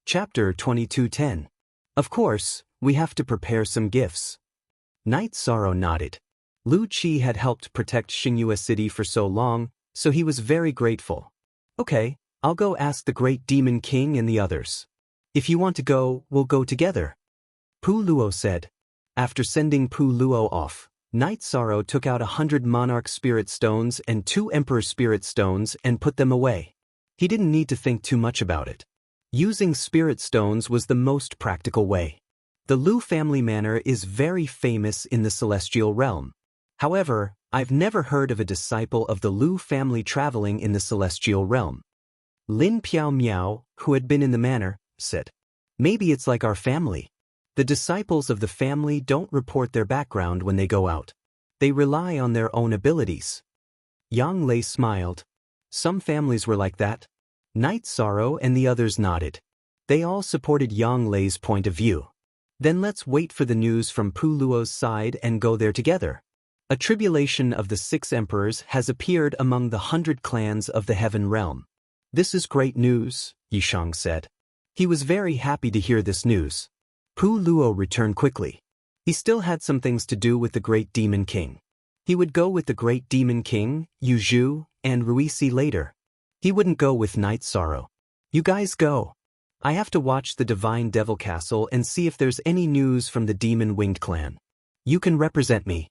Chapter 22:10. Of course, we have to prepare some gifts. Knight Sorrow nodded. Lu Qi had helped protect Xingyue City for so long, so he was very grateful. Okay, I'll go ask the Great Demon King and the others. If you want to go, we'll go together. Pu Luo said. After sending Pu Luo off, Knight Sorrow took out 100 Monarch Spirit Stones and 2 Emperor Spirit Stones and put them away. He didn't need to think too much about it. Using Spirit Stones was the most practical way. The Lu family manor is very famous in the celestial realm. However, I've never heard of a disciple of the Lu family traveling in the celestial realm. Lin Piao Miao, who had been in the manor, said, "Maybe it's like our family. The disciples of the family don't report their background when they go out. They rely on their own abilities." Yang Lei smiled. Some families were like that. Knight Sorrow and the others nodded. They all supported Yang Lei's point of view. Then let's wait for the news from Pu Luo's side and go there together. A tribulation of the 6 emperors has appeared among the 100 clans of the Heaven Realm. This is great news, Yishang said. He was very happy to hear this news. Pu Luo returned quickly. He still had some things to do with the Great Demon King. He would go with the Great Demon King, Yu Zhu, and Ruisi later. He wouldn't go with Knight Sorrow. You guys go. I have to watch the Divine Devil Castle and see if there's any news from the Demon Winged clan. You can represent me.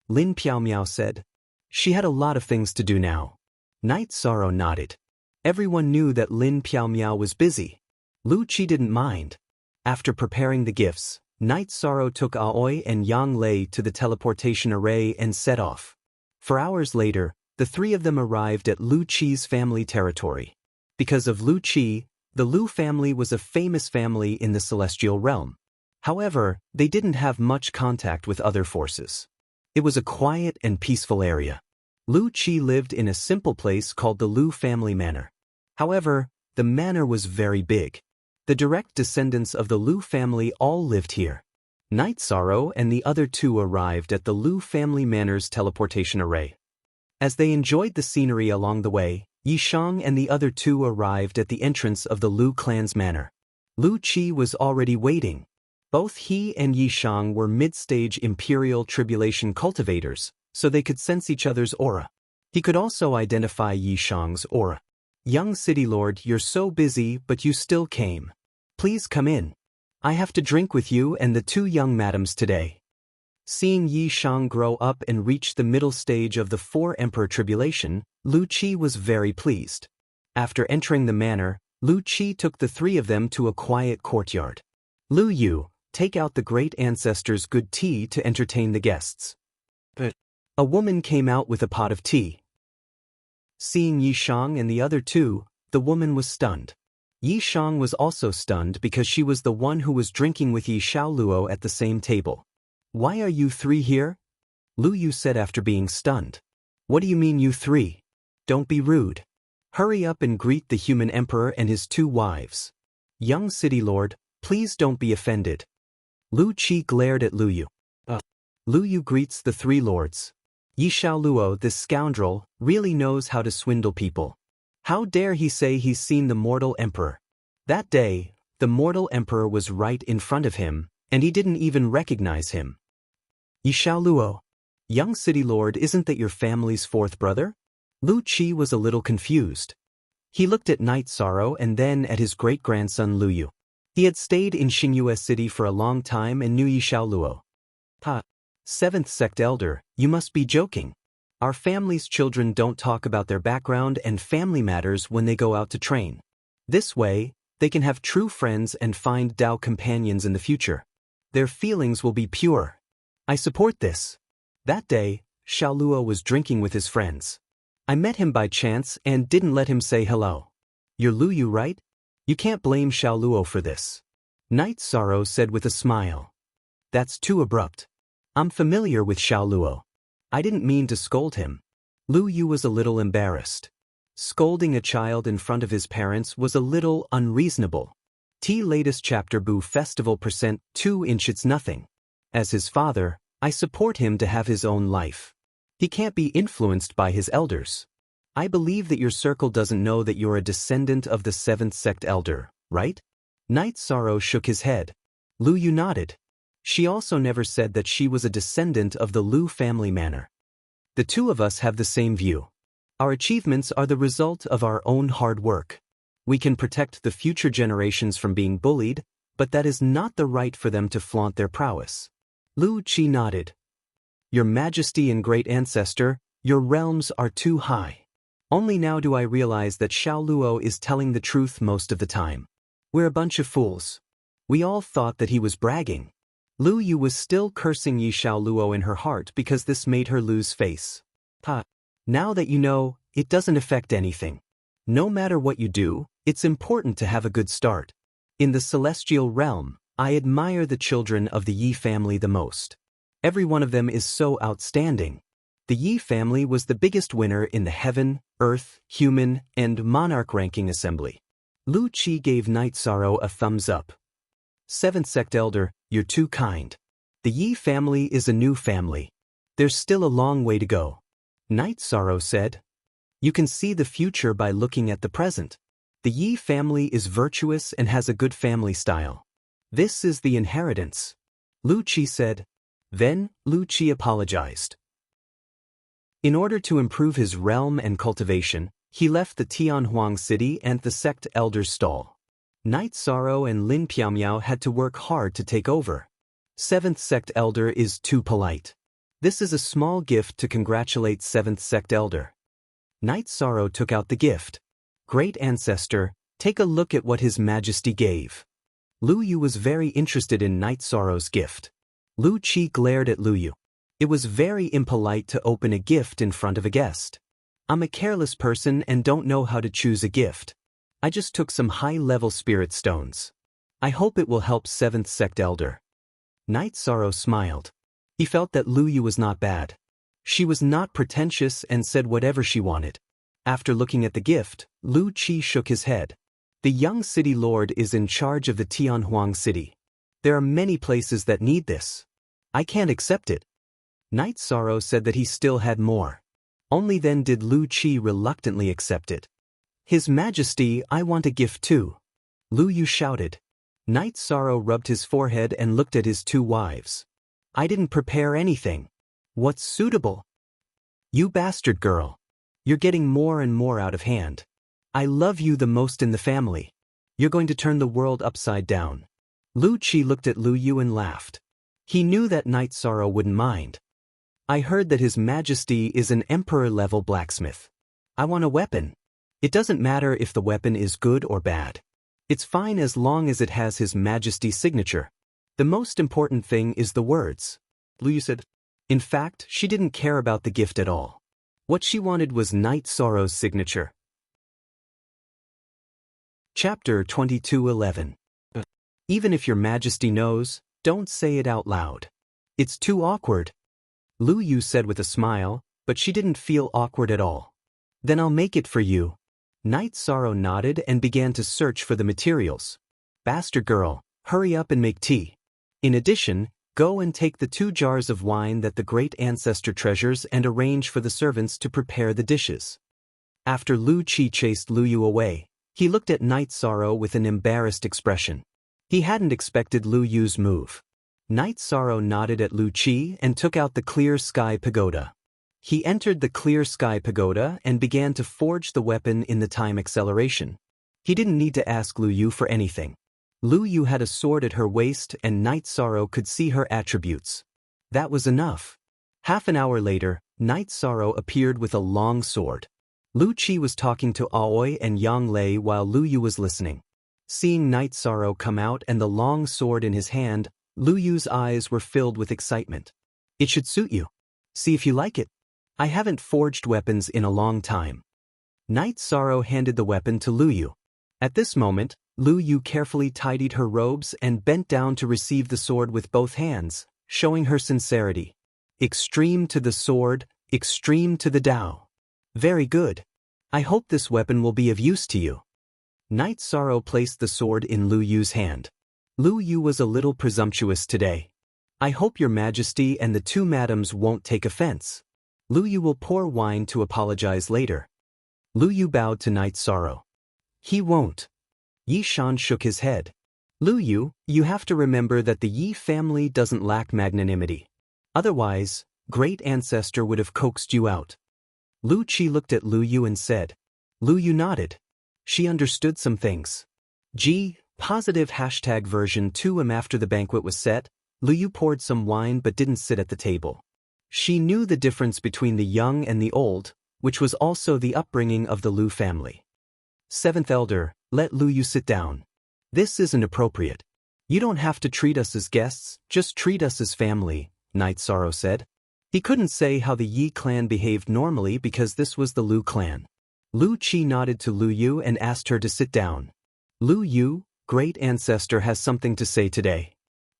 Lin Piao Miao said. She had a lot of things to do now. Knight Sorrow nodded. Everyone knew that Lin Piao Miao was busy. Lu Qi didn't mind. After preparing the gifts, Knight Sorrow took Aoi and Yang Lei to the teleportation array and set off. For hours later, the 3 of them arrived at Lu Qi's family territory. Because of Lu Qi, the Lu family was a famous family in the celestial realm. However, they didn't have much contact with other forces. It was a quiet and peaceful area. Lu Qi lived in a simple place called the Lu family manor. However, the manor was very big. The direct descendants of the Lu family all lived here. Knight Sorrow and the other 2 arrived at the Lu family manor's teleportation array. As they enjoyed the scenery along the way, Yishang and the other 2 arrived at the entrance of the Lu clan's manor. Lu Qi was already waiting. Both he and Yishang were mid-stage Imperial Tribulation cultivators, so they could sense each other's aura. He could also identify Yishang's aura. "Young City Lord, you're so busy, but you still came. Please come in. I have to drink with you and the 2 young madams today." Seeing Yishang grow up and reach the middle stage of the 4 Emperor Tribulation, Lu Qi was very pleased. After entering the manor, Lu Qi took the 3 of them to a quiet courtyard. "Lu Yu, take out the great ancestors' good tea to entertain the guests." But a woman came out with a pot of tea. Seeing Yishang and the other 2, the woman was stunned. Yishang was also stunned because she was the one who was drinking with Yi Xiaoluo at the same table. "Why are you 3 here?" Lu Yu said after being stunned. "What do you mean you 3? Don't be rude. Hurry up and greet the human emperor and his 2 wives. Young City Lord, please don't be offended." Lu Qi glared at Lu Yu. Lu Yu greets the 3 lords. Yi Xiaoluo, this scoundrel, really knows how to swindle people. How dare he say he's seen the mortal emperor? That day, the mortal emperor was right in front of him, and he didn't even recognize him. "Yi Xiaoluo, young city lord, isn't that your family's 4th brother?" Lu Qi was a little confused. He looked at Knight Sorrow and then at his great-grandson Lu Yu. He had stayed in Xingyue City for a long time and knew Yi Xiaoluo. "Ha, 7th sect elder, you must be joking. Our family's children don't talk about their background and family matters when they go out to train. This way, they can have true friends and find Dao companions in the future. Their feelings will be pure. I support this." That day, Xiaoluo was drinking with his friends. I met him by chance and didn't let him say hello. "You're Lu Yu, right? You can't blame Xiaoluo for this." Knight Sorrow said with a smile. "That's too abrupt. I'm familiar with Xiaoluo. I didn't mean to scold him." Lu Yu was a little embarrassed. Scolding a child in front of his parents was a little unreasonable. T latest chapter Boo Festival %2 inch it's nothing. As his father, I support him to have his own life. He can't be influenced by his elders. I believe that your circle doesn't know that you're a descendant of the 7th sect elder, right? Night Sorrow shook his head. Lu Yu nodded. She also never said that she was a descendant of the Lu family manor. The two of us have the same view. Our achievements are the result of our own hard work. We can protect the future generations from being bullied, but that is not the right for them to flaunt their prowess. Lu Qi nodded. Your Majesty and Great Ancestor, your realms are too high. Only now do I realize that Xiao Luo is telling the truth most of the time. We're a bunch of fools. We all thought that he was bragging. Lu Yu was still cursing Yi Xiao Luo in her heart because this made her lose face. Now that you know, it doesn't affect anything. No matter what you do, it's important to have a good start. In the celestial realm, I admire the children of the Yi family the most. Every one of them is so outstanding. The Yi family was the biggest winner in the Heaven, Earth, Human, and Monarch ranking assembly. Lu Qi gave Night Sorrow a thumbs up. 7th Sect Elder, you're too kind. The Yi family is a new family. There's still a long way to go. Night Sorrow said. You can see the future by looking at the present. The Yi family is virtuous and has a good family style. This is the inheritance. Lu Qi said. Then, Lu Qi apologized. In order to improve his realm and cultivation, he left the Tianhuang city and the sect elder's stall. Night Sorrow and Lin Piaomiao had to work hard to take over. 7th Sect Elder is too polite. This is a small gift to congratulate 7th Sect Elder. Night Sorrow took out the gift. Great Ancestor, take a look at what His Majesty gave. Lu Yu was very interested in Night Sorrow's gift. Lu Qi glared at Lu Yu. It was very impolite to open a gift in front of a guest. I'm a careless person and don't know how to choose a gift. I just took some high-level spirit stones. I hope it will help 7th Sect Elder. Night Sorrow smiled. He felt that Lu Yu was not bad. She was not pretentious and said whatever she wanted. After looking at the gift, Lu Qi shook his head. The young city lord is in charge of the Tianhuang city. There are many places that need this. I can't accept it. Night Sorrow said that he still had more. Only then did Lu Qi reluctantly accept it. His Majesty, I want a gift too. Lu Yu shouted. Night Sorrow rubbed his forehead and looked at his two wives. I didn't prepare anything. What's suitable? You bastard girl. You're getting more and more out of hand. I love you the most in the family. You're going to turn the world upside down. Lu Qi looked at Lu Yu and laughed. He knew that Night Sorrow wouldn't mind. I heard that His Majesty is an emperor-level blacksmith. I want a weapon. It doesn't matter if the weapon is good or bad. It's fine as long as it has His Majesty's signature. The most important thing is the words. Lu Yu said. In fact, she didn't care about the gift at all. What she wanted was Night Sorrow's signature. Chapter 22:11. Even if your Majesty knows, don't say it out loud. It's too awkward. Lu Yu said with a smile, but she didn't feel awkward at all. Then I'll make it for you. Night Sorrow nodded and began to search for the materials. Bastard girl, hurry up and make tea. In addition, go and take the 2 jars of wine that the Great Ancestor treasures and arrange for the servants to prepare the dishes. After Lu Qi chased Lu Yu away, he looked at Night Sorrow with an embarrassed expression. He hadn't expected Lu Yu's move. Night Sorrow nodded at Lu Qi and took out the Clear Sky Pagoda. He entered the Clear Sky Pagoda and began to forge the weapon in the time acceleration. He didn't need to ask Lu Yu for anything. Lu Yu had a sword at her waist and Night Sorrow could see her attributes. That was enough. Half an hour later, Night Sorrow appeared with a long sword. Lu Qi was talking to Aoi and Yang Lei while Lu Yu was listening. Seeing Night Sorrow come out and the long sword in his hand, Lu Yu's eyes were filled with excitement. It should suit you. See if you like it. I haven't forged weapons in a long time. Night Sorrow handed the weapon to Lu Yu. At this moment, Lu Yu carefully tidied her robes and bent down to receive the sword with both hands, showing her sincerity. Extreme to the sword, extreme to the Tao. Very good. I hope this weapon will be of use to you. Night Sorrow placed the sword in Lu Yu's hand. Lu Yu was a little presumptuous today. I hope your Majesty and the 2 madams won't take offense. Lu Yu will pour wine to apologize later. Lu Yu bowed to Night Sorrow. He won't. Yi Shan shook his head. Lu Yu, you have to remember that the Yi family doesn't lack magnanimity. Otherwise, great ancestor would have coaxed you out. Lu Qi looked at Lu Yu and said. Lu Yu nodded. She understood some things. Positive hashtag version 2. After the banquet was set, Lu Yu poured some wine but didn't sit at the table. She knew the difference between the young and the old, which was also the upbringing of the Lu family. Seventh elder, let Lu Yu sit down. This isn't appropriate. You don't have to treat us as guests, just treat us as family, Night Sorrow said. He couldn't say how the Yi clan behaved normally because this was the Lu clan. Lu Qi nodded to Lu Yu and asked her to sit down. Lu Yu, great ancestor, has something to say today.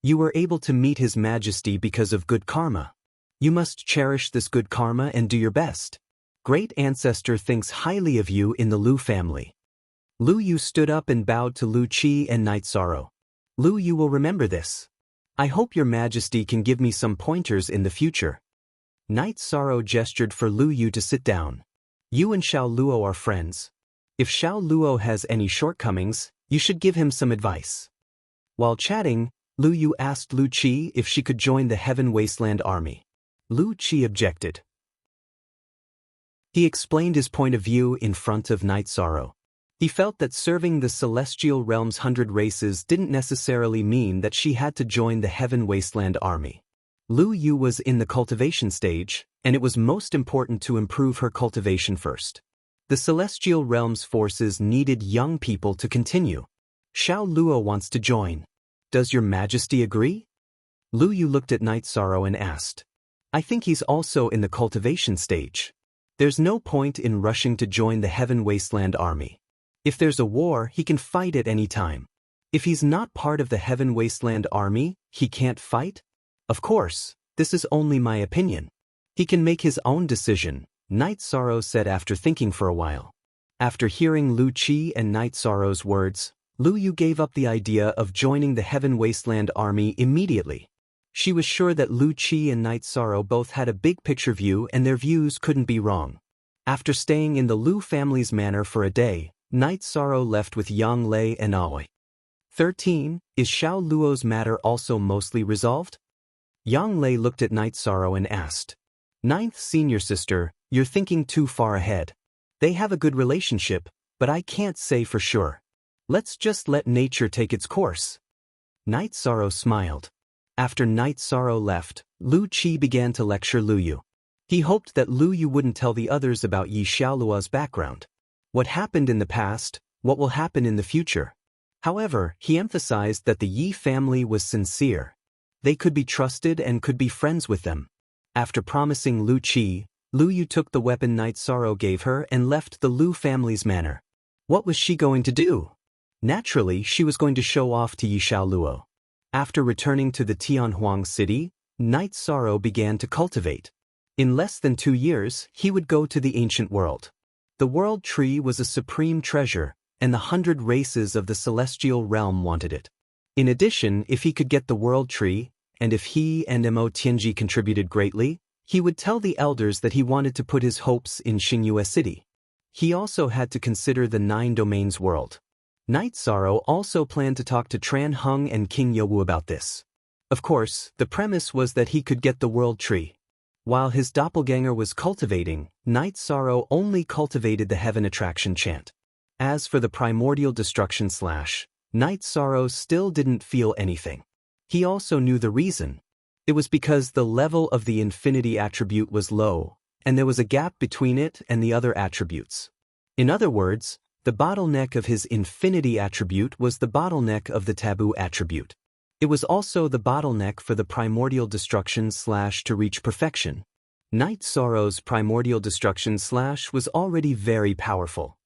You were able to meet His Majesty because of good karma. You must cherish this good karma and do your best. Great ancestor thinks highly of you in the Lu family. Lu Yu stood up and bowed to Lu Qi and Night Sorrow. Lu Yu will remember this. I hope your Majesty can give me some pointers in the future. Night Sorrow gestured for Lu Yu to sit down. You and Xiao Luo are friends. If Xiao Luo has any shortcomings, you should give him some advice. While chatting, Lu Yu asked Lu Qi if she could join the Heaven Wasteland Army. Lu Qi objected. He explained his point of view in front of Night Sorrow. He felt that serving the Celestial Realm's 100 races didn't necessarily mean that she had to join the Heaven Wasteland Army. Lu Yu was in the cultivation stage, and it was most important to improve her cultivation first. The Celestial Realm's forces needed young people to continue. Xiao Luo wants to join. Does your Majesty agree? Lu Yu looked at Night Sorrow and asked. I think he's also in the cultivation stage. There's no point in rushing to join the Heaven Wasteland Army. If there's a war, he can fight at any time. If he's not part of the Heaven Wasteland Army, he can't fight? Of course, this is only my opinion. He can make his own decision, Night Sorrow said after thinking for a while. After hearing Lu Qi and Night Sorrow's words, Lu Yu gave up the idea of joining the Heaven Wasteland Army immediately. She was sure that Lu Qi and Night Sorrow both had a big picture view and their views couldn't be wrong. After staying in the Lu family's manor for a day, Night Sorrow left with Yang Lei and Aoi. 13. Is Xiao Luo's matter also mostly resolved? Yang Lei looked at Night Sorrow and asked. Ninth senior sister, you're thinking too far ahead. They have a good relationship, but I can't say for sure. Let's just let nature take its course. Night Sorrow smiled. After Night Sorrow left, Lu Qi began to lecture Lu Yu. He hoped that Lu Yu wouldn't tell the others about Yi Xiaoluo's background. What happened in the past, what will happen in the future. However, he emphasized that the Yi family was sincere. They could be trusted and could be friends with them. After promising Lu Qi, Lu Yu took the weapon Night Sorrow gave her and left the Lu family's manor. What was she going to do? Naturally, she was going to show off to Yi Xiaoluo. After returning to the Tianhuang city, Night Sorrow began to cultivate. In less than 2 years, he would go to the ancient world. The world tree was a supreme treasure, and the 100 races of the celestial realm wanted it. In addition, if he could get the world tree, and if he and Mo Tianji contributed greatly, he would tell the elders that he wanted to put his hopes in Xingyue City. He also had to consider the 9 domains world. Night Sorrow also planned to talk to Tran Hung and King Youwu about this. Of course, the premise was that he could get the world tree. While his doppelganger was cultivating, Night Sorrow only cultivated the Heaven Attraction chant. As for the primordial destruction / Night Sorrow still didn't feel anything. He also knew the reason. It was because the level of the infinity attribute was low, and there was a gap between it and the other attributes. In other words, the bottleneck of his infinity attribute was the bottleneck of the taboo attribute. It was also the bottleneck for the primordial destruction / to reach perfection. Night Sorrow's primordial destruction / was already very powerful.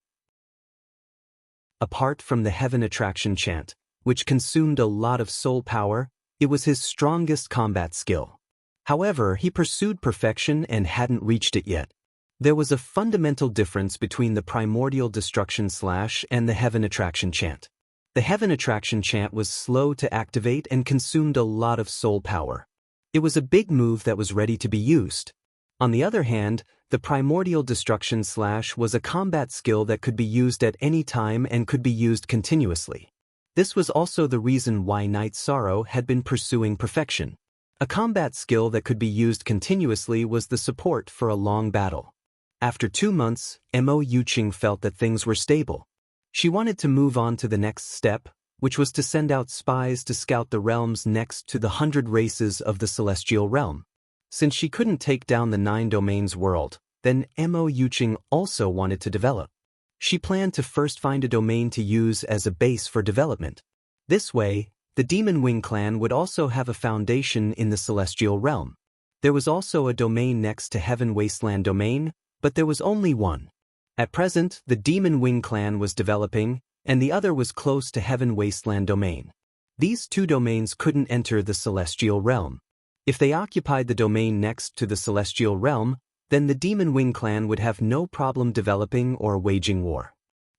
Apart from the Heaven Attraction chant, which consumed a lot of soul power, it was his strongest combat skill. However, he pursued perfection and hadn't reached it yet. There was a fundamental difference between the primordial destruction / and the Heaven Attraction chant. The Heaven Attraction chant was slow to activate and consumed a lot of soul power. It was a big move that was ready to be used. On the other hand, the primordial destruction / was a combat skill that could be used at any time and could be used continuously. This was also the reason why Knight Sorrow had been pursuing perfection. A combat skill that could be used continuously was the support for a long battle. After 2 months, Mo Yuqing felt that things were stable. She wanted to move on to the next step, which was to send out spies to scout the realms next to the 100 races of the celestial realm. Since she couldn't take down the 9 domains world, then Mo Yuqing also wanted to develop. She planned to first find a domain to use as a base for development. This way, the Demon Wing clan would also have a foundation in the celestial realm. There was also a domain next to Heaven Wasteland domain, but there was only one. At present, the Demon Wing clan was developing, and the other was close to Heaven Wasteland domain. These 2 domains couldn't enter the celestial realm. If they occupied the domain next to the celestial realm, then the Demon Wing clan would have no problem developing or waging war.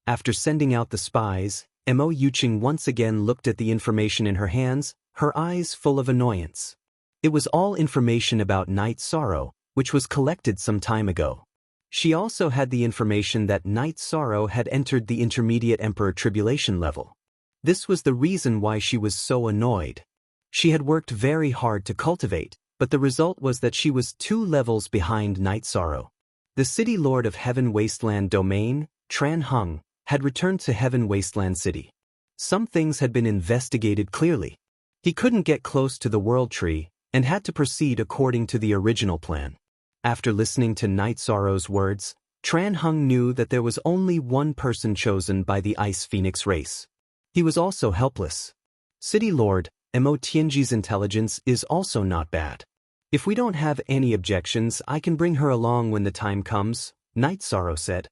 After sending out the spies, Mo Yuqing once again looked at the information in her hands, her eyes full of annoyance. It was all information about Knight Sorrow, which was collected some time ago. She also had the information that Knight Sorrow had entered the intermediate Emperor Tribulation level. This was the reason why she was so annoyed. She had worked very hard to cultivate, but the result was that she was 2 levels behind Knight Sorrow. The City Lord of Heaven Wasteland domain, Tran Hung, had returned to Heaven Wasteland City. Some things had been investigated clearly. He couldn't get close to the World Tree and had to proceed according to the original plan. After listening to Knight Sorrow's words, Tran Hung knew that there was only one person chosen by the Ice Phoenix race. He was also helpless. City Lord, Mo Tianji's intelligence is also not bad. If we don't have any objections, I can bring her along when the time comes, Knight Sorrow said.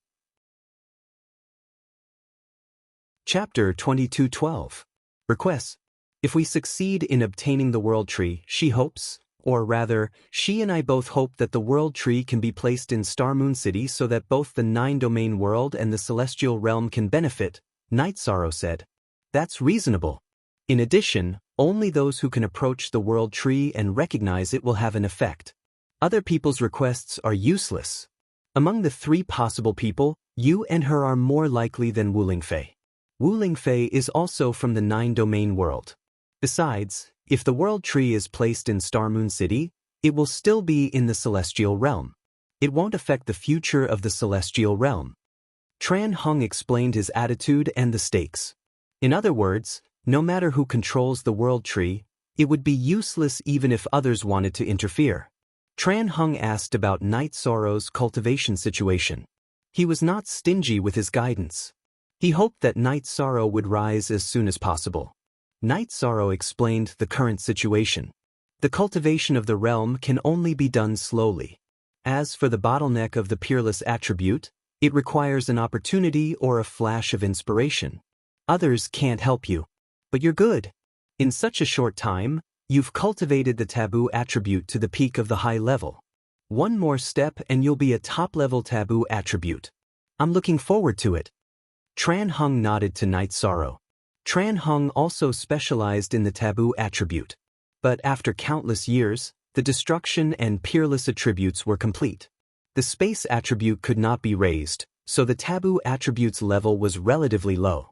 Chapter 22:12. Requests. If we succeed in obtaining the World Tree, she hopes, or rather, she and I both hope that the World Tree can be placed in Star Moon City so that both the 9-domain world and the celestial realm can benefit, Knight Sorrow said. That's reasonable. In addition, only those who can approach the World Tree and recognize it will have an effect. Other people's requests are useless. Among the 3 possible people, you and her are more likely than Wu Lingfei. Wu Lingfei is also from the 9-domain world. Besides, if the World Tree is placed in Star Moon City, it will still be in the celestial realm. It won't affect the future of the celestial realm. Tran Hung explained his attitude and the stakes. In other words, no matter who controls the World Tree, it would be useless even if others wanted to interfere. Tran Hung asked about Knight Sorrow's cultivation situation. He was not stingy with his guidance. He hoped that Knight Sorrow would rise as soon as possible. Knight Sorrow explained the current situation. The cultivation of the realm can only be done slowly. As for the bottleneck of the peerless attribute, it requires an opportunity or a flash of inspiration. Others can't help you. But you're good. In such a short time, you've cultivated the taboo attribute to the peak of the high level. One more step and you'll be a top-level taboo attribute. I'm looking forward to it. Tran Hung nodded to Knight Sorrow. Tran Hung also specialized in the taboo attribute. But after countless years, the destruction and peerless attributes were complete. The space attribute could not be raised, so the taboo attribute's level was relatively low.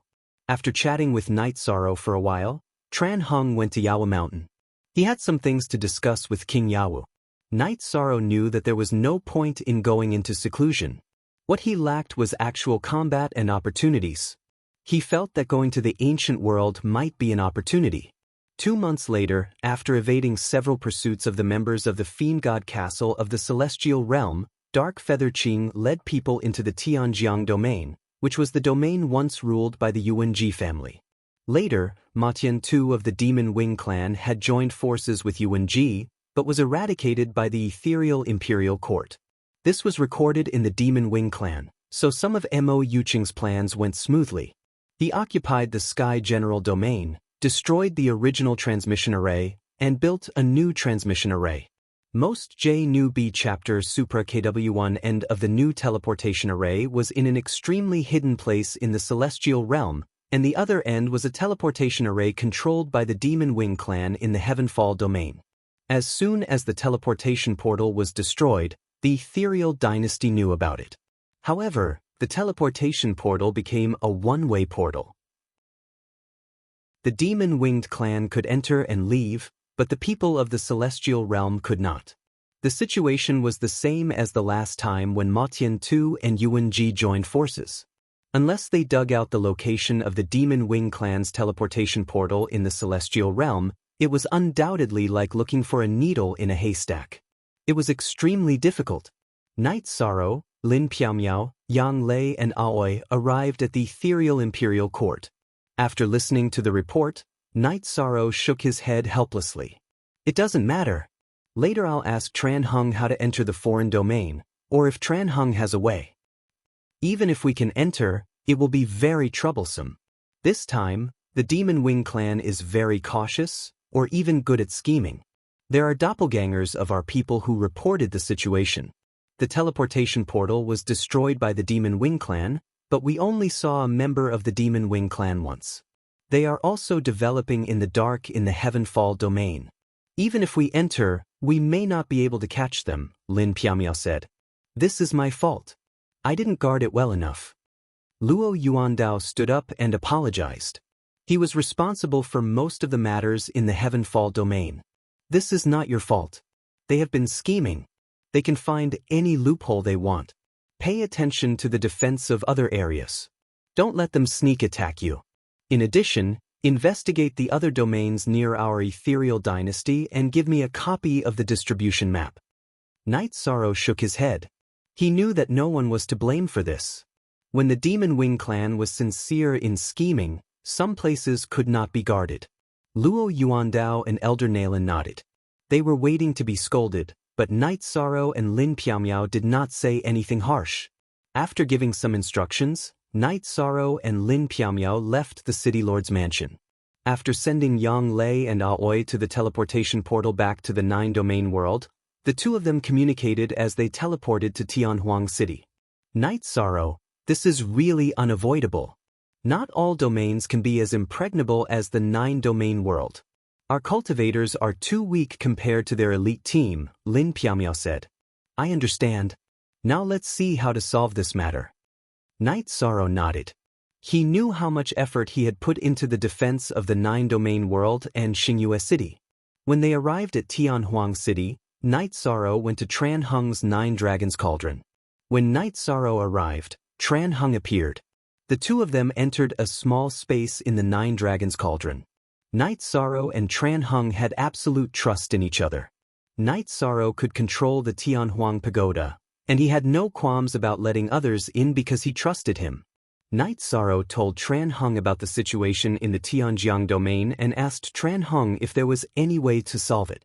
After chatting with Knight Sorrow for a while, Tran Hung went to Yawu Mountain. He had some things to discuss with King Yawu. Knight Sorrow knew that there was no point in going into seclusion. What he lacked was actual combat and opportunities. He felt that going to the ancient world might be an opportunity. 2 months later, after evading several pursuits of the members of the Fiend God Castle of the Celestial Realm, Dark Feather Qing led people into the Tianjiang domain, which was the domain once ruled by the Yuanji family. Later, Ma Tian-tu of the Demon Wing clan had joined forces with Yuanji, but was eradicated by the ethereal imperial court. This was recorded in the Demon Wing clan, so some of Mo Yuqing's plans went smoothly. He occupied the Sky General domain, destroyed the original transmission array, and built a new transmission array. Most J-Nu-B chapter Supra KW1 end of the new teleportation array was in an extremely hidden place in the celestial realm, and the other end was a teleportation array controlled by the Demon Wing clan in the Heavenfall domain. As soon as the teleportation portal was destroyed, the ethereal dynasty knew about it. However, the teleportation portal became a one-way portal. The demon-winged clan could enter and leave, but the people of the celestial realm could not. The situation was the same as the last time when Ma Tian-tu and Yuan Ji joined forces. Unless they dug out the location of the Demon Wing Clan's teleportation portal in the celestial realm, it was undoubtedly like looking for a needle in a haystack. It was extremely difficult. Night Sorrow, Lin Piaomiao, Yang Lei and Aoi arrived at the ethereal imperial court. After listening to the report, Night Sorrow shook his head helplessly. It doesn't matter. Later I'll ask Tran Hung how to enter the foreign domain, or if Tran Hung has a way. Even if we can enter, it will be very troublesome. This time, the Demon Wing Clan is very cautious, or even good at scheming. There are doppelgangers of our people who reported the situation. The teleportation portal was destroyed by the Demon Wing Clan, but we only saw a member of the Demon Wing Clan once. They are also developing in the dark in the Heavenfall domain. Even if we enter, we may not be able to catch them, Lin Piaomiao said. This is my fault. I didn't guard it well enough. Luo Yuandao stood up and apologized. He was responsible for most of the matters in the Heavenfall domain. This is not your fault. They have been scheming. They can find any loophole they want. Pay attention to the defense of other areas. Don't let them sneak attack you. In addition, investigate the other domains near our ethereal dynasty and give me a copy of the distribution map. Night Sorrow shook his head. He knew that no one was to blame for this. When the Demon Wing Clan was sincere in scheming, some places could not be guarded. Luo Yuandao and Elder Nalen nodded. They were waiting to be scolded, but Night Sorrow and Lin Piaomiao did not say anything harsh. After giving some instructions, Night Sorrow and Lin Piaomiao left the City Lord's mansion. After sending Yang Lei and Aoi to the teleportation portal back to the 9-domain world, the two of them communicated as they teleported to Tianhuang City. Night Sorrow, this is really unavoidable. Not all domains can be as impregnable as the 9-domain world. Our cultivators are too weak compared to their elite team, Lin Piaomiao said. I understand. Now let's see how to solve this matter. Night Sorrow nodded. He knew how much effort he had put into the defense of the 9-domain world and Xingyue City. When they arrived at Tianhuang City, Night Sorrow went to Tran Hung's 9 Dragons Cauldron. When Night Sorrow arrived, Tran Hung appeared. The two of them entered a small space in the 9 Dragons Cauldron. Night Sorrow and Tran Hung had absolute trust in each other. Night Sorrow could control the Tianhuang Pagoda, and he had no qualms about letting others in because he trusted him. Night Sorrow told Tran Hung about the situation in the Tianjiang domain and asked Tran Hung if there was any way to solve it.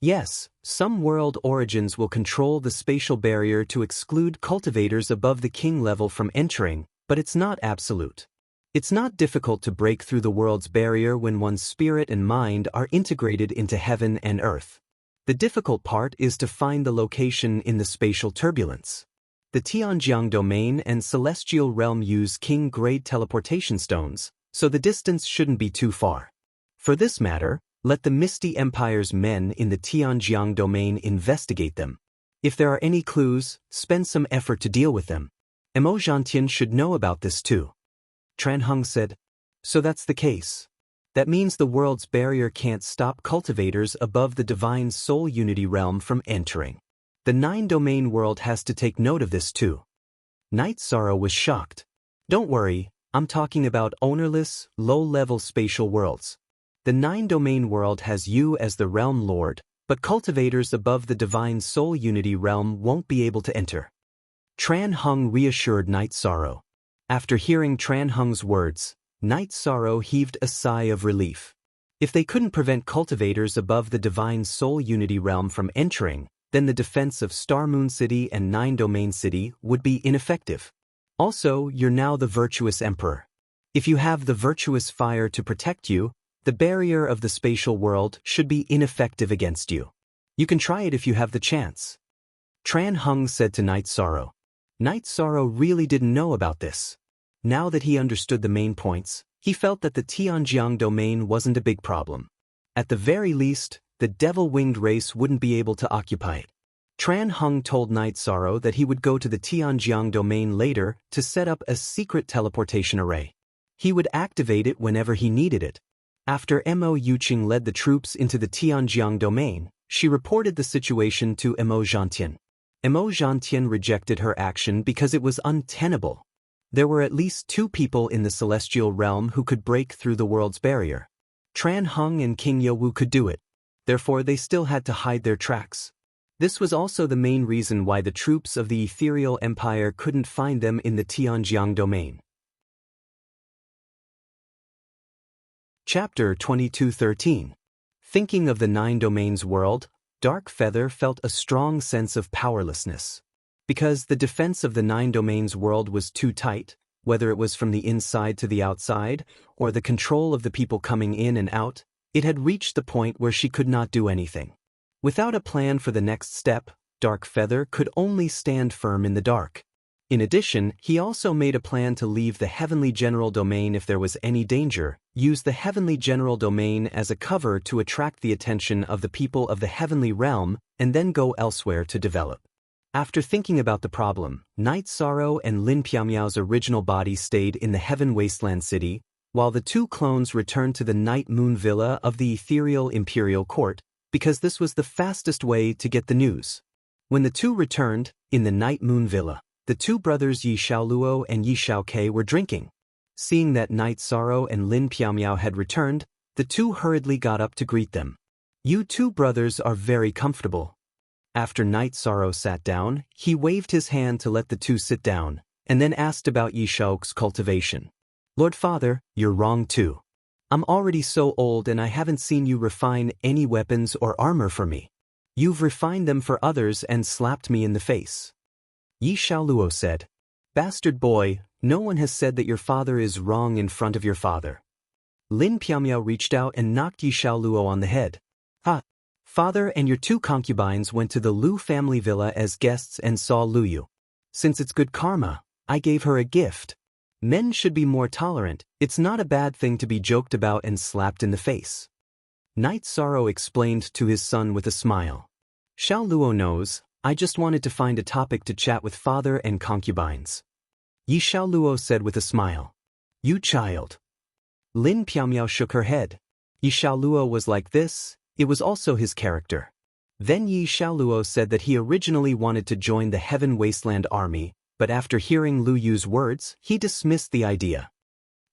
Yes, some world origins will control the spatial barrier to exclude cultivators above the king level from entering, but it's not absolute. It's not difficult to break through the world's barrier when one's spirit and mind are integrated into heaven and earth. The difficult part is to find the location in the spatial turbulence. The Tianjiang domain and celestial realm use king-grade teleportation stones, so the distance shouldn't be too far. For this matter, let the Misty Empire's men in the Tianjiang domain investigate them. If there are any clues, spend some effort to deal with them. Mo Zhantian should know about this too. Tran Hung said, so that's the case. That means the world's barrier can't stop cultivators above the divine soul unity realm from entering. The 9-domain world has to take note of this too. Night Sorrow was shocked. Don't worry, I'm talking about ownerless, low-level spatial worlds. The 9-domain world has you as the realm lord, but cultivators above the divine soul unity realm won't be able to enter. Tran Hung reassured Night Sorrow. After hearing Tran Hung's words, Night Sorrow heaved a sigh of relief. If they couldn't prevent cultivators above the divine soul unity realm from entering, then the defense of Star Moon City and 9-domain city would be ineffective. Also, you're now the virtuous emperor. If you have the virtuous fire to protect you, the barrier of the spatial world should be ineffective against you. You can try it if you have the chance. Tran Hung said to Night Sorrow. Night Sorrow really didn't know about this. Now that he understood the main points, he felt that the Tianjiang domain wasn't a big problem. At the very least, the devil-winged race wouldn't be able to occupy it. Tran Hung told Night Sorrow that he would go to the Tianjiang domain later to set up a secret teleportation array. He would activate it whenever he needed it. After Mo Yuqing led the troops into the Tianjiang domain, she reported the situation to Mo Zhantian. Mo Zhantian rejected her action because it was untenable. There were at least 2 people in the celestial realm who could break through the world's barrier. Tran Heng and King Yowu could do it. Therefore they still had to hide their tracks. This was also the main reason why the troops of the Ethereal Empire couldn't find them in the Tianjiang domain. Chapter 22:13. Thinking of the 9 domains world, Dark Feather felt a strong sense of powerlessness. Because the defense of the 9 domains world was too tight, whether it was from the inside to the outside, or the control of the people coming in and out, it had reached the point where she could not do anything. Without a plan for the next step, Dark Feather could only stand firm in the dark. In addition, he also made a plan to leave the Heavenly General Domain if there was any danger, use the Heavenly General Domain as a cover to attract the attention of the people of the Heavenly Realm, and then go elsewhere to develop. After thinking about the problem, Night Sorrow and Lin Piamiao's original body stayed in the Heaven Wasteland City, while the 2 clones returned to the Night Moon Villa of the Ethereal Imperial Court, because this was the fastest way to get the news. When the 2 returned, in the Night Moon Villa, the 2 brothers Yi Xiaoluo and Yi Xiaokei were drinking. Seeing that Night Sorrow and Lin Piamiao had returned, the 2 hurriedly got up to greet them. "You 2 brothers are very comfortable." After Night Sorrow sat down, he waved his hand to let the 2 sit down, and then asked about Yi Xiao's cultivation. "Lord Father, you're wrong too. I'm already so old and I haven't seen you refine any weapons or armor for me. You've refined them for others and slapped me in the face." Yi Xiaoluo said, "Bastard boy, no one has said that your father is wrong in front of your father." Lin Piamiao reached out and knocked Yi Xiaoluo on the head. "Ha! Father and your 2 concubines went to the Lu family villa as guests and saw Lu Yu. Since it's good karma, I gave her a gift. Men should be more tolerant. It's not a bad thing to be joked about and slapped in the face." Night Sorrow explained to his son with a smile. "Xiao Luo knows, I just wanted to find a topic to chat with father and concubines." Yi Xiaoluo said with a smile. "You child." Lin Piamiao shook her head. Yi Xiaoluo was like this, it was also his character. Then Yi Xiaoluo said that he originally wanted to join the Heaven Wasteland Army, but after hearing Lu Yu's words, he dismissed the idea.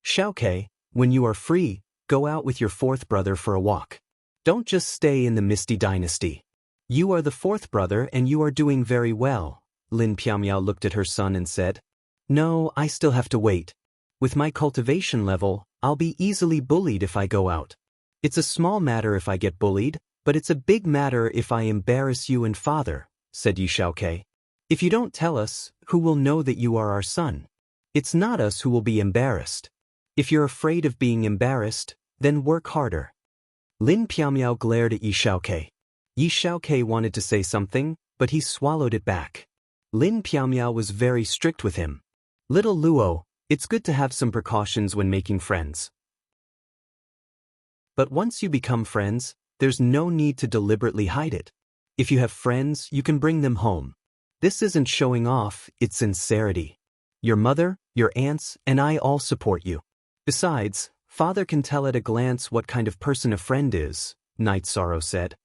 "Xiaokei, when you are free, go out with your 4th brother for a walk. Don't just stay in the Misty Dynasty. You are the 4th brother and you are doing very well." Lin Piamiao looked at her son and said, "No, I still have to wait. With my cultivation level, I'll be easily bullied if I go out. It's a small matter if I get bullied, but it's a big matter if I embarrass you and father," said Yi Xiaokei. "If you don't tell us, who will know that you are our son? It's not us who will be embarrassed. If you're afraid of being embarrassed, then work harder." Lin Piamiao glared at Yi Xiaokei. Yi Xiaokei wanted to say something, but he swallowed it back. Lin Piamiao was very strict with him. "Little Luo, it's good to have some precautions when making friends. But once you become friends, there's no need to deliberately hide it. If you have friends, you can bring them home. This isn't showing off, it's sincerity. Your mother, your aunts, and I all support you. Besides, father can tell at a glance what kind of person a friend is," Night Sorrow said.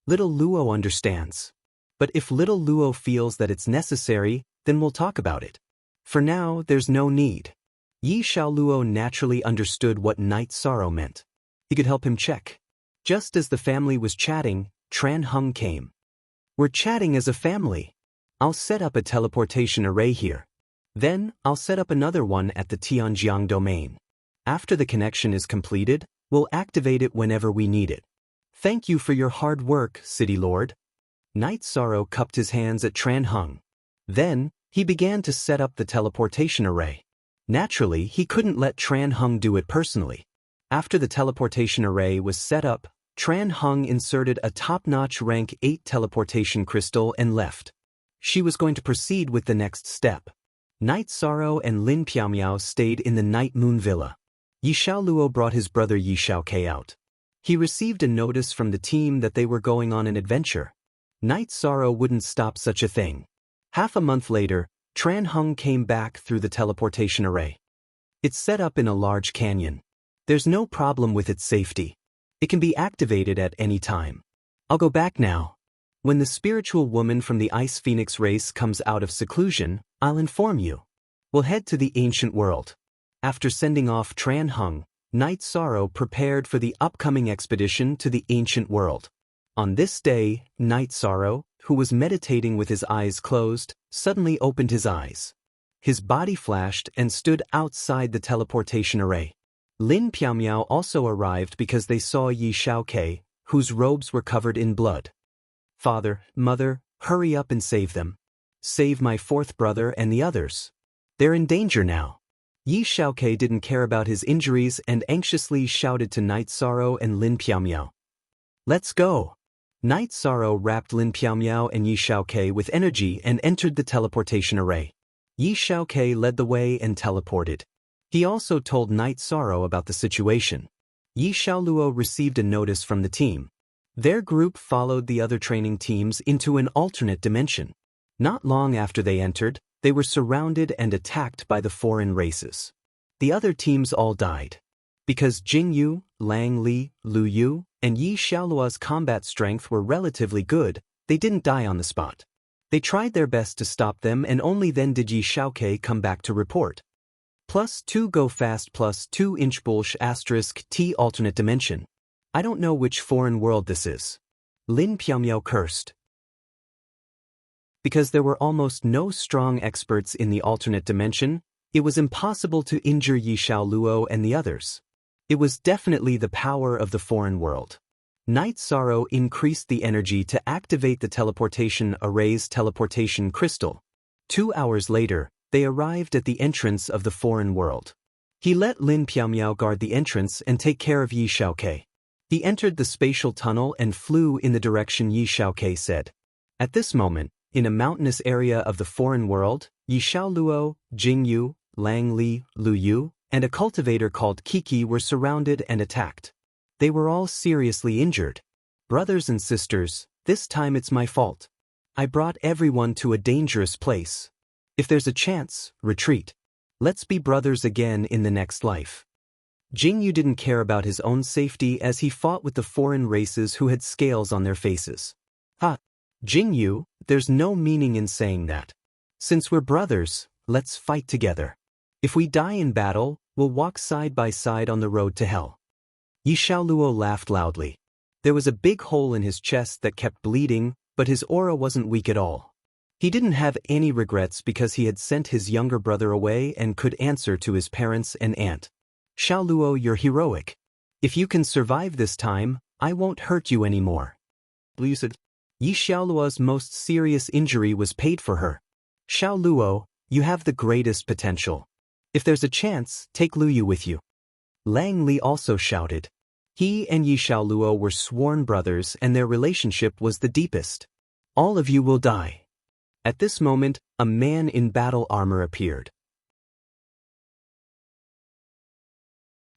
"Little Luo understands. But if little Luo feels that it's necessary, then we'll talk about it. For now, there's no need." Yi Xiaoluo naturally understood what Night Sorrow meant. He could help him check. Just as the family was chatting, Tran Heng came. "We're chatting as a family. I'll set up a teleportation array here. Then, I'll set up another one at the Tianjiang domain. After the connection is completed, we'll activate it whenever we need it. Thank you for your hard work, City Lord." Night Sorrow cupped his hands at Tran Heng. Then, he began to set up the teleportation array. Naturally, he couldn't let Tran Heng do it personally. After the teleportation array was set up, Tran Heng inserted a top-notch rank 8 teleportation crystal and left. She was going to proceed with the next step. Night Sorrow and Lin Piamiao stayed in the Night Moon Villa. Yi Xiaoluo brought his brother Yi Xiaokei out. He received a notice from the team that they were going on an adventure. Night Sorrow wouldn't stop such a thing. Half a month later, Tran Heng came back through the teleportation array. It's set up in a large canyon. There's no problem with its safety. It can be activated at any time. I'll go back now. When the spiritual woman from the Ice Phoenix race comes out of seclusion, I'll inform you. We'll head to the ancient world. After sending off Tran Hung, Night Sorrow prepared for the upcoming expedition to the ancient world. On this day, Night Sorrow, who was meditating with his eyes closed, suddenly opened his eyes. His body flashed and stood outside the teleportation array. Lin Piaomiao also arrived because they saw Yi Xiaoke, whose robes were covered in blood. Father, Mother, hurry up and save them. Save my fourth brother and the others. They're in danger now. Yi Xiaoke didn't care about his injuries and anxiously shouted to Night Sorrow and Lin Piaomiao. Let's go. Night Sorrow wrapped Lin Piaomiao and Yi Xiaoke with energy and entered the teleportation array. Yi Xiaoke led the way and teleported. He also told Night Sorrow about the situation. Yi Xiaoluo received a notice from the team. Their group followed the other training teams into an alternate dimension. Not long after they entered, they were surrounded and attacked by the foreign races. The other teams all died. Because Jing Yu, Lang Li, Lu Yu, and Yi Xiaoluo's combat strength were relatively good, they didn't die on the spot. They tried their best to stop them and only then did Yi Xiaoke come back to report. +2 go fast +2 inch bulsh *T alternate dimension. I don't know which foreign world this is. Lin Piaomiao cursed. Because there were almost no strong experts in the alternate dimension, it was impossible to injure Yi Xiaoluo and the others. It was definitely the power of the foreign world. Night Sorrow increased the energy to activate the teleportation array's teleportation crystal. 2 hours later, they arrived at the entrance of the foreign world. He let Lin Piaomiao guard the entrance and take care of Yi Xiaoke. He entered the spatial tunnel and flew in the direction Yi Xiaoke said. At this moment, in a mountainous area of the foreign world, Yi Xiaoluo, Jing Yu, Lang Li, Lu Yu, and a cultivator called Kiki were surrounded and attacked. They were all seriously injured. Brothers and sisters, this time it's my fault. I brought everyone to a dangerous place. If there's a chance, retreat. Let's be brothers again in the next life. Jing Yu didn't care about his own safety as he fought with the foreign races who had scales on their faces. Jing Yu, there's no meaning in saying that. Since we're brothers, let's fight together. If we die in battle, we'll walk side by side on the road to hell. Yi Xiaoluo laughed loudly. There was a big hole in his chest that kept bleeding, but his aura wasn't weak at all. He didn't have any regrets because he had sent his younger brother away and could answer to his parents and aunt. Xiaoluo, you're heroic. If you can survive this time, I won't hurt you anymore. Lu said. Yi Xiaoluo's most serious injury was paid for her. Xiaoluo, you have the greatest potential. If there's a chance, take Lu Yu with you. Lang Li also shouted. He and Yi Xiaoluo were sworn brothers and their relationship was the deepest. All of you will die. At this moment, a man in battle armor appeared.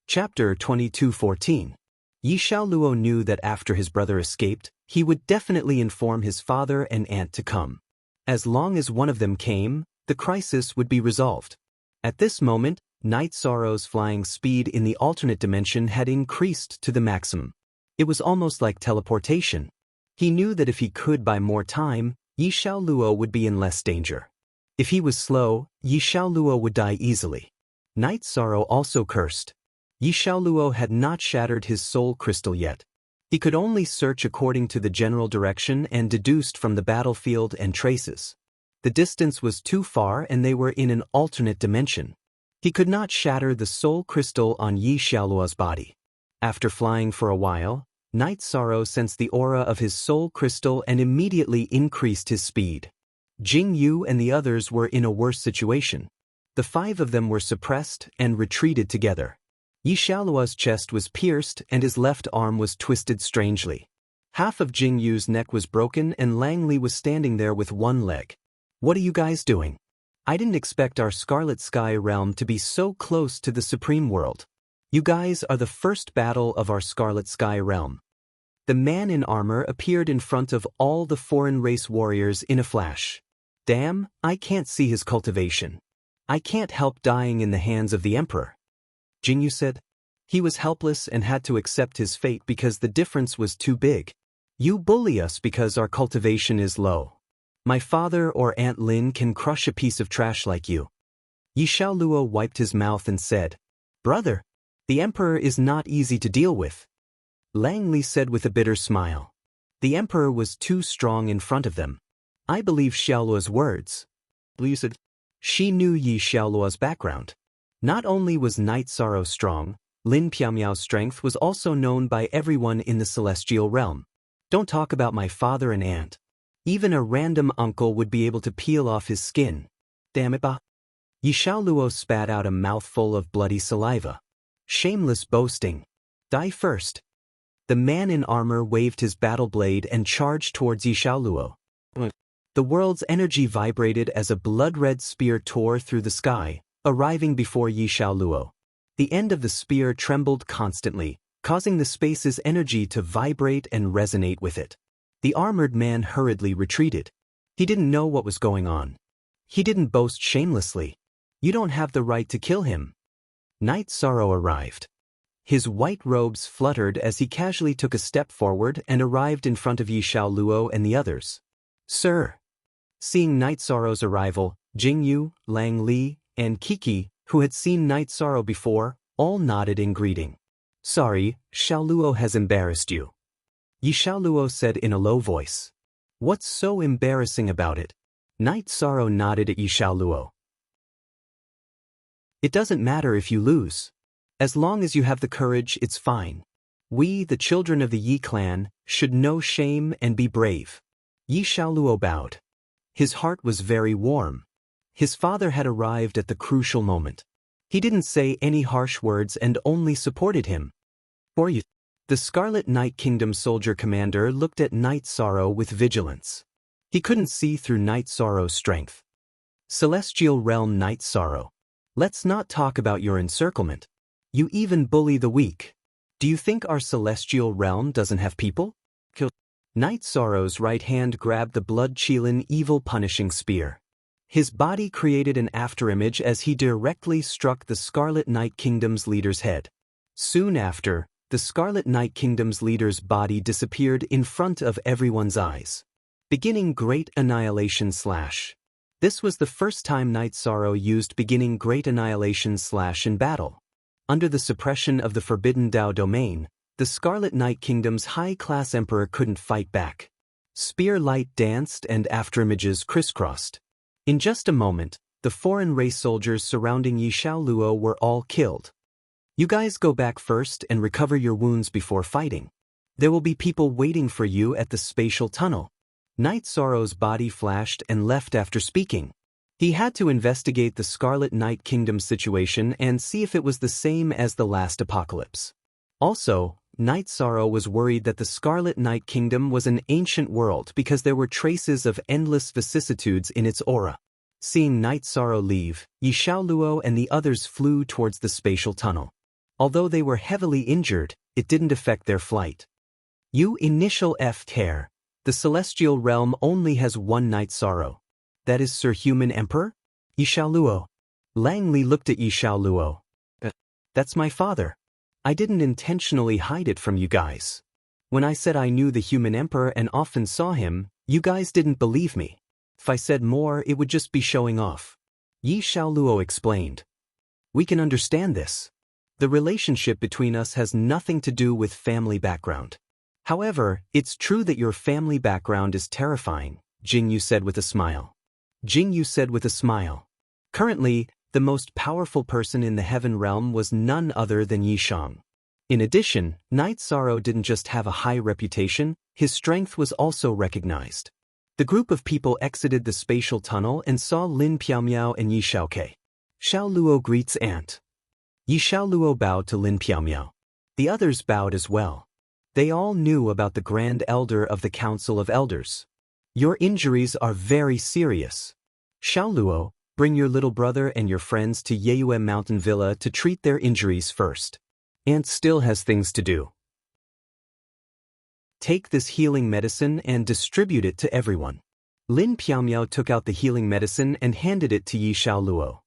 Chapter 22:14. Yi Xiaoluo knew that after his brother escaped, he would definitely inform his father and aunt to come. As long as one of them came, the crisis would be resolved. At this moment, Night Sorrow's flying speed in the alternate dimension had increased to the maximum. It was almost like teleportation. He knew that if he could buy more time, Yi Xiaoluo would be in less danger. If he was slow, Yi Xiaoluo would die easily. Night Sorrow also cursed. Yi Xiaoluo had not shattered his soul crystal yet. He could only search according to the general direction and deduced from the battlefield and traces. The distance was too far and they were in an alternate dimension. He could not shatter the soul crystal on Yi Xiaoluo's body. After flying for a while, Night Sorrow sensed the aura of his soul crystal and immediately increased his speed. Jing Yu and the others were in a worse situation. The 5 of them were suppressed and retreated together. Yi Xiaoluo's chest was pierced and his left arm was twisted strangely. Half of Jing Yu's neck was broken and Lang Li was standing there with one leg. What are you guys doing? I didn't expect our Scarlet Sky realm to be so close to the Supreme World. You guys are the first battle of our Scarlet Sky realm. The man in armor appeared in front of all the foreign race warriors in a flash. Damn, I can't see his cultivation. I can't help dying in the hands of the emperor. Jingyu said. He was helpless and had to accept his fate because the difference was too big. You bully us because our cultivation is low. My father or Aunt Lin can crush a piece of trash like you. Yi Xiaoluo wiped his mouth and said, Brother, the emperor is not easy to deal with. Lang Li said with a bitter smile. The emperor was too strong in front of them. I believe Xiaoluo's words. Li said. She knew Yi Xiaoluo's background. Not only was Night Sorrow strong, Lin Piaomiao's strength was also known by everyone in the celestial realm. Don't talk about my father and aunt. Even a random uncle would be able to peel off his skin. Damn it, ba. Yi Xiaoluo spat out a mouthful of bloody saliva. Shameless boasting. Die first. The man in armor waved his battle blade and charged towards Yi Xiaoluo. The world's energy vibrated as a blood-red spear tore through the sky, arriving before Yi Xiaoluo. The end of the spear trembled constantly, causing the space's energy to vibrate and resonate with it. The armored man hurriedly retreated. He didn't know what was going on. He didn't boast shamelessly. You don't have the right to kill him. Night Sorrow arrived. His white robes fluttered as he casually took a step forward and arrived in front of Yi Xiaoluo and the others. Sir. Seeing Night Sorrow's arrival, Jingyu, Lang Li, and Kiki, who had seen Night Sorrow before, all nodded in greeting. Sorry, Xiaoluo has embarrassed you. Yi Xiaoluo said in a low voice. What's so embarrassing about it? Night Sorrow nodded at Yi Xiaoluo. It doesn't matter if you lose. As long as you have the courage, it's fine. We, the children of the Yi clan, should know shame and be brave. Yi Xiaoluo bowed. His heart was very warm. His father had arrived at the crucial moment. He didn't say any harsh words and only supported him. For you. The Scarlet Night Kingdom soldier commander looked at Night Sorrow with vigilance. He couldn't see through Night Sorrow's strength. Celestial Realm Night Sorrow. Let's not talk about your encirclement. You even bully the weak. Do you think our celestial realm doesn't have people? Night Sorrow's right hand grabbed the blood-chilling evil punishing spear. His body created an afterimage as he directly struck the Scarlet Night Kingdom's leader's head. Soon after, the Scarlet Night Kingdom's leader's body disappeared in front of everyone's eyes. Beginning Great Annihilation / This was the first time Night Sorrow used Beginning Great Annihilation / in battle. Under the suppression of the Forbidden Dao domain, the Scarlet Night Kingdom's high-class emperor couldn't fight back. Spear light danced and afterimages crisscrossed. In just a moment, the foreign race soldiers surrounding Yi Xiaoluo were all killed. You guys go back first and recover your wounds before fighting. There will be people waiting for you at the spatial tunnel. Night Sorrow's body flashed and left after speaking. He had to investigate the Scarlet Night Kingdom situation and see if it was the same as the last apocalypse. Also, Night Sorrow was worried that the Scarlet Night Kingdom was an ancient world because there were traces of endless vicissitudes in its aura. Seeing Night Sorrow leave, Yi Xiaoluo and the others flew towards the spatial tunnel. Although they were heavily injured, it didn't affect their flight. You initial F tear. The celestial realm only has one Night Sorrow. That is Sir Human Emperor? Yi Xiaoluo. Lang Li looked at Yi Xiaoluo. That's my father. I didn't intentionally hide it from you guys. When I said I knew the Human Emperor and often saw him, you guys didn't believe me. If I said more, it would just be showing off. Yi Xiaoluo explained. We can understand this. The relationship between us has nothing to do with family background. However, it's true that your family background is terrifying, Jingyu said with a smile. Jingyu said with a smile. Currently, the most powerful person in the heaven realm was none other than Yi Shang. In addition, Night Sorrow didn't just have a high reputation, his strength was also recognized. The group of people exited the spatial tunnel and saw Lin Piaomiao and Yi Xiaoke. Xiaoluo greets aunt. Yi Xiaoluo bowed to Lin Piaomiao. The others bowed as well. They all knew about the Grand Elder of the Council of Elders. Your injuries are very serious. Xiaoluo, bring your little brother and your friends to Yeyue Mountain Villa to treat their injuries first. Aunt still has things to do. Take this healing medicine and distribute it to everyone. Lin Piaomiao took out the healing medicine and handed it to Yi Xiaoluo.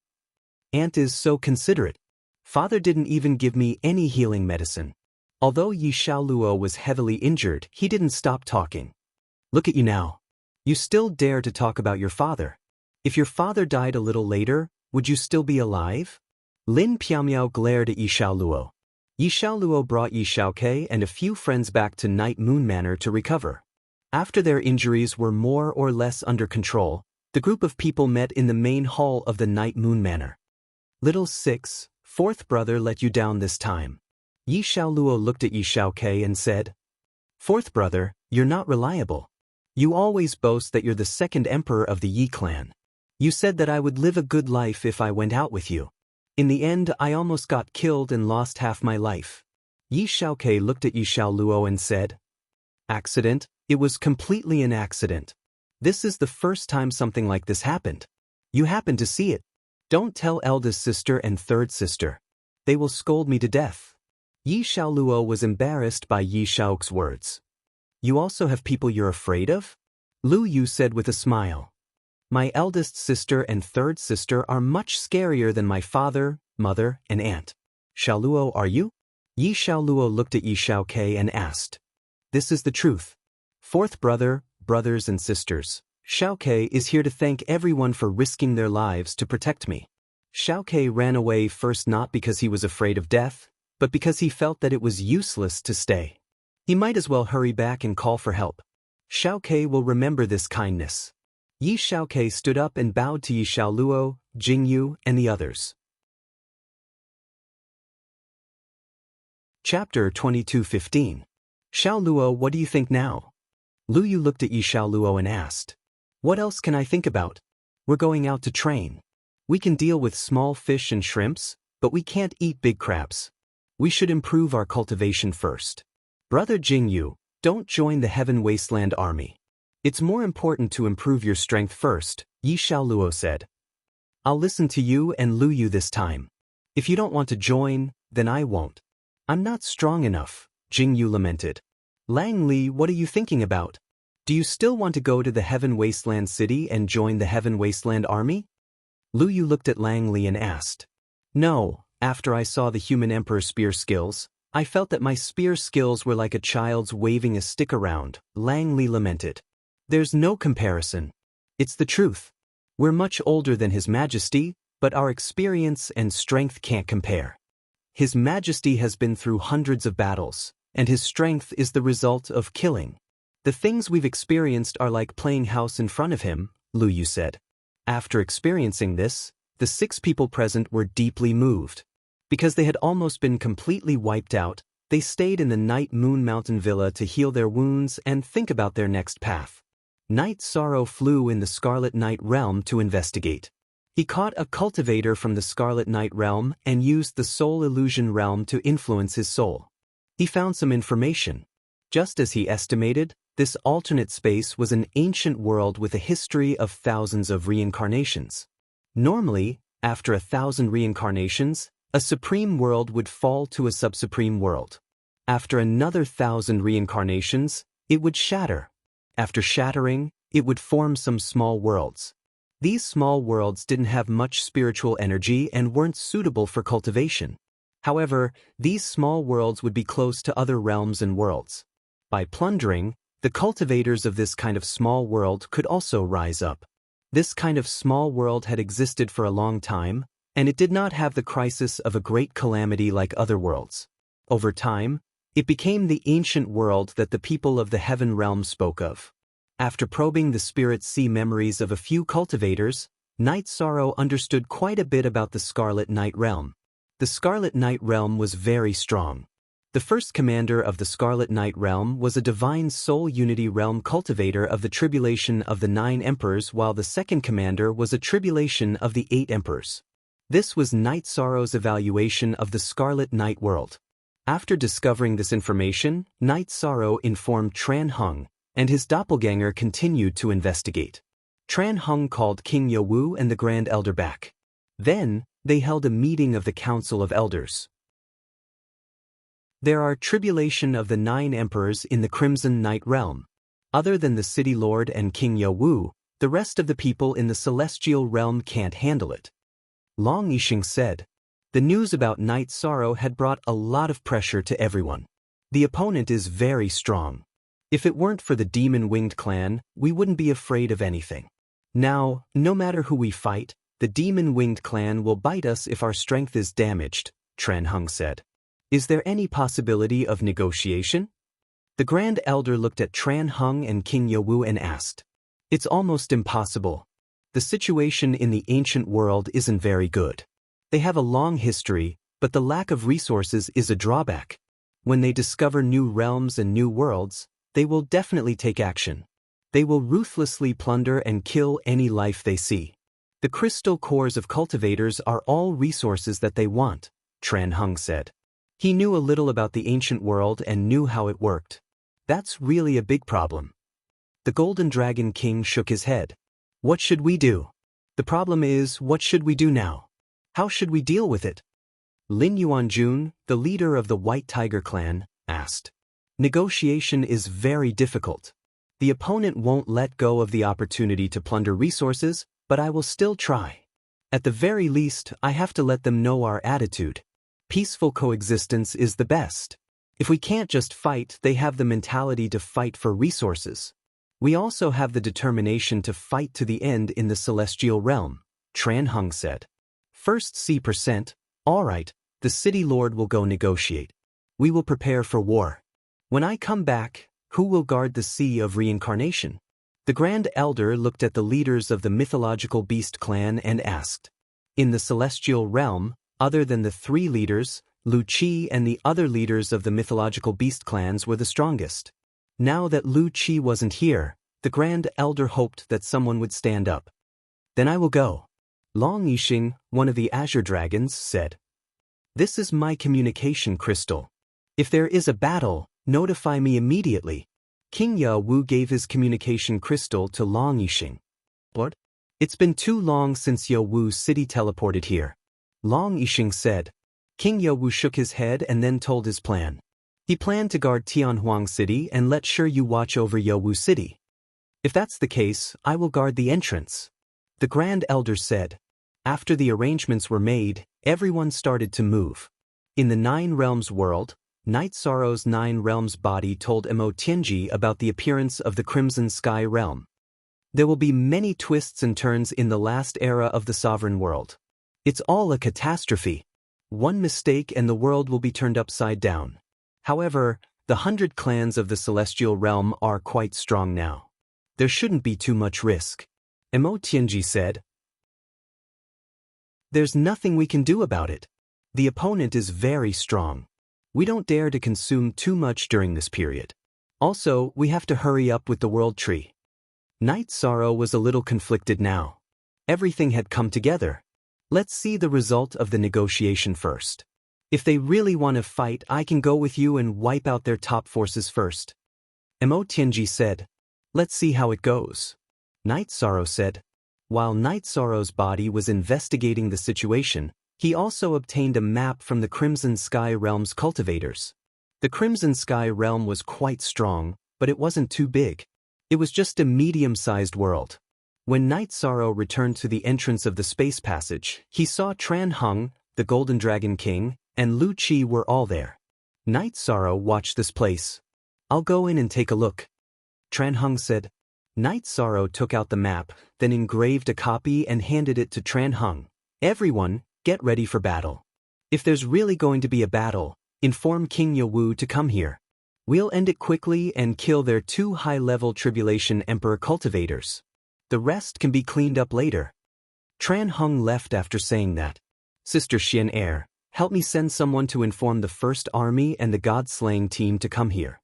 Aunt is so considerate. Father didn't even give me any healing medicine. Although Yi Xiaoluo was heavily injured, he didn't stop talking. Look at you now. You still dare to talk about your father. If your father died a little later, would you still be alive? Lin Piamiao glared at Yi Xiaoluo. Yi Xiaoluo brought Yi Xiaoke and a few friends back to Night Moon Manor to recover. After their injuries were more or less under control, the group of people met in the main hall of the Night Moon Manor. Little Six, fourth brother let you down this time. Yi Xiaoluo looked at Yi Xiaoke and said, Fourth brother, you're not reliable. You always boast that you're the second emperor of the Yi clan. You said that I would live a good life if I went out with you. In the end, I almost got killed and lost half my life. Yi Xiaoke looked at Yi Xiaoluo and said, Accident? It was completely an accident. This is the first time something like this happened. You happened to see it. Don't tell eldest sister and third sister. They will scold me to death. Yi Xiaoluo was embarrassed by Yi Xiaoke's words. You also have people you're afraid of? Lu Yu said with a smile. My eldest sister and third sister are much scarier than my father, mother, and aunt. Xiaoluo, are you? Yi Xiaoluo looked at Yi Xiaoke and asked. This is the truth. Fourth brother, brothers and sisters, Xiaoke is here to thank everyone for risking their lives to protect me. Xiaoke ran away first not because he was afraid of death, but because he felt that it was useless to stay. He might as well hurry back and call for help. Xiaoke will remember this kindness. Yi Xiaoke stood up and bowed to Yi Xiaoluo, Jingyu, and the others. Chapter 22:15. Xiaoluo, what do you think now? Lu Yu looked at Yi Xiaoluo and asked. What else can I think about? We're going out to train. We can deal with small fish and shrimps, but we can't eat big crabs. We should improve our cultivation first. Brother Jingyu, don't join the Heaven Wasteland Army. It's more important to improve your strength first, Yi Xiaoluo said. I'll listen to you and Lu Yu this time. If you don't want to join, then I won't. I'm not strong enough, Jingyu lamented. Lang Li, what are you thinking about? Do you still want to go to the Heaven Wasteland City and join the Heaven Wasteland Army? Lu Yu looked at Lang Li and asked. No, after I saw the human emperor spear skills, I felt that my spear skills were like a child's waving a stick around, Lang Li lamented. There's no comparison. It's the truth. We're much older than His Majesty, but our experience and strength can't compare. His Majesty has been through hundreds of battles, and his strength is the result of killing. The things we've experienced are like playing house in front of him, Lu Yu said. After experiencing this, the 6 people present were deeply moved. Because they had almost been completely wiped out, they stayed in the Night Moon Mountain Villa to heal their wounds and think about their next path. Night Sorrow flew in the Scarlet Night Realm to investigate. He caught a cultivator from the Scarlet Night Realm and used the Soul Illusion Realm to influence his soul. He found some information. Just as he estimated, this alternate space was an ancient world with a history of thousands of reincarnations. Normally, after 1,000 reincarnations, a supreme world would fall to a sub-supreme world. After another 1,000 reincarnations, it would shatter. After shattering, it would form some small worlds. These small worlds didn't have much spiritual energy and weren't suitable for cultivation. However, these small worlds would be close to other realms and worlds. By plundering, the cultivators of this kind of small world could also rise up. This kind of small world had existed for a long time, and it did not have the crisis of a great calamity like other worlds. Over time, it became the ancient world that the people of the Heaven Realm spoke of. After probing the Spirit Sea memories of a few cultivators, Night Sorrow understood quite a bit about the Scarlet Night Realm. The Scarlet Night Realm was very strong. The first commander of the Scarlet Night Realm was a divine soul unity realm cultivator of the tribulation of the 9 emperors, while the second commander was a tribulation of the 8 emperors. This was Night Sorrow's evaluation of the Scarlet Night world. After discovering this information, Night Sorrow informed Tran Hung, and his doppelganger continued to investigate. Tran Hung called King Yowu and the Grand Elder back. Then, they held a meeting of the Council of Elders. There are tribulation of the 9 emperors in the Crimson Night Realm. Other than the City Lord and King Yowu, the rest of the people in the Celestial Realm can't handle it. Long Yixing said. The news about Night Sorrow had brought a lot of pressure to everyone. The opponent is very strong. If it weren't for the demon-winged clan, we wouldn't be afraid of anything. Now, no matter who we fight, the demon-winged clan will bite us if our strength is damaged, Tran Hung said. Is there any possibility of negotiation? The Grand Elder looked at Tran Hung and King Yowu and asked. It's almost impossible. The situation in the ancient world isn't very good. They have a long history, but the lack of resources is a drawback. When they discover new realms and new worlds, they will definitely take action. They will ruthlessly plunder and kill any life they see. The crystal cores of cultivators are all resources that they want, Tran Hung said. He knew a little about the ancient world and knew how it worked. That's really a big problem. The Golden Dragon King shook his head. What should we do? The problem is, what should we do now? How should we deal with it? Lin Yuanjun, the leader of the White Tiger clan, asked. Negotiation is very difficult. The opponent won't let go of the opportunity to plunder resources, but I will still try. At the very least, I have to let them know our attitude. Peaceful coexistence is the best. If we can't just fight, they have the mentality to fight for resources. We also have the determination to fight to the end in the celestial realm, Tran Hung said. First C%, all right, the city lord will go negotiate. We will prepare for war. When I come back, who will guard the Sea of Reincarnation? The Grand Elder looked at the leaders of the mythological beast clan and asked. In the celestial realm, other than the three leaders, Lu Qi and the other leaders of the mythological beast clans were the strongest. Now that Lu Qi wasn't here, the Grand Elder hoped that someone would stand up. Then I will go. Long Yixing, one of the Azure Dragons, said. This is my communication crystal. If there is a battle, notify me immediately. King Wu gave his communication crystal to Long Yixing. What? It's been too long since Wu's city teleported here. Long Yixing said. King Wu shook his head and then told his plan. He planned to guard Tianhuang City and let Shi Yu watch over Wu City. If that's the case, I will guard the entrance. The Grand Elder said. After the arrangements were made, everyone started to move. In the Nine Realms world, Night Sorrow's Nine Realms body told Mo Tianji about the appearance of the Crimson Sky realm. There will be many twists and turns in the last era of the sovereign world. It's all a catastrophe. One mistake and the world will be turned upside down. However, the 100 clans of the celestial realm are quite strong now. There shouldn't be too much risk. Mo Tianji said. There's nothing we can do about it. The opponent is very strong. We don't dare to consume too much during this period. Also, we have to hurry up with the World Tree. Night Sorrow was a little conflicted now. Everything had come together. Let's see the result of the negotiation first. If they really want to fight, I can go with you and wipe out their top forces first. Mo Tianji said. Let's see how it goes. Night Sorrow said. While Night Sorrow's body was investigating the situation, he also obtained a map from the Crimson Sky Realm's cultivators. The Crimson Sky Realm was quite strong, but it wasn't too big. It was just a medium-sized world. When Night Sorrow returned to the entrance of the space passage, he saw Tran Hung, the Golden Dragon King, and Lu Qi were all there. Night Sorrow watched this place. I'll go in and take a look. Tran Hung said. Night Sorrow took out the map, then engraved a copy and handed it to Tran Hung. Everyone, get ready for battle. If there's really going to be a battle, inform King Wu to come here. We'll end it quickly and kill their 2 high-level Tribulation Emperor cultivators. The rest can be cleaned up later. Tran Hung left after saying that. Sister Xian Er, help me send someone to inform the First Army and the God-slaying team to come here.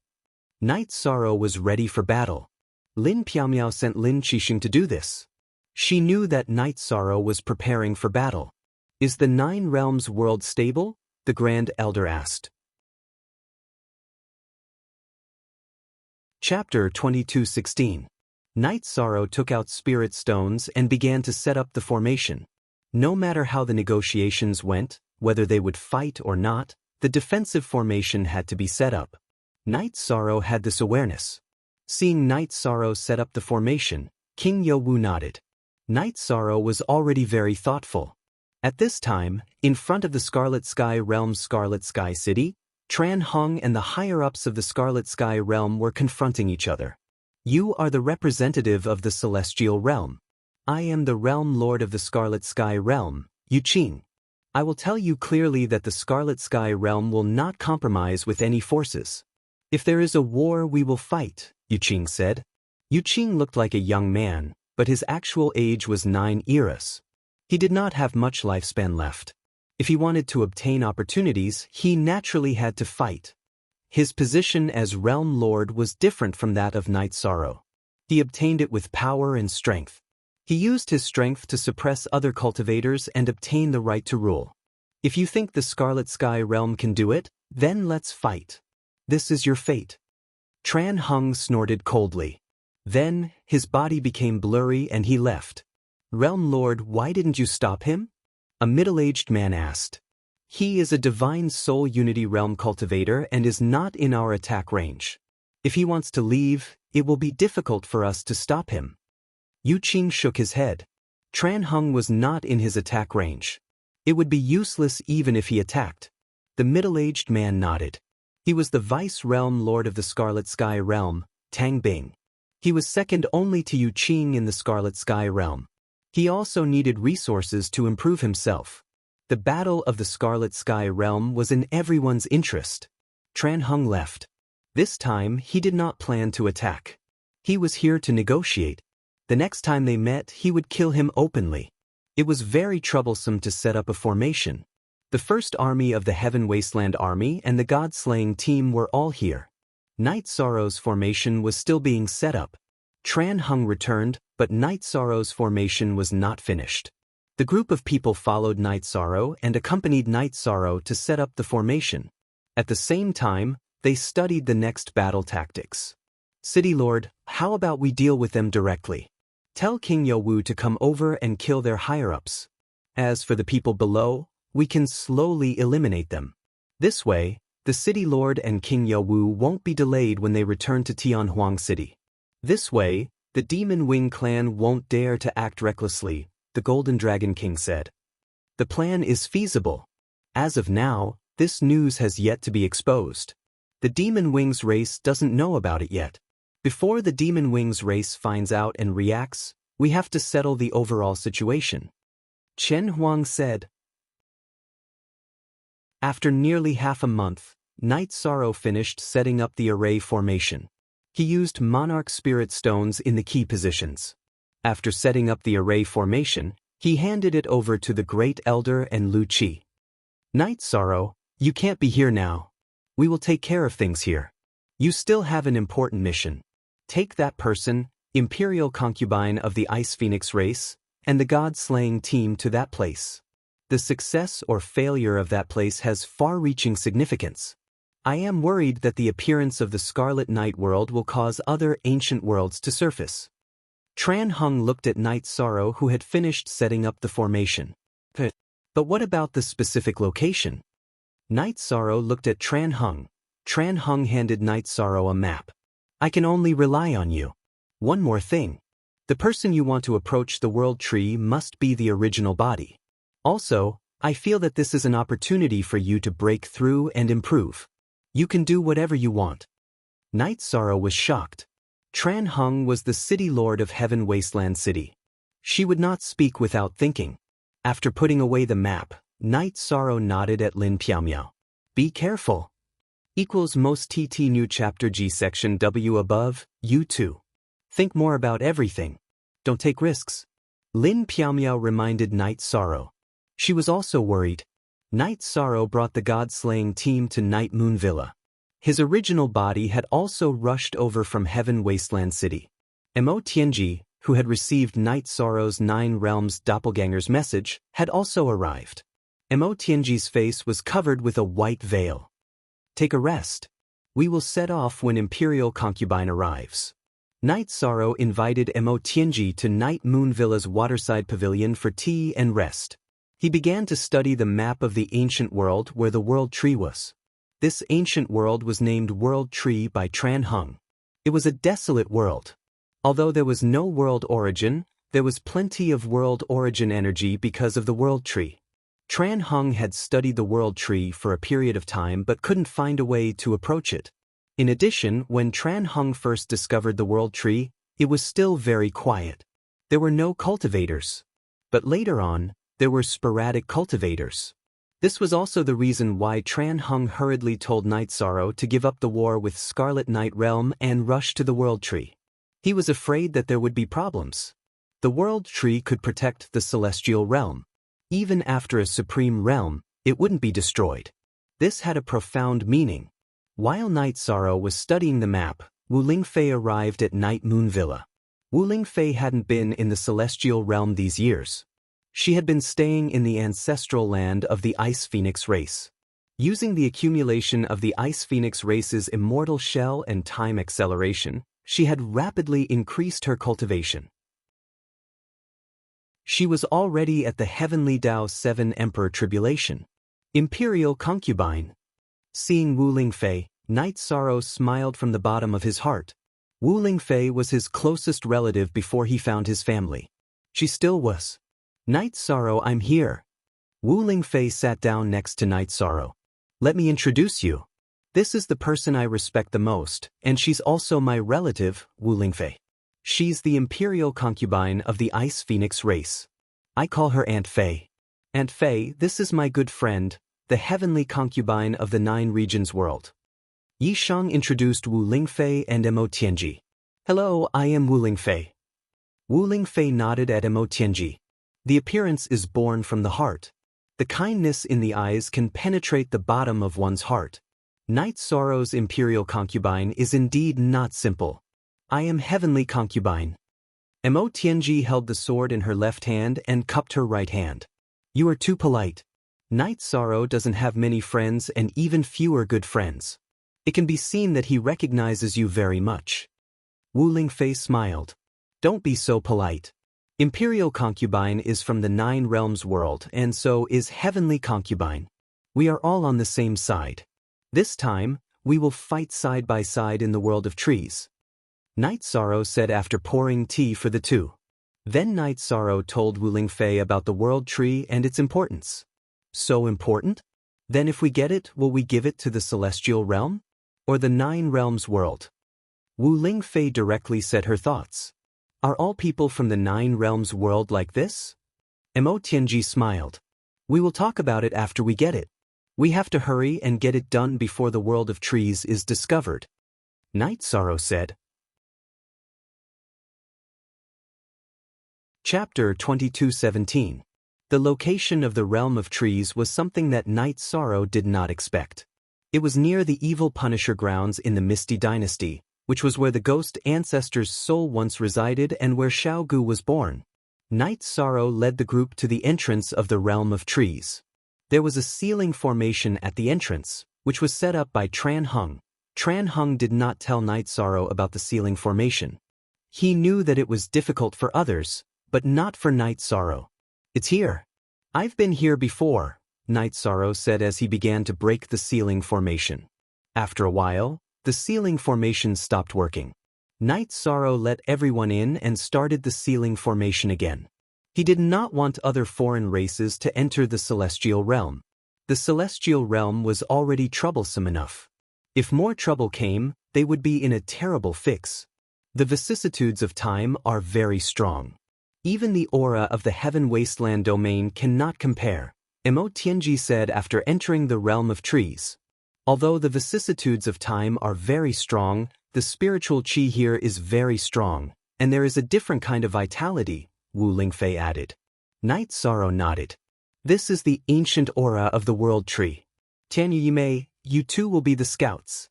Night Sorrow was ready for battle. Lin Piaomiao sent Lin Qixing to do this. She knew that Night Sorrow was preparing for battle. Is the Nine Realms world stable? The Grand Elder asked. Chapter 22:16. Night Sorrow took out spirit stones and began to set up the formation. No matter how the negotiations went, whether they would fight or not, the defensive formation had to be set up. Night Sorrow had this awareness. Seeing Night Sorrow set up the formation, King Wu nodded. Night Sorrow was already very thoughtful. At this time, in front of the Scarlet Sky Realm's Scarlet Sky City, Tran Hung and the higher-ups of the Scarlet Sky Realm were confronting each other. You are the representative of the Celestial Realm. I am the Realm Lord of the Scarlet Sky Realm, Yu Qing. I will tell you clearly that the Scarlet Sky Realm will not compromise with any forces. If there is a war, we will fight, Yu Qing said. Yu Qing looked like a young man, but his actual age was 9 eras. He did not have much lifespan left. If he wanted to obtain opportunities, he naturally had to fight. His position as Realm Lord was different from that of Night Sorrow. He obtained it with power and strength. He used his strength to suppress other cultivators and obtain the right to rule. If you think the Scarlet Sky Realm can do it, then let's fight. This is your fate. Tran Hung snorted coldly. Then, his body became blurry and he left. Realm Lord, why didn't you stop him? A middle-aged man asked. He is a divine soul unity realm cultivator and is not in our attack range. If he wants to leave, it will be difficult for us to stop him. Yu Qing shook his head. Tran Hung was not in his attack range. It would be useless even if he attacked. The middle-aged man nodded. He was the Vice Realm Lord of the Scarlet Sky Realm, Tang Bing. He was second only to Yu Qing in the Scarlet Sky Realm. He also needed resources to improve himself. The battle of the Scarlet Sky Realm was in everyone's interest. Tran Hung left. This time, he did not plan to attack. He was here to negotiate. The next time they met, he would kill him openly. It was very troublesome to set up a formation. The first army of the Heaven Wasteland Army and the God-slaying team were all here. Night Sorrow's formation was still being set up. Tran Hung returned, but Night Sorrow's formation was not finished. The group of people followed Night Sorrow and accompanied Night Sorrow to set up the formation. At the same time, they studied the next battle tactics. City Lord, how about we deal with them directly? Tell King Yowu to come over and kill their higher-ups. As for the people below, we can slowly eliminate them. This way, the City Lord and King Yowu won't be delayed when they return to Tianhuang City. This way, the Demon Wing clan won't dare to act recklessly, the Golden Dragon King said. The plan is feasible. As of now, this news has yet to be exposed. The Demon Wings race doesn't know about it yet. Before the Demon Wings race finds out and reacts, we have to settle the overall situation. Chen Huang said. After nearly half a month, Night Sorrow finished setting up the array formation. He used Monarch Spirit Stones in the key positions. After setting up the array formation, he handed it over to the Great Elder and Lu Qi. Night Sorrow, you can't be here now. We will take care of things here. You still have an important mission. Take that person, Imperial Concubine of the Ice Phoenix race, and the God-slaying team to that place. The success or failure of that place has far-reaching significance. I am worried that the appearance of the Scarlet Night World will cause other ancient worlds to surface. Tran Hung looked at Night Sorrow, who had finished setting up the formation. But what about the specific location? Night Sorrow looked at Tran Hung. Tran Hung handed Night Sorrow a map. I can only rely on you. One more thing. The person you want to approach the World Tree must be the original body. Also, I feel that this is an opportunity for you to break through and improve. You can do whatever you want. Night Sorrow was shocked. Tran Hung was the City Lord of Heaven Wasteland City. She would not speak without thinking. After putting away the map, Night Sorrow nodded at Lin Piaomiao. Be careful. Equals most TT new chapter G section W above, U2. Think more about everything. Don't take risks. Lin Piaomiao reminded Night Sorrow. She was also worried. Night Sorrow brought the God-slaying team to Night Moon Villa. His original body had also rushed over from Heaven Wasteland City. Mo Tianji, who had received Night Sorrow's 9 Realms doppelganger's message, had also arrived. Mo Tianji's face was covered with a white veil. Take a rest. We will set off when Imperial Concubine arrives. Night Sorrow invited Mo Tianji to Night Moon Villa's waterside pavilion for tea and rest. He began to study the map of the ancient world where the World Tree was. This ancient world was named World Tree by Tran Hung. It was a desolate world. Although there was no world origin, there was plenty of world origin energy because of the World Tree. Tran Hung had studied the world tree for a period of time but couldn't find a way to approach it. In addition, when Tran Hung first discovered the world tree, it was still very quiet. There were no cultivators. But later on, there were sporadic cultivators. This was also the reason why Tran Hung hurriedly told Night Sorrow to give up the war with Scarlet Night Realm and rush to the world tree. He was afraid that there would be problems. The world tree could protect the celestial realm. Even after a supreme realm, it wouldn't be destroyed. This had a profound meaning. While Night Sorrow was studying the map, Wu Lingfei arrived at Night Moon Villa. Wu Lingfei hadn't been in the celestial realm these years. She had been staying in the ancestral land of the Ice Phoenix race. Using the accumulation of the Ice Phoenix race's immortal shell and time acceleration, she had rapidly increased her cultivation. She was already at the Heavenly Tao 7 Emperor Tribulation. Imperial Concubine. Seeing Wu Lingfei, Night Sorrow smiled from the bottom of his heart. Wu Lingfei was his closest relative before he found his family. She still was. Night Sorrow, I'm here. Wu Lingfei sat down next to Night Sorrow. Let me introduce you. This is the person I respect the most, and she's also my relative, Wu Lingfei. She's the imperial concubine of the Ice Phoenix race. I call her Aunt Fei. Aunt Fei, this is my good friend, the heavenly concubine of the 9 regions world. Yi Shang introduced Wu Lingfei and Mo Tianji. Hello, I am Wu Lingfei. Wu Lingfei nodded at Mo Tianji. The appearance is born from the heart. The kindness in the eyes can penetrate the bottom of one's heart. Night Sorrow's imperial concubine is indeed not simple. I am heavenly concubine. Mo Tianji held the sword in her left hand and cupped her right hand. You are too polite. Night Sorrow doesn't have many friends and even fewer good friends. It can be seen that he recognizes you very much. Wu Lingfei smiled. Don't be so polite. Imperial concubine is from the 9 realms world and so is heavenly concubine. We are all on the same side. This time, we will fight side by side in the world of trees. Night Sorrow said after pouring tea for the two. Then Night Sorrow told Wu Lingfei about the world tree and its importance. So important? Then if we get it, will we give it to the celestial realm? Or the 9 realms world? Wu Lingfei directly said her thoughts. Are all people from the 9 realms world like this? Mo Tianji smiled. We will talk about it after we get it. We have to hurry and get it done before the world of trees is discovered. Night Sorrow said. Chapter 22:17. The location of the realm of trees was something that Night Sorrow did not expect. It was near the evil Punisher grounds in the Misty Dynasty, which was where the ghost ancestor's soul once resided and where Xiaogu was born. Night Sorrow led the group to the entrance of the realm of trees. There was a ceiling formation at the entrance, which was set up by Tran Hung. Tran Hung did not tell Night Sorrow about the ceiling formation. He knew that it was difficult for others, but not for Night Sorrow. It's here. I've been here before, Night Sorrow said as he began to break the ceiling formation. After a while, the ceiling formation stopped working. Night Sorrow let everyone in and started the ceiling formation again. He did not want other foreign races to enter the celestial realm. The celestial realm was already troublesome enough. If more trouble came, they would be in a terrible fix. The vicissitudes of time are very strong. Even the aura of the Heaven Wasteland domain cannot compare, Mo Tianji said after entering the realm of trees. Although the vicissitudes of time are very strong, the spiritual qi here is very strong, and there is a different kind of vitality, Wu Lingfei added. Night Sorrow nodded. This is the ancient aura of the world tree. Tianyu Yimei, you two will be the scouts.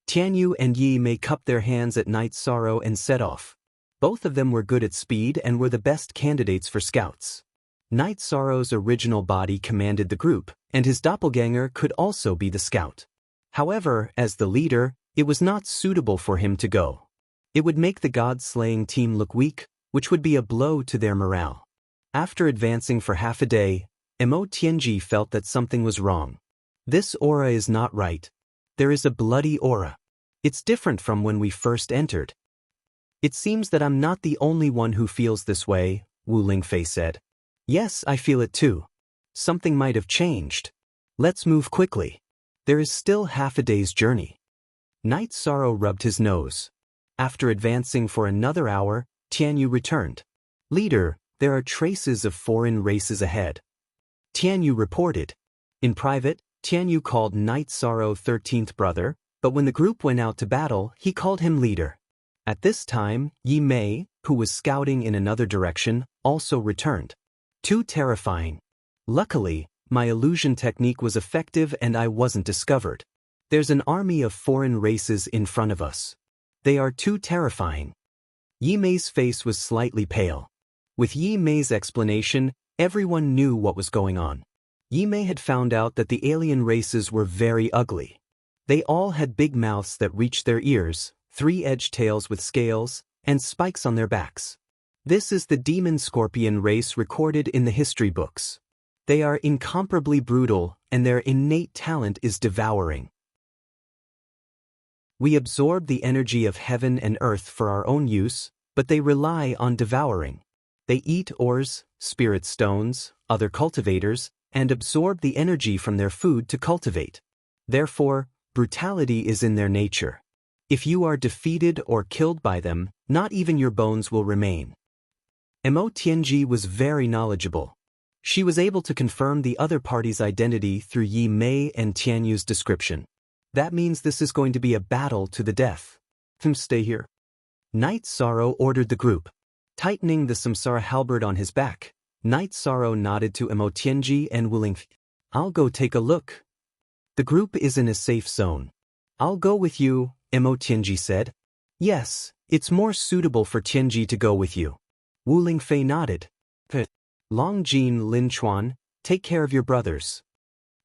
Tianyu and Yi Mei cupped their hands at Night Sorrow and set off. Both of them were good at speed and were the best candidates for scouts. Night Sorrow's original body commanded the group, and his doppelganger could also be the scout. However, as the leader, it was not suitable for him to go. It would make the god-slaying team look weak, which would be a blow to their morale. After advancing for half a day, Mo Tianji felt that something was wrong. This aura is not right. There is a bloody aura. It's different from when we first entered. It seems that I'm not the only one who feels this way, Wu Lingfei said. Yes, I feel it too. Something might have changed. Let's move quickly. There is still half a day's journey. Night Sorrow rubbed his nose. After advancing for another hour, Tianyu returned. Leader, there are traces of foreign races ahead. Tianyu reported. In private, Tianyu called Night Sorrow 13th brother, but when the group went out to battle, he called him leader. At this time, Yi Mei, who was scouting in another direction, also returned. Too terrifying. Luckily, my illusion technique was effective and I wasn't discovered. There's an army of foreign races in front of us. They are too terrifying. Yi Mei's face was slightly pale. With Yi Mei's explanation, everyone knew what was going on. Yi Mei had found out that the alien races were very ugly. They all had big mouths that reached their ears, three-edged tails with scales, and spikes on their backs. This is the demon scorpion race recorded in the history books. They are incomparably brutal, and their innate talent is devouring. We absorb the energy of heaven and earth for our own use, but they rely on devouring. They eat ores, spirit stones, other cultivators, and absorb the energy from their food to cultivate. Therefore, brutality is in their nature. If you are defeated or killed by them, not even your bones will remain. Mo Tianji was very knowledgeable. She was able to confirm the other party's identity through Yi Mei and Tianyu's description. That means this is going to be a battle to the death. Stay here. Night Sorrow ordered the group. Tightening the Samsara halberd on his back, Night Sorrow nodded to Mo Tianji and Wu Lingfei. I'll go take a look. The group is in a safe zone. I'll go with you, Mo Tianji said. Yes, it's more suitable for Tianji to go with you. Wu Lingfei nodded. Longjin Lin Chuan, take care of your brothers.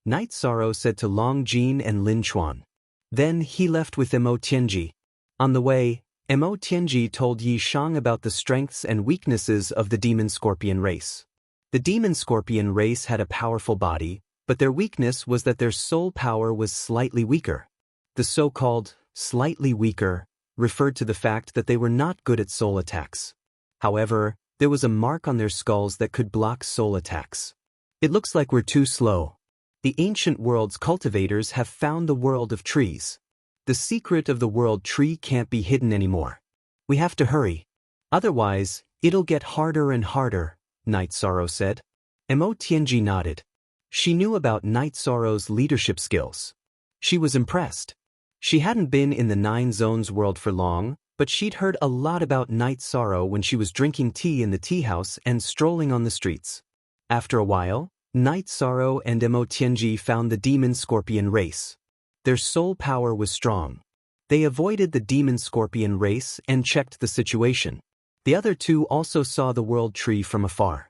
Night Sorrow said to Longjin and Lin Chuan. Then he left with Mo Tianji. On the way, Mo Tianji told Yi Shang about the strengths and weaknesses of the demon scorpion race. The demon scorpion race had a powerful body, but their weakness was that their soul power was slightly weaker. The so-called slightly weaker referred to the fact that they were not good at soul attacks. However, there was a mark on their skulls that could block soul attacks. It looks like we're too slow. The ancient world's cultivators have found the world of trees. The secret of the world tree can't be hidden anymore. We have to hurry. Otherwise, it'll get harder and harder, Night Sorrow said. Mo Tianji nodded. She knew about Night Sorrow's leadership skills. She was impressed. She hadn't been in the Nine Zones world for long, but she'd heard a lot about Night Sorrow when she was drinking tea in the tea house and strolling on the streets. After a while, Night Sorrow and Mo Tianji found the demon scorpion race. Their soul power was strong. They avoided the demon scorpion race and checked the situation. The other two also saw the world tree from afar.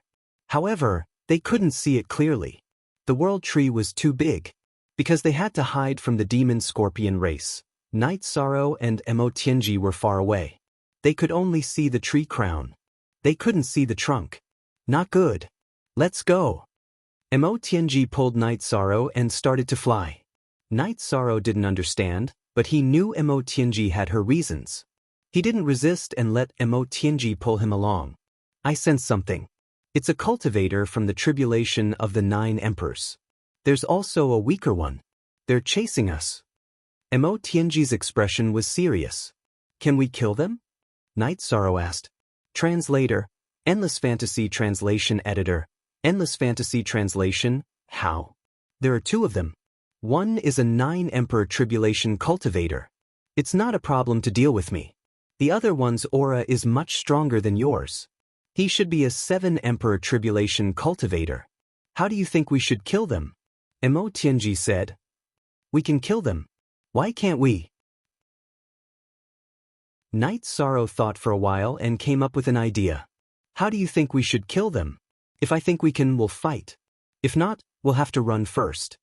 However, they couldn't see it clearly. The world tree was too big. Because they had to hide from the demon scorpion race, Night Sorrow and Mo Tianji were far away. They could only see the tree crown. They couldn't see the trunk. Not good. Let's go. Mo Tianji pulled Night Sorrow and started to fly. Night Sorrow didn't understand, but he knew Mo Tianji had her reasons. He didn't resist and let Mo Tianji pull him along. I sense something. It's a cultivator from the tribulation of the 9 emperors. There's also a weaker one. They're chasing us. Mo Tianji's expression was serious. Can we kill them? Night Sorrow asked. Translator, Endless Fantasy Translation Editor, Endless Fantasy Translation, how? There are 2 of them. One is a 9 Emperor Tribulation cultivator. It's not a problem to deal with me. The other one's aura is much stronger than yours. He should be a 7 Emperor Tribulation cultivator. How do you think we should kill them? Mo Tianji said. We can kill them. Why can't we? Night Sorrow thought for a while and came up with an idea. How do you think we should kill them? If I think we can, we'll fight. If not, we'll have to run first.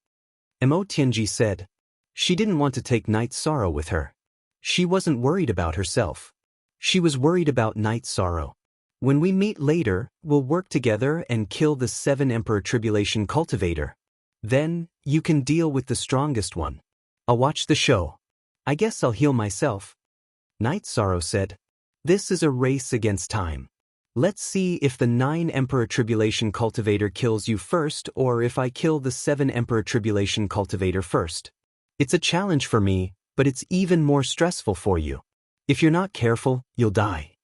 Mo Tianji said. She didn't want to take Night Sorrow with her. She wasn't worried about herself. She was worried about Night Sorrow. When we meet later, we'll work together and kill the 7 Emperor Tribulation cultivator. Then, you can deal with the strongest one. I'll watch the show. I guess I'll heal myself. Night Sorrow said. This is a race against time. Let's see if the 9 Emperor Tribulation Cultivator kills you first or if I kill the 7 Emperor Tribulation Cultivator first. It's a challenge for me, but it's even more stressful for you. If you're not careful, you'll die.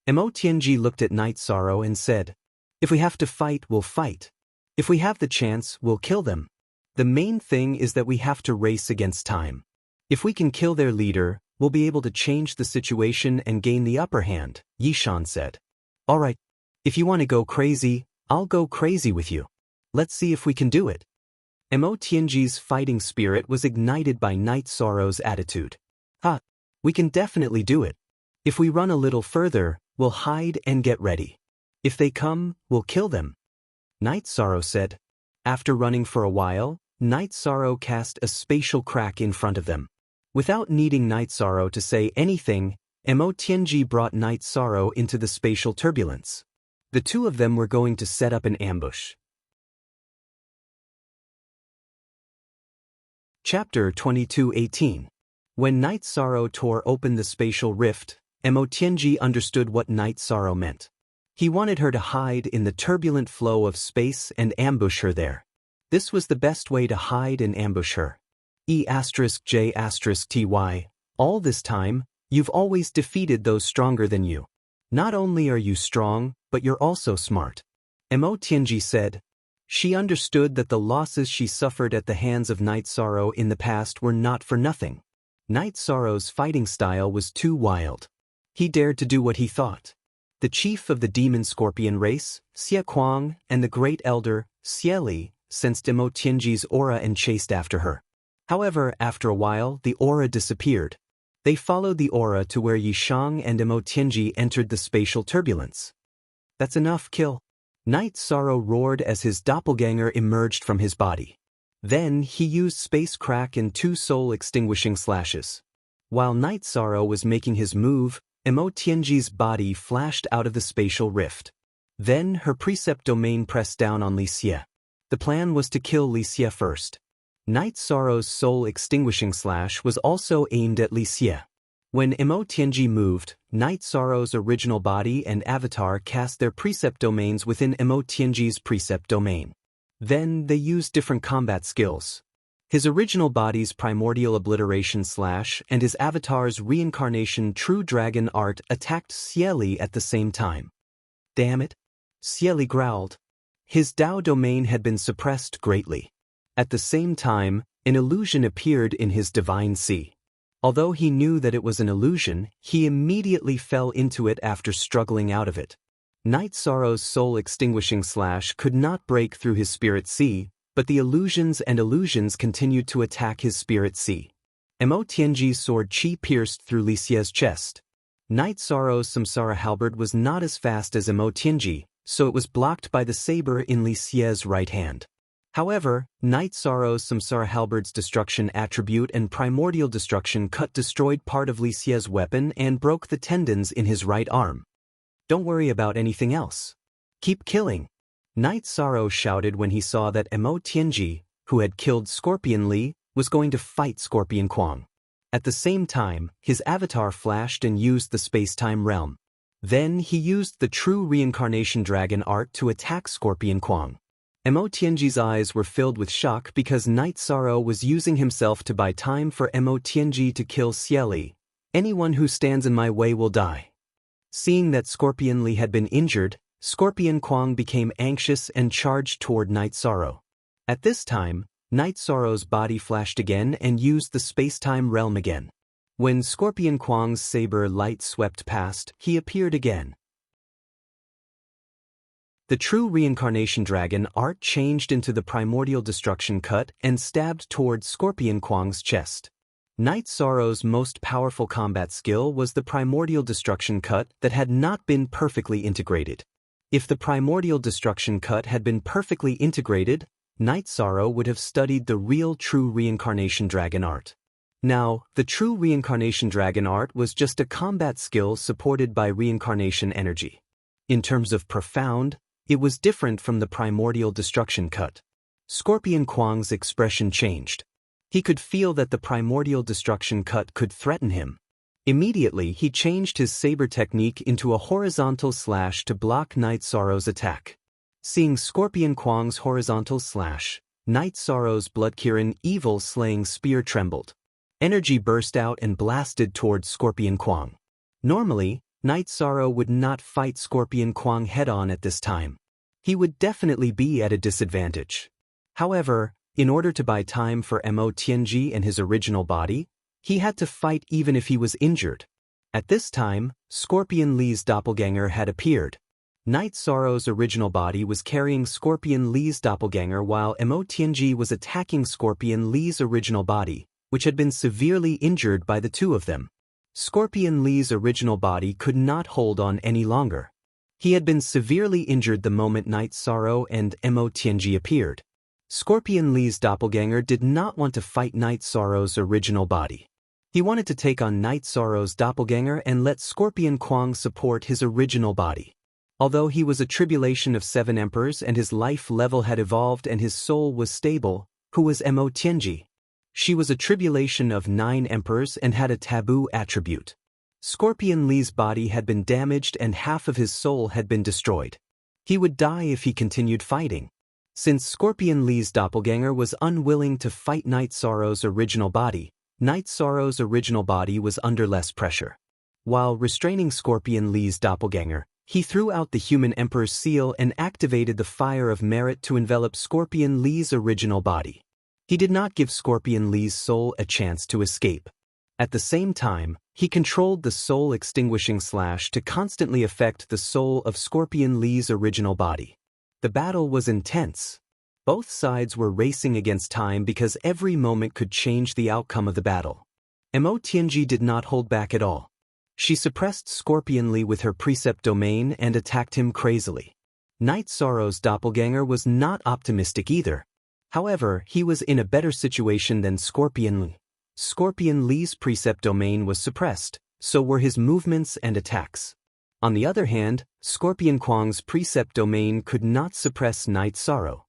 Mo Tianji looked at Night Sorrow and said, if we have to fight, we'll fight. If we have the chance, we'll kill them. The main thing is that we have to race against time. If we can kill their leader, we'll be able to change the situation and gain the upper hand, Yishan said. Alright, if you want to go crazy, I'll go crazy with you. Let's see if we can do it. Mo Tianji's fighting spirit was ignited by Night Sorrow's attitude. We can definitely do it. If we run a little further, we'll hide and get ready. If they come, we'll kill them. Night Sorrow said. After running for a while, Night Sorrow cast a spatial crack in front of them. Without needing Night Sorrow to say anything, Mo Tianji brought Night Sorrow into the spatial turbulence. The two of them were going to set up an ambush. Chapter 22:18. When Night Sorrow tore open the spatial rift, Mo Tianji understood what Night Sorrow meant. He wanted her to hide in the turbulent flow of space and ambush her there. This was the best way to hide and ambush her. E*J*Ty. All this time, you've always defeated those stronger than you. Not only are you strong, but you're also smart. Mo Tianji said. She understood that the losses she suffered at the hands of Night Sorrow in the past were not for nothing. Night Sorrow's fighting style was too wild. He dared to do what he thought. The chief of the demon scorpion race, Xie Kuang, and the great elder, Xie Li, sensed Mo Tianji's aura and chased after her. However, after a while, the aura disappeared. They followed the aura to where Yishang and Mo Tianji entered the spatial turbulence. That's enough, kill. Night Sorrow roared as his doppelganger emerged from his body. Then he used space crack and 2 soul-extinguishing slashes. While Night Sorrow was making his move, Mo Tianji's body flashed out of the spatial rift. Then her precept domain pressed down on Li Xie. The plan was to kill Li Xie first. Night Sorrow's soul-extinguishing slash was also aimed at Li Xie. When Mo Tianji moved, Night Sorrow's original body and avatar cast their precept domains within Mo Tianji's precept domain. Then they used different combat skills. His original body's primordial obliteration slash and his avatar's reincarnation true dragon art attacked Xie Li at the same time. Damn it! Xie Li growled. His Dao domain had been suppressed greatly. At the same time, an illusion appeared in his divine sea. Although he knew that it was an illusion, he immediately fell into it after struggling out of it. Night Sorrow's soul-extinguishing slash could not break through his spirit sea, but the illusions continued to attack his spirit sea. Mo Tianji's sword chi pierced through Li Xie's chest. Night Sorrow's samsara halberd was not as fast as Mo Tianji, so it was blocked by the saber in Li Xie's right hand. However, Night Sorrow's samsara halberd's destruction attribute and primordial destruction cut destroyed part of Li Xie's weapon and broke the tendons in his right arm. Don't worry about anything else. Keep killing. Night Sorrow shouted when he saw that Mo Tianji, who had killed Scorpion Li, was going to fight Scorpion Kuang. At the same time, his avatar flashed and used the space-time realm. Then he used the true reincarnation dragon art to attack Scorpion Kuang. Mo Tianji's eyes were filled with shock because Night Sorrow was using himself to buy time for Mo Tianji to kill Xie Li. Anyone who stands in my way will die. Seeing that Scorpion Li had been injured, Scorpion Kuang became anxious and charged toward Night Sorrow. At this time, Night Sorrow's body flashed again and used the space-time realm again. When Scorpion Kuang's saber light swept past, he appeared again. The true reincarnation dragon art changed into the primordial destruction cut and stabbed toward Scorpion Kuang's chest. Night Sorrow's most powerful combat skill was the primordial destruction cut that had not been perfectly integrated. If the primordial destruction cut had been perfectly integrated, Night Sorrow would have studied the real true reincarnation dragon art. Now, the true reincarnation dragon art was just a combat skill supported by reincarnation energy. In terms of profound, it was different from the primordial destruction cut. Scorpion Kuang's expression changed. He could feel that the primordial destruction cut could threaten him. Immediately he changed his saber technique into a horizontal slash to block Night Sorrow's attack. Seeing Scorpion Kwang's horizontal slash, Night Sorrow's Bloodkirin evil slaying spear trembled. Energy burst out and blasted towards Scorpion Kwang. Normally, Night Sorrow would not fight Scorpion Kwang head-on at this time. He would definitely be at a disadvantage. However, in order to buy time for Mo Tianji and his original body, he had to fight even if he was injured. At this time, Scorpion Li's doppelganger had appeared. Night Sorrow's original body was carrying Scorpion Li's doppelganger while Mo Tianji was attacking Scorpion Li's original body, which had been severely injured by the two of them. Scorpion Li's original body could not hold on any longer. He had been severely injured the moment Night Sorrow and Mo Tianji appeared. Scorpion Li's doppelganger did not want to fight Night Sorrow's original body. He wanted to take on Night Sorrow's doppelganger and let Scorpion Kwang support his original body. Although he was a tribulation of 7 emperors and his life level had evolved and his soul was stable, who was Mo Tianji? She was a tribulation of 9 emperors and had a taboo attribute. Scorpion Li's body had been damaged and half of his soul had been destroyed. He would die if he continued fighting. Since Scorpion Li's doppelganger was unwilling to fight Night Sorrow's original body, Night Sorrow's original body was under less pressure. While restraining Scorpion Li's doppelganger, he threw out the human emperor's seal and activated the fire of merit to envelop Scorpion Li's original body. He did not give Scorpion Li's soul a chance to escape. At the same time, he controlled the soul extinguishing slash to constantly affect the soul of Scorpion Li's original body. The battle was intense. Both sides were racing against time because every moment could change the outcome of the battle. Mo Tianji did not hold back at all. She suppressed Scorpion Li with her precept domain and attacked him crazily. Night Sorrow's doppelganger was not optimistic either. However, he was in a better situation than Scorpion Li. Scorpion Li's precept domain was suppressed, so were his movements and attacks. On the other hand, Scorpion Kwang's precept domain could not suppress Night Sorrow.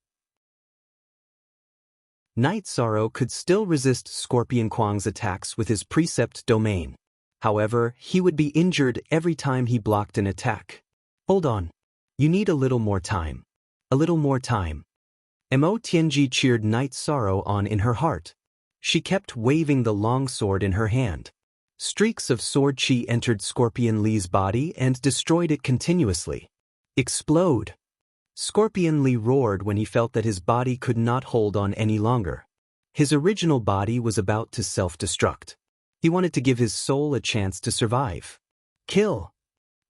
Night Sorrow could still resist Scorpion Kwang's attacks with his precept domain. However, he would be injured every time he blocked an attack. Hold on. You need a little more time. A little more time. Mo Tianji cheered Night Sorrow on in her heart. She kept waving the long sword in her hand. Streaks of sword chi entered Scorpion Li's body and destroyed it continuously. Explode! Scorpion Li roared when he felt that his body could not hold on any longer. His original body was about to self-destruct. He wanted to give his soul a chance to survive. Kill!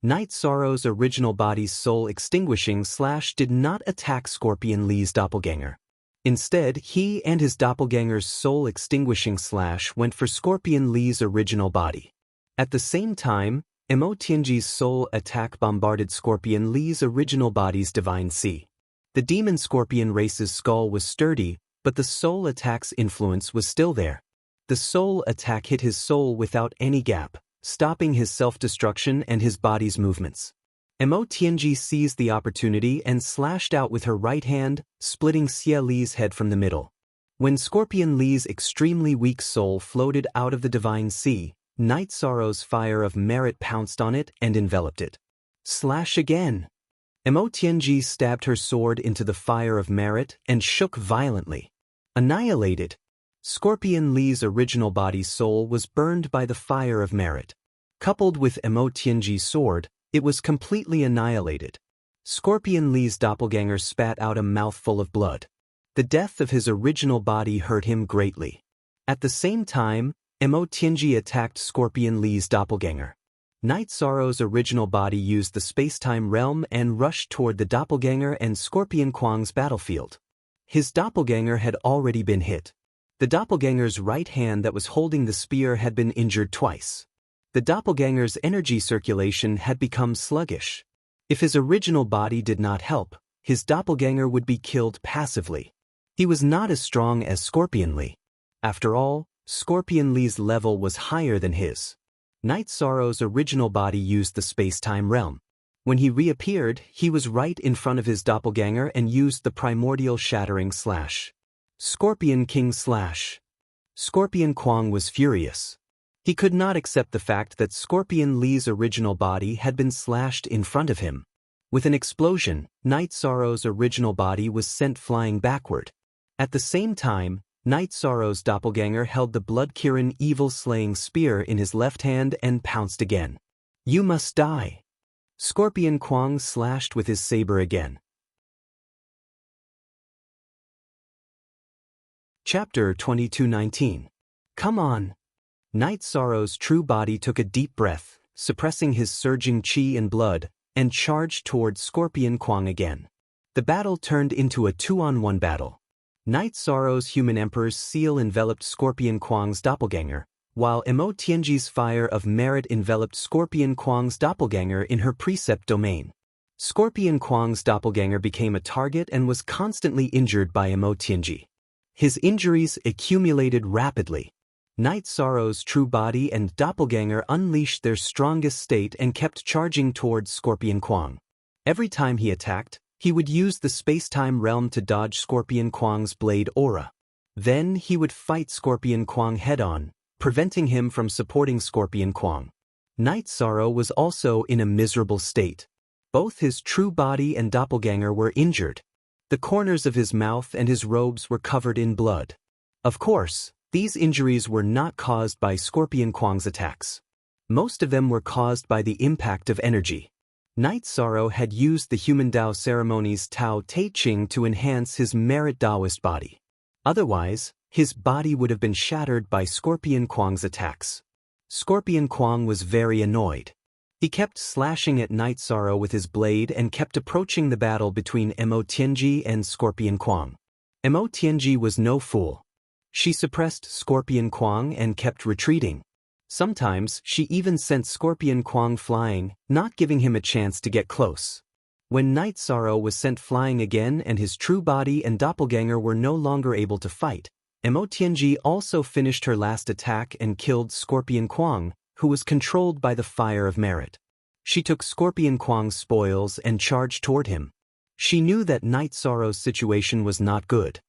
Night Sorrow's original body's soul extinguishing slash did not attack Scorpion Li's doppelganger. Instead, he and his doppelganger's soul extinguishing slash went for Scorpion Li's original body. At the same time, Mo Tianji's soul attack bombarded Scorpion Li's original body's divine sea. The demon scorpion race's skull was sturdy, but the soul attack's influence was still there. The soul attack hit his soul without any gap, stopping his self-destruction and his body's movements. Mo Tianji seized the opportunity and slashed out with her right hand, splitting Xie Li's head from the middle. When Scorpion Li's extremely weak soul floated out of the divine sea, Night Sorrow's fire of merit pounced on it and enveloped it. Slash again! Mo Tianji stabbed her sword into the fire of merit and shook violently. Annihilated! Scorpion Li's original body's soul was burned by the fire of merit. Coupled with Mo Tianji's sword, it was completely annihilated. Scorpion Li's doppelganger spat out a mouthful of blood. The death of his original body hurt him greatly. At the same time, Mo Tianji attacked Scorpion Li's doppelganger. Night Sorrow's original body used the space-time realm and rushed toward the doppelganger and Scorpion Kwang's battlefield. His doppelganger had already been hit. The doppelganger's right hand that was holding the spear had been injured twice. The doppelganger's energy circulation had become sluggish. If his original body did not help, his doppelganger would be killed passively. He was not as strong as Scorpion Li. After all, Scorpion Li's level was higher than his. Night Sorrow's original body used the space-time realm. When he reappeared, he was right in front of his doppelganger and used the primordial shattering slash. Scorpion King slash. Scorpion Kwang was furious. He could not accept the fact that Scorpion Lee's original body had been slashed in front of him. With an explosion, Night Sorrow's original body was sent flying backward. At the same time, Night Sorrow's doppelganger held the blood-Kirin evil-slaying spear in his left hand and pounced again. "You must die." Scorpion Kwang slashed with his saber again. Chapter 22:19. Come on. Night Sorrow's true body took a deep breath, suppressing his surging chi and blood, and charged towards Scorpion Kwang again. The battle turned into a 2-on-1 battle. Night Sorrow's human emperor's seal enveloped Scorpion Kwang's doppelganger, while Emo Tianji's fire of merit enveloped Scorpion Kwang's doppelganger in her precept domain. Scorpion Kwang's doppelganger became a target and was constantly injured by Emo Tianji. His injuries accumulated rapidly. Night Sorrow's true body and doppelganger unleashed their strongest state and kept charging towards Scorpion Kwang. Every time he attacked, he would use the space-time realm to dodge Scorpion Kwang's blade aura. Then he would fight Scorpion Kwang head-on, preventing him from supporting Scorpion Kwang. Night Sorrow was also in a miserable state. Both his true body and doppelganger were injured. The corners of his mouth and his robes were covered in blood. Of course, these injuries were not caused by Scorpion Kwang's attacks. Most of them were caused by the impact of energy. Night Sorrow had used the human Dao ceremonies Tao Te Ching to enhance his merit Taoist body. Otherwise, his body would have been shattered by Scorpion Kwang's attacks. Scorpion Kwang was very annoyed. He kept slashing at Night Sorrow with his blade and kept approaching the battle between Emo Tianji and Scorpion Kwang. Emo Tianji was no fool. She suppressed Scorpion Kwang and kept retreating. Sometimes she even sent Scorpion Kwang flying, not giving him a chance to get close. When Night Sorrow was sent flying again and his true body and doppelganger were no longer able to fight, Emo Tianji also finished her last attack and killed Scorpion Kwang, who was controlled by the fire of merit. She took Scorpion Kwang's spoils and charged toward him. She knew that Night Sorrow's situation was not good.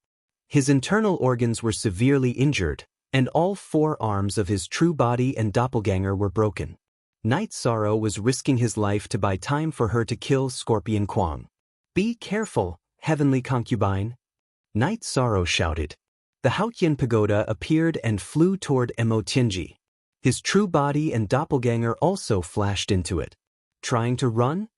His internal organs were severely injured, and all 4 arms of his true body and doppelganger were broken. Night Sorrow was risking his life to buy time for her to kill Scorpion Kwang. "Be careful, heavenly concubine!" Night Sorrow shouted. The Haotian pagoda appeared and flew toward Emo Tianji. His true body and doppelganger also flashed into it. Trying to run?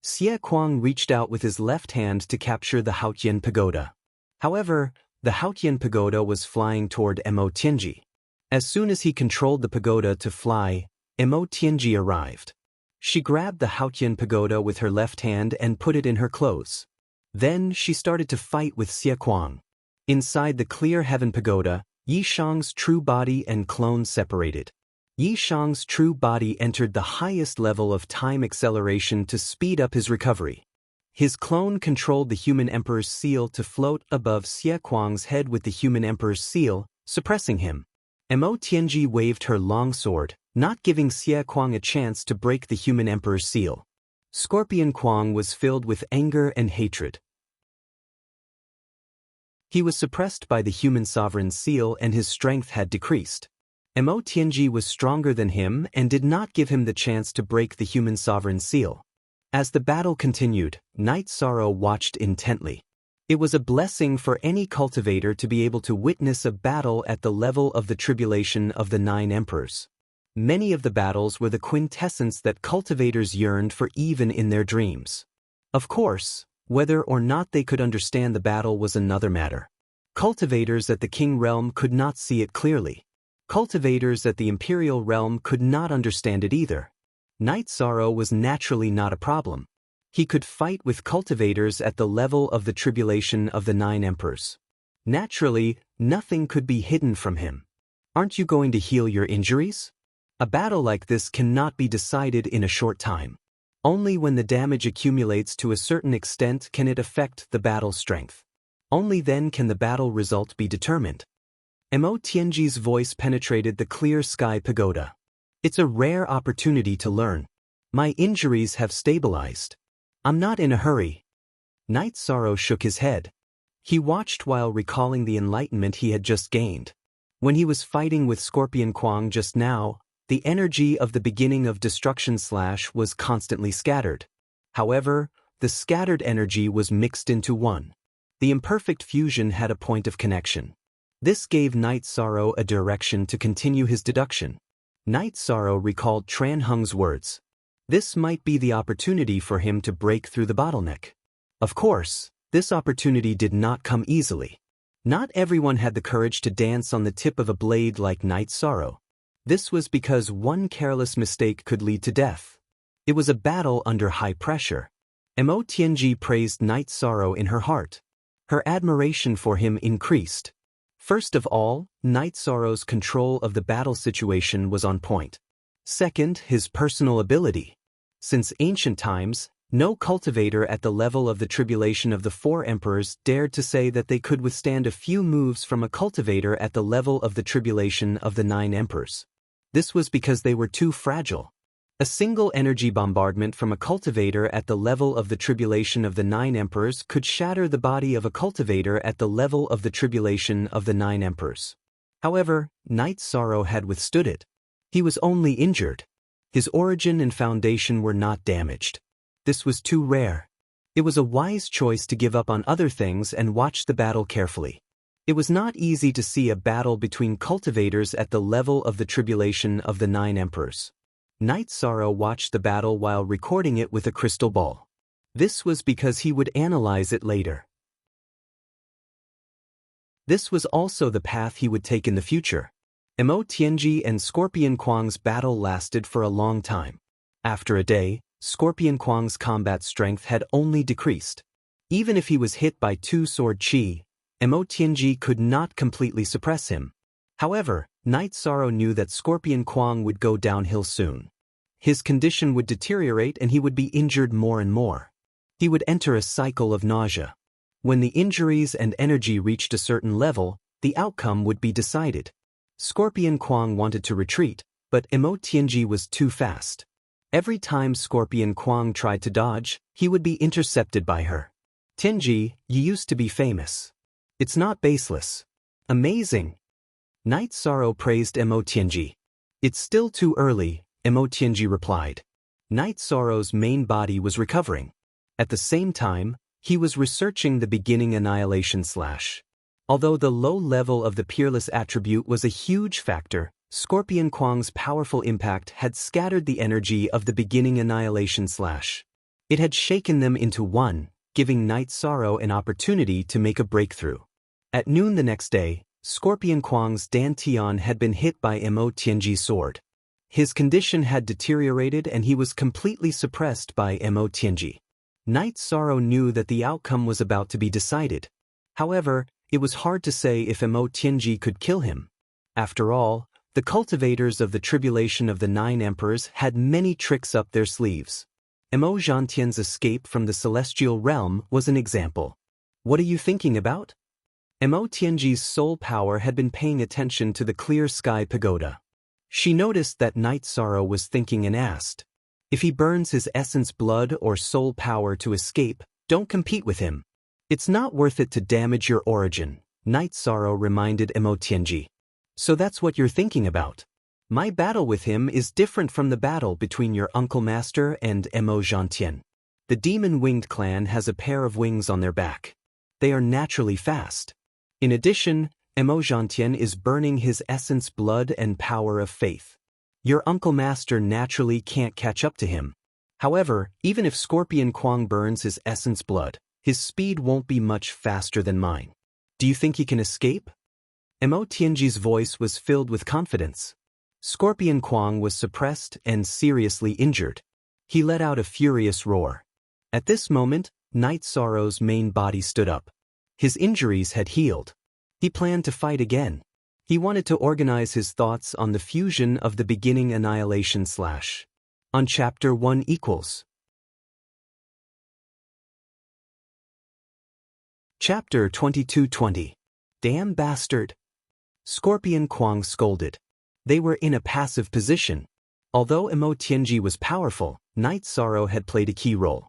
Xie Kwang reached out with his left hand to capture the Haotian pagoda. However, the Haotian pagoda was flying toward Emo Tianji. As soon as he controlled the pagoda to fly, Emo Tianji arrived. She grabbed the Haotian pagoda with her left hand and put it in her clothes. Then she started to fight with Xie Kwang. Inside the clear heaven pagoda, Yi Shang's true body and clone separated. Yi Shang's true body entered the highest level of time acceleration to speed up his recovery. His clone controlled the human emperor's seal to float above Xie Kwang's head with the human emperor's seal, suppressing him. Emo Tianji waved her longsword, not giving Xie Kwang a chance to break the human emperor's seal. Scorpion Kwang was filled with anger and hatred. He was suppressed by the human sovereign's seal and his strength had decreased. Emo Tianji was stronger than him and did not give him the chance to break the human sovereign's seal. As the battle continued, Night Sorrow watched intently. It was a blessing for any cultivator to be able to witness a battle at the level of the tribulation of the 9 emperors. Many of the battles were the quintessence that cultivators yearned for even in their dreams. Of course, whether or not they could understand the battle was another matter. Cultivators at the King Realm could not see it clearly. Cultivators at the Imperial Realm could not understand it either. Night Sorrow was naturally not a problem. He could fight with cultivators at the level of the tribulation of the 9 emperors. Naturally, nothing could be hidden from him. Aren't you going to heal your injuries? A battle like this cannot be decided in a short time. Only when the damage accumulates to a certain extent can it affect the battle strength. Only then can the battle result be determined. Emo Tianji's voice penetrated the clear sky pagoda. It's a rare opportunity to learn. My injuries have stabilized. I'm not in a hurry. Night Sorrow shook his head. He watched while recalling the enlightenment he had just gained. When he was fighting with Scorpion Kwang just now, the energy of the beginning of destruction slash was constantly scattered. However, the scattered energy was mixed into one. The imperfect fusion had a point of connection. This gave Night Sorrow a direction to continue his deduction. Night Sorrow recalled Tran Hung's words. This might be the opportunity for him to break through the bottleneck. Of course, this opportunity did not come easily. Not everyone had the courage to dance on the tip of a blade like Night Sorrow. This was because one careless mistake could lead to death. It was a battle under high pressure. Mo Tianji praised Night Sorrow in her heart. Her admiration for him increased. First of all, Night Sorrow's control of the battle situation was on point. Second, his personal ability. Since ancient times, no cultivator at the level of the tribulation of the four emperors dared to say that they could withstand a few moves from a cultivator at the level of the tribulation of the 9 emperors. This was because they were too fragile. A single energy bombardment from a cultivator at the level of the tribulation of the 9 emperors could shatter the body of a cultivator at the level of the tribulation of the 9 emperors. However, Night Sorrow had withstood it. He was only injured. His origin and foundation were not damaged. This was too rare. It was a wise choice to give up on other things and watch the battle carefully. It was not easy to see a battle between cultivators at the level of the tribulation of the 9 emperors. Night Sorrow watched the battle while recording it with a crystal ball. This was because he would analyze it later. This was also the path he would take in the future. Mo Tianji and Scorpion Kwang's battle lasted for a long time. After a day, Scorpion Kwang's combat strength had only decreased. Even if he was hit by 2 sword chi, Mo Tianji could not completely suppress him. However, Night Sorrow knew that Scorpion Kwang would go downhill soon. His condition would deteriorate and he would be injured more and more. He would enter a cycle of nausea. When the injuries and energy reached a certain level, the outcome would be decided. Scorpion Kwang wanted to retreat, but Mo Tianji was too fast. Every time Scorpion Kwang tried to dodge, he would be intercepted by her. Tianji, you used to be famous. It's not baseless. Amazing. Night Sorrow praised Mo Tianji. It's still too early, Mo Tianji replied. Night Sorrow's main body was recovering. At the same time, he was researching the beginning annihilation slash. Although the low level of the peerless attribute was a huge factor, Scorpion Kwang's powerful impact had scattered the energy of the beginning annihilation slash. It had shaken them into one, giving Night Sorrow an opportunity to make a breakthrough. At noon the next day, Scorpion Kwang's dantian had been hit by Mo Tianji's sword. His condition had deteriorated and he was completely suppressed by Mo Tianji. Night Sorrow knew that the outcome was about to be decided. However, it was hard to say if Mo Tianji could kill him. After all, the cultivators of the tribulation of the 9 emperors had many tricks up their sleeves. Mo Zhantian's escape from the celestial realm was an example. What are you thinking about? Mo Tianji's soul power had been paying attention to the clear sky pagoda. She noticed that Night Sorrow was thinking and asked, if he burns his essence blood or soul power to escape, don't compete with him. It's not worth it to damage your origin, Night Sorrow reminded Mo Tianji. So that's what you're thinking about. My battle with him is different from the battle between your Uncle Master and Mo Zhantian. The demon-winged clan has a pair of wings on their back. They are naturally fast. In addition, Mo Zhantian is burning his essence blood and power of faith. Your Uncle Master naturally can't catch up to him. However, even if Scorpion Kwang burns his essence blood, his speed won't be much faster than mine. Do you think he can escape? Mo Tianji's voice was filled with confidence. Scorpion Kwang was suppressed and seriously injured. He let out a furious roar. At this moment, Night Sorrow's main body stood up. His injuries had healed. He planned to fight again. He wanted to organize his thoughts on the fusion of the beginning annihilation slash. On Chapter 1 equals. Chapter 22:20. Damn bastard. Scorpion Kwang scolded. They were in a passive position. Although Mo Tianji was powerful, Night Sorrow had played a key role.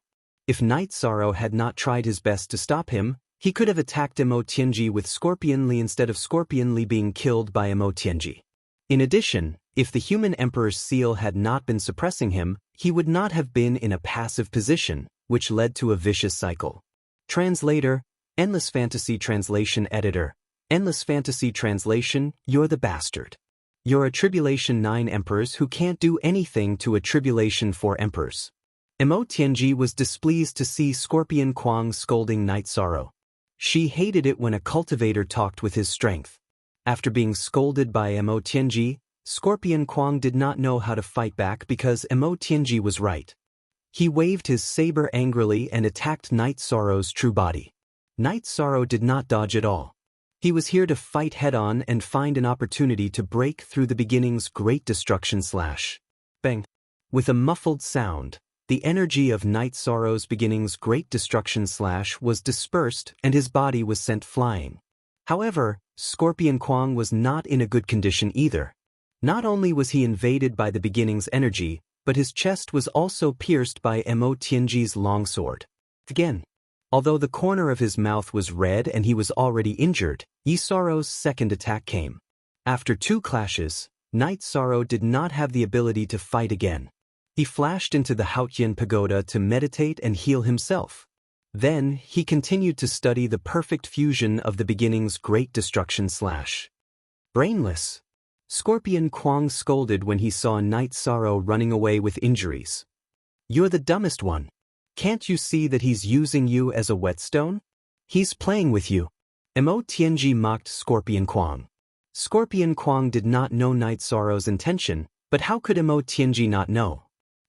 If Night Sorrow had not tried his best to stop him, He could have attacked Emo Tianji with Scorpion Li instead of Scorpion Li being killed by Emo Tianji. In addition, if the human emperor's seal had not been suppressing him, he would not have been in a passive position, which led to a vicious cycle. Translator, Endless Fantasy Translation Editor. Endless Fantasy Translation, you're the bastard. You're a Tribulation 9 emperors who can't do anything to a Tribulation 4 emperors. Emo Tianji was displeased to see Scorpion Kuang scolding Night Sorrow. She hated it when a cultivator talked with his strength. After being scolded by Emo Tianji, Scorpion Kuang did not know how to fight back because Emo Tianji was right. He waved his saber angrily and attacked Night Sorrow's true body. Night Sorrow did not dodge at all. He was here to fight head-on and find an opportunity to break through the beginning's great destruction / bang. With a muffled sound, the energy of Night Sorrow's beginning's great destruction / was dispersed and his body was sent flying. However, Scorpion Kuang was not in a good condition either. Not only was he invaded by the beginning's energy, but his chest was also pierced by Emo Tianji's longsword. Again. Although the corner of his mouth was red and he was already injured, Yi Sorrow's second attack came. After 2 clashes, Night Sorrow did not have the ability to fight again. He flashed into the Haotian Pagoda to meditate and heal himself. Then, he continued to study the perfect fusion of the beginning's great destruction / brainless. Scorpion Kuang scolded when he saw Night Sorrow running away with injuries. You're the dumbest one. Can't you see that he's using you as a whetstone? He's playing with you. Emo Tianji mocked Scorpion Kuang. Scorpion Kuang did not know Night Sorrow's intention, but how could Emo Tianji not know?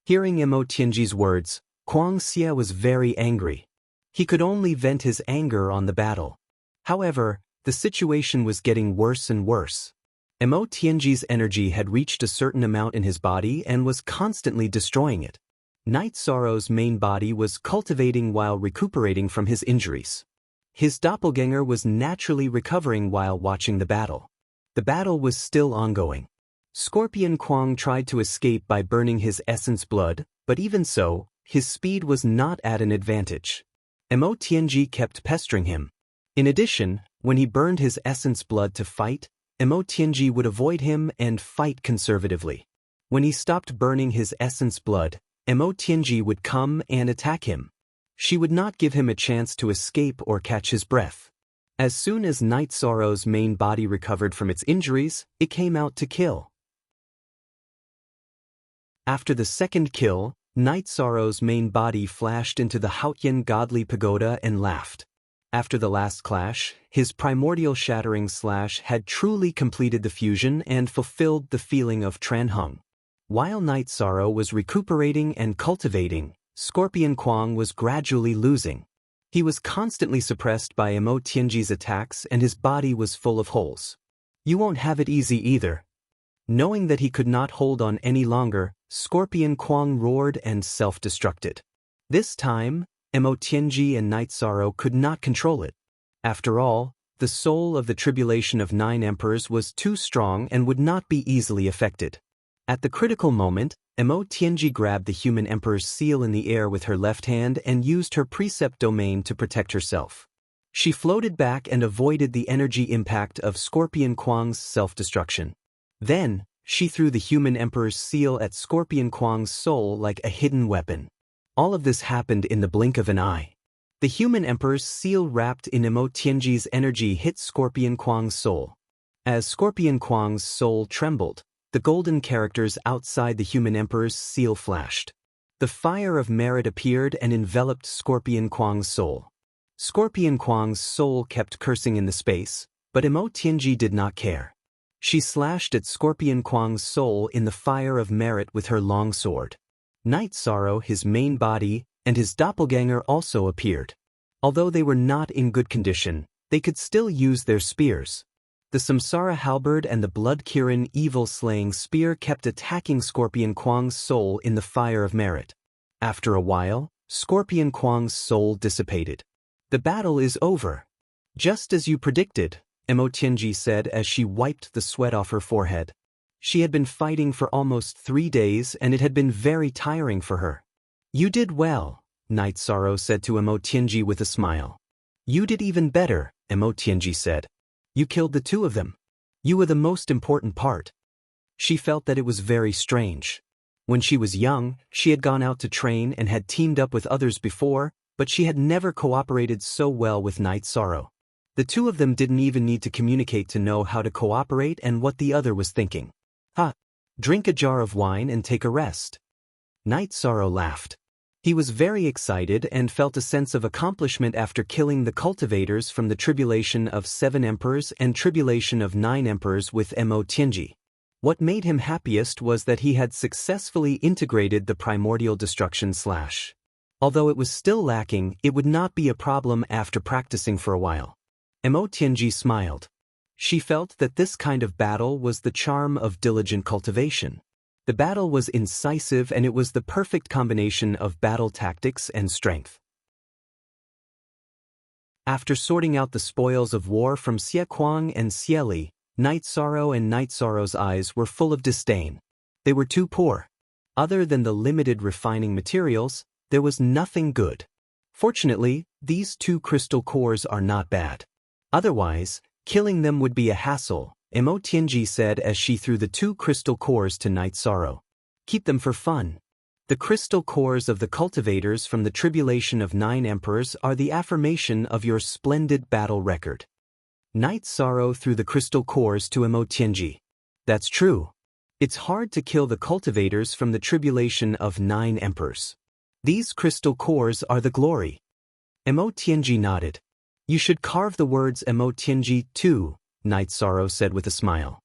Hearing Emo Tianji's words, Kuang Xie was very angry. He could only vent his anger on the battle. However, the situation was getting worse and worse. Emo Tianji's energy had reached a certain amount in his body and was constantly destroying it. Night Sorrow's main body was cultivating while recuperating from his injuries. His doppelganger was naturally recovering while watching the battle. The battle was still ongoing. Scorpion Kuang tried to escape by burning his essence blood, but even so, his speed was not at an advantage. Emo Tianji kept pestering him. In addition, when he burned his essence blood to fight, Emo Tianji would avoid him and fight conservatively. When he stopped burning his essence blood, Emo Tianji would come and attack him. She would not give him a chance to escape or catch his breath. As soon as Night Sorrow's main body recovered from its injuries, it came out to kill. After the second kill, Night Sorrow's main body flashed into the Haotian Godly Pagoda and laughed. After the last clash, his primordial shattering / had truly completed the fusion and fulfilled the feeling of Tranhung. While Night Sorrow was recuperating and cultivating, Scorpion Kuang was gradually losing. He was constantly suppressed by Emo Tianji's attacks and his body was full of holes. You won't have it easy either. Knowing that he could not hold on any longer, Scorpion Kuang roared and self-destructed. This time, Emo Tianji and Night Sorrow could not control it. After all, the soul of the tribulation of 9 emperors was too strong and would not be easily affected. At the critical moment, Emo Tianji grabbed the human emperor's seal in the air with her left hand and used her precept domain to protect herself. She floated back and avoided the energy impact of Scorpion Kuang's self-destruction. Then, she threw the human emperor's seal at Scorpion Kuang's soul like a hidden weapon. All of this happened in the blink of an eye. The human emperor's seal wrapped in Emo Tianji's energy hit Scorpion Kuang's soul. As Scorpion Kuang's soul trembled, the golden characters outside the human emperor's seal flashed. The fire of merit appeared and enveloped Scorpion Kuang's soul. Scorpion Kuang's soul kept cursing in the space, but Emo Tianji did not care. She slashed at Scorpion Kuang's soul in the fire of merit with her long sword. Night Sorrow, his main body, and his doppelganger also appeared. Although they were not in good condition, they could still use their spears. The Samsara halberd and the Blood Kirin evil-slaying spear kept attacking Scorpion Kuang's soul in the fire of merit. After a while, Scorpion Kuang's soul dissipated. The battle is over. Just as you predicted, Emo Tianji said as she wiped the sweat off her forehead. She had been fighting for almost 3 days and it had been very tiring for her. You did well, Night Sorrow said to Emo Tianji with a smile. You did even better, Emotianji said. You killed the two of them. You were the most important part. She felt that it was very strange. When she was young, she had gone out to train and had teamed up with others before, but she had never cooperated so well with Night Sorrow. The two of them didn't even need to communicate to know how to cooperate and what the other was thinking. Drink a jar of wine and take a rest. Night Sorrow laughed. He was very excited and felt a sense of accomplishment after killing the cultivators from the Tribulation of 7 Emperors and Tribulation of 9 Emperors with Mo Tianji. What made him happiest was that he had successfully integrated the primordial destruction slash. Although it was still lacking, it would not be a problem after practicing for a while. Mo Tianji smiled. She felt that this kind of battle was the charm of diligent cultivation. The battle was incisive and it was the perfect combination of battle tactics and strength. After sorting out the spoils of war from Xie Kuang and Xie Li, Night Sorrow and Night Sorrow's eyes were full of disdain. They were too poor. Other than the limited refining materials, there was nothing good. Fortunately, these 2 crystal cores are not bad. Otherwise, killing them would be a hassle, Mo Tianji said as she threw the 2 crystal cores to Night Sorrow. Keep them for fun. The crystal cores of the cultivators from the Tribulation of 9 Emperors are the affirmation of your splendid battle record. Night Sorrow threw the crystal cores to Mo Tianji. That's true. It's hard to kill the cultivators from the Tribulation of 9 Emperors. These crystal cores are the glory. Mo Tianji nodded. You should carve the words Mo Tianji too, Night Sorrow said with a smile.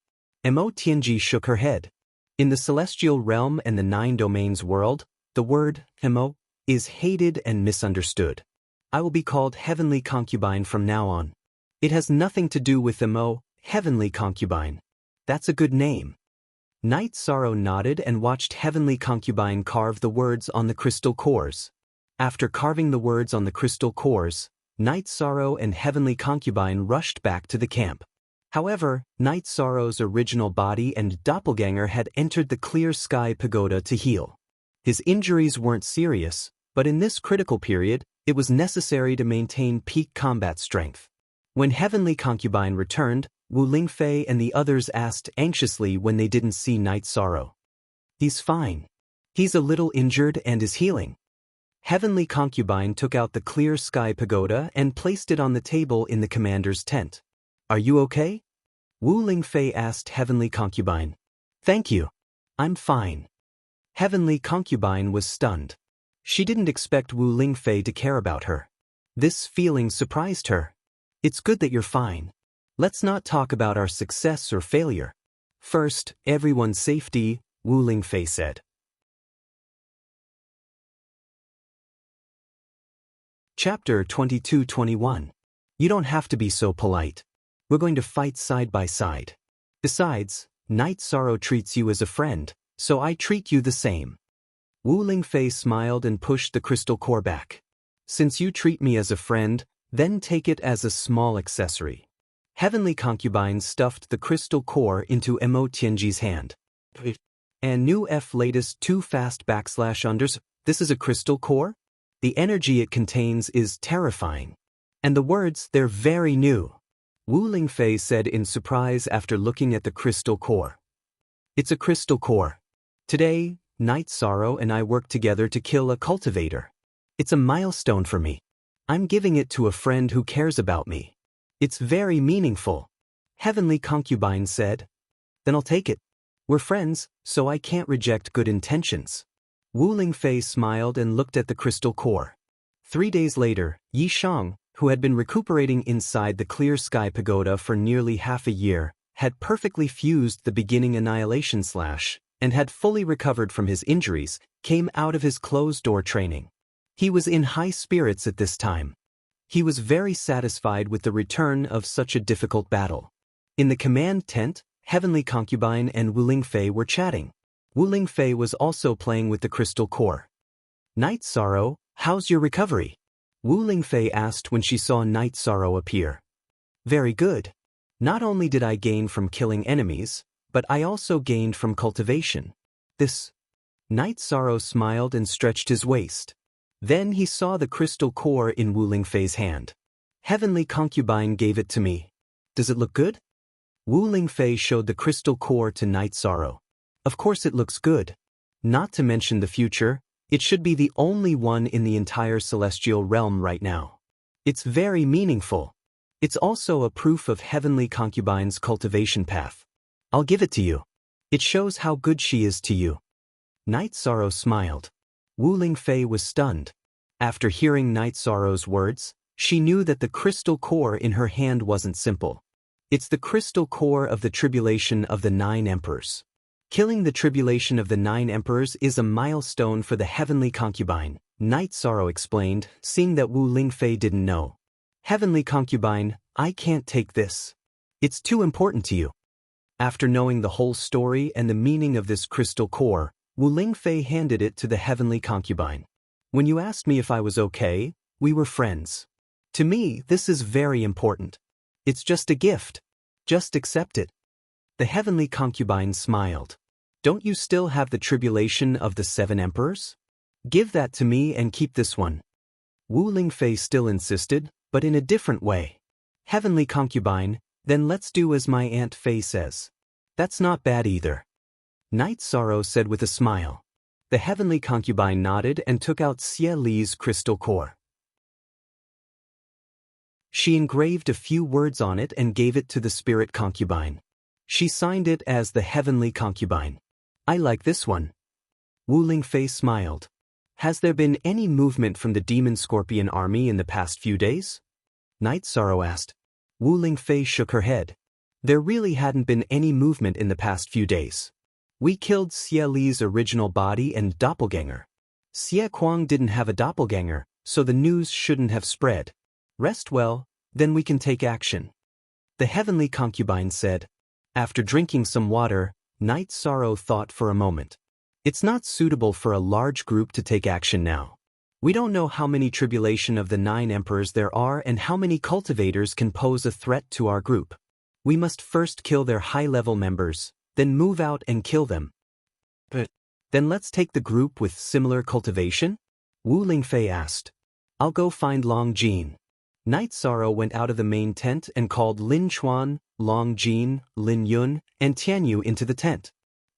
Mo Tianji shook her head. In the celestial realm and the 9 domains world, the word Mo is hated and misunderstood. I will be called Heavenly Concubine from now on. It has nothing to do with Mo, Heavenly Concubine. That's a good name. Night Sorrow nodded and watched Heavenly Concubine carve the words on the crystal cores. After carving the words on the crystal cores, Night Sorrow and Heavenly Concubine rushed back to the camp. However, Night Sorrow's original body and doppelganger had entered the Clear Sky Pagoda to heal. His injuries weren't serious, but in this critical period, it was necessary to maintain peak combat strength. When Heavenly Concubine returned, Wu Lingfei and the others asked anxiously when they didn't see Night Sorrow. He's fine. He's a little injured and is healing. Heavenly Concubine took out the Clear Sky Pagoda and placed it on the table in the commander's tent. Are you okay? Wu Lingfei asked Heavenly Concubine. Thank you. I'm fine. Heavenly Concubine was stunned. She didn't expect Wu Lingfei to care about her. This feeling surprised her. It's good that you're fine. Let's not talk about our success or failure. First, everyone's safety, Wu Lingfei said. Chapter 22-21. You don't have to be so polite. We're going to fight side by side. Besides, Night Sorrow treats you as a friend, so I treat you the same. Wu Lingfei smiled and pushed the crystal core back. Since you treat me as a friend, then take it as a small accessory. Heavenly Concubine stuffed the crystal core into Mo Tianji's hand. And new F latest 2 fast /unders. This is a crystal core? The energy it contains is terrifying. And the words, they're very new. Wu Lingfei said in surprise after looking at the crystal core. It's a crystal core. Today, Night Sorrow and I worked together to kill a cultivator. It's a milestone for me. I'm giving it to a friend who cares about me. It's very meaningful. Heavenly Concubine said. Then I'll take it. We're friends, so I can't reject good intentions. Wu Lingfei smiled and looked at the crystal core. 3 days later, Yi Shang, who had been recuperating inside the Clear Sky Pagoda for nearly half a year, had perfectly fused the beginning annihilation slash, and had fully recovered from his injuries, came out of his closed-door training. He was in high spirits at this time. He was very satisfied with the return of such a difficult battle. In the command tent, Heavenly Concubine and Wu Lingfei were chatting. Wu Lingfei was also playing with the crystal core. Night Sorrow, how's your recovery? Wu Lingfei asked when she saw Night Sorrow appear. Very good. Not only did I gain from killing enemies, but I also gained from cultivation. This. Night Sorrow smiled and stretched his waist. Then he saw the crystal core in Wu Lingfei's hand. Heavenly Concubine gave it to me. Does it look good? Wu Lingfei showed the crystal core to Night Sorrow. Of course it looks good. Not to mention the future, it should be the only one in the entire celestial realm right now. It's very meaningful. It's also a proof of Heavenly Concubine's cultivation path. I'll give it to you. It shows how good she is to you. Night Sorrow smiled. Wu Lingfei was stunned. After hearing Night Sorrow's words, she knew that the crystal core in her hand wasn't simple. It's the crystal core of the tribulation of the 9 emperors. Killing the tribulation of the 9 emperors is a milestone for the Heavenly Concubine, Night Sorrow explained, seeing that Wu Lingfei didn't know. Heavenly Concubine, I can't take this. It's too important to you. After knowing the whole story and the meaning of this crystal core, Wu Lingfei handed it to the Heavenly Concubine. When you asked me if I was okay, we were friends. To me, this is very important. It's just a gift. Just accept it. The Heavenly Concubine smiled. Don't you still have the tribulation of the 7 emperors? Give that to me and keep this one. Wu Lingfei still insisted, but in a different way. Heavenly Concubine, then let's do as my Aunt Fei says. That's not bad either. Night Sorrow said with a smile. The Heavenly Concubine nodded and took out Xie Li's crystal core. She engraved a few words on it and gave it to the Spirit Concubine. She signed it as the Heavenly Concubine. I like this one. Wu Lingfei smiled. Has there been any movement from the Demon Scorpion army in the past few days? Night Sorrow asked. Wu Lingfei shook her head. There really hadn't been any movement in the past few days. We killed Xie Li's original body and doppelganger. Xie Kuang didn't have a doppelganger, so the news shouldn't have spread. Rest well, then we can take action. The Heavenly Concubine said. After drinking some water, Night Sorrow thought for a moment. It's not suitable for a large group to take action now. We don't know how many tribulation of the 9 emperors there are and how many cultivators can pose a threat to our group. We must first kill their high-level members, then move out and kill them. But then let's take the group with similar cultivation? Wu Lingfei asked. I'll go find Long Jin. Night Sorrow went out of the main tent and called Lin Chuan, Long Jin, Lin Yun, and Tianyu into the tent.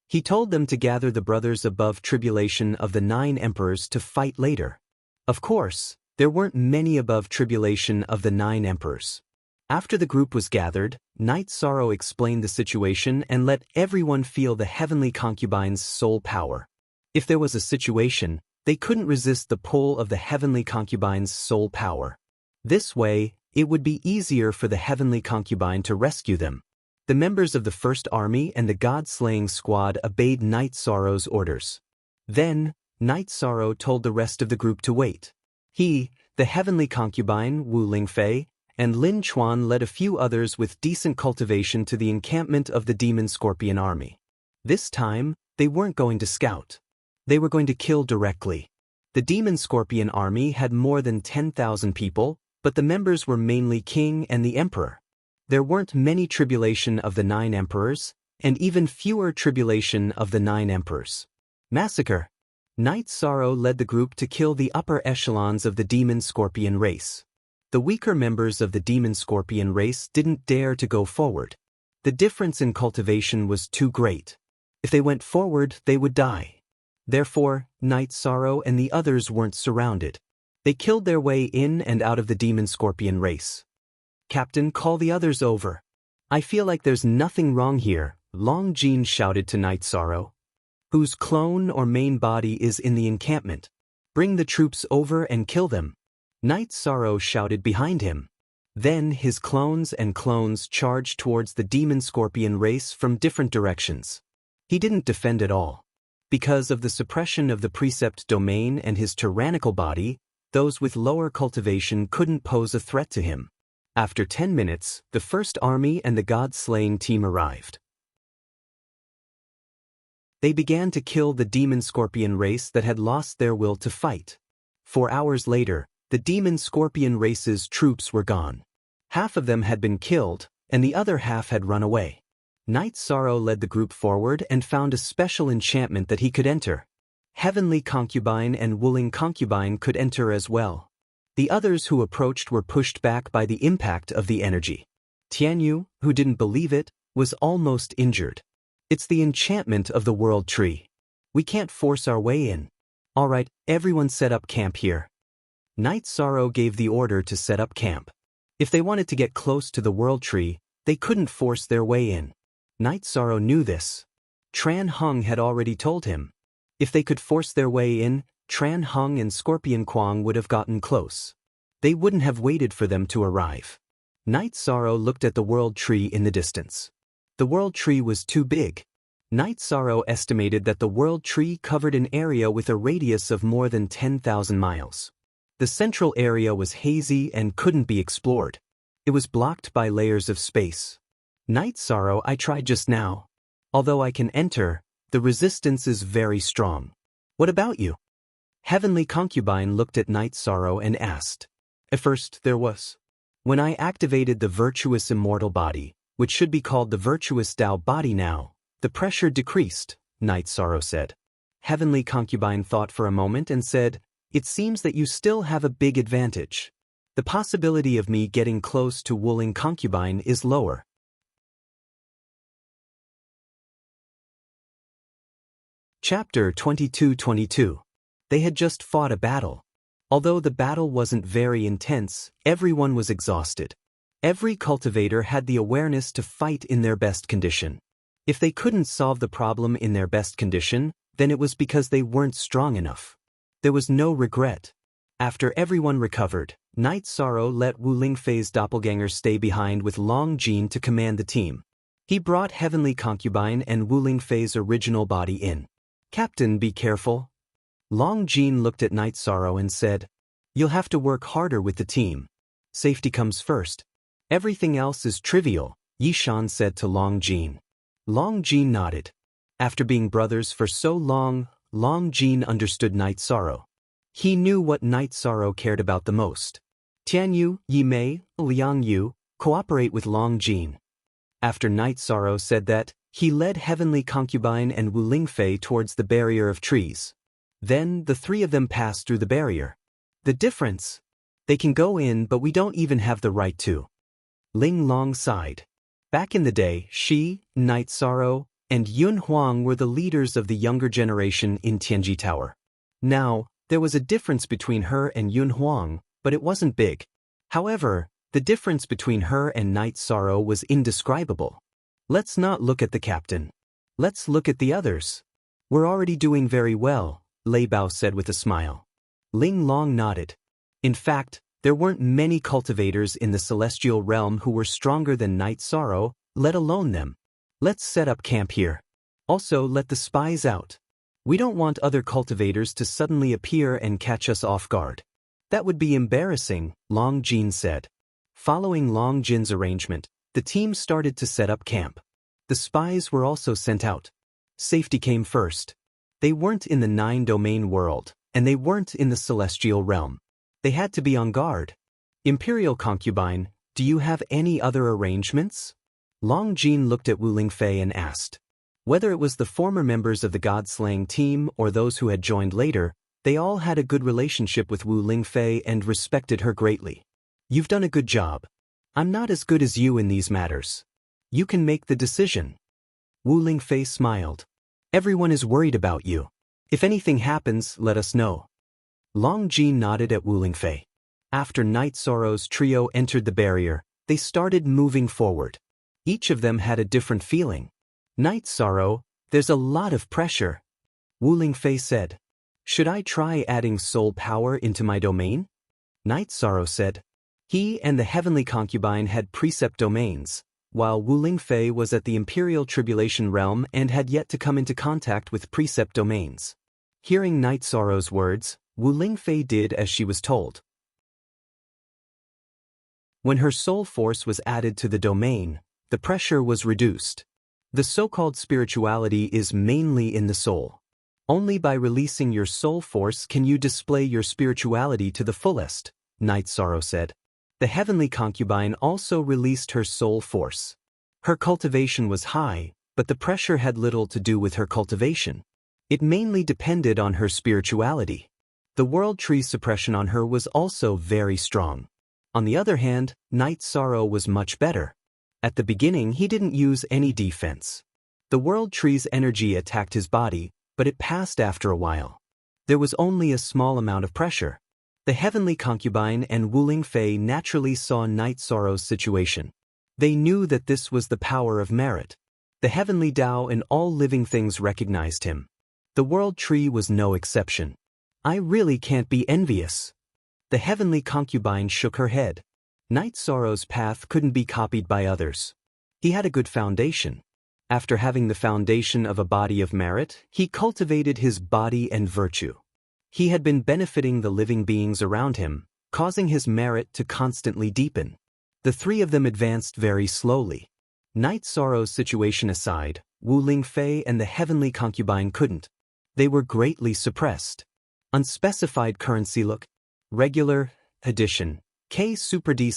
He told them to gather the brothers above tribulation of the 9 emperors to fight later. Of course, there weren't many above tribulation of the 9 emperors. After the group was gathered, Night Sorrow explained the situation and let everyone feel the Heavenly Concubine's soul power. If there was a situation, they couldn't resist the pull of the Heavenly Concubine's soul power. This way, it would be easier for the Heavenly Concubine to rescue them. The members of the First Army and the God-slaying squad obeyed Night Sorrow's orders. Then, Night Sorrow told the rest of the group to wait. He, the Heavenly Concubine, Wu Lingfei, and Lin Chuan led a few others with decent cultivation to the encampment of the Demon Scorpion army. This time, they weren't going to scout. They were going to kill directly. The Demon Scorpion army had more than 10,000 people, but the members were mainly King and the Emperor. There weren't many tribulation of the 9 emperors, and even fewer tribulation of the 9 emperors. Massacre. Night Sorrow led the group to kill the upper echelons of the Demon Scorpion race. The weaker members of the Demon Scorpion race didn't dare to go forward. The difference in cultivation was too great. If they went forward, they would die. Therefore, Night Sorrow and the others weren't surrounded. They killed their way in and out of the Demon Scorpion race. Captain, call the others over. I feel like there's nothing wrong here, Long Jin shouted to Night Sorrow, whose clone or main body is in the encampment. Bring the troops over and kill them. Night Sorrow shouted behind him. Then his clones charged towards the Demon Scorpion race from different directions. He didn't defend at all. Because of the suppression of the precept domain and his tyrannical body, those with lower cultivation couldn't pose a threat to him. After 10 minutes, the First Army and the God-slaying team arrived. They began to kill the Demon Scorpion race that had lost their will to fight. 4 hours later, the Demon Scorpion race's troops were gone. Half of them had been killed, and the other half had run away. Night Sorrow led the group forward and found a special enchantment that he could enter. Heavenly Concubine and Wuling Concubine could enter as well. The others who approached were pushed back by the impact of the energy. Tianyu, who didn't believe it, was almost injured. It's the enchantment of the world tree. We can't force our way in. All right, everyone set up camp here. Night Sorrow gave the order to set up camp. If they wanted to get close to the world tree, they couldn't force their way in. Night Sorrow knew this. Tran Hung had already told him. If they could force their way in, Tran Hung and Scorpion Kwang would have gotten close. They wouldn't have waited for them to arrive. Night Sorrow looked at the world tree in the distance. The world tree was too big. Night Sorrow estimated that the world tree covered an area with a radius of more than 10,000 miles. The central area was hazy and couldn't be explored. It was blocked by layers of space. Night Sorrow, I tried just now. Although I can enter, the resistance is very strong. What about you? Heavenly Concubine looked at Night Sorrow and asked. At first there was. When I activated the virtuous immortal body, which should be called the virtuous Tao body now, the pressure decreased, Night Sorrow said. Heavenly Concubine thought for a moment and said, it seems that you still have a big advantage. The possibility of me getting close to Wuling Concubine is lower. Chapter 22-22. They had just fought a battle. Although the battle wasn't very intense, everyone was exhausted. Every cultivator had the awareness to fight in their best condition. If they couldn't solve the problem in their best condition, then it was because they weren't strong enough. There was no regret. After everyone recovered, Night Sorrow let Wu Lingfei's doppelganger stay behind with Long Jin to command the team. He brought Heavenly Concubine and Wu Lingfei's original body in. Captain, be careful. Long Jin looked at Night Sorrow and said, you'll have to work harder with the team. Safety comes first. Everything else is trivial, Yishan said to Long Jin. Long Jin nodded. After being brothers for so long, Long Jin understood Night Sorrow. He knew what Night Sorrow cared about the most. Tianyu, Yimei, Liang Yu, cooperate with Long Jin. After Night Sorrow said that, he led Heavenly Concubine and Wu Lingfei towards the barrier of trees. Then the three of them passed through the barrier. The difference? They can go in, but we don't even have the right to. Ling Long sighed. Back in the day, she, Night Sorrow, and Yun Huang were the leaders of the younger generation in Tianji Tower. Now, there was a difference between her and Yun Huang, but it wasn't big. However, the difference between her and Night Sorrow was indescribable. Let's not look at the captain. Let's look at the others. We're already doing very well, Lei Bao said with a smile. Ling Long nodded. In fact, there weren't many cultivators in the celestial realm who were stronger than Night Sorrow, let alone them. Let's set up camp here. Also, let the spies out. We don't want other cultivators to suddenly appear and catch us off guard. That would be embarrassing, Long Jin said. Following Long Jin's arrangement, the team started to set up camp. The spies were also sent out. Safety came first. They weren't in the 9-domain world, and they weren't in the celestial realm. They had to be on guard. Imperial Concubine, do you have any other arrangements? Long Jin looked at Wu Lingfei and asked. Whether it was the former members of the God-slaying team or those who had joined later, they all had a good relationship with Wu Lingfei and respected her greatly. You've done a good job. I'm not as good as you in these matters. You can make the decision. Wu Lingfei smiled. Everyone is worried about you. If anything happens, let us know. Long Jin nodded at Wu Lingfei. After Night Sorrow's trio entered the barrier, they started moving forward. Each of them had a different feeling. Night Sorrow, there's a lot of pressure. Wu Lingfei said. Should I try adding soul power into my domain? Night Sorrow said. He and the Heavenly Concubine had precept domains, while Wu Lingfei was at the Imperial Tribulation Realm and had yet to come into contact with precept domains. Hearing Night Sorrow's words, Wu Lingfei did as she was told. When her soul force was added to the domain, the pressure was reduced. The so-called spirituality is mainly in the soul. Only by releasing your soul force can you display your spirituality to the fullest, Night Sorrow said. The Heavenly Concubine also released her soul force. Her cultivation was high, but the pressure had little to do with her cultivation. It mainly depended on her spirituality. The world tree's suppression on her was also very strong. On the other hand, Night Sorrow was much better. At the beginning, he didn't use any defense. The world tree's energy attacked his body, but it passed after a while. There was only a small amount of pressure. The heavenly concubine and Wuling Fei naturally saw Night Sorrow's situation. They knew that this was the power of merit. The heavenly Tao and all living things recognized him. The world tree was no exception. I really can't be envious. The heavenly concubine shook her head. Night Sorrow's path couldn't be copied by others. He had a good foundation. After having the foundation of a body of merit, he cultivated his body and virtue. He had been benefiting the living beings around him, causing his merit to constantly deepen. The three of them advanced very slowly. Night Sorrow's situation aside, Wuling Fei and the heavenly concubine couldn't. They were greatly suppressed. Unspecified currency look. Regular, addition, K super D/,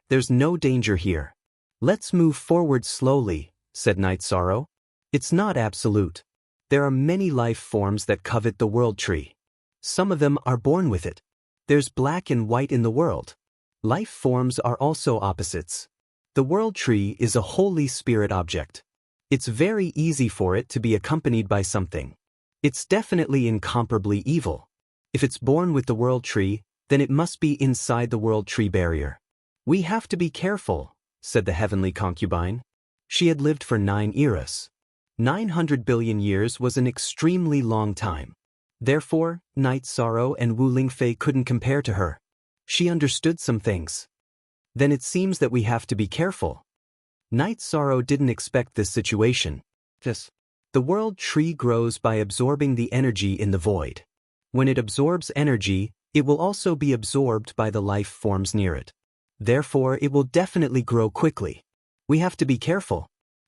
there's no danger here. Let's move forward slowly, said Night Sorrow. It's not absolute. There are many life forms that covet the world tree. Some of them are born with it. There's black and white in the world. Life forms are also opposites. The world tree is a Holy Spirit object. It's very easy for it to be accompanied by something. It's definitely incomparably evil. If it's born with the world tree, then it must be inside the world tree barrier. We have to be careful, said the heavenly concubine. She had lived for 9 eras. 900 billion years was an extremely long time. Therefore, Night Sorrow and Wuling Fei couldn't compare to her. She understood some things. Then it seems that we have to be careful. Night Sorrow didn't expect this situation. The world tree grows by absorbing the energy in the void. When it absorbs energy, it will also be absorbed by the life forms near it. Therefore, it will definitely grow quickly. We have to be careful.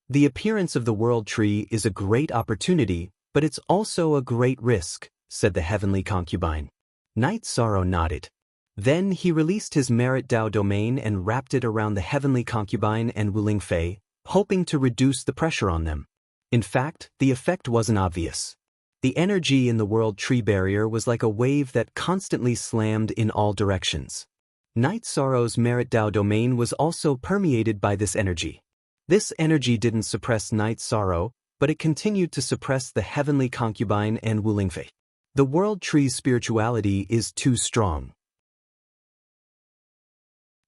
The appearance of the world tree is a great opportunity, but it's also a great risk, said the heavenly concubine. Night Sorrow nodded. Then he released his merit Tao domain and wrapped it around the heavenly concubine and Wuling Fei, hoping to reduce the pressure on them. In fact, the effect wasn't obvious. The energy in the world tree barrier was like a wave that constantly slammed in all directions. Night Sorrow's merit Tao domain was also permeated by this energy. This energy didn't suppress Night Sorrow, but it continued to suppress the heavenly concubine and Wuling Fei. The world tree's spirituality is too strong.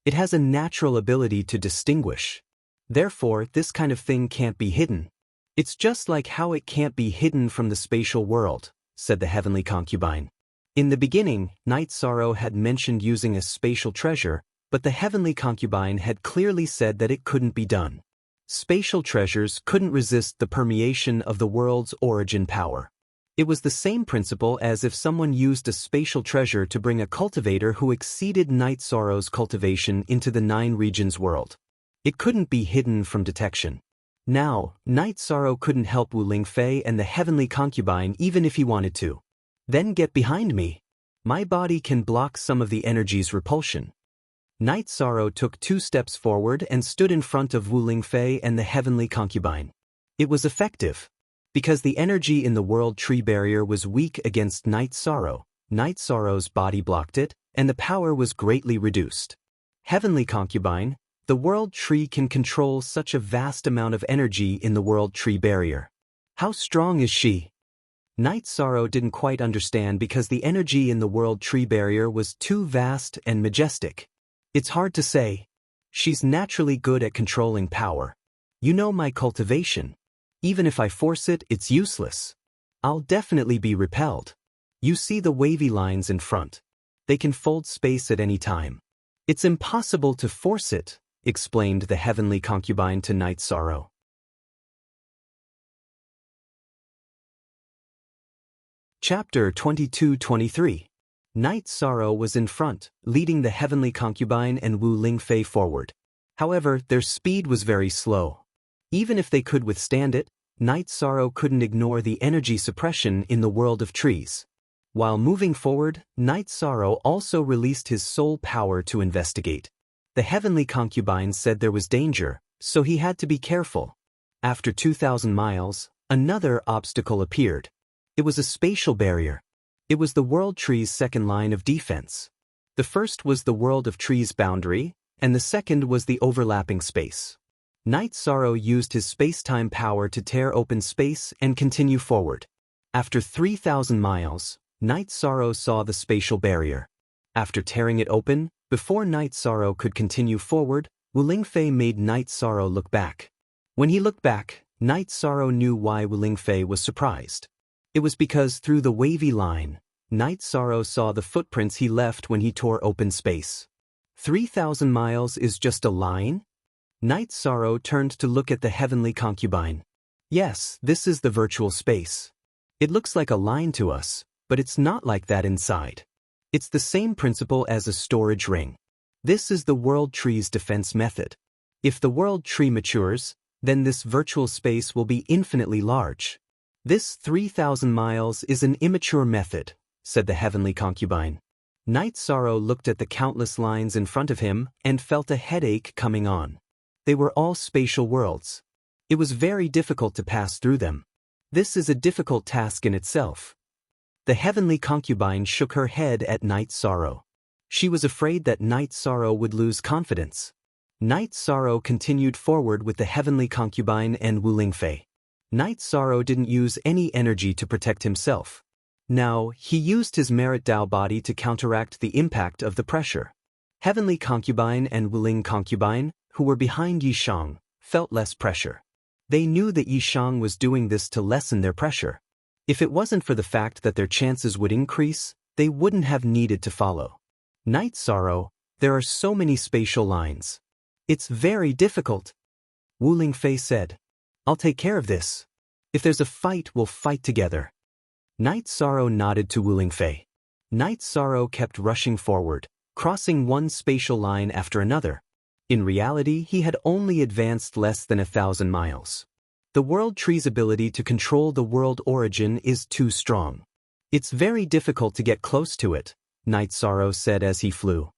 It has a natural ability to distinguish. Therefore, this kind of thing can't be hidden. It's just like how it can't be hidden from the spatial world, said the heavenly concubine. In the beginning, Night Sorrow had mentioned using a spatial treasure, but the heavenly concubine had clearly said that it couldn't be done. Spatial treasures couldn't resist the permeation of the world's origin power. It was the same principle as if someone used a spatial treasure to bring a cultivator who exceeded Night Sorrow's cultivation into the 9 regions world. It couldn't be hidden from detection. Now, Night Sorrow couldn't help Wuling Fei and the heavenly concubine even if he wanted to. Then get behind me. My body can block some of the energy's repulsion. Night Sorrow took 2 steps forward and stood in front of Wuling Fei and the heavenly concubine. It was effective. Because the energy in the world tree barrier was weak against Night Sorrow's body blocked it, and the power was greatly reduced. Heavenly concubine, the world tree can control such a vast amount of energy in the world tree barrier. How strong is she? Night Sorrow didn't quite understand because the energy in the world tree barrier was too vast and majestic. It's hard to say. She's naturally good at controlling power. You know my cultivation. Even if I force it, it's useless. I'll definitely be repelled. You see the wavy lines in front. They can fold space at any time. It's impossible to force it, explained the heavenly concubine to Night Sorrow. Chapter 22-23. Night Sorrow was in front, leading the heavenly concubine and Wuling Fei forward. However, their speed was very slow. Even if they could withstand it, Night Sorrow couldn't ignore the energy suppression in the world of trees. While moving forward, Night Sorrow also released his soul power to investigate. The heavenly concubine said there was danger, so he had to be careful. After 2,000 miles, another obstacle appeared. It was a spatial barrier. It was the world tree's second line of defense. The first was the world of trees boundary, and the second was the overlapping space. Night Sorrow used his space-time power to tear open space and continue forward. After 3,000 miles, Night Sorrow saw the spatial barrier. After tearing it open, before Night Sorrow could continue forward, Wu Lingfei made Night Sorrow look back. When he looked back, Night Sorrow knew why Wu Lingfei was surprised. It was because through the wavy line, Night Sorrow saw the footprints he left when he tore open space. 3,000 miles is just a line? Night Sorrow turned to look at the heavenly concubine. Yes, this is the virtual space. It looks like a line to us, but it's not like that inside. It's the same principle as a storage ring. This is the world tree's defense method. If the world tree matures, then this virtual space will be infinitely large. This 3,000 miles is an immature method, said the heavenly concubine. Night Sorrow looked at the countless lines in front of him and felt a headache coming on. They were all spatial worlds. It was very difficult to pass through them. This is a difficult task in itself. The heavenly concubine shook her head at Night Sorrow. She was afraid that Night Sorrow would lose confidence. Night Sorrow continued forward with the heavenly concubine and Wu Lingfei. Night Sorrow didn't use any energy to protect himself. Now, he used his merit Dao body to counteract the impact of the pressure. Heavenly concubine and Wu Ling concubine, who were behind Yishang, felt less pressure. They knew that Yishang was doing this to lessen their pressure. If it wasn't for the fact that their chances would increase, they wouldn't have needed to follow. Night Sorrow, there are so many spatial lines. It's very difficult. Wu Lingfei said. I'll take care of this. If there's a fight, we'll fight together. Night Sorrow nodded to Wu Lingfei. Night Sorrow kept rushing forward, crossing one spatial line after another. In reality, he had only advanced less than 1,000 miles. The world tree's ability to control the world origin is too strong. It's very difficult to get close to it, Night Sorrow said as he flew.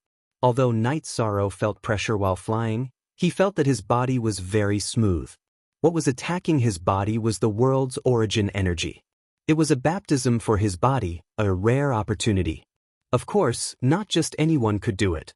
Although Night Sorrow felt pressure while flying, he felt that his body was very smooth. What was attacking his body was the world's origin energy. It was a baptism for his body, a rare opportunity. Of course, not just anyone could do it.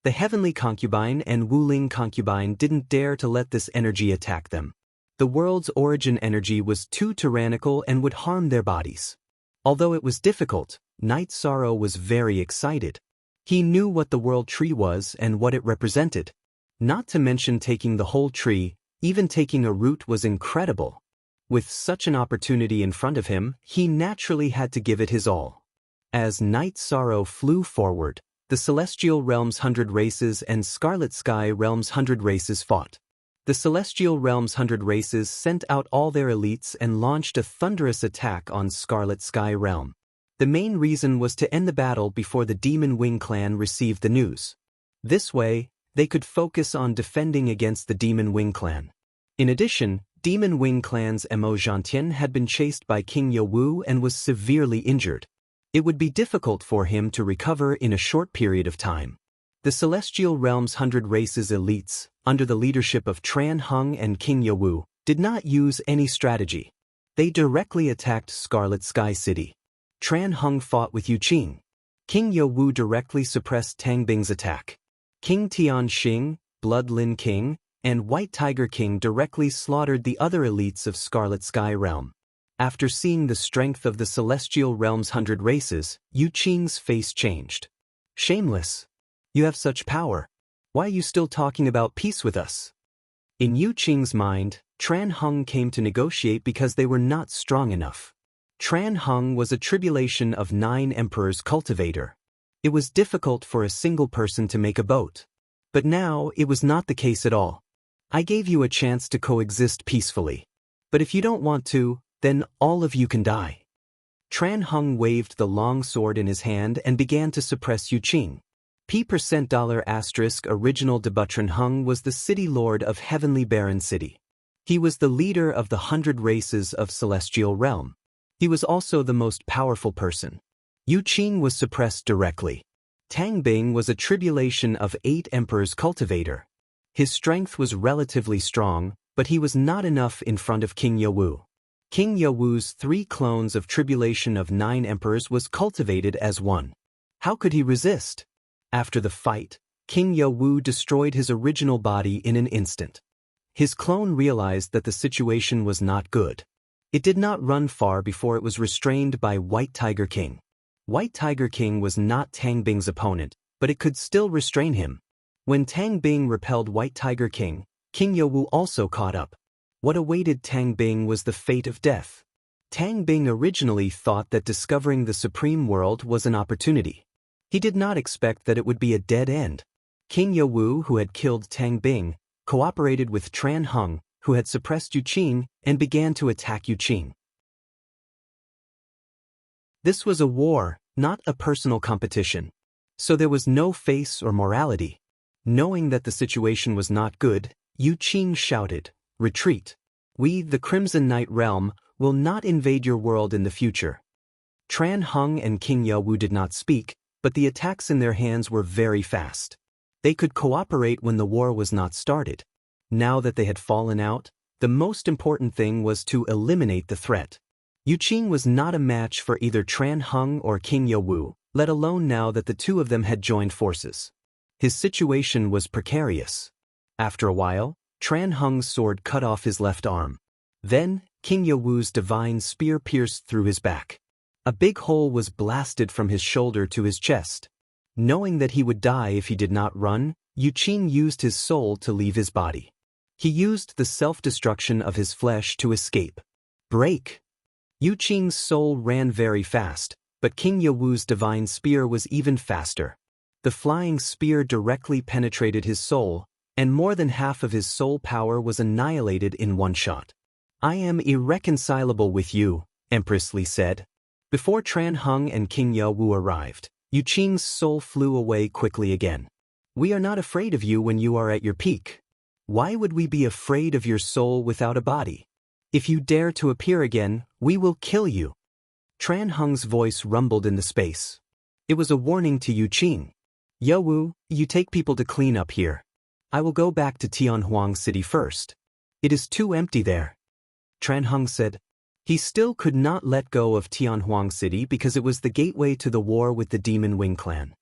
The heavenly concubine and Wu Ling concubine didn't dare to let this energy attack them. The world's origin energy was too tyrannical and would harm their bodies. Although it was difficult, Night Sorrow was very excited. He knew what the world tree was and what it represented. Not to mention taking the whole tree, even taking a root was incredible. With such an opportunity in front of him, he naturally had to give it his all. As Night Sorrow flew forward, the Celestial Realm's 100 races and Scarlet Sky Realm's 100 races fought. The Celestial Realm's 100 races sent out all their elites and launched a thunderous attack on Scarlet Sky Realm. The main reason was to end the battle before the Demon Wing clan received the news. This way, they could focus on defending against the Demon Wing clan. In addition, Demon Wing clan's Mo Zhantian had been chased by King Yowu and was severely injured. It would be difficult for him to recover in a short period of time. The Celestial Realm's 100 races elites, under the leadership of Tran Hung and King Yowu, did not use any strategy. They directly attacked Scarlet Sky City. Tran Hung fought with Yu Qing. King Yowu directly suppressed Tang Bing's attack. King Tian Xing, Blood Lin King, and White Tiger King directly slaughtered the other elites of Scarlet Sky Realm. After seeing the strength of the Celestial Realm's 100 races, Yu Qing's face changed. Shameless. You have such power. Why are you still talking about peace with us? In Yu Qing's mind, Tran Hung came to negotiate because they were not strong enough. Tran Hung was a tribulation of 9 emperors cultivator. It was difficult for a single person to make a boat. But now it was not the case at all. I gave you a chance to coexist peacefully. But if you don't want to, then all of you can die. Tran Hung waved the long sword in his hand and began to suppress Yu Qing. $$ original Debutran Hung was the city lord of Heavenly Baron City. He was the leader of the 100 races of Celestial Realm. He was also the most powerful person. Yu Qing was suppressed directly. Tang Bing was a tribulation of 8 emperors cultivator. His strength was relatively strong, but he was not enough in front of King Yowu. King Yowu's 3 clones of Tribulation of 9 Emperors was cultivated as one. How could he resist? After the fight, King Yowu destroyed his original body in an instant. His clone realized that the situation was not good. It did not run far before it was restrained by White Tiger King. White Tiger King was not Tang Bing's opponent, but it could still restrain him. When Tang Bing repelled White Tiger King, King Yowu also caught up. What awaited Tang Bing was the fate of death. Tang Bing originally thought that discovering the Supreme World was an opportunity. He did not expect that it would be a dead end. King Yowu, who had killed Tang Bing, cooperated with Tran Hung, who had suppressed Yuqing, and began to attack Yuqing. This was a war, not a personal competition. So there was no face or morality. Knowing that the situation was not good, Yuqing shouted, "Retreat! We, the Crimson Knight realm, will not invade your world in the future." Tran Hung and King Yowu did not speak, but the attacks in their hands were very fast. They could cooperate when the war was not started. Now that they had fallen out, the most important thing was to eliminate the threat. Yuqing was not a match for either Tran Hung or King Yowu, let alone now that the two of them had joined forces. His situation was precarious. After a while, Tran Hung's sword cut off his left arm. Then, King Yowu's divine spear pierced through his back. A big hole was blasted from his shoulder to his chest. Knowing that he would die if he did not run, Yuqing used his soul to leave his body. He used the self-destruction of his flesh to escape. Break! Yuqing's soul ran very fast, but King Yowu's divine spear was even faster. The flying spear directly penetrated his soul, and more than half of his soul power was annihilated in one shot. "I am irreconcilable with you," Empress Li said. Before Tran Hung and King Yowu arrived, Yuqing's soul flew away quickly again. "We are not afraid of you when you are at your peak. Why would we be afraid of your soul without a body? If you dare to appear again, we will kill you." Tran Hung's voice rumbled in the space. It was a warning to Yuqing. "Yowu, you take people to clean up here. I will go back to Tianhuang City first. It is too empty there." Tran Hung said. He still could not let go of Tianhuang City because it was the gateway to the war with the Demon Wing clan.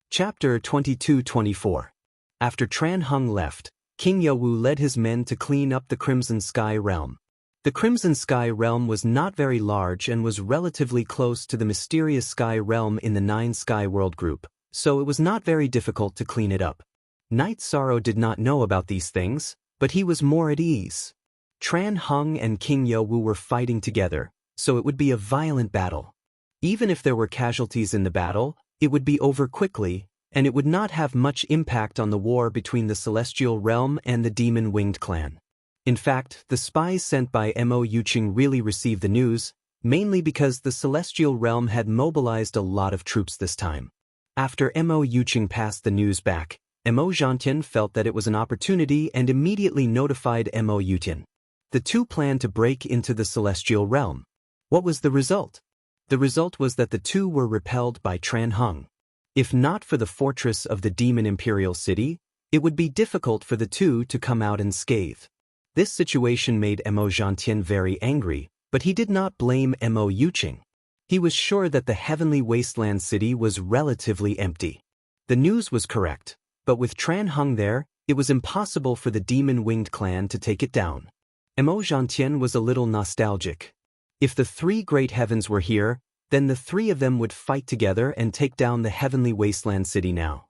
Chapter 22-24. After Tran Hung left, King Yowu led his men to clean up the Crimson Sky Realm. The Crimson Sky Realm was not very large and was relatively close to the mysterious Sky Realm in the 9 Sky World group, so it was not very difficult to clean it up. Night Sorrow did not know about these things, but he was more at ease. Tran Hung and King Yowu were fighting together, so it would be a violent battle. Even if there were casualties in the battle, it would be over quickly, and it would not have much impact on the war between the Celestial Realm and the Demon Winged clan. In fact, the spies sent by Mo Yuqing really received the news, mainly because the Celestial Realm had mobilized a lot of troops this time. After Mo Yuqing passed the news back, Mo Zhantian felt that it was an opportunity and immediately notified Mo Yutin. The two planned to break into the Celestial Realm. What was the result? The result was that the two were repelled by Tran Hung. If not for the fortress of the Demon Imperial City, it would be difficult for the two to come out unscathed. This situation made Mo Zhantian very angry, but he did not blame Mo Yuqing. He was sure that the Heavenly Wasteland City was relatively empty. The news was correct, but with Tran Hung there, it was impossible for the Demon Winged clan to take it down. Mo Zhantian was a little nostalgic. If the 3 great heavens were here, then the 3 of them would fight together and take down the Heavenly Wasteland City now.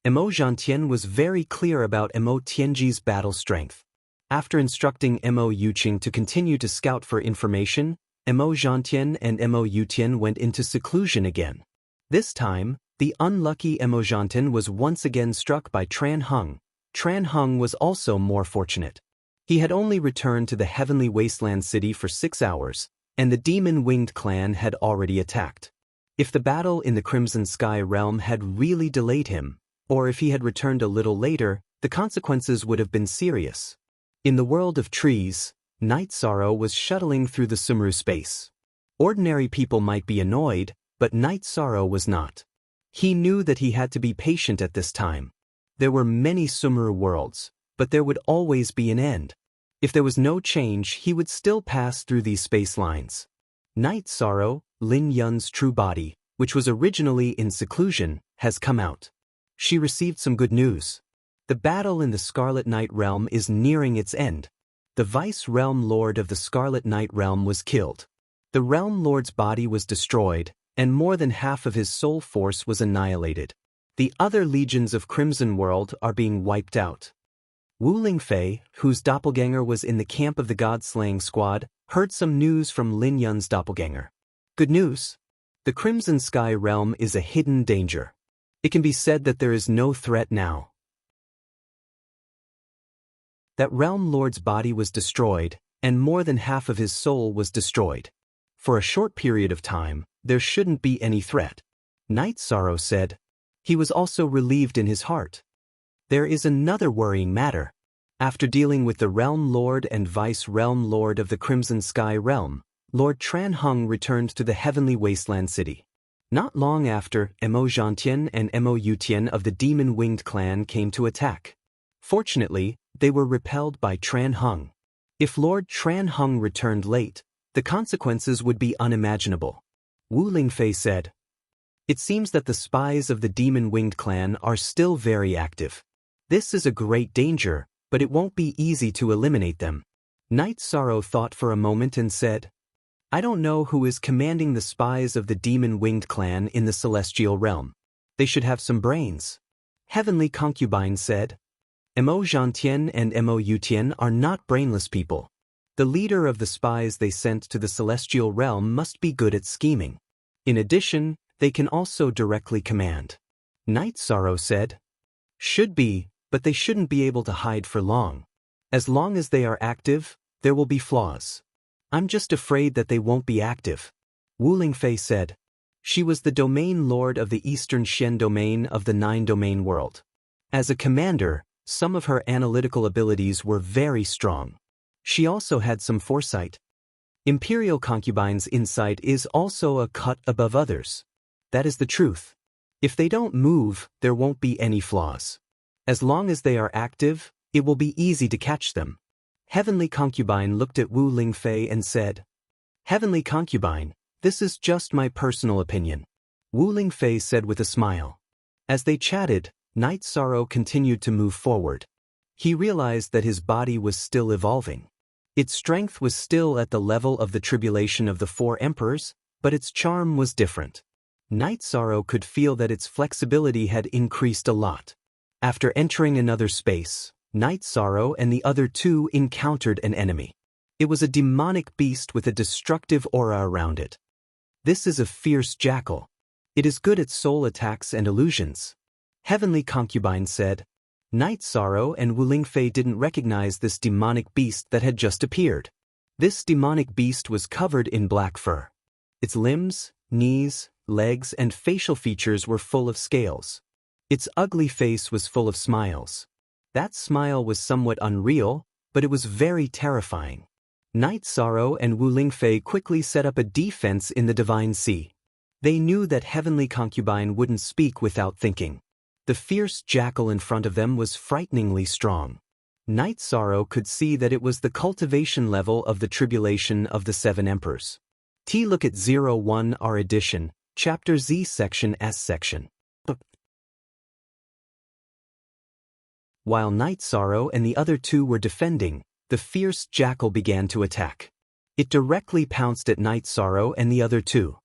Mo Zhantian was very clear about Mo Tianji's battle strength. After instructing Mo Yuqing to continue to scout for information, Mo Zhantian and Mo Yutian went into seclusion again. This time, the unlucky Mo Zhantian was once again struck by Tran Hung. Tran Hung was also more fortunate. He had only returned to the Heavenly Wasteland City for 6 hours, and the Demon Winged clan had already attacked. If the battle in the Crimson Sky Realm had really delayed him, or if he had returned a little later, the consequences would have been serious. In the world of trees, Night Sorrow was shuttling through the Sumru space. Ordinary people might be annoyed, but Night Sorrow was not. He knew that he had to be patient at this time. There were many Sumru worlds, but there would always be an end. If there was no change, he would still pass through these space lines. Night Sorrow, Lin Yun's true body, which was originally in seclusion, has come out. She received some good news. The battle in the Scarlet Night Realm is nearing its end. The Vice-Realm Lord of the Scarlet Night Realm was killed. The Realm Lord's body was destroyed, and more than half of his soul force was annihilated. The other legions of Crimson World are being wiped out. Wu Lingfei, whose doppelganger was in the camp of the God-slaying squad, heard some news from Lin Yun's doppelganger. Good news. The Crimson Sky Realm is a hidden danger. It can be said that there is no threat now. That Realm Lord's body was destroyed, and more than half of his soul was destroyed. For a short period of time, there shouldn't be any threat. Night Sorrow said. He was also relieved in his heart. There is another worrying matter. After dealing with the Realm Lord and Vice-Realm Lord of the Crimson Sky Realm, Lord Tran Hung returned to the Heavenly Wasteland City. Not long after, Mo Zhantian and Mo Yutian of the Demon-Winged clan came to attack. Fortunately, they were repelled by Tran Hung. If Lord Tran Hung returned late, the consequences would be unimaginable. Wu Lingfei said. It seems that the spies of the Demon-Winged clan are still very active. This is a great danger, but it won't be easy to eliminate them. Night Sorrow thought for a moment and said, I don't know who is commanding the spies of the Demon-Winged clan in the Celestial Realm. They should have some brains. Heavenly Concubine said, Mo Zhantian and Mo Yutian are not brainless people. The leader of the spies they sent to the Celestial Realm must be good at scheming. In addition, they can also directly command. Night Sorrow said, Should be, but they shouldn't be able to hide for long. As long as they are active, there will be flaws. I'm just afraid that they won't be active. Wu Lingfei said. She was the domain lord of the Eastern Shen domain of the Nine-Domain world. As a commander, some of her analytical abilities were very strong. She also had some foresight. Imperial Concubine's insight is also a cut above others. That is the truth. If they don't move, there won't be any flaws. As long as they are active, it will be easy to catch them. Heavenly Concubine looked at Wu Lingfei and said, Heavenly Concubine, this is just my personal opinion. Wu Lingfei said with a smile. As they chatted, Night Sorrow continued to move forward. He realized that his body was still evolving. Its strength was still at the level of the tribulation of the Four Emperors, but its charm was different. Night Sorrow could feel that its flexibility had increased a lot. After entering another space, Night Sorrow and the other two encountered an enemy. It was a demonic beast with a destructive aura around it. This is a fierce jackal. It is good at soul attacks and illusions. Heavenly Concubine said. Night Sorrow and Wu Lingfei didn't recognize this demonic beast that had just appeared. This demonic beast was covered in black fur. Its limbs, knees, legs, and facial features were full of scales. Its ugly face was full of smiles. That smile was somewhat unreal, but it was very terrifying. Night Sorrow and Wu Lingfei quickly set up a defense in the Divine Sea. They knew that Heavenly Concubine wouldn't speak without thinking. The fierce jackal in front of them was frighteningly strong. Night Sorrow could see that it was the cultivation level of the tribulation of the Seven Emperors. Look at 01 R edition, Chapter Z section S section. While Night Sorrow and the other two were defending, the fierce jackal began to attack. It directly pounced at Night Sorrow and the other two.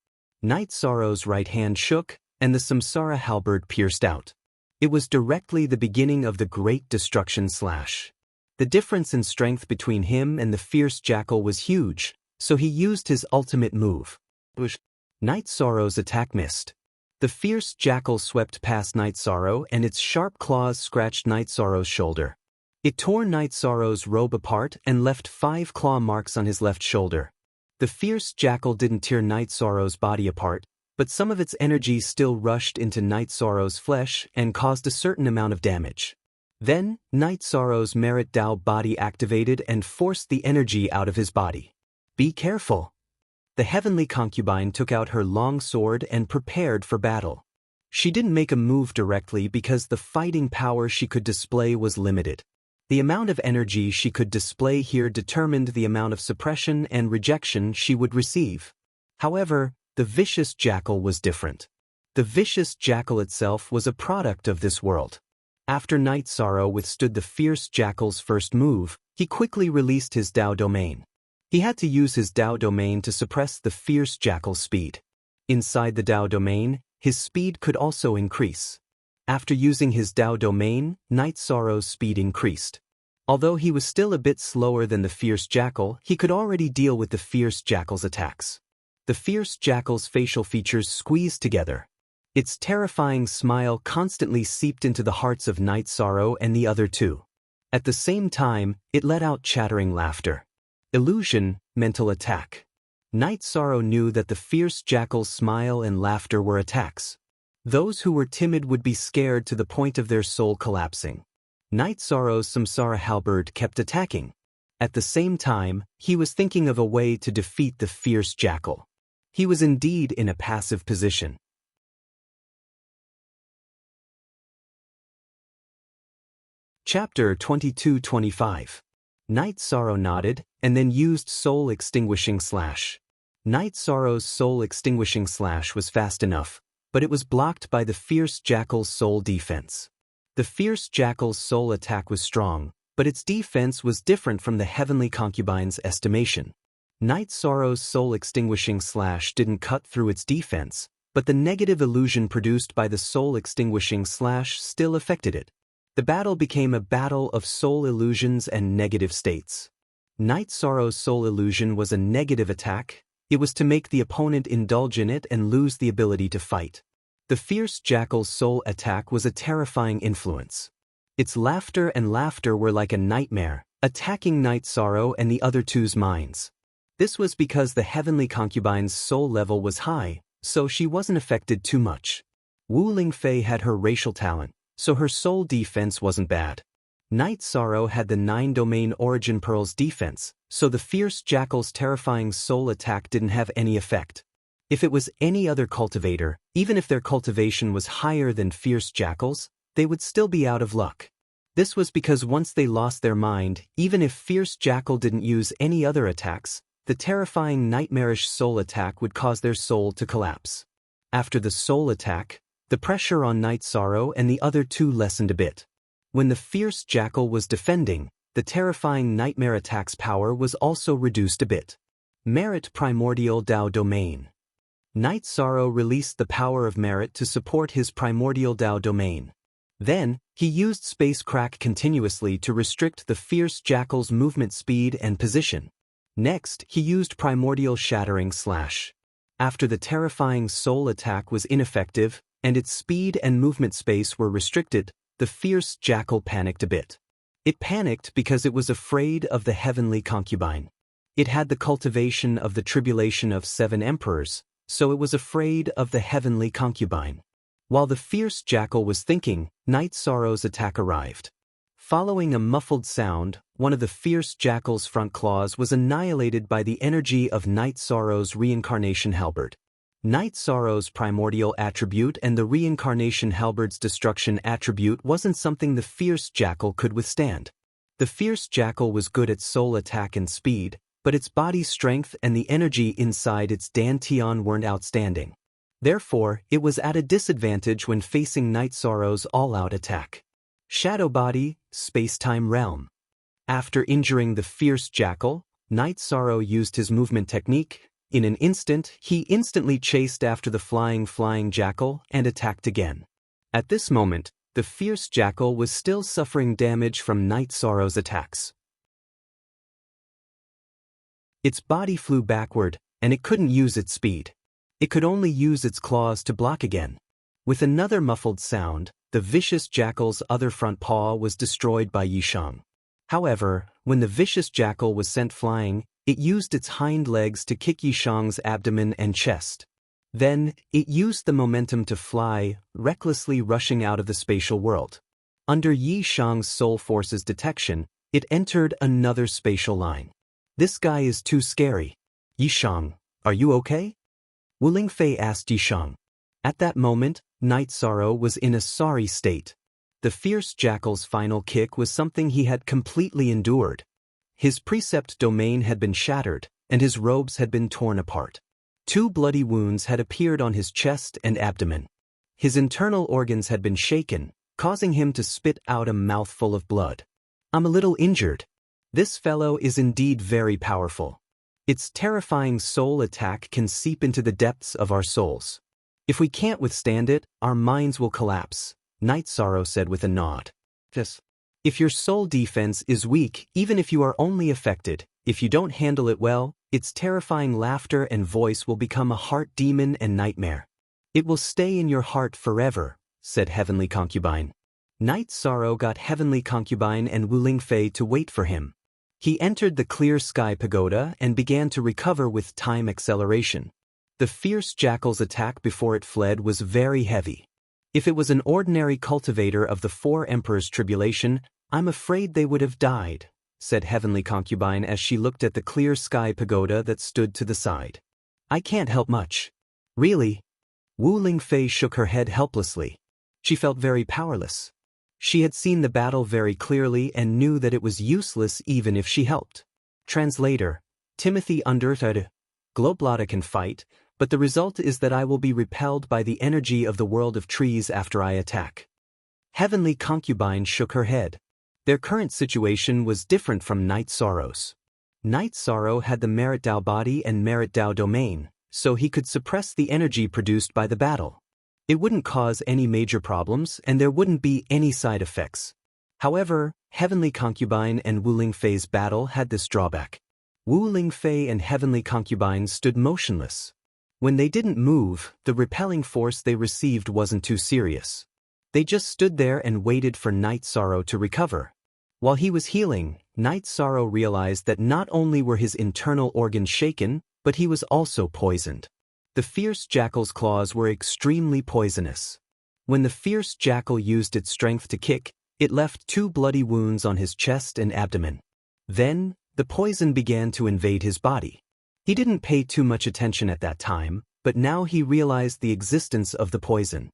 Night Sorrow's right hand shook, and the Samsara halberd pierced out. It was directly the beginning of the Great Destruction Slash. The difference in strength between him and the fierce jackal was huge, so he used his ultimate move. Night Sorrow's attack missed. The fierce jackal swept past Night Sorrow and its sharp claws scratched Night Sorrow's shoulder. It tore Night Sorrow's robe apart and left 5 claw marks on his left shoulder. The fierce jackal didn't tear Night Sorrow's body apart, but some of its energy still rushed into Night Sorrow's flesh and caused a certain amount of damage. Then, Night Sorrow's Merit Dao body activated and forced the energy out of his body. Be careful. The Heavenly Concubine took out her long sword and prepared for battle. She didn't make a move directly because the fighting power she could display was limited. The amount of energy she could display here determined the amount of suppression and rejection she would receive. However, the vicious jackal was different. The vicious jackal itself was a product of this world. After Night Sorrow withstood the fierce jackal's first move, he quickly released his Tao domain. He had to use his Tao domain to suppress the fierce jackal's speed. Inside the Tao domain, his speed could also increase. After using his Tao domain, Night Sorrow's speed increased. Although he was still a bit slower than the fierce jackal, he could already deal with the fierce jackal's attacks. The fierce jackal's facial features squeezed together. Its terrifying smile constantly seeped into the hearts of Night Sorrow and the other two. At the same time, it let out chattering laughter. Illusion, mental attack. Night Sorrow knew that the fierce jackal's smile and laughter were attacks. Those who were timid would be scared to the point of their soul collapsing. Night Sorrow's Samsara halberd kept attacking. At the same time, he was thinking of a way to defeat the fierce jackal. He was indeed in a passive position. Chapter 22-25. Night Sorrow nodded, and then used Soul Extinguishing Slash. Night Sorrow's Soul Extinguishing Slash was fast enough, but it was blocked by the fierce jackal's soul defense. The fierce jackal's soul attack was strong, but its defense was different from the heavenly concubine's estimation. Night Sorrow's Soul Extinguishing Slash didn't cut through its defense, but the negative illusion produced by the Soul Extinguishing Slash still affected it. The battle became a battle of soul illusions and negative states. Night Sorrow's soul illusion was a negative attack. It was to make the opponent indulge in it and lose the ability to fight. The fierce jackal's soul attack was a terrifying influence. Its laughter and laughter were like a nightmare, attacking Night Sorrow and the other two's minds. This was because the heavenly concubine's soul level was high, so she wasn't affected too much. Wu Lingfei had her racial talent, so her soul defense wasn't bad. Night Sorrow had the 9-domain Origin Pearl's defense, so the fierce jackal's terrifying soul attack didn't have any effect. If it was any other cultivator, even if their cultivation was higher than fierce jackal's, they would still be out of luck. This was because once they lost their mind, even if fierce jackal didn't use any other attacks, the terrifying nightmarish soul attack would cause their soul to collapse. After the soul attack, the pressure on Night Sorrow and the other two lessened a bit. When the fierce jackal was defending, the terrifying nightmare attack's power was also reduced a bit. Merit Primordial Tao Domain. Night Sorrow released the power of Merit to support his Primordial Tao Domain. Then, he used Space Crack continuously to restrict the fierce jackal's movement speed and position. Next, he used Primordial Shattering Slash. After the terrifying soul attack was ineffective, and its speed and movement space were restricted, the fierce jackal panicked a bit. It panicked because it was afraid of the heavenly concubine. It had the cultivation of the tribulation of 7 emperors, so it was afraid of the heavenly concubine. While the fierce jackal was thinking, Night Sorrow's attack arrived. Following a muffled sound, one of the fierce jackal's front claws was annihilated by the energy of Night Sorrow's reincarnation halberd. Night Sorrow's primordial attribute and the reincarnation halberd's destruction attribute wasn't something the fierce jackal could withstand. The fierce jackal was good at soul attack and speed, but its body strength and the energy inside its dantian weren't outstanding. Therefore, it was at a disadvantage when facing Night Sorrow's all-out attack. Shadow Body, Space-Time Realm. After injuring the fierce jackal, Night Sorrow used his movement technique. In an instant, he instantly chased after the flying jackal and attacked again. At this moment, the fierce jackal was still suffering damage from Night Sorrow's attacks. Its body flew backward, and it couldn't use its speed. It could only use its claws to block again. With another muffled sound, the vicious jackal's other front paw was destroyed by Yishang. However, when the vicious jackal was sent flying, it used its hind legs to kick Yishang's abdomen and chest. Then, it used the momentum to fly, recklessly rushing out of the spatial world. Under Yishang's soul force's detection, it entered another spatial line. This guy is too scary. Yishang, are you okay? Wu Lingfei asked Yishang. At that moment, Night Sorrow was in a sorry state. The fierce jackal's final kick was something he had completely endured. His precept domain had been shattered, and his robes had been torn apart. 2 bloody wounds had appeared on his chest and abdomen. His internal organs had been shaken, causing him to spit out a mouthful of blood. "I'm a little injured. This fellow is indeed very powerful. Its terrifying soul attack can seep into the depths of our souls. If we can't withstand it, our minds will collapse," Night Sorrow said with a nod. "Yes. If your soul defense is weak, even if you are only affected, if you don't handle it well, its terrifying laughter and voice will become a heart demon and nightmare. It will stay in your heart forever," said Heavenly Concubine. Night Sorrow got Heavenly Concubine and Wuling Fei to wait for him. He entered the clear sky pagoda and began to recover with time acceleration. The fierce jackal's attack before it fled was very heavy. If it was an ordinary cultivator of the 4 Emperors' tribulation, I'm afraid they would have died, said Heavenly Concubine as she looked at the clear sky pagoda that stood to the side. "I can't help much." "Really?" Wuling Fei shook her head helplessly. She felt very powerless. She had seen the battle very clearly and knew that it was useless even if she helped. Translator: Timothy understood. Globlada can fight, but the result is that I will be repelled by the energy of the world of trees after I attack. Heavenly Concubine shook her head. Their current situation was different from Night Sorrow's. Night Sorrow had the Merit Dao body and Merit Dao domain, so he could suppress the energy produced by the battle. It wouldn't cause any major problems and there wouldn't be any side effects. However, Heavenly Concubine and Wuling Fei's battle had this drawback. Wuling Fei and Heavenly Concubine stood motionless. When they didn't move, the repelling force they received wasn't too serious. They just stood there and waited for Night Sorrow to recover. While he was healing, Night Sorrow realized that not only were his internal organs shaken, but he was also poisoned. The fierce jackal's claws were extremely poisonous. When the fierce jackal used its strength to kick, it left 2 bloody wounds on his chest and abdomen. Then, the poison began to invade his body. He didn't pay too much attention at that time, but now he realized the existence of the poison.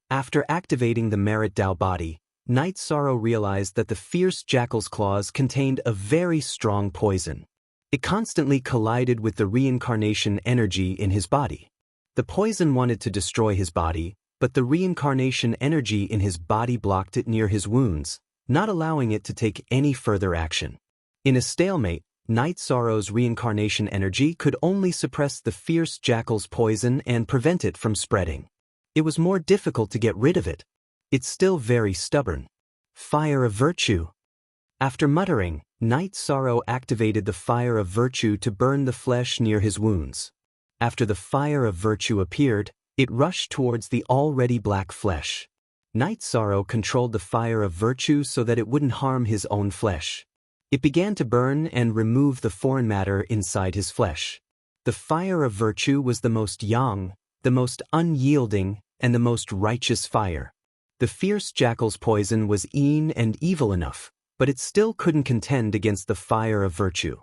After activating the Merit Dao body, Night Sorrow realized that the fierce jackal's claws contained a very strong poison. It constantly collided with the reincarnation energy in his body. The poison wanted to destroy his body, but the reincarnation energy in his body blocked it near his wounds, not allowing it to take any further action. In a stalemate, Night Sorrow's reincarnation energy could only suppress the fierce jackal's poison and prevent it from spreading. It was more difficult to get rid of it. It's still very stubborn. Fire of Virtue. After muttering, Night Sorrow activated the Fire of Virtue to burn the flesh near his wounds. After the Fire of Virtue appeared, it rushed towards the already black flesh. Night Sorrow controlled the Fire of Virtue so that it wouldn't harm his own flesh. It began to burn and remove the foreign matter inside his flesh. The Fire of Virtue was the most yang, the most unyielding, and the most righteous fire. The fierce jackal's poison was and evil enough, but it still couldn't contend against the Fire of Virtue.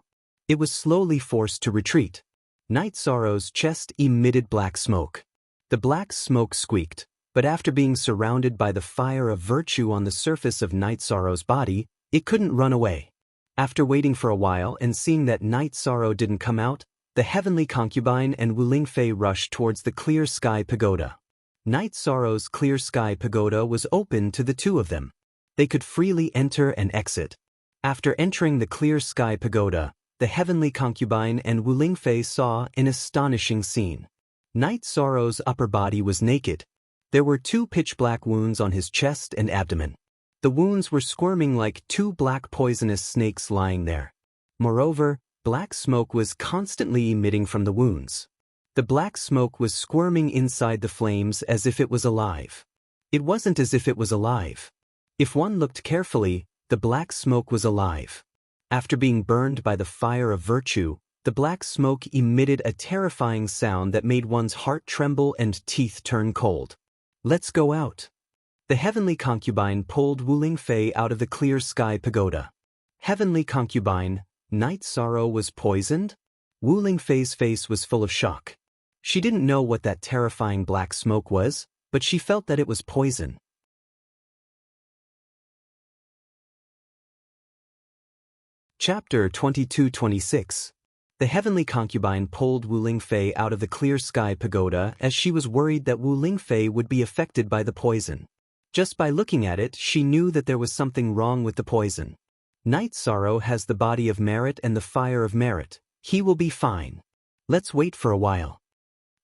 It was slowly forced to retreat. Night Sorrow's chest emitted black smoke. The black smoke squeaked, but after being surrounded by the Fire of Virtue on the surface of Night Sorrow's body, it couldn't run away. After waiting for a while and seeing that Night Sorrow didn't come out, the Heavenly Concubine and Wuling Fei rushed towards the clear sky pagoda. Night Sorrow's clear sky pagoda was open to the 2 of them. They could freely enter and exit. After entering the clear sky pagoda, the Heavenly Concubine and Wuling Fei saw an astonishing scene. Night Sorrow's upper body was naked. There were 2 pitch-black wounds on his chest and abdomen. The wounds were squirming like 2 black poisonous snakes lying there. Moreover, black smoke was constantly emitting from the wounds. The black smoke was squirming inside the flames as if it was alive. It wasn't as if it was alive. If one looked carefully, the black smoke was alive. After being burned by the Fire of Virtue, the black smoke emitted a terrifying sound that made one's heart tremble and teeth turn cold. "Let's go out." The Heavenly Concubine pulled Wuling Fei out of the clear sky pagoda. Heavenly Concubine, Night Sorrow was poisoned? Wuling Fei's face was full of shock. She didn't know what that terrifying black smoke was, but she felt that it was poison. Chapter 22-26. The heavenly concubine pulled Wu Lingfei out of the clear sky pagoda as she was worried that Wu Lingfei would be affected by the poison. Just by looking at it, she knew that there was something wrong with the poison. Night Sorrow has the body of merit and the fire of merit. He will be fine. Let's wait for a while.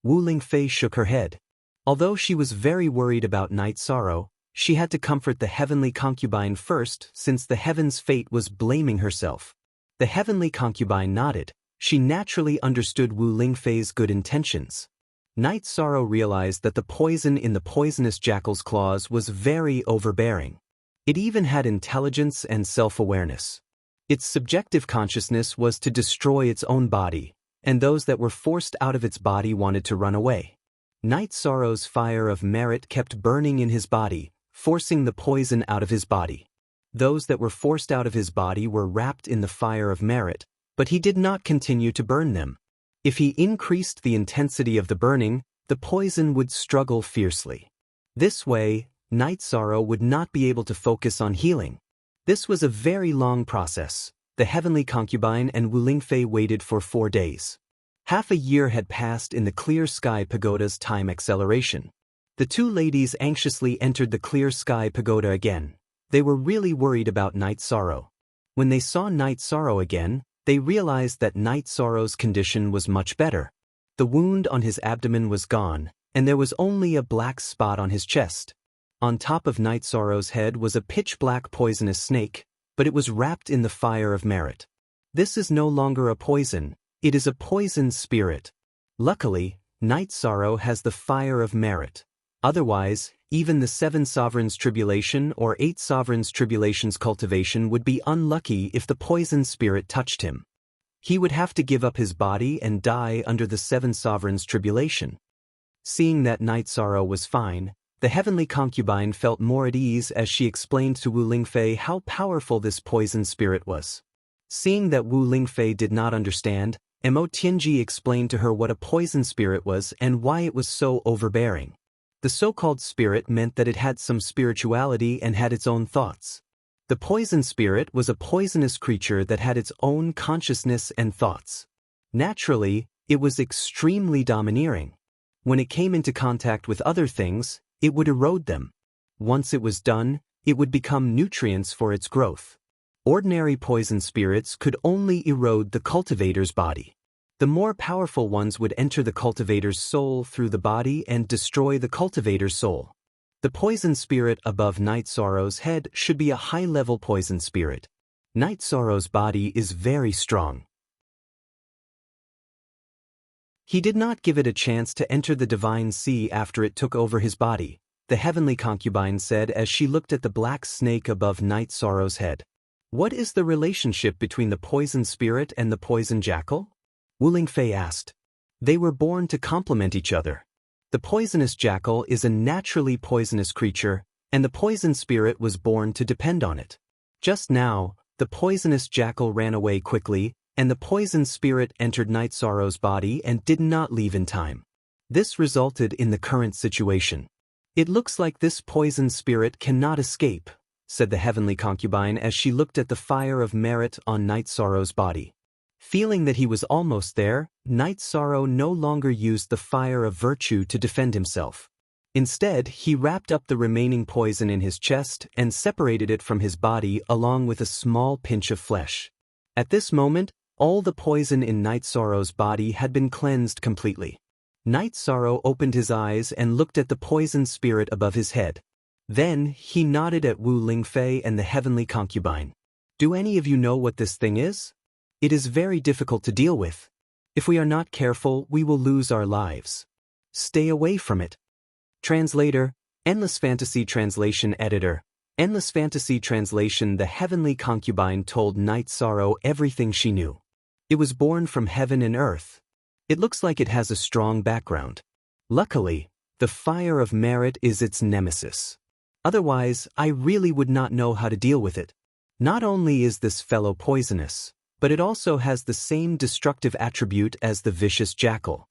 Wu Lingfei shook her head. Although she was very worried about Night Sorrow, she had to comfort the heavenly concubine first since the heaven's fate was blaming herself. The heavenly concubine nodded. She naturally understood Wu Lingfei's good intentions. Night Sorrow realized that the poison in the poisonous jackal's claws was very overbearing. It even had intelligence and self-awareness. Its subjective consciousness was to destroy its own body, and those that were forced out of its body wanted to run away. Night Sorrow's fire of merit kept burning in his body, forcing the poison out of his body. Those that were forced out of his body were wrapped in the fire of merit, but he did not continue to burn them. If he increased the intensity of the burning, the poison would struggle fiercely. This way, Night Sorrow would not be able to focus on healing. This was a very long process. The heavenly concubine and Wu Lingfei waited for 4 days. Half a year had passed in the clear sky pagoda's time acceleration. The two ladies anxiously entered the clear sky pagoda again. They were really worried about Night Sorrow. When they saw Night Sorrow again, they realized that Night Sorrow's condition was much better. The wound on his abdomen was gone, and there was only a black spot on his chest. On top of Night Sorrow's head was a pitch-black poisonous snake, but it was wrapped in the fire of merit. This is no longer a poison, it is a poison spirit. Luckily, Night Sorrow has the fire of merit. Otherwise, even the 7 sovereigns tribulation or 8 sovereigns tribulation's cultivation would be unlucky if the poison spirit touched him. He would have to give up his body and die under the 7 sovereigns tribulation. Seeing that Night Sorrow was fine, the heavenly concubine felt more at ease as she explained to Wu Lingfei how powerful this poison spirit was. Seeing that Wu Lingfei did not understand, Mo Tianji explained to her what a poison spirit was and why it was so overbearing. The so-called spirit meant that it had some spirituality and had its own thoughts. The poison spirit was a poisonous creature that had its own consciousness and thoughts. Naturally, it was extremely domineering. When it came into contact with other things, it would erode them. Once it was done, it would become nutrients for its growth. Ordinary poison spirits could only erode the cultivator's body. The more powerful ones would enter the cultivator's soul through the body and destroy the cultivator's soul. The poison spirit above Night Sorrow's head should be a high-level poison spirit. Night Sorrow's body is very strong. He did not give it a chance to enter the divine sea after it took over his body, the heavenly concubine said as she looked at the black snake above Night Sorrow's head. What is the relationship between the poison spirit and the poison jackal? Wu Lingfei asked. They were born to complement each other. The poisonous jackal is a naturally poisonous creature, and the poison spirit was born to depend on it. Just now, the poisonous jackal ran away quickly, and the poison spirit entered Night Sorrow's body and did not leave in time. This resulted in the current situation. It looks like this poison spirit cannot escape, said the heavenly concubine as she looked at the fire of merit on Night Sorrow's body. Feeling that he was almost there, Night Sorrow no longer used the fire of virtue to defend himself. Instead, he wrapped up the remaining poison in his chest and separated it from his body along with a small pinch of flesh. At this moment, all the poison in Night Sorrow's body had been cleansed completely. Night Sorrow opened his eyes and looked at the poison spirit above his head. Then, he nodded at Wu Lingfei and the heavenly concubine. Do any of you know what this thing is? It is very difficult to deal with. If we are not careful, we will lose our lives. Stay away from it. Translator, Endless Fantasy Translation Editor. Endless Fantasy Translation. The heavenly concubine told Night Sorrow everything she knew. It was born from heaven and earth. It looks like it has a strong background. Luckily, the fire of merit is its nemesis. Otherwise, I really would not know how to deal with it. Not only is this fellow poisonous, but it also has the same destructive attribute as the vicious jackal.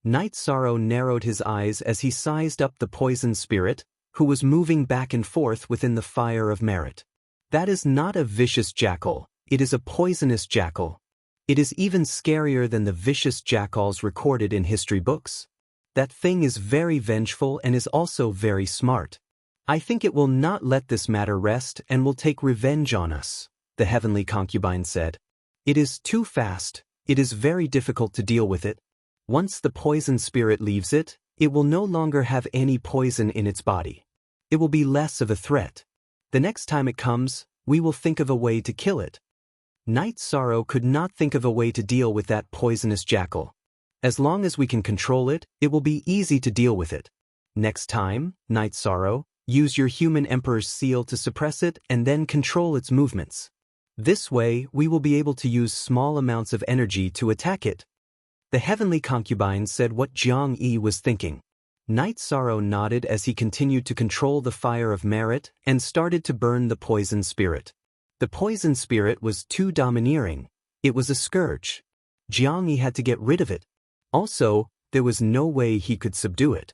Night Sorrow narrowed his eyes as he sized up the poison spirit, who was moving back and forth within the fire of merit. That is not a vicious jackal, it is a poisonous jackal. It is even scarier than the vicious jackals recorded in history books. That thing is very vengeful and is also very smart. I think it will not let this matter rest and will take revenge on us, the heavenly concubine said. It is too fast, it is very difficult to deal with it. Once the poison spirit leaves it, it will no longer have any poison in its body. It will be less of a threat. The next time it comes, we will think of a way to kill it. Night Sorrow could not think of a way to deal with that poisonous jackal. As long as we can control it, it will be easy to deal with it. Next time, Night Sorrow, use your human emperor's seal to suppress it and then control its movements. This way, we will be able to use small amounts of energy to attack it. The heavenly concubine said what Jiang Yi was thinking. Night Sorrow nodded as he continued to control the fire of merit and started to burn the poison spirit. The poison spirit was too domineering. It was a scourge. Jiang Yi had to get rid of it. Also, there was no way he could subdue it.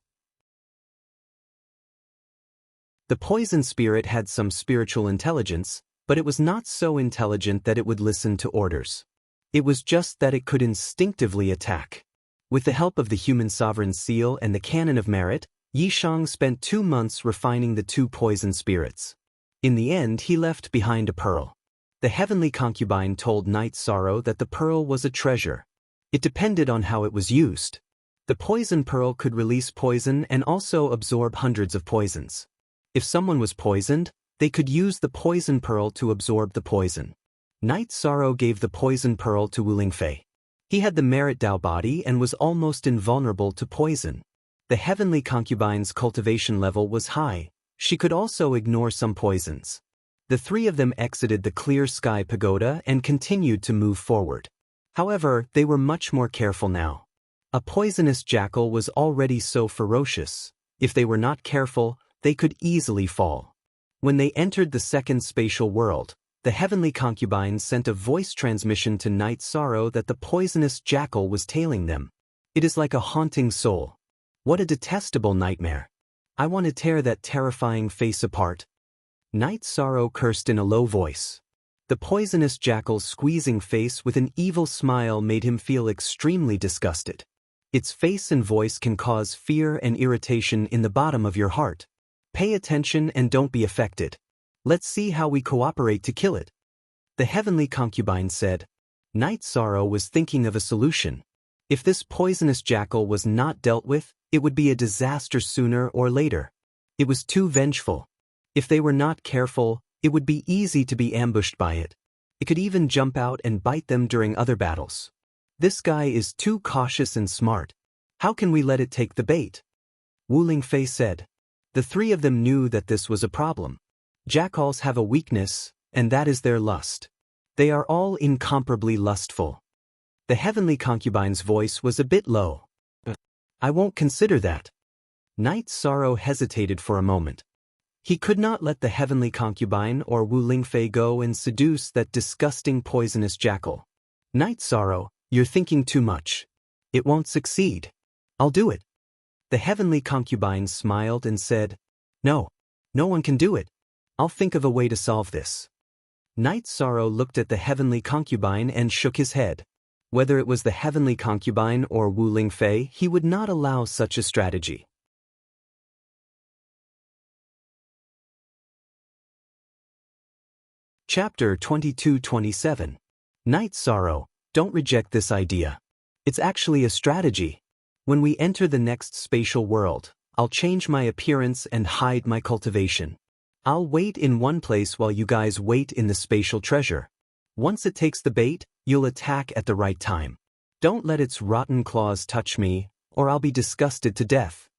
The poison spirit had some spiritual intelligence, but it was not so intelligent that it would listen to orders. It was just that it could instinctively attack. With the help of the human sovereign seal and the cannon of merit, Yishang spent 2 months refining the 2 poison spirits. In the end, he left behind a pearl. The heavenly concubine told Night Sorrow that the pearl was a treasure. It depended on how it was used. The poison pearl could release poison and also absorb hundreds of poisons. If someone was poisoned, they could use the poison pearl to absorb the poison. Night Sorrow gave the poison pearl to Wu Lingfei. He had the merit Dao body and was almost invulnerable to poison. The heavenly concubine's cultivation level was high. She could also ignore some poisons. The 3 of them exited the clear sky pagoda and continued to move forward. However, they were much more careful now. A poisonous jackal was already so ferocious. If they were not careful, they could easily fall. When they entered the second spatial world, the heavenly concubine sent a voice transmission to Night Sorrow that the poisonous jackal was tailing them. It is like a haunting soul. What a detestable nightmare. I want to tear that terrifying face apart. Night Sorrow cursed in a low voice. The poisonous jackal's squeezing face with an evil smile made him feel extremely disgusted. Its face and voice can cause fear and irritation in the bottom of your heart. Pay attention and don't be affected. Let's see how we cooperate to kill it. The heavenly concubine said. Night Sorrow was thinking of a solution. If this poisonous jackal was not dealt with, it would be a disaster sooner or later. It was too vengeful. If they were not careful, it would be easy to be ambushed by it. It could even jump out and bite them during other battles. This guy is too cautious and smart. How can we let it take the bait? Wu Lingfei said. The 3 of them knew that this was a problem. Jackals have a weakness, and that is their lust. They are all incomparably lustful. The heavenly concubine's voice was a bit low. I won't consider that. Night Sorrow hesitated for a moment. He could not let the heavenly concubine or Wu Lingfei go and seduce that disgusting poisonous jackal. Night Sorrow, you're thinking too much. It won't succeed. I'll do it. The heavenly concubine smiled and said, No one can do it. I'll think of a way to solve this. Night Sorrow looked at the heavenly concubine and shook his head. Whether it was the heavenly concubine or Wu Lingfei, he would not allow such a strategy. Chapter 22-27. Night Sorrow, don't reject this idea. It's actually a strategy. When we enter the next spatial world, I'll change my appearance and hide my cultivation. I'll wait in one place while you guys wait in the spatial treasure. Once it takes the bait, you'll attack at the right time. Don't let its rotten claws touch me, or I'll be disgusted to death.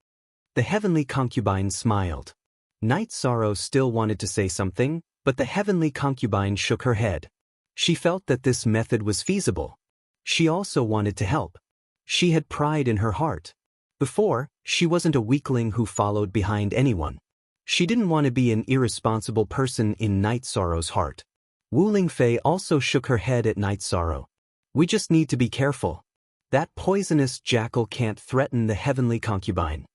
The heavenly concubine smiled. Night Sorrow still wanted to say something, but the heavenly concubine shook her head. She felt that this method was feasible. She also wanted to help. She had pride in her heart. Before, she wasn't a weakling who followed behind anyone. She didn't want to be an irresponsible person in Night Sorrow's heart. Wu Lingfei also shook her head at Night Sorrow. We just need to be careful. That poisonous jackal can't threaten the heavenly concubine.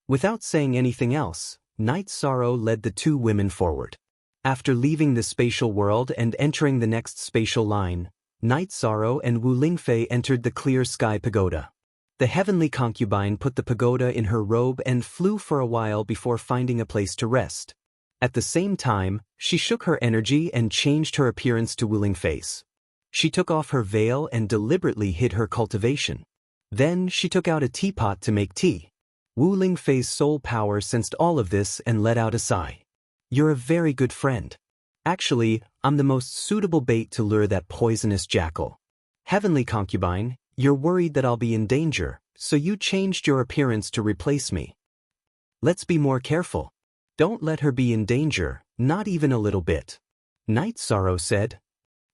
Without saying anything else, Night Sorrow led the two women forward. After leaving the spatial world and entering the next spatial line, Night Sorrow and Wu Lingfei entered the clear sky pagoda. The heavenly concubine put the pagoda in her robe and flew for a while before finding a place to rest. At the same time, she shook her energy and changed her appearance to Wu Lingfei's. She took off her veil and deliberately hid her cultivation. Then she took out a teapot to make tea. Wu Lingfei's soul power sensed all of this and let out a sigh. You're a very good friend. Actually, I'm the most suitable bait to lure that poisonous jackal. Heavenly concubine, you're worried that I'll be in danger, so you changed your appearance to replace me. Let's be more careful. Don't let her be in danger, not even a little bit. Night Sorrow said.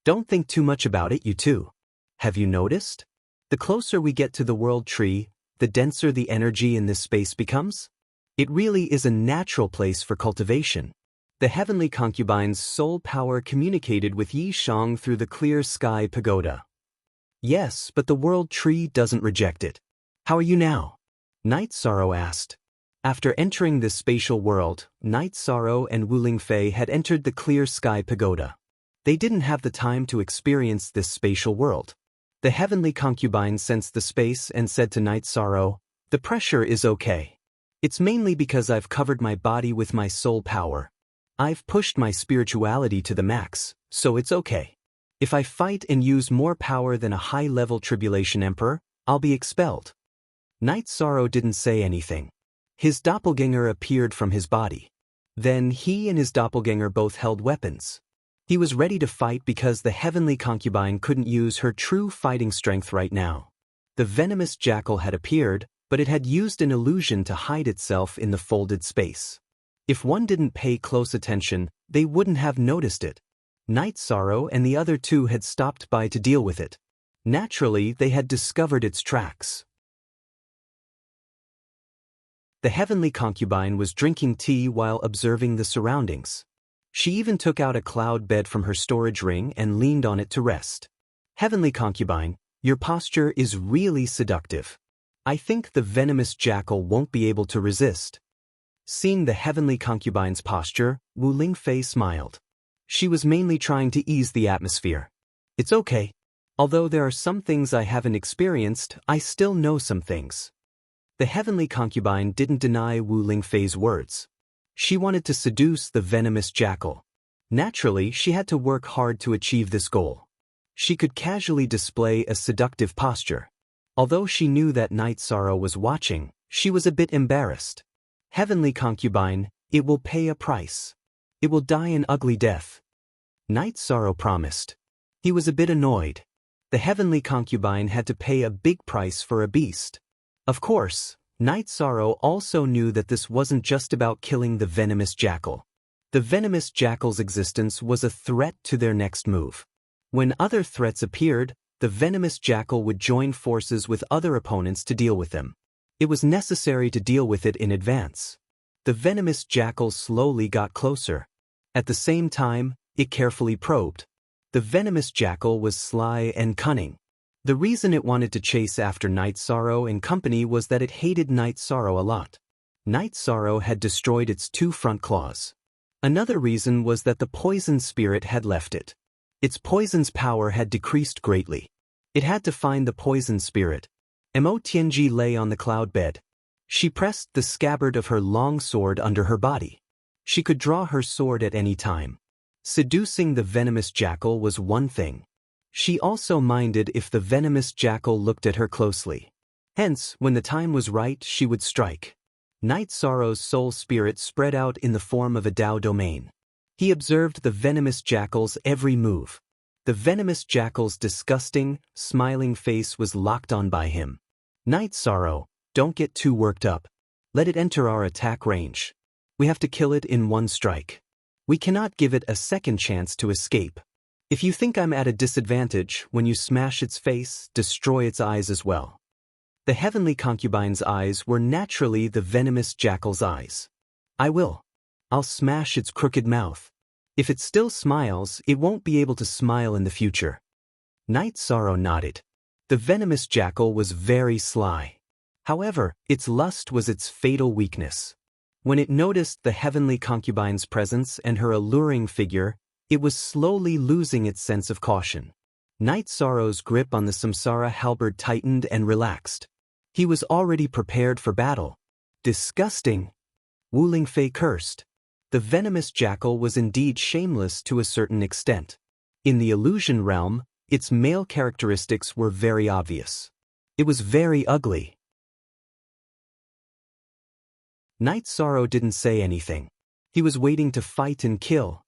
Don't think too much about it, you two. Have you noticed? The closer we get to the world tree, the denser the energy in this space becomes? It really is a natural place for cultivation. The heavenly concubine's soul power communicated with Yi Shang through the clear sky pagoda. Yes, but the world tree doesn't reject it. How are you now? Night Sorrow asked. After entering this spatial world, Night Sorrow and Wu Lingfei had entered the clear sky pagoda. They didn't have the time to experience this spatial world. The heavenly concubine sensed the space and said to Night Sorrow, "The pressure is okay. It's mainly because I've covered my body with my soul power. I've pushed my spirituality to the max, so it's okay. If I fight and use more power than a high-level tribulation emperor, I'll be expelled." Night Sorrow didn't say anything. His doppelganger appeared from his body. Then he and his doppelganger both held weapons. He was ready to fight because the heavenly concubine couldn't use her true fighting strength right now. The venomous jackal had appeared, but it had used an illusion to hide itself in the folded space. If one didn't pay close attention, they wouldn't have noticed it. Night Sorrow and the other two had stopped by to deal with it. Naturally, they had discovered its tracks. The heavenly concubine was drinking tea while observing the surroundings. She even took out a cloud bed from her storage ring and leaned on it to rest. Heavenly concubine, your posture is really seductive. I think the venomous jackal won't be able to resist. Seeing the heavenly concubine's posture, Wu Lingfei smiled. She was mainly trying to ease the atmosphere. It's okay. Although there are some things I haven't experienced, I still know some things. The heavenly concubine didn't deny Wu Lingfei's words. She wanted to seduce the venomous jackal. Naturally, she had to work hard to achieve this goal. She could casually display a seductive posture. Although she knew that Night Sorrow was watching, she was a bit embarrassed. Heavenly concubine, it will pay a price. It will die an ugly death. Night Sorrow promised. He was a bit annoyed. The heavenly concubine had to pay a big price for a beast. Of course, Night Sorrow also knew that this wasn't just about killing the venomous jackal. The venomous jackal's existence was a threat to their next move. When other threats appeared, the venomous jackal would join forces with other opponents to deal with them. It was necessary to deal with it in advance. The venomous jackal slowly got closer. At the same time, it carefully probed. The venomous jackal was sly and cunning. The reason it wanted to chase after Night Sorrow and company was that it hated Night Sorrow a lot. Night Sorrow had destroyed its two front claws. Another reason was that the poison spirit had left it. Its poison's power had decreased greatly. It had to find the poison spirit. Mo Tianji lay on the cloud bed. She pressed the scabbard of her long sword under her body. She could draw her sword at any time. Seducing the venomous jackal was one thing. She also minded if the venomous jackal looked at her closely. Hence, when the time was right, she would strike. Night Sorrow's soul spirit spread out in the form of a Dao domain. He observed the venomous jackal's every move. The venomous jackal's disgusting, smiling face was locked on by him. Night Sorrow, don't get too worked up. Let it enter our attack range. We have to kill it in one strike. We cannot give it a second chance to escape. If you think I'm at a disadvantage, when you smash its face, destroy its eyes as well. The heavenly concubine's eyes were naturally the venomous jackal's eyes. I will. I'll smash its crooked mouth. If it still smiles, it won't be able to smile in the future. Night Sorrow nodded. The venomous jackal was very sly. However, its lust was its fatal weakness. When it noticed the heavenly concubine's presence and her alluring figure, it was slowly losing its sense of caution. Night Sorrow's grip on the samsara halberd tightened and relaxed. He was already prepared for battle. Disgusting! Wu Lingfei cursed. The venomous jackal was indeed shameless to a certain extent. In the illusion realm, its male characteristics were very obvious. It was very ugly. Night Sorrow didn't say anything. He was waiting to fight and kill.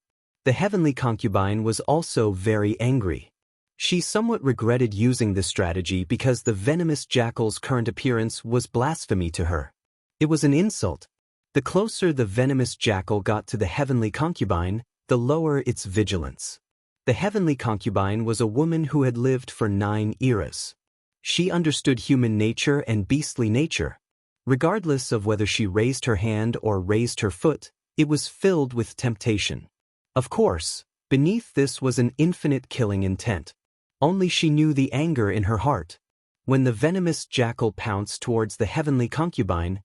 The heavenly concubine was also very angry. She somewhat regretted using this strategy because the venomous jackal's current appearance was blasphemy to her. It was an insult. The closer the venomous jackal got to the heavenly concubine, the lower its vigilance. The heavenly concubine was a woman who had lived for 9 eras. She understood human nature and beastly nature. Regardless of whether she raised her hand or raised her foot, it was filled with temptation. Of course, beneath this was an infinite killing intent. Only she knew the anger in her heart. When the venomous jackal pounced towards the heavenly concubine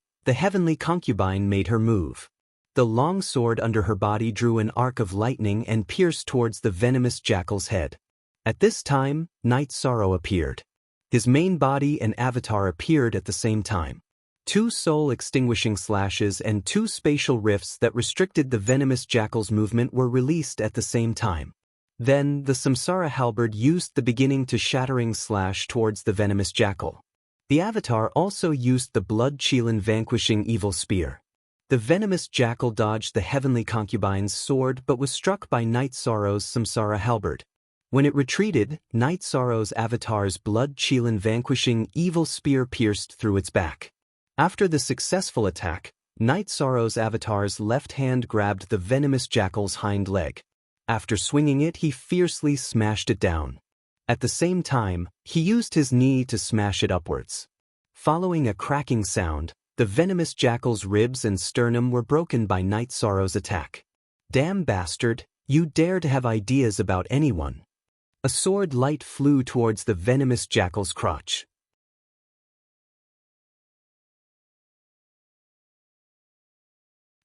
made her move. The long sword under her body drew an arc of lightning and pierced towards the venomous jackal's head. At this time, Night Sorrow appeared. His main body and avatar appeared at the same time. 2 soul-extinguishing slashes and 2 spatial rifts that restricted the venomous jackal's movement were released at the same time. Then, the samsara halberd used the beginning to shattering slash towards the venomous jackal. The avatar also used the blood Qilin vanquishing evil spear. The venomous jackal dodged the heavenly concubine's sword but was struck by Night Sorrow's samsara halberd. When it retreated, Night Sorrow's avatar's blood Qilin vanquishing evil spear pierced through its back. After the successful attack, Night Sorrow's avatar's left hand grabbed the venomous jackal's hind leg. After swinging it, he fiercely smashed it down. At the same time, he used his knee to smash it upwards. Following a cracking sound, the venomous jackal's ribs and sternum were broken by Night Sorrow's attack. Damn bastard, you dare to have ideas about anyone. A sword light flew towards the venomous jackal's crotch.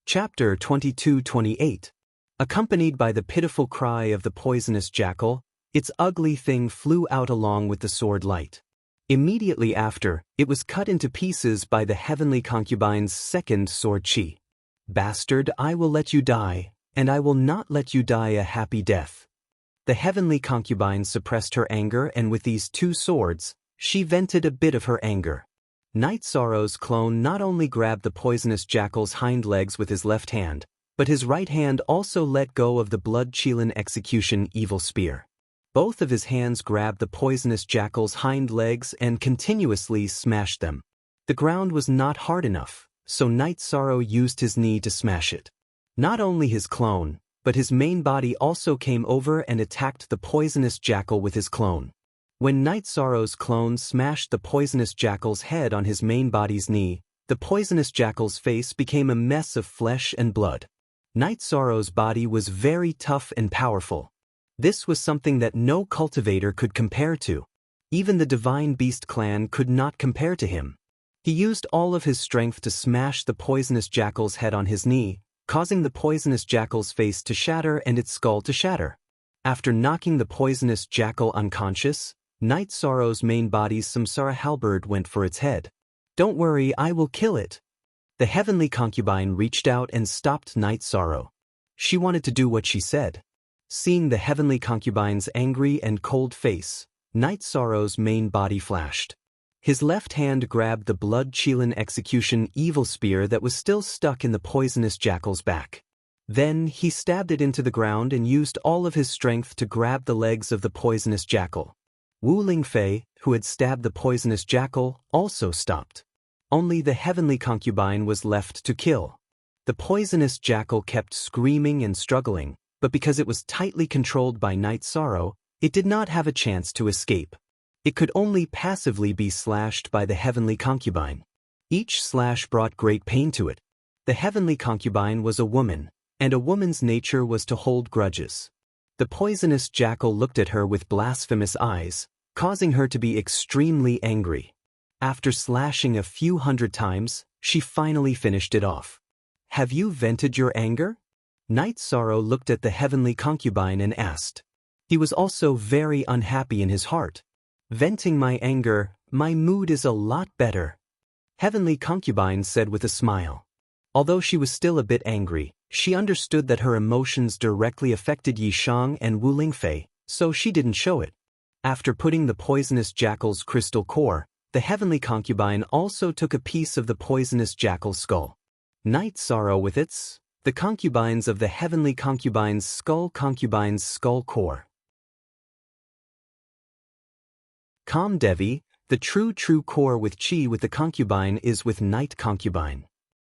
Chapter 22-28. Accompanied by the pitiful cry of the poisonous jackal, its ugly thing flew out along with the sword light. Immediately after, it was cut into pieces by the heavenly concubine's second sword chi. Bastard, I will let you die, and I will not let you die a happy death. The heavenly concubine suppressed her anger, and with these 2 swords, she vented a bit of her anger. Night Sorrow's clone not only grabbed the poisonous jackal's hind legs with his left hand, but his right hand also let go of the blood Qilin execution evil spear. Both of his hands grabbed the poisonous jackal's hind legs and continuously smashed them. The ground was not hard enough, so Night Sorrow used his knee to smash it. Not only his clone, but his main body also came over and attacked the poisonous jackal with his clone. When Night Sorrow's clone smashed the poisonous jackal's head on his main body's knee, the poisonous jackal's face became a mess of flesh and blood. Night Sorrow's body was very tough and powerful. This was something that no cultivator could compare to. Even the Divine Beast clan could not compare to him. He used all of his strength to smash the poisonous jackal's head on his knee, causing the poisonous jackal's face to shatter and its skull to shatter. After knocking the poisonous jackal unconscious, Night Sorrow's main body's samsara halberd went for its head. Don't worry, I will kill it. The heavenly concubine reached out and stopped Night Sorrow. She wanted to do what she said. Seeing the heavenly concubine's angry and cold face, Night Sorrow's main body flashed. His left hand grabbed the blood Qilin execution evil spear that was still stuck in the poisonous jackal's back. Then he stabbed it into the ground and used all of his strength to grab the legs of the poisonous jackal. Wu Lingfei, who had stabbed the poisonous jackal, also stopped. Only the heavenly concubine was left to kill. The poisonous jackal kept screaming and struggling, but because it was tightly controlled by Night Sorrow, it did not have a chance to escape. It could only passively be slashed by the heavenly concubine. Each slash brought great pain to it. The heavenly concubine was a woman, and a woman's nature was to hold grudges. The poisonous jackal looked at her with blasphemous eyes, causing her to be extremely angry. After slashing a few hundred times, she finally finished it off. "Have you vented your anger?" Night Sorrow looked at the heavenly concubine and asked. He was also very unhappy in his heart. "Venting my anger, my mood is a lot better," Heavenly Concubine said with a smile. Although she was still a bit angry, she understood that her emotions directly affected Yi Shang and Wu Lingfei, so she didn't show it. After putting the poisonous jackal's crystal core, the Heavenly Concubine also took a piece of the poisonous jackal's skull. Night Sorrow with the concubines of the Heavenly Concubine's skull core. Calm Devi, the true core with Chi with the concubine is with Night Concubine.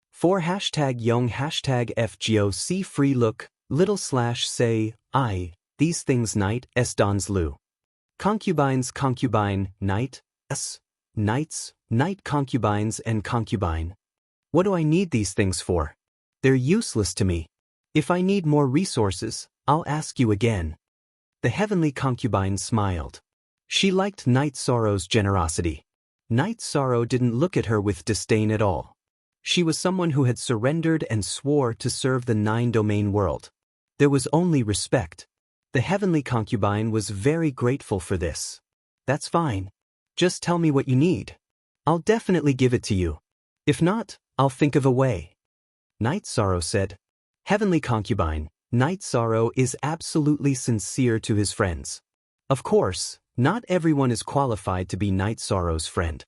For #Yong #FGOC free look, /say, I, these things Night Dons Lu. Concubine, Night, Knights, Night Concubines and Concubine. What do I need these things for? They're useless to me. If I need more resources, I'll ask you again. The Heavenly Concubine smiled. She liked Night Sorrow's generosity. Night Sorrow didn't look at her with disdain at all. She was someone who had surrendered and swore to serve the 9-domain world. There was only respect. The Heavenly Concubine was very grateful for this. "That's fine. Just tell me what you need. I'll definitely give it to you. If not, I'll think of a way," Night Sorrow said. Heavenly Concubine, Night Sorrow is absolutely sincere to his friends. Of course, not everyone is qualified to be Night Sorrow's friend.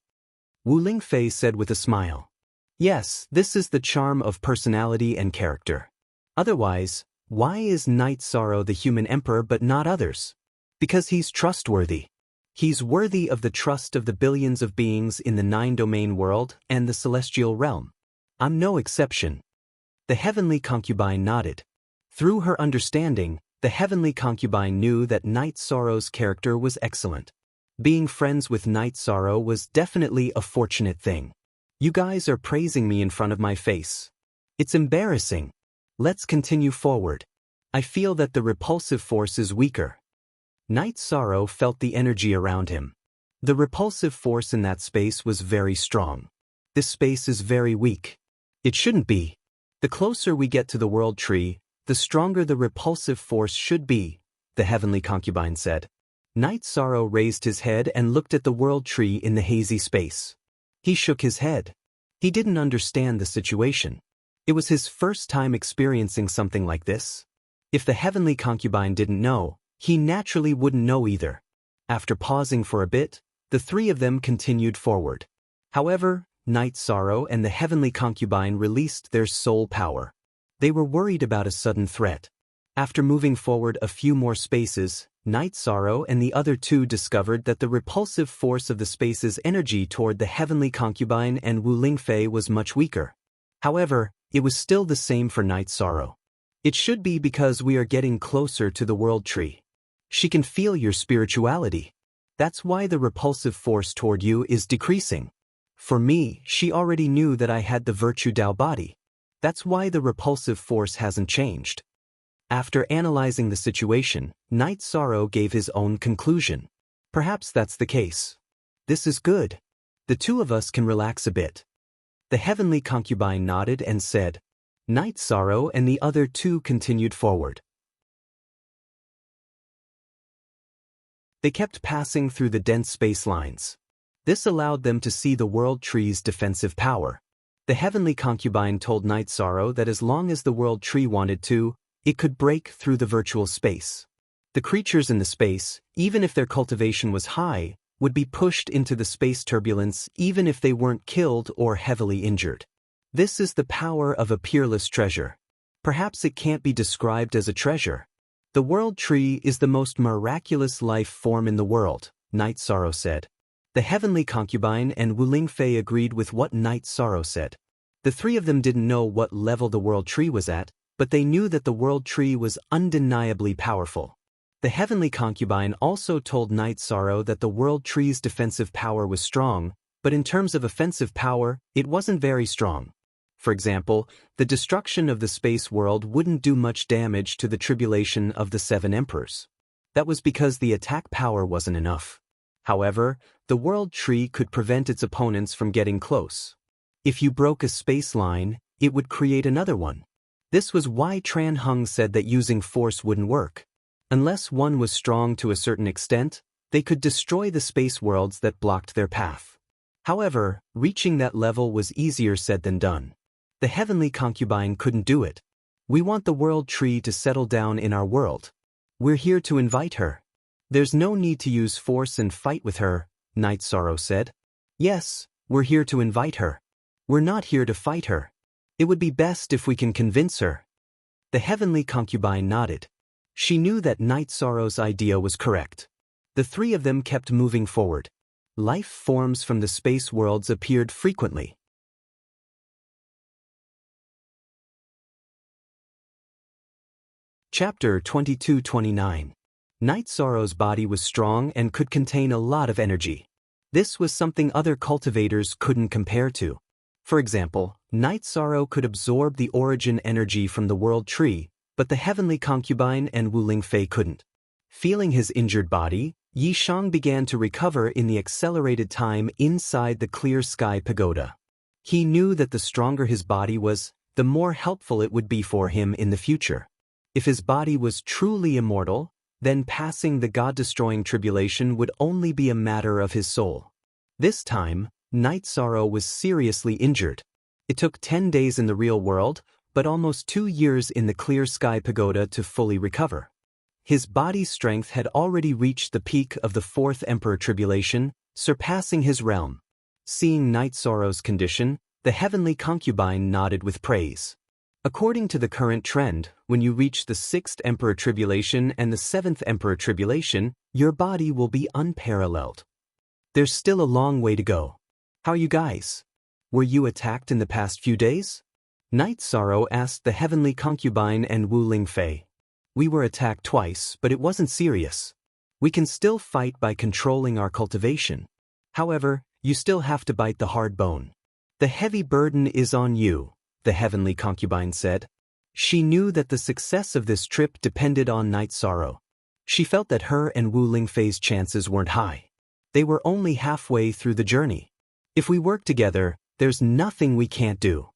Wu Lingfei said with a smile. Yes, this is the charm of personality and character. Otherwise, why is Night Sorrow the human emperor but not others? Because he's trustworthy. He's worthy of the trust of the billions of beings in the 9-domain world and the celestial realm. I'm no exception. The Heavenly Concubine nodded. Through her understanding, the Heavenly Concubine knew that Night Sorrow's character was excellent. Being friends with Night Sorrow was definitely a fortunate thing. You guys are praising me in front of my face. It's embarrassing. Let's continue forward. I feel that the repulsive force is weaker. Night Sorrow felt the energy around him. The repulsive force in that space was very strong. This space is very weak. It shouldn't be. The closer we get to the world tree, the stronger the repulsive force should be, the Heavenly Concubine said. Night Sorrow raised his head and looked at the world tree in the hazy space. He shook his head. He didn't understand the situation. It was his first time experiencing something like this. If the Heavenly Concubine didn't know, he naturally wouldn't know either. After pausing for a bit, the three of them continued forward. However, Night Sorrow and the Heavenly Concubine released their soul power. They were worried about a sudden threat. After moving forward a few more spaces, Night Sorrow and the other two discovered that the repulsive force of the space's energy toward the Heavenly Concubine and Wu Lingfei was much weaker. However, it was still the same for Night Sorrow. It should be because we are getting closer to the world tree. She can feel your spirituality. That's why the repulsive force toward you is decreasing. For me, she already knew that I had the Virtue Dao body. That's why the repulsive force hasn't changed. After analyzing the situation, Night Sorrow gave his own conclusion. Perhaps that's the case. This is good. The two of us can relax a bit. The Heavenly Concubine nodded and said. Night Sorrow and the other two continued forward. They kept passing through the dense space lines. This allowed them to see the world tree's defensive power. The Heavenly Concubine told Night Sorrow that as long as the world tree wanted to, it could break through the virtual space. The creatures in the space, even if their cultivation was high, would be pushed into the space turbulence even if they weren't killed or heavily injured. This is the power of a peerless treasure. Perhaps it can't be described as a treasure. The world tree is the most miraculous life form in the world, Night Sorrow said. The Heavenly Concubine and Wu Lingfei agreed with what Night Sorrow said. The three of them didn't know what level the world tree was at, but they knew that the world tree was undeniably powerful. The Heavenly Concubine also told Night Sorrow that the world tree's defensive power was strong, but in terms of offensive power, it wasn't very strong. For example, the destruction of the space world wouldn't do much damage to the tribulation of the 7 emperors. That was because the attack power wasn't enough. However, the World Tree could prevent its opponents from getting close. If you broke a space line, it would create another one. This was why Tran Hung said that using force wouldn't work. Unless one was strong to a certain extent, they could destroy the space worlds that blocked their path. However, reaching that level was easier said than done. The heavenly concubine couldn't do it. We want the World Tree to settle down in our world. We're here to invite her. There's no need to use force and fight with her, Night Sorrow said. Yes, we're here to invite her. We're not here to fight her. It would be best if we can convince her. The heavenly concubine nodded. She knew that Night Sorrow's idea was correct. The three of them kept moving forward. Life forms from the space worlds appeared frequently. Chapter 22-29. Night Sorrow's body was strong and could contain a lot of energy. This was something other cultivators couldn't compare to. For example, Night Sorrow could absorb the origin energy from the World Tree, but the heavenly concubine and Wu Lingfei couldn't. Feeling his injured body, Yi Shang began to recover in the accelerated time inside the clear sky pagoda. He knew that the stronger his body was, the more helpful it would be for him in the future. If his body was truly immortal, then passing the God-destroying tribulation would only be a matter of his soul. This time, Night Sorrow was seriously injured. It took 10 days in the real world, but almost 2 years in the clear sky pagoda to fully recover. His body's strength had already reached the peak of the fourth Emperor Tribulation, surpassing his realm. Seeing Night Sorrow's condition, the heavenly concubine nodded with praise. According to the current trend, when you reach the sixth Emperor Tribulation and the seventh Emperor Tribulation, your body will be unparalleled. There's still a long way to go. How are you guys? Were you attacked in the past few days? Night Sorrow asked the heavenly concubine and Wu Lingfei. We were attacked twice, but it wasn't serious. We can still fight by controlling our cultivation. However, you still have to bite the hard bone. The heavy burden is on you, the heavenly concubine said. She knew that the success of this trip depended on Night Sorrow. She felt that her and Wu Lingfei's chances weren't high. They were only halfway through the journey. If we work together, there's nothing we can't do.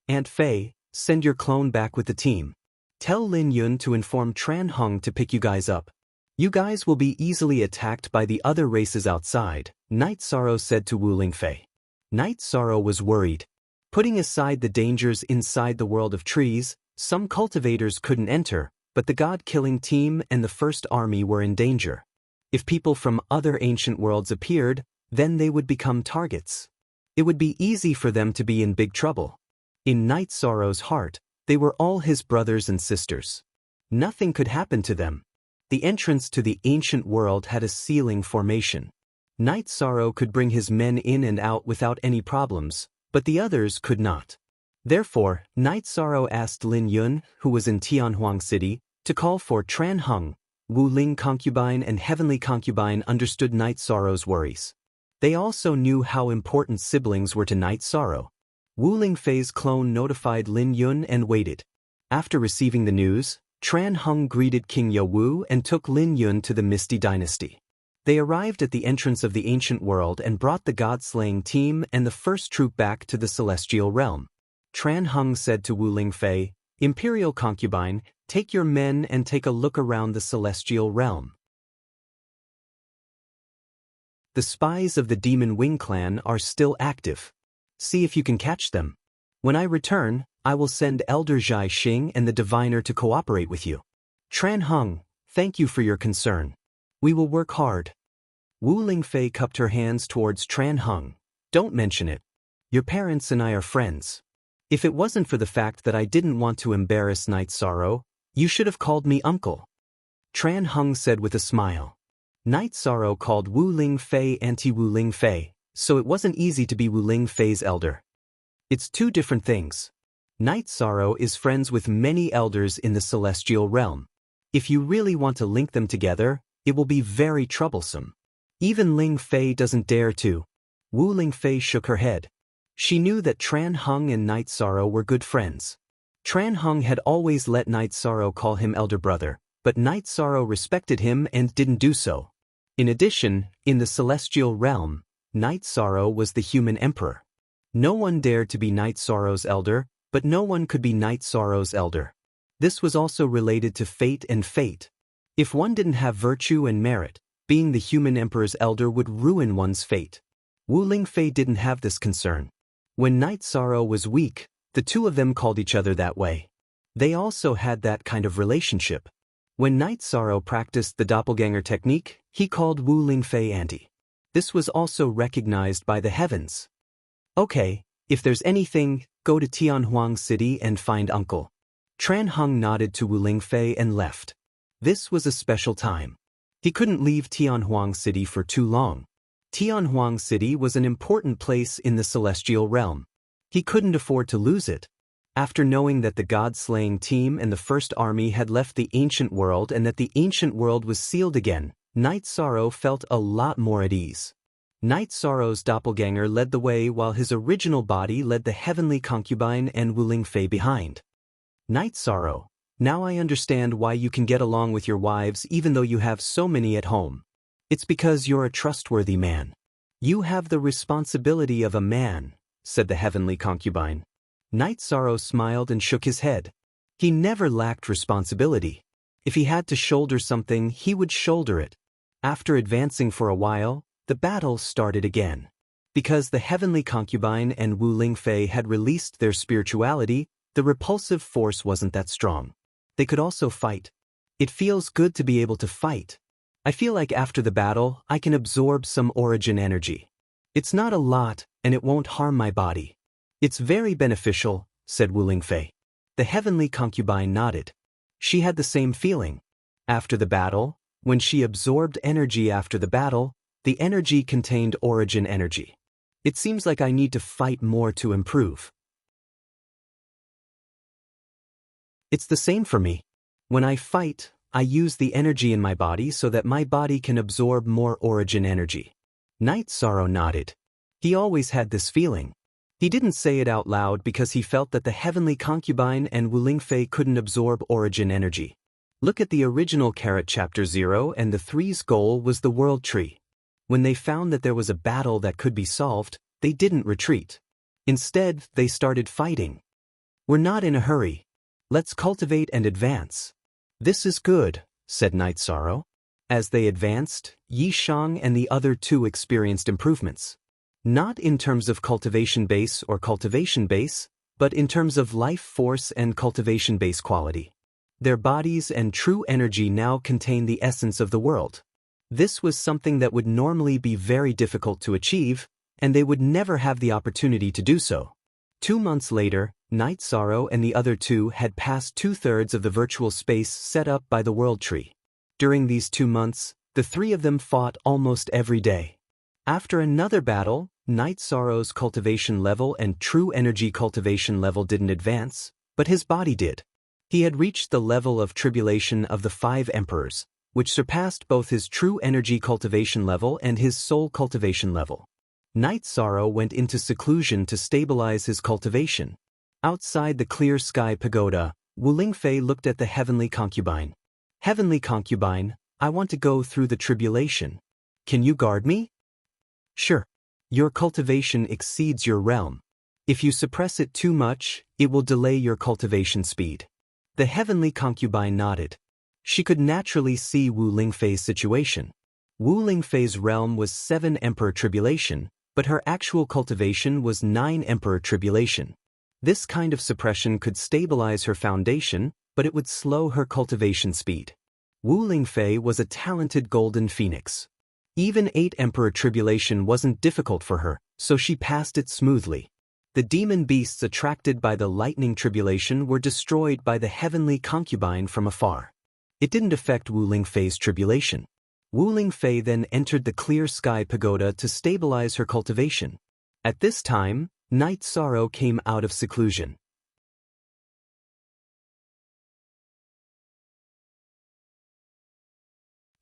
Aunt Fei, send your clone back with the team. Tell Lin Yun to inform Tran Hung to pick you guys up. You guys will be easily attacked by the other races outside, Night Sorrow said to Wu Lingfei. Night Sorrow was worried. Putting aside the dangers inside the world of trees, some cultivators couldn't enter, but the God-killing team and the First Army were in danger. If people from other ancient worlds appeared, then they would become targets. It would be easy for them to be in big trouble. In Night Sorrow's heart, they were all his brothers and sisters. Nothing could happen to them. The entrance to the ancient world had a ceiling formation. Night Sorrow could bring his men in and out without any problems, but the others could not. Therefore, Night Sorrow asked Lin Yun, who was in Tianhuang City, to call for Tran Hung. Wu Ling concubine and heavenly concubine understood Night Sorrow's worries. They also knew how important siblings were to Night Sorrow. Wu Lingfei's clone notified Lin Yun and waited. After receiving the news, Tran Hung greeted King Yawu and took Lin Yun to the Misty Dynasty. They arrived at the entrance of the ancient world and brought the god-slaying team and the first troop back to the celestial realm. Tran Hung said to Wu Lingfei, Imperial concubine, take your men and take a look around the celestial realm. The spies of the Demon Wing clan are still active. See if you can catch them. When I return, I will send Elder Zhai Xing and the Diviner to cooperate with you. Tran Hung, thank you for your concern. We will work hard. Wu Lingfei cupped her hands towards Tran Hung. Don't mention it. Your parents and I are friends. If it wasn't for the fact that I didn't want to embarrass Night Sorrow, you should have called me uncle. Tran Hung said with a smile. Night Sorrow called Wu Lingfei Auntie Wu Lingfei, so it wasn't easy to be Wu Lingfei's elder. It's two different things. Night Sorrow is friends with many elders in the celestial realm. If you really want to link them together, it will be very troublesome. Even Ling Fei doesn't dare to. Wu Lingfei shook her head. She knew that Tran Hung and Night Sorrow were good friends. Tran Hung had always let Night Sorrow call him elder brother, but Night Sorrow respected him and didn't do so. In addition, in the celestial realm, Night Sorrow was the human emperor. No one dared to be Night Sorrow's elder, but no one could be Night Sorrow's elder. This was also related to fate and fate. If one didn't have virtue and merit, being the human emperor's elder would ruin one's fate. Wu Lingfei didn't have this concern. When Night Sorrow was weak, the two of them called each other that way. They also had that kind of relationship. When Night Sorrow practiced the doppelganger technique, he called Wu Lingfei Auntie. This was also recognized by the heavens. Okay, if there's anything, go to Tianhuang City and find Uncle. Tran Heng nodded to Wu Lingfei and left. This was a special time. He couldn't leave Tianhuang City for too long. Tianhuang City was an important place in the celestial realm. He couldn't afford to lose it. After knowing that the god-slaying team and the First Army had left the ancient world and that the ancient world was sealed again, Night Sorrow felt a lot more at ease. Night Sorrow's doppelganger led the way while his original body led the heavenly concubine and Wu Lingfei behind. Night Sorrow, now I understand why you can get along with your wives even though you have so many at home. It's because you're a trustworthy man. You have the responsibility of a man, said the heavenly concubine. Night Sorrow smiled and shook his head. He never lacked responsibility. If he had to shoulder something, he would shoulder it. After advancing for a while, the battle started again. Because the heavenly concubine and Wu Lingfei had released their spirituality, the repulsive force wasn't that strong. They could also fight. It feels good to be able to fight. I feel like after the battle, I can absorb some origin energy. It's not a lot, and it won't harm my body. It's very beneficial, said Wu Lingfei. The heavenly concubine nodded. She had the same feeling. After the battle, when she absorbed energy after the battle, the energy contained origin energy. It seems like I need to fight more to improve. It's the same for me. When I fight, I use the energy in my body so that my body can absorb more origin energy. Night Sorrow nodded. He always had this feeling. He didn't say it out loud because he felt that the heavenly concubine and Wu Lingfei couldn't absorb origin energy. Look at the original Carrot Chapter 0 and the Three's goal was the World Tree. When they found that there was a battle that could be solved, they didn't retreat. Instead, they started fighting. We're not in a hurry. Let's cultivate and advance. This is good, said Night Sorrow. As they advanced, Yi Shang and the other two experienced improvements. Not in terms of cultivation base or cultivation base, but in terms of life force and cultivation base quality. Their bodies and true energy now contain the essence of the world. This was something that would normally be very difficult to achieve, and they would never have the opportunity to do so. 2 months later, Night Sorrow and the other two had passed 2/3 of the virtual space set up by the World Tree. During these 2 months, the three of them fought almost every day. After another battle, Night Sorrow's cultivation level and true energy cultivation level didn't advance, but his body did. He had reached the level of tribulation of the 5 emperors, which surpassed both his true energy cultivation level and his soul cultivation level. Night Sorrow went into seclusion to stabilize his cultivation. Outside the clear sky pagoda, Wu Lingfei looked at the heavenly concubine. Heavenly concubine, I want to go through the tribulation. Can you guard me? Sure. Your cultivation exceeds your realm. If you suppress it too much, it will delay your cultivation speed. The heavenly concubine nodded. She could naturally see Wu Lingfei's situation. Wu Lingfei's realm was 7 emperor tribulation, but her actual cultivation was 9 emperor tribulation. This kind of suppression could stabilize her foundation, but it would slow her cultivation speed. Wu Lingfei was a talented golden phoenix. Even 8 emperor tribulation wasn't difficult for her, so she passed it smoothly. The demon beasts attracted by the lightning tribulation were destroyed by the heavenly concubine from afar. It didn't affect Wu Lingfei's tribulation. Wu Lingfei then entered the clear sky pagoda to stabilize her cultivation. At this time, Night Sorrow came out of seclusion.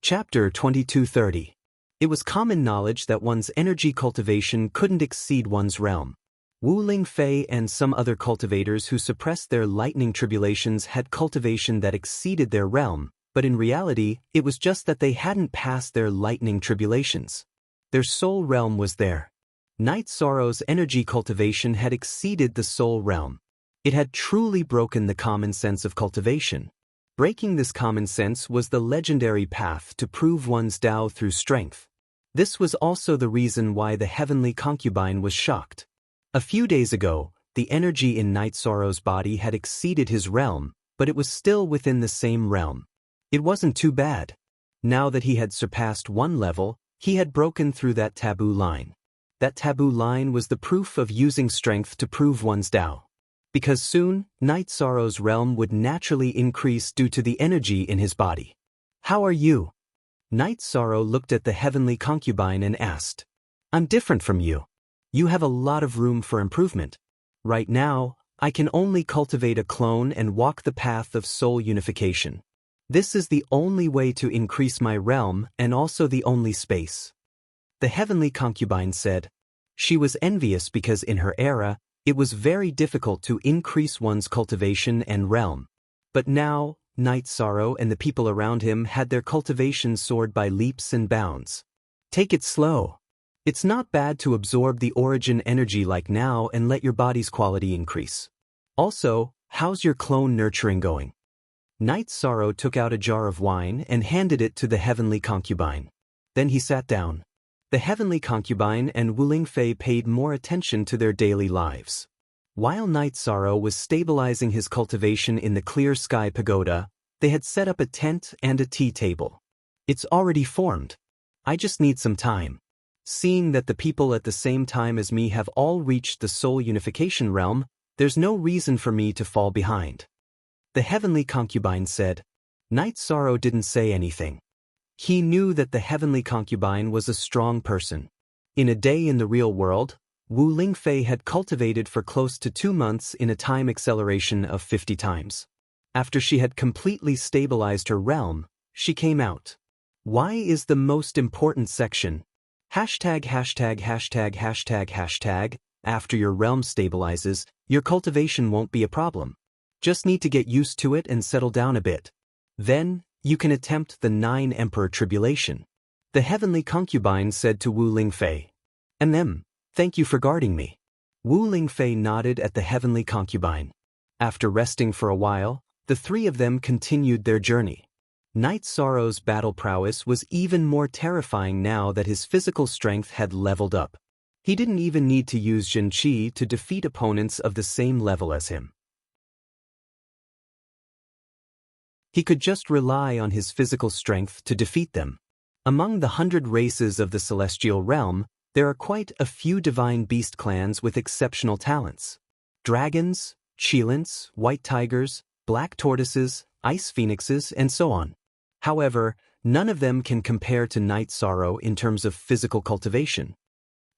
Chapter 2230. It was common knowledge that one's energy cultivation couldn't exceed one's realm. Wu Lingfei and some other cultivators who suppressed their lightning tribulations had cultivation that exceeded their realm, but in reality, it was just that they hadn't passed their lightning tribulations. Their soul realm was there. Night Sorrow's energy cultivation had exceeded the soul realm. It had truly broken the common sense of cultivation. Breaking this common sense was the legendary path to prove one's Tao through strength. This was also the reason why the heavenly concubine was shocked. A few days ago, the energy in Night Sorrow's body had exceeded his realm, but it was still within the same realm. It wasn't too bad. Now that he had surpassed one level, he had broken through that taboo line. That taboo line was the proof of using strength to prove one's Tao. Because soon, Night Sorrow's realm would naturally increase due to the energy in his body. "How are you?" Night Sorrow looked at the heavenly concubine and asked. "I'm different from you. You have a lot of room for improvement. Right now, I can only cultivate a clone and walk the path of soul unification. This is the only way to increase my realm and also the only space." The heavenly concubine said. She was envious because in her era, it was very difficult to increase one's cultivation and realm. But now, Night Sorrow and the people around him had their cultivation soared by leaps and bounds. Take it slow. It's not bad to absorb the origin energy like now and let your body's quality increase. Also, how's your clone nurturing going? Night Sorrow took out a jar of wine and handed it to the heavenly concubine. Then he sat down. The heavenly concubine and Wu Lingfei paid more attention to their daily lives. While Night Sorrow was stabilizing his cultivation in the clear sky pagoda, they had set up a tent and a tea table. "It's already formed. I just need some time. Seeing that the people at the same time as me have all reached the soul unification realm, there's no reason for me to fall behind." The heavenly concubine said. Night Sorrow didn't say anything. He knew that the heavenly concubine was a strong person. In a day in the real world, Wu Lingfei had cultivated for close to 2 months in a time acceleration of 50 times. After she had completely stabilized her realm, she came out. Why is the most important section? Hashtag. After your realm stabilizes, your cultivation won't be a problem. Just need to get used to it and settle down a bit. Then, you can attempt the 9 Emperor Tribulation. The heavenly concubine said to Wu Lingfei. Thank you for guarding me. Wu Lingfei nodded at the heavenly concubine. After resting for a while, the 3 of them continued their journey. Night Sorrow's battle prowess was even more terrifying now that his physical strength had leveled up. He didn't even need to use Jin Qi to defeat opponents of the same level as him. He could just rely on his physical strength to defeat them. Among the 100 races of the celestial realm, there are quite a few divine beast clans with exceptional talents. Dragons, Qilins, white tigers, black tortoises, ice phoenixes, and so on. However, none of them can compare to Night Sorrow in terms of physical cultivation.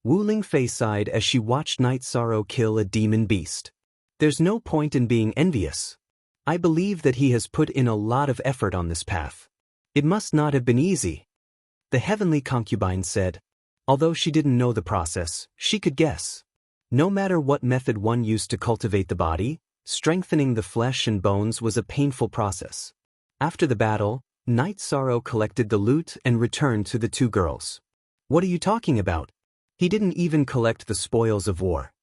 Wu Lingfei sighed as she watched Night Sorrow kill a demon beast. There's no point in being envious. I believe that he has put in a lot of effort on this path. It must not have been easy. The heavenly concubine said. Although she didn't know the process, she could guess. No matter what method one used to cultivate the body, strengthening the flesh and bones was a painful process. After the battle, Night Sorrow collected the loot and returned to the 2 girls. What are you talking about? He didn't even collect the spoils of war.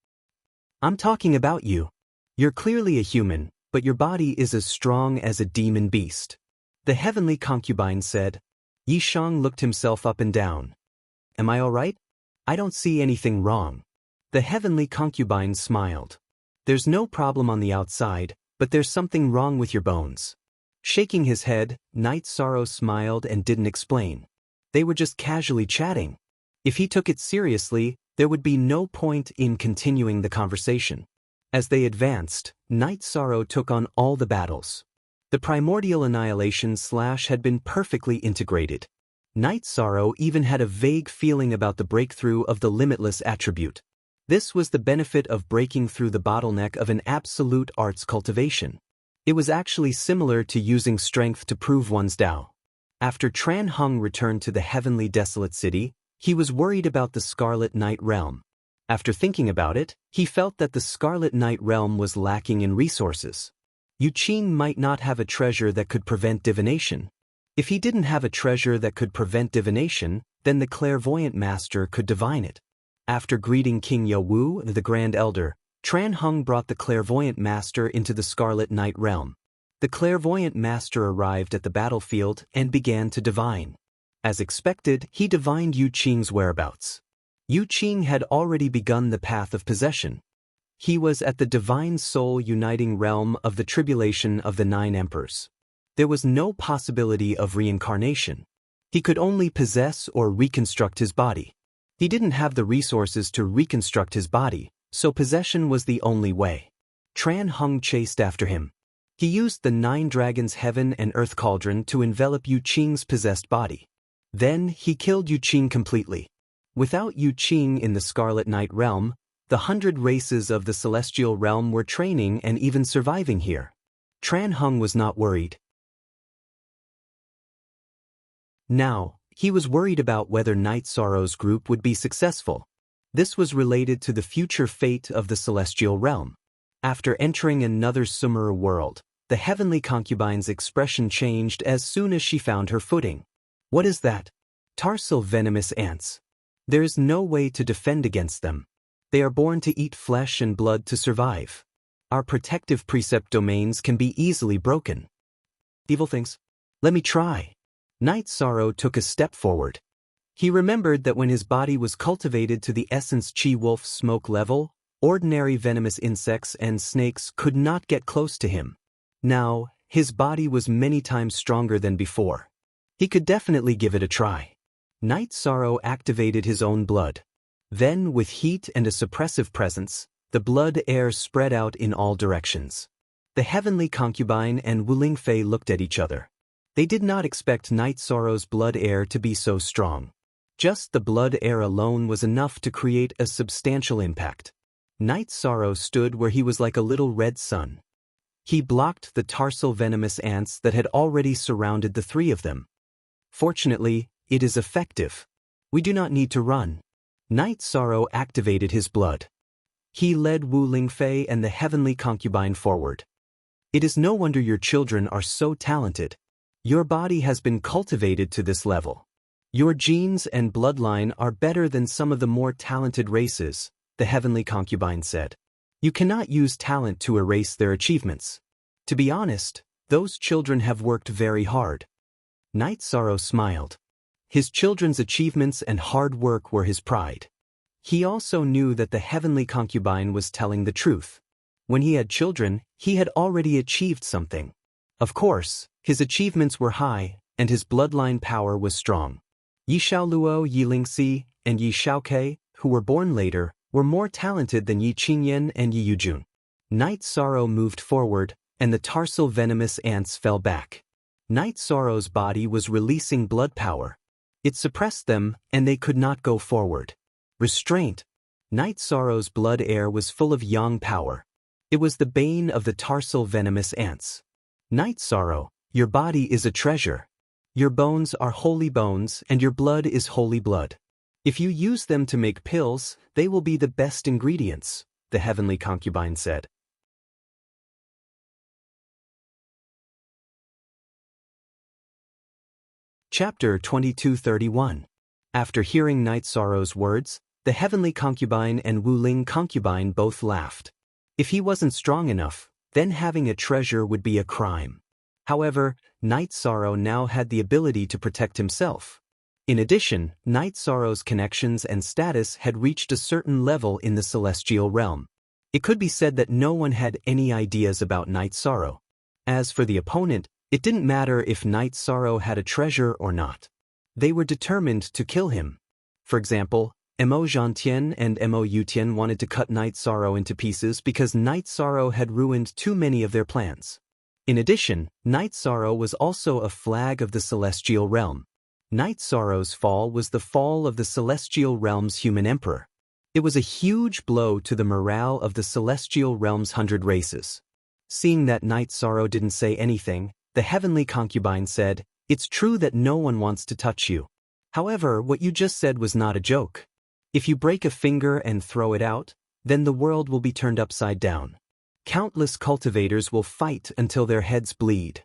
I'm talking about you. You're clearly a human, but your body is as strong as a demon beast. The heavenly concubine said. Yi Shang looked himself up and down. Am I all right? I don't see anything wrong. The heavenly concubine smiled. There's no problem on the outside, but there's something wrong with your bones. Shaking his head, Night Sorrow smiled and didn't explain. They were just casually chatting. If he took it seriously, there would be no point in continuing the conversation. As they advanced, Night Sorrow took on all the battles. The primordial annihilation slash had been perfectly integrated. Night Sorrow even had a vague feeling about the breakthrough of the limitless attribute. This was the benefit of breaking through the bottleneck of an absolute arts cultivation. It was actually similar to using strength to prove one's Tao. After Tran Hung returned to the heavenly desolate city, he was worried about the Scarlet Night Realm. After thinking about it, he felt that the Scarlet Night Realm was lacking in resources. Yu Qin might not have a treasure that could prevent divination, If he didn't have a treasure that could prevent divination, then the clairvoyant master could divine it. After greeting King Yo-Wu, the Grand Elder, Tran Hung brought the clairvoyant master into the Scarlet Night realm. The clairvoyant master arrived at the battlefield and began to divine. As expected, he divined Yu Qing's whereabouts. Yu Qing had already begun the path of possession. He was at the divine soul uniting realm of the tribulation of the 9 emperors. There was no possibility of reincarnation. He could only possess or reconstruct his body. He didn't have the resources to reconstruct his body, so possession was the only way. Tran Hung chased after him. He used the 9 dragons' heaven and earth cauldron to envelop Yu Qing's possessed body. Then he killed Yu Qing completely. Without Yu Qing in the Scarlet Night realm, the 100 races of the celestial realm were training and even surviving here. Tran Hung was not worried. Now, he was worried about whether Night Sorrow's group would be successful. This was related to the future fate of the celestial realm. After entering another Sumeru world, the heavenly concubine's expression changed as soon as she found her footing. What is that? Tarsal venomous ants. There is no way to defend against them. They are born to eat flesh and blood to survive. Our protective precept domains can be easily broken. Evil things. Let me try. Night Sorrow took a step forward. He remembered that when his body was cultivated to the essence Chi Wolf smoke level, ordinary venomous insects and snakes could not get close to him. Now, his body was many times stronger than before. He could definitely give it a try. Night Sorrow activated his own blood. Then, with heat and a suppressive presence, the blood air spread out in all directions. The heavenly concubine and Wu Lingfei looked at each other. They did not expect Night Sorrow's blood air to be so strong. Just the blood air alone was enough to create a substantial impact. Night Sorrow stood where he was like a little red sun. He blocked the tarsal venomous ants that had already surrounded the 3 of them. Fortunately, it is effective. We do not need to run. Night Sorrow activated his blood. He led Wu Lingfei and the heavenly concubine forward. It is no wonder your children are so talented. Your body has been cultivated to this level. Your genes and bloodline are better than some of the more talented races, the heavenly concubine said. You cannot use talent to erase their achievements. To be honest, those children have worked very hard. Night Sorrow smiled. His children's achievements and hard work were his pride. He also knew that the heavenly concubine was telling the truth. When he had children, he had already achieved something. Of course, his achievements were high, and his bloodline power was strong. Yi Xiaoluo, Yi Lingxi, and Yi Xiaoke, who were born later, were more talented than Yi Qingyan and Yi Yujun. Night Sorrow moved forward, and the tarsal venomous ants fell back. Night Sorrow's body was releasing blood power. It suppressed them, and they could not go forward. Restraint. Night Sorrow's blood air was full of yang power. It was the bane of the tarsal venomous ants. Night Sorrow, your body is a treasure. Your bones are holy bones and your blood is holy blood. If you use them to make pills, they will be the best ingredients, the heavenly concubine said. Chapter 2231. After hearing Night Sorrow's words, the heavenly concubine and Wu Ling concubine both laughed. If he wasn't strong enough, then having a treasure would be a crime. However, Night Sorrow now had the ability to protect himself. In addition, Night Sorrow's connections and status had reached a certain level in the celestial realm. It could be said that no one had any ideas about Night Sorrow. As for the opponent, it didn't matter if Night Sorrow had a treasure or not. They were determined to kill him. For example, Mo Zhantian and Mo Yutian wanted to cut Night Sorrow into pieces because Night Sorrow had ruined too many of their plans. In addition, Night Sorrow was also a flag of the celestial realm. Night Sorrow's fall was the fall of the celestial realm's human emperor. It was a huge blow to the morale of the celestial realm's 100 races. Seeing that Night Sorrow didn't say anything, the heavenly concubine said, "It's true that no one wants to touch you. However, what you just said was not a joke. If you break a finger and throw it out, then the world will be turned upside down. Countless cultivators will fight until their heads bleed."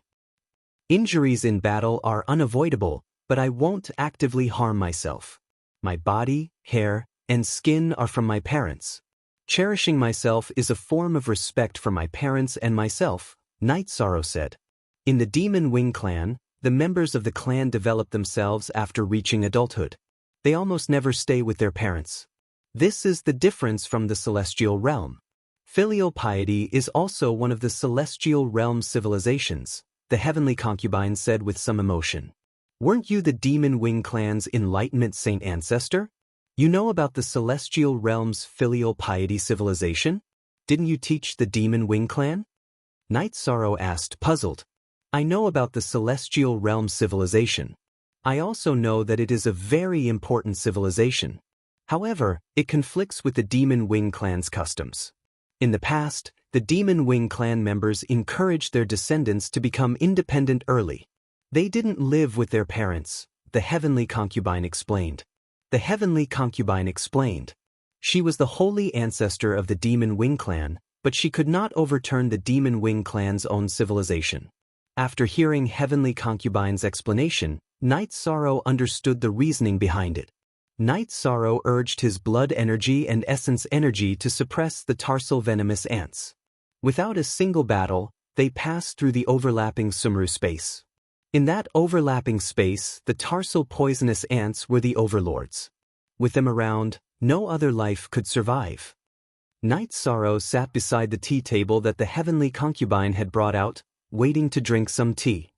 Injuries in battle are unavoidable, but I won't actively harm myself. My body, hair, and skin are from my parents. Cherishing myself is a form of respect for my parents and myself, Night Sorrow said. In the Demon Wing clan, the members of the clan develop themselves after reaching adulthood. They almost never stay with their parents. This is the difference from the celestial realm. Filial piety is also one of the celestial realm civilizations, the heavenly concubine said with some emotion. Weren't you the Demon Wing clan's enlightenment saint ancestor? You know about the celestial realm's filial piety civilization? Didn't you teach the Demon Wing clan? Night Sorrow asked, puzzled. I know about the celestial realm civilization. I also know that it is a very important civilization. However, it conflicts with the Demon Wing clan's customs. In the past, the Demon Wing clan members encouraged their descendants to become independent early. They didn't live with their parents, the heavenly concubine explained. The heavenly concubine explained. She was the holy ancestor of the Demon Wing clan, but she could not overturn the Demon Wing clan's own civilization. After hearing heavenly concubine's explanation, Night Sorrow understood the reasoning behind it. Night Sorrow urged his blood energy and essence energy to suppress the tarsal venomous ants. Without a single battle, they passed through the overlapping Sumru space. In that overlapping space, the tarsal poisonous ants were the overlords. With them around, no other life could survive. Night Sorrow sat beside the tea table that the heavenly concubine had brought out, waiting to drink some tea.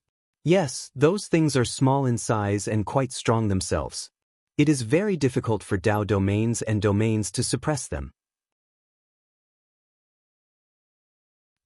Yes, those things are small in size and quite strong themselves. It is very difficult for Tao domains and domains to suppress them.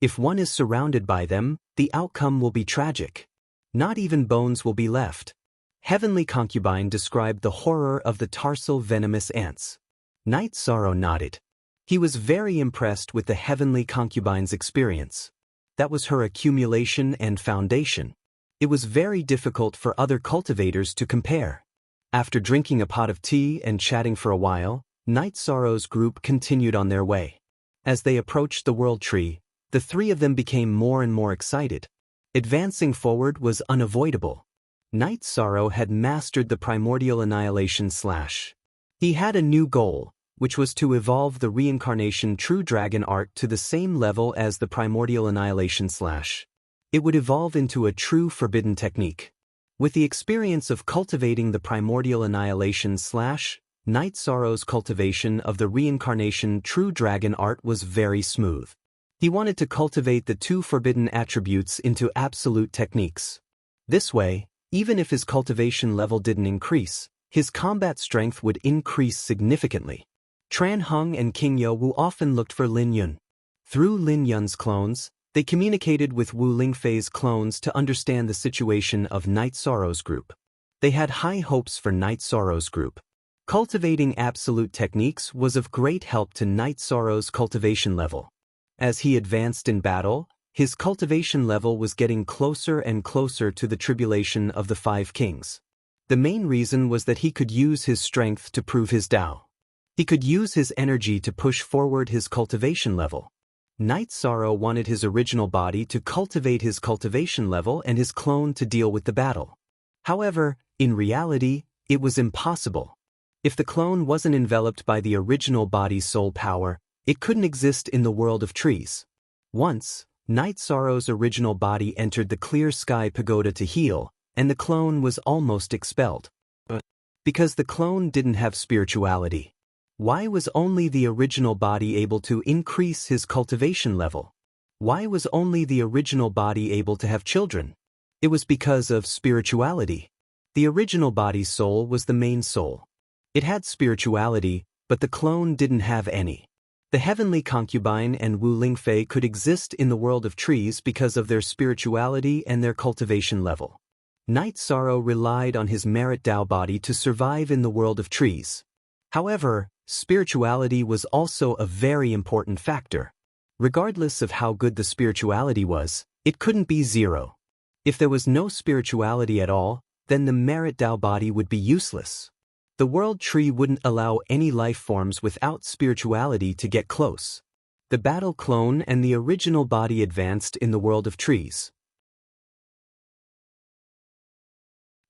If one is surrounded by them, the outcome will be tragic. Not even bones will be left. Heavenly concubine described the horror of the tarsal venomous ants. Night Sorrow nodded. He was very impressed with the heavenly concubine's experience. That was her accumulation and foundation. It was very difficult for other cultivators to compare. After drinking a pot of tea and chatting for a while, Night Sorrow's group continued on their way. As they approached the world tree, the three of them became more and more excited. Advancing forward was unavoidable. Night Sorrow had mastered the primordial annihilation / He had a new goal, which was to evolve the reincarnation true dragon art to the same level as the primordial annihilation / It would evolve into a true forbidden technique. With the experience of cultivating the primordial annihilation / Night Sorrow's cultivation of the reincarnation true dragon art was very smooth. He wanted to cultivate the two forbidden attributes into absolute techniques. This way, even if his cultivation level didn't increase, his combat strength would increase significantly. Tran Hung and King Yo-Wu often looked for Lin Yun. Through Lin Yun's clones, they communicated with Wu Lingfei's clones to understand the situation of Night Sorrow's group. They had high hopes for Night Sorrow's group. Cultivating absolute techniques was of great help to Night Sorrow's cultivation level. As he advanced in battle, his cultivation level was getting closer and closer to the tribulation of the five kings. The main reason was that he could use his strength to prove his Tao. He could use his energy to push forward his cultivation level. Night Sorrow wanted his original body to cultivate his cultivation level and his clone to deal with the battle. However, in reality, it was impossible. If the clone wasn't enveloped by the original body's soul power, it couldn't exist in the world of trees. Once, Night Sorrow's original body entered the clear sky pagoda to heal, and the clone was almost expelled. Because the clone didn't have spirituality. Why was only the original body able to increase his cultivation level? Why was only the original body able to have children? It was because of spirituality. The original body's soul was the main soul. It had spirituality, but the clone didn't have any. The heavenly concubine and Wu Lingfei could exist in the world of trees because of their spirituality and their cultivation level. Night Sorrow relied on his merit Tao body to survive in the world of trees. However, spirituality was also a very important factor. Regardless of how good the spirituality was, it couldn't be zero. If there was no spirituality at all, then the merit Tao body would be useless. The world tree wouldn't allow any life forms without spirituality to get close. The battle clone and the original body advanced in the world of trees.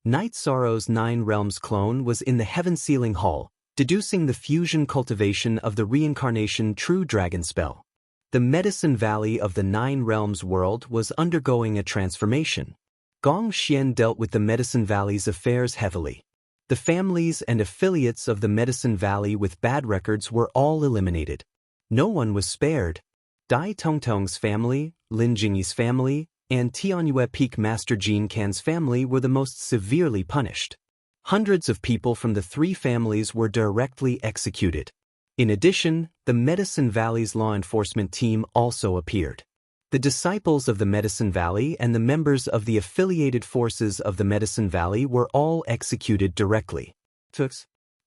Night Sorrow's 9 Realms clone was in the Heaven Sealing Hall, deducing the fusion cultivation of the reincarnation True Dragon spell. The Medicine Valley of the 9 Realms world was undergoing a transformation. Gong Xian dealt with the Medicine Valley's affairs heavily. The families and affiliates of the Medicine Valley with bad records were all eliminated. No one was spared. Dai Tongtong's family, Lin Jingyi's family, and Tianyue Peak Master Jin Can's family were the most severely punished. Hundreds of people from the 3 families were directly executed. In addition, the Medicine Valley's law enforcement team also appeared. The disciples of the Medicine Valley and the members of the affiliated forces of the Medicine Valley were all executed directly.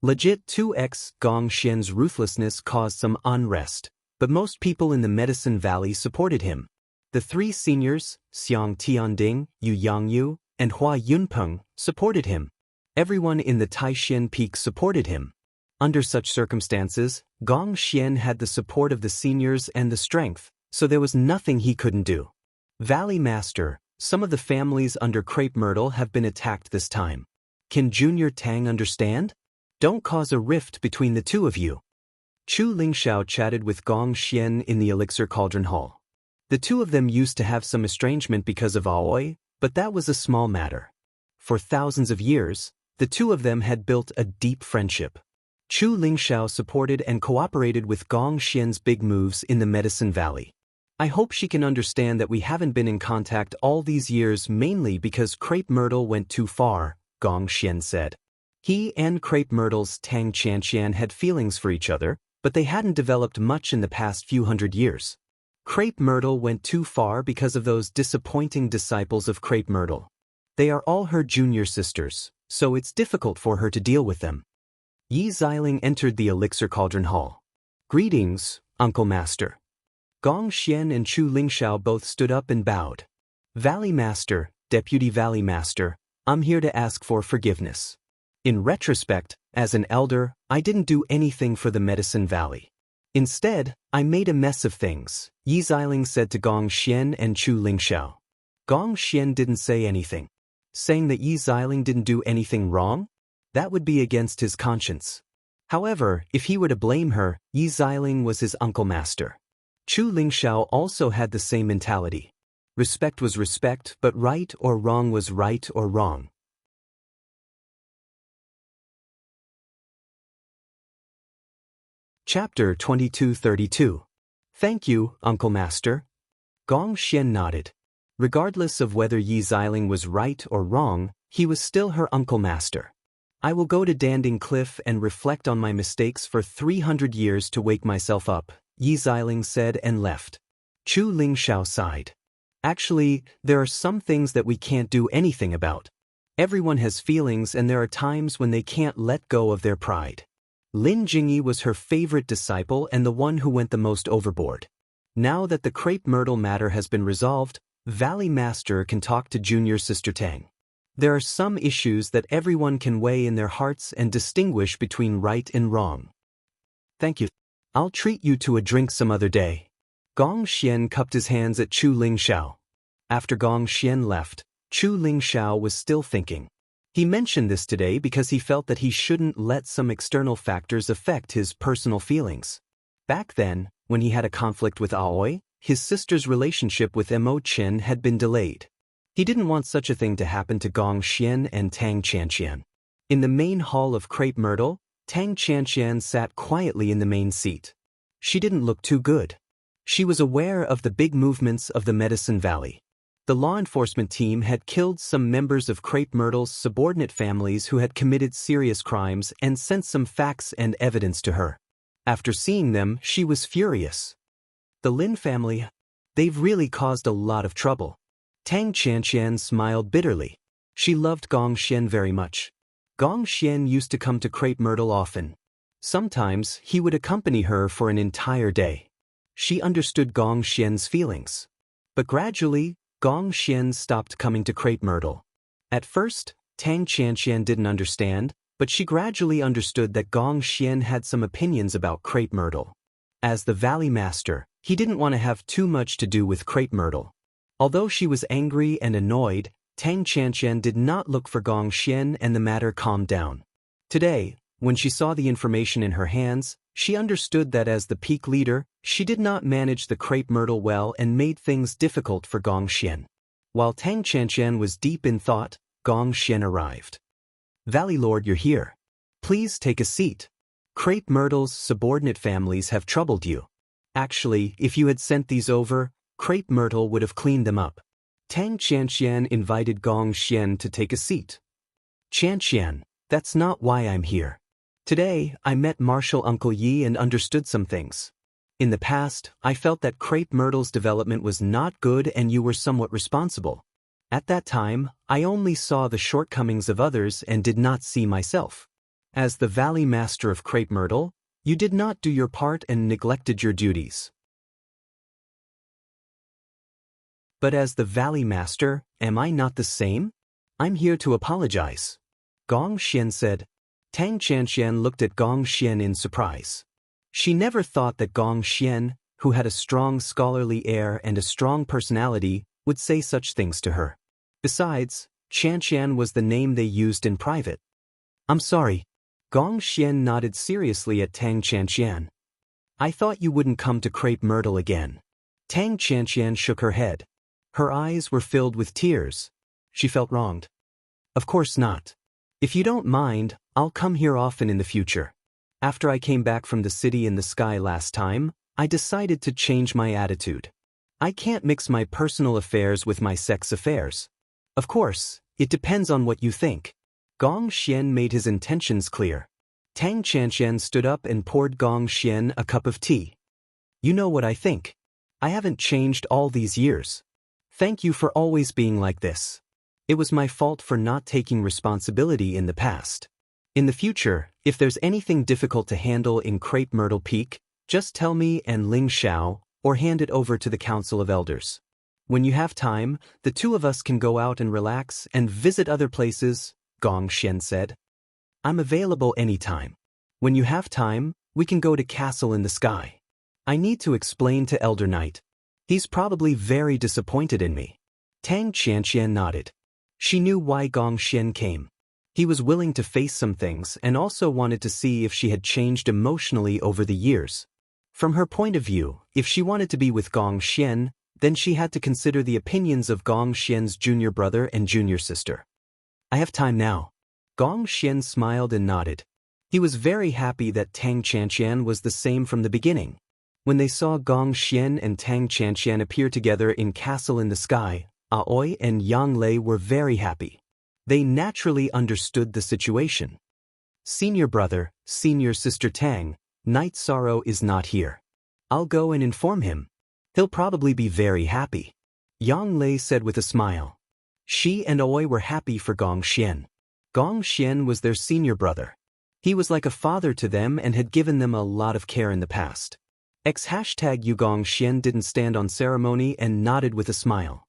Legit 2x Gong Xian's ruthlessness caused some unrest, but most people in the Medicine Valley supported him. The 3 seniors, Xiang Tianding, Yu Yangyu, and Hua Yunpeng, supported him. Everyone in the Taishan Peak supported him. Under such circumstances, Gong Xian had the support of the seniors and the strength, so there was nothing he couldn't do. Valley Master, some of the families under Crepe Myrtle have been attacked this time. Can Junior Tang understand? Don't cause a rift between the 2 of you. Chu Lingxiao chatted with Gong Xian in the Elixir Cauldron Hall. The 2 of them used to have some estrangement because of Aoi, but that was a small matter. For thousands of years, the 2 of them had built a deep friendship. Chu Lingxiao supported and cooperated with Gong Xian's big moves in the Medicine Valley. I hope she can understand that we haven't been in contact all these years mainly because Crepe Myrtle went too far, Gong Xian said. He and Crepe Myrtle's Tang Qianqian had feelings for each other, but they hadn't developed much in the past few hundred years. Crepe Myrtle went too far because of those disappointing disciples of Crepe Myrtle. They are all her junior sisters, so it's difficult for her to deal with them. Yi Xiling entered the Elixir Cauldron Hall. Greetings, Uncle Master. Gong Xian and Chu Lingxiao both stood up and bowed. Valley Master, Deputy Valley Master, I'm here to ask for forgiveness. In retrospect, as an elder, I didn't do anything for the Medicine Valley. Instead, I made a mess of things, Yi Xiling said to Gong Xian and Chu Lingxiao. Gong Xian didn't say anything. Saying that Yi Xiling didn't do anything wrong? That would be against his conscience. However, if he were to blame her, Yi Xiling was his uncle master. Chu Lingxiao also had the same mentality. Respect was respect, but right or wrong was right or wrong. Chapter 2232. Thank you, Uncle Master. Gong Xian nodded. Regardless of whether Yi Xiling was right or wrong, he was still her Uncle Master. I will go to Danding Cliff and reflect on my mistakes for 300 years to wake myself up, Yi Xiling said and left. Chu Lingxiao sighed. Actually, there are some things that we can't do anything about. Everyone has feelings and there are times when they can't let go of their pride. Lin Jingyi was her favorite disciple and the one who went the most overboard. Now that the Crepe Myrtle matter has been resolved, Valley Master can talk to Junior Sister Tang. There are some issues that everyone can weigh in their hearts and distinguish between right and wrong. Thank you. I'll treat you to a drink some other day. Gong Xian cupped his hands at Chu Lingxiao. After Gong Xian left, Chu Lingxiao was still thinking. He mentioned this today because he felt that he shouldn't let some external factors affect his personal feelings. Back then, when he had a conflict with Aoi, his sister's relationship with Mo Chen had been delayed. He didn't want such a thing to happen to Gong Xian and Tang Qianqian. In the main hall of Crepe Myrtle, Tang Qianqian sat quietly in the main seat. She didn't look too good. She was aware of the big movements of the Medicine Valley. The law enforcement team had killed some members of Crepe Myrtle's subordinate families who had committed serious crimes and sent some facts and evidence to her. After seeing them, she was furious. The Lin family, they've really caused a lot of trouble. Tang Qianqian smiled bitterly. She loved Gong Xian very much. Gong Xian used to come to Crepe Myrtle often. Sometimes he would accompany her for an entire day. She understood Gong Xian's feelings. But gradually, Gong Xian stopped coming to Crepe Myrtle. At first, Tang Qianqian didn't understand, but she gradually understood that Gong Xian had some opinions about Crepe Myrtle. As the Valley Master, he didn't want to have too much to do with Crepe Myrtle. Although she was angry and annoyed, Tang Chanqian did not look for Gong Xian and the matter calmed down. Today, when she saw the information in her hands, she understood that as the peak leader, she did not manage the crepe myrtle well and made things difficult for Gong Xian. While Tang Chanqian was deep in thought, Gong Xian arrived. "Valley Lord, you're here. Please take a seat. Crepe myrtle's subordinate families have troubled you. Actually, if you had sent these over, Crepe Myrtle would have cleaned them up." Tang Chanqian invited Gong Xian to take a seat. "Chanqian, that's not why I'm here. Today, I met Marshal Uncle Yi and understood some things. In the past, I felt that Crepe Myrtle's development was not good and you were somewhat responsible. At that time, I only saw the shortcomings of others and did not see myself. As the Valley Master of Crepe Myrtle, you did not do your part and neglected your duties. But as the Valley Master, am I not the same? I'm here to apologize," Gong Xian said. Tang Chanqian looked at Gong Xian in surprise. She never thought that Gong Xian, who had a strong scholarly air and a strong personality, would say such things to her. Besides, Chanqian was the name they used in private. "I'm sorry." Gong Xian nodded seriously at Tang Chanqian. "I thought you wouldn't come to Crepe Myrtle again." Tang Chanqian shook her head. Her eyes were filled with tears. She felt wronged. "Of course not. If you don't mind, I'll come here often in the future. After I came back from the city in the sky last time, I decided to change my attitude. I can't mix my personal affairs with my sex affairs. Of course, it depends on what you think." Gong Xian made his intentions clear. Tang Chanqian stood up and poured Gong Xian a cup of tea. "You know what I think. I haven't changed all these years. Thank you for always being like this. It was my fault for not taking responsibility in the past. In the future, if there's anything difficult to handle in Crepe Myrtle Peak, just tell me and Ling Xiao, or hand it over to the Council of Elders. When you have time, the two of us can go out and relax and visit other places," Gong Xian said. "I'm available anytime. When you have time, we can go to Castle in the Sky. I need to explain to Elder Knight. He's probably very disappointed in me." Tang Chanqian nodded. She knew why Gong Xian came. He was willing to face some things and also wanted to see if she had changed emotionally over the years. From her point of view, if she wanted to be with Gong Xian, then she had to consider the opinions of Gong Xian's junior brother and junior sister. "I have time now." Gong Xian smiled and nodded. He was very happy that Tang Chanqian was the same from the beginning. When they saw Gong Xian and Tang Chanqian appear together in Castle in the Sky, Aoi and Yang Lei were very happy. They naturally understood the situation. "Senior brother, senior sister Tang, Night Sorrow is not here. I'll go and inform him. He'll probably be very happy," Yang Lei said with a smile. She and Aoi were happy for Gong Xian. Gong Xian was their senior brother. He was like a father to them and had given them a lot of care in the past. #Gong Xian didn't stand on ceremony and nodded with a smile.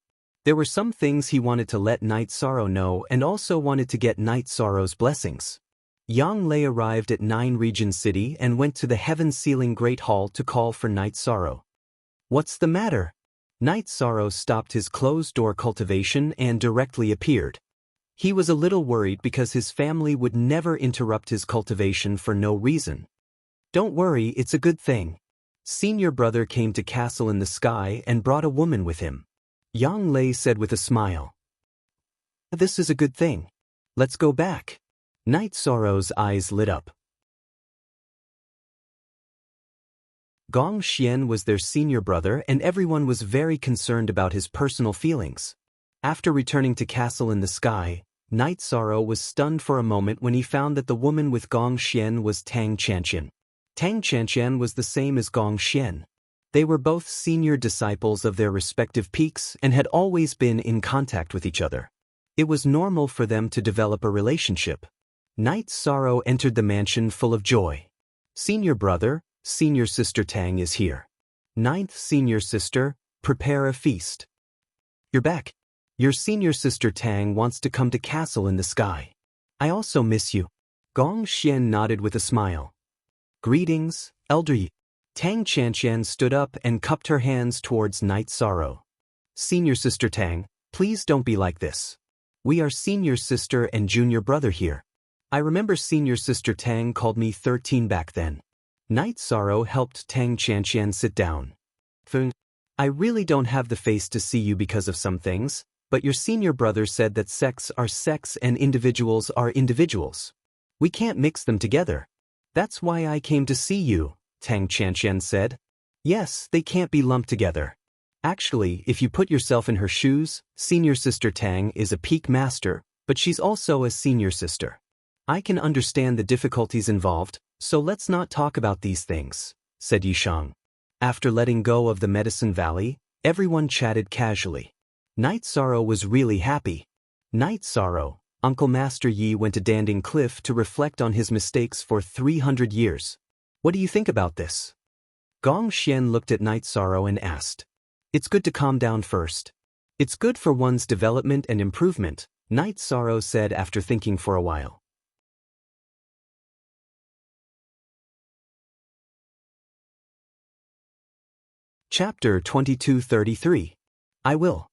There were some things he wanted to let Night Sorrow know and also wanted to get Night Sorrow's blessings. Yang Lei arrived at 9 Region City and went to the Heaven Ceiling Great Hall to call for Night Sorrow. "What's the matter?" Night Sorrow stopped his closed-door cultivation and directly appeared. He was a little worried because his family would never interrupt his cultivation for no reason. "Don't worry, it's a good thing. Senior brother came to Castle in the Sky and brought a woman with him," Yang Lei said with a smile. "This is a good thing. Let's go back." Night Sorrow's eyes lit up. Gong Xian was their senior brother and everyone was very concerned about his personal feelings. After returning to Castle in the Sky, Night Sorrow was stunned for a moment when he found that the woman with Gong Xian was Tang Chanqian. Tang Chanqian was the same as Gong Xian. They were both senior disciples of their respective peaks and had always been in contact with each other. It was normal for them to develop a relationship. Night Sorrow entered the mansion full of joy. "Senior brother, senior sister Tang is here. 9th senior sister, prepare a feast. You're back. Your senior sister Tang wants to come to Castle in the Sky. I also miss you." Gong Xian nodded with a smile. "Greetings, Elder Yi." Tang Chanqian stood up and cupped her hands towards Night Sorrow. "Senior sister Tang, please don't be like this. We are senior sister and junior brother here. I remember senior sister Tang called me 13 back then. Night Sorrow helped Tang Qianqian sit down. Feng, I really don't have the face to see you because of some things, but your senior brother said that sex are sex and individuals are individuals. We can't mix them together. That's why I came to see you, Tang Qianqian said. Yes, they can't be lumped together. Actually, if you put yourself in her shoes, senior sister Tang is a peak master, but she's also a senior sister. I can understand the difficulties involved, so let's not talk about these things, said Yishang. After letting go of the Medicine Valley, everyone chatted casually. Night Sorrow was really happy. Night Sorrow, Uncle Master Yi went to Danding Cliff to reflect on his mistakes for 300 years. What do you think about this? Gong Xian looked at Night Sorrow and asked. It's good to calm down first. It's good for one's development and improvement, Night Sorrow said after thinking for a while. Chapter 2233. I will.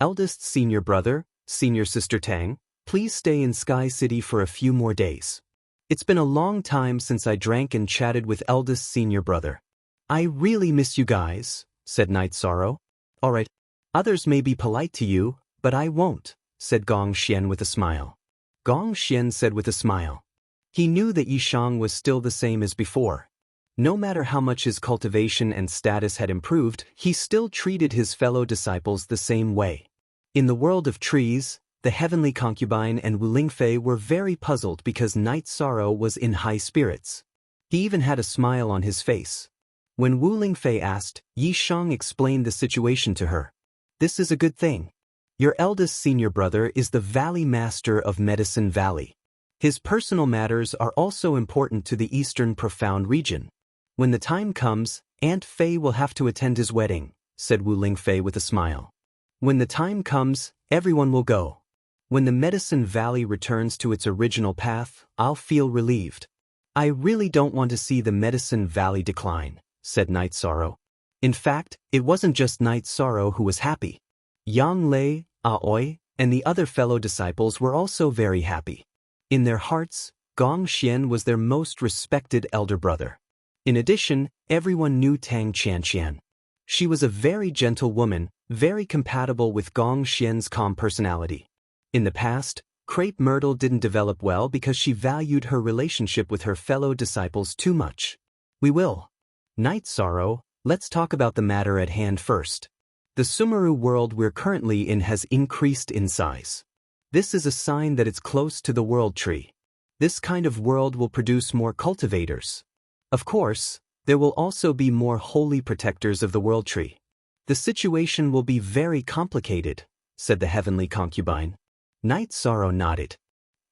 Eldest senior brother, senior sister Tang, please stay in Sky City for a few more days. It's been a long time since I drank and chatted with eldest senior brother. I really miss you guys, said Night Sorrow. Alright, others may be polite to you, but I won't, said Gong Xian with a smile. Gong Xian said with a smile. He knew that Yishang was still the same as before. No matter how much his cultivation and status had improved, he still treated his fellow disciples the same way. In the world of trees, the heavenly concubine and Wu Lingfei were very puzzled because Night Sorrow was in high spirits. He even had a smile on his face. When Wu Lingfei asked, Yishang explained the situation to her. This is a good thing. Your eldest senior brother is the Valley Master of Medicine Valley. His personal matters are also important to the Eastern Profound region. When the time comes, Aunt Fei will have to attend his wedding, said Wu Lingfei with a smile. When the time comes, everyone will go. When the Medicine Valley returns to its original path, I'll feel relieved. I really don't want to see the Medicine Valley decline, said Night Sorrow. In fact, it wasn't just Night Sorrow who was happy. Yang Lei, Aoi, and the other fellow disciples were also very happy. In their hearts, Gong Xian was their most respected elder brother. In addition, everyone knew Tang Qianqian. She was a very gentle woman, very compatible with Gong Xian's calm personality. In the past, Crepe Myrtle didn't develop well because she valued her relationship with her fellow disciples too much. We will. Night Sorrow, let's talk about the matter at hand first. The Sumeru world we're currently in has increased in size. This is a sign that it's close to the world tree. This kind of world will produce more cultivators. Of course, there will also be more holy protectors of the world tree. The situation will be very complicated, said the heavenly concubine. Night Sorrow nodded.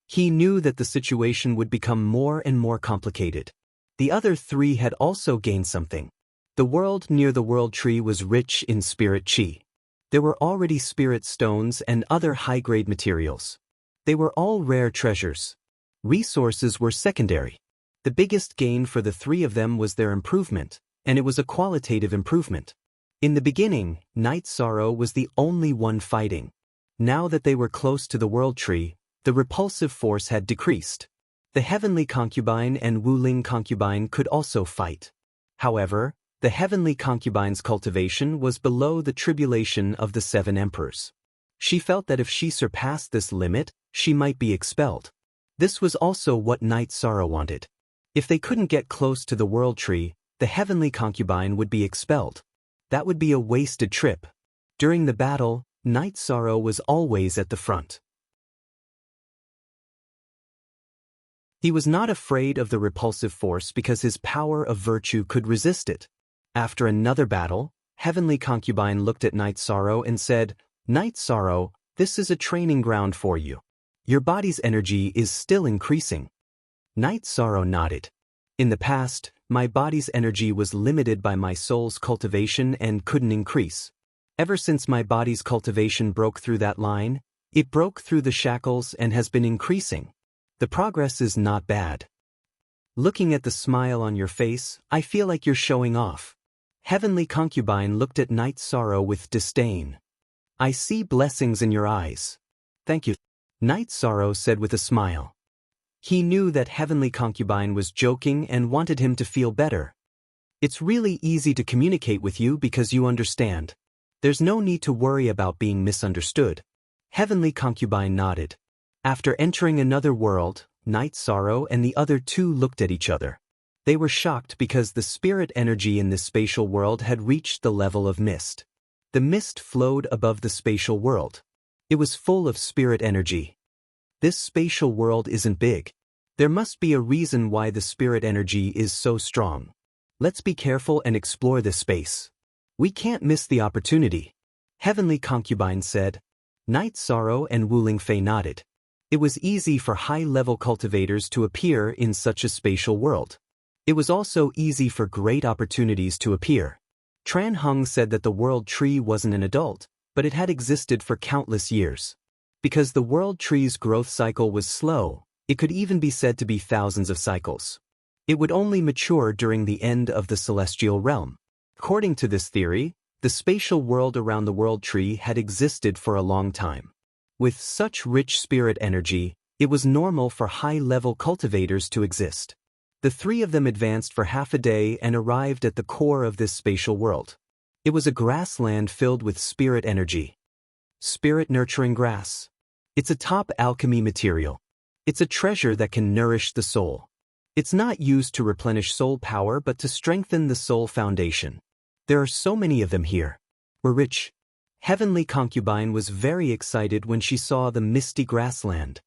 He knew that the situation would become more and more complicated. The other three had also gained something. The world near the world tree was rich in spirit chi. There were already spirit stones and other high-grade materials. They were all rare treasures. Resources were secondary. The biggest gain for the three of them was their improvement, and it was a qualitative improvement. In the beginning, Night Sorrow was the only one fighting. Now that they were close to the world tree, the repulsive force had decreased. The heavenly concubine and Wuling concubine could also fight. However, the heavenly concubine's cultivation was below the tribulation of the 7 emperors. She felt that if she surpassed this limit, she might be expelled. This was also what Night Sorrow wanted. If they couldn't get close to the world tree, the heavenly concubine would be expelled. That would be a wasted trip. During the battle, Night Sorrow was always at the front. He was not afraid of the repulsive force because his power of virtue could resist it. After another battle, heavenly concubine looked at Night Sorrow and said, Night Sorrow, this is a training ground for you. Your body's energy is still increasing. Night Sorrow nodded. In the past, my body's energy was limited by my soul's cultivation and couldn't increase. Ever since my body's cultivation broke through that line, it broke through the shackles and has been increasing. The progress is not bad. Looking at the smile on your face, I feel like you're showing off. Heavenly concubine looked at Night Sorrow with disdain. I see blessings in your eyes. Thank you. Night Sorrow said with a smile. He knew that Heavenly Concubine was joking and wanted him to feel better. It's really easy to communicate with you because you understand. There's no need to worry about being misunderstood. Heavenly Concubine nodded. After entering another world, Night Sorrow and the other two looked at each other. They were shocked because the spirit energy in this spatial world had reached the level of mist. The mist flowed above the spatial world. It was full of spirit energy. This spatial world isn't big. There must be a reason why the spirit energy is so strong. Let's be careful and explore this space. We can't miss the opportunity. Heavenly Concubine said. Night Sorrow and Wuling Fei nodded. It was easy for high-level cultivators to appear in such a spatial world. It was also easy for great opportunities to appear. Tran Hung said that the world tree wasn't an adult, but it had existed for countless years. Because the world tree's growth cycle was slow, it could even be said to be thousands of cycles. It would only mature during the end of the celestial realm. According to this theory, the spatial world around the world tree had existed for a long time. With such rich spirit energy, it was normal for high-level cultivators to exist. The three of them advanced for half a day and arrived at the core of this spatial world. It was a grassland filled with spirit energy. Spirit-nurturing grass. It's a top alchemy material. It's a treasure that can nourish the soul. It's not used to replenish soul power but to strengthen the soul foundation. There are so many of them here. We're rich. Heavenly Concubine was very excited when she saw the misty grassland.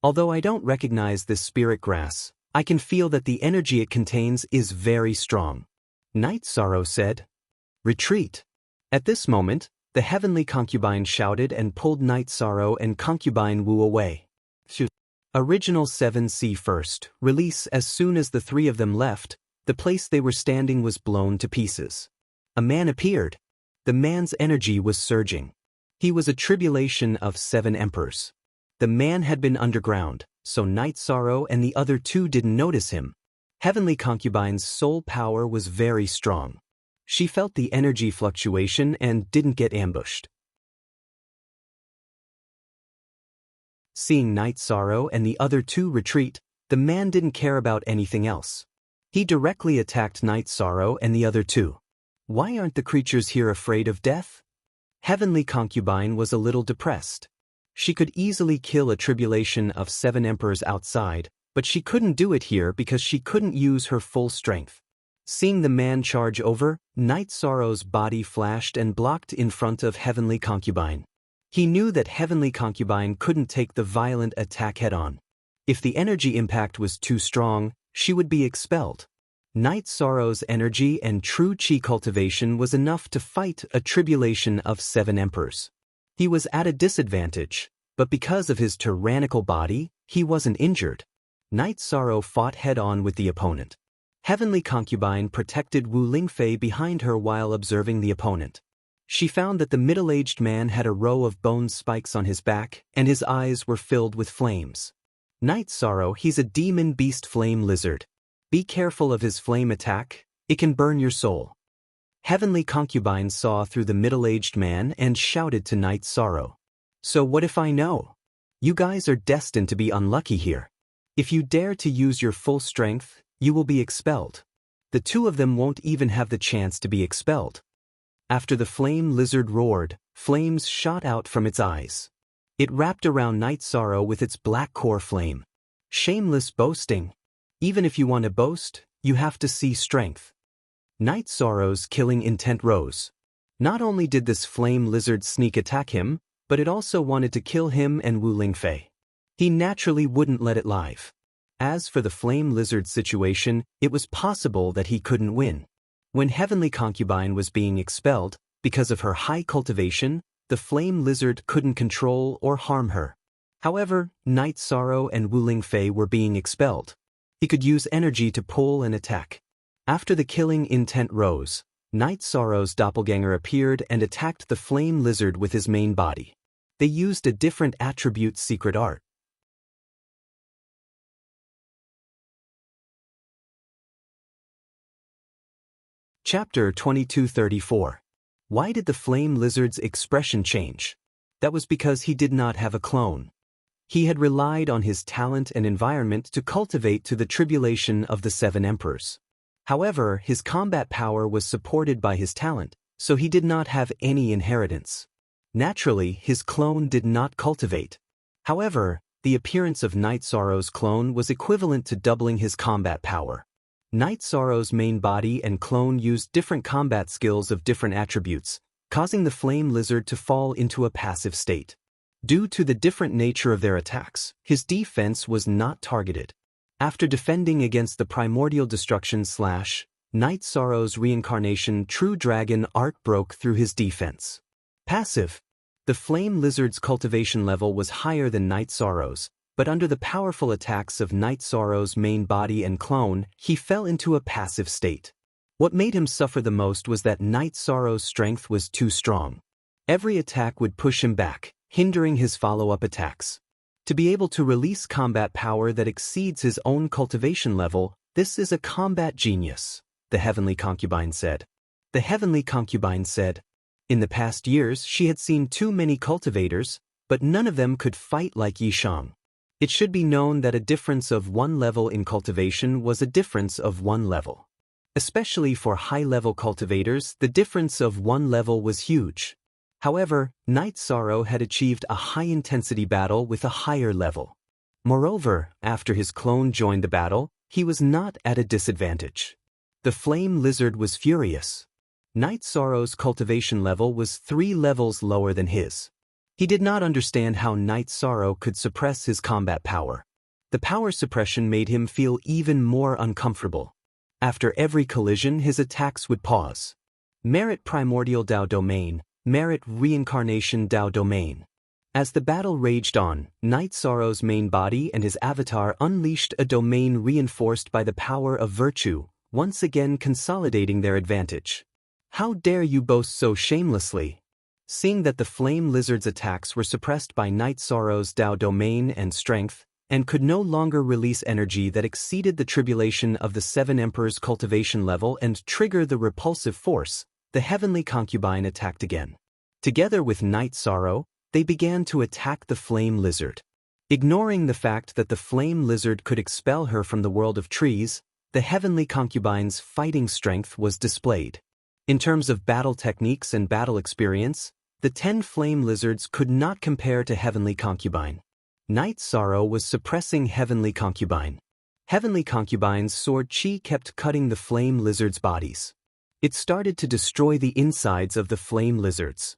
Although I don't recognize this spirit grass, I can feel that the energy it contains is very strong. Night Sorrow said. Retreat. At this moment, the Heavenly Concubine shouted and pulled Night Sorrow and Concubine Wu away. Original 7C first, release. As soon as the three of them left, the place they were standing was blown to pieces. A man appeared. The man's energy was surging. He was a tribulation of 7 emperors. The man had been underground, so Night Sorrow and the other two didn't notice him. Heavenly Concubine's soul power was very strong. She felt the energy fluctuation and didn't get ambushed. Seeing Night Sorrow and the other two retreat, the man didn't care about anything else. He directly attacked Night Sorrow and the other two. Why aren't the creatures here afraid of death? Heavenly Concubine was a little depressed. She could easily kill a tribulation of 7 emperors outside, but she couldn't do it here because she couldn't use her full strength. Seeing the man charge over, Night Sorrow's body flashed and blocked in front of Heavenly Concubine. He knew that Heavenly Concubine couldn't take the violent attack head-on. If the energy impact was too strong, she would be expelled. Night Sorrow's energy and true chi cultivation was enough to fight a tribulation of 7 emperors. He was at a disadvantage, but because of his tyrannical body, he wasn't injured. Night Sorrow fought head-on with the opponent. Heavenly Concubine protected Wu Lingfei behind her while observing the opponent. She found that the middle-aged man had a row of bone spikes on his back, and his eyes were filled with flames. Night Sorrow, he's a demon beast flame lizard. Be careful of his flame attack, it can burn your soul. Heavenly Concubine saw through the middle-aged man and shouted to Night Sorrow. So what if I know? You guys are destined to be unlucky here. If you dare to use your full strength, you will be expelled. The two of them won't even have the chance to be expelled. After the flame lizard roared, flames shot out from its eyes. It wrapped around Night Sorrow with its black core flame. Shameless boasting. Even if you want to boast, you have to see strength. Night Sorrow's killing intent rose. Not only did this flame lizard sneak attack him, but it also wanted to kill him and Wu Lingfei. He naturally wouldn't let it live. As for the flame lizard situation, it was possible that he couldn't win. When Heavenly Concubine was being expelled, because of her high cultivation, the flame lizard couldn't control or harm her. However, Night Sorrow and Wu Lingfei were being expelled. He could use energy to pull and attack. After the killing intent rose, Night Sorrow's doppelganger appeared and attacked the flame lizard with his main body. They used a different attribute secret art. Chapter 2234. Why did the flame lizard's expression change? That was because he did not have a clone. He had relied on his talent and environment to cultivate to the tribulation of the 7 emperors. However, his combat power was supported by his talent, so he did not have any inheritance. Naturally, his clone did not cultivate. However, the appearance of Night Sorrow's clone was equivalent to doubling his combat power. Night Sorrow's main body and clone used different combat skills of different attributes, causing the flame lizard to fall into a passive state. Due to the different nature of their attacks, his defense was not targeted. After defending against the primordial destruction / Night Sorrow's reincarnation, True Dragon Art broke through his defense. Passive. The flame lizard's cultivation level was higher than Night Sorrow's, but under the powerful attacks of Night Sorrow's main body and clone, he fell into a passive state. What made him suffer the most was that Night Sorrow's strength was too strong. Every attack would push him back, hindering his follow-up attacks. To be able to release combat power that exceeds his own cultivation level, this is a combat genius, the Heavenly Concubine said. The Heavenly Concubine said, in the past years she had seen too many cultivators, but none of them could fight like Yishang. It should be known that a difference of 1 level in cultivation was a difference of 1 level. Especially for high-level cultivators, the difference of 1 level was huge. However, Night Sorrow had achieved a high-intensity battle with a higher level. Moreover, after his clone joined the battle, he was not at a disadvantage. The flame lizard was furious. Night Sorrow's cultivation level was 3 levels lower than his. He did not understand how Night Sorrow could suppress his combat power. The power suppression made him feel even more uncomfortable. After every collision, his attacks would pause. Merit Primordial Dao Domain, Merit Reincarnation Dao Domain. As the battle raged on, Night Sorrow's main body and his avatar unleashed a domain reinforced by the power of virtue, once again consolidating their advantage. How dare you boast so shamelessly? Seeing that the flame lizard's attacks were suppressed by Night Sorrow's Dao Domain and strength, and could no longer release energy that exceeded the tribulation of the 7 emperors' cultivation level and trigger the repulsive force, the Heavenly Concubine attacked again. Together with Night Sorrow, they began to attack the flame lizard. Ignoring the fact that the flame lizard could expel her from the world of trees, the Heavenly Concubine's fighting strength was displayed. In terms of battle techniques and battle experience, the 10 flame lizards could not compare to Heavenly Concubine. Night Sorrow was suppressing Heavenly Concubine. Heavenly Concubine's sword chi kept cutting the flame lizards' bodies. It started to destroy the insides of the flame lizards.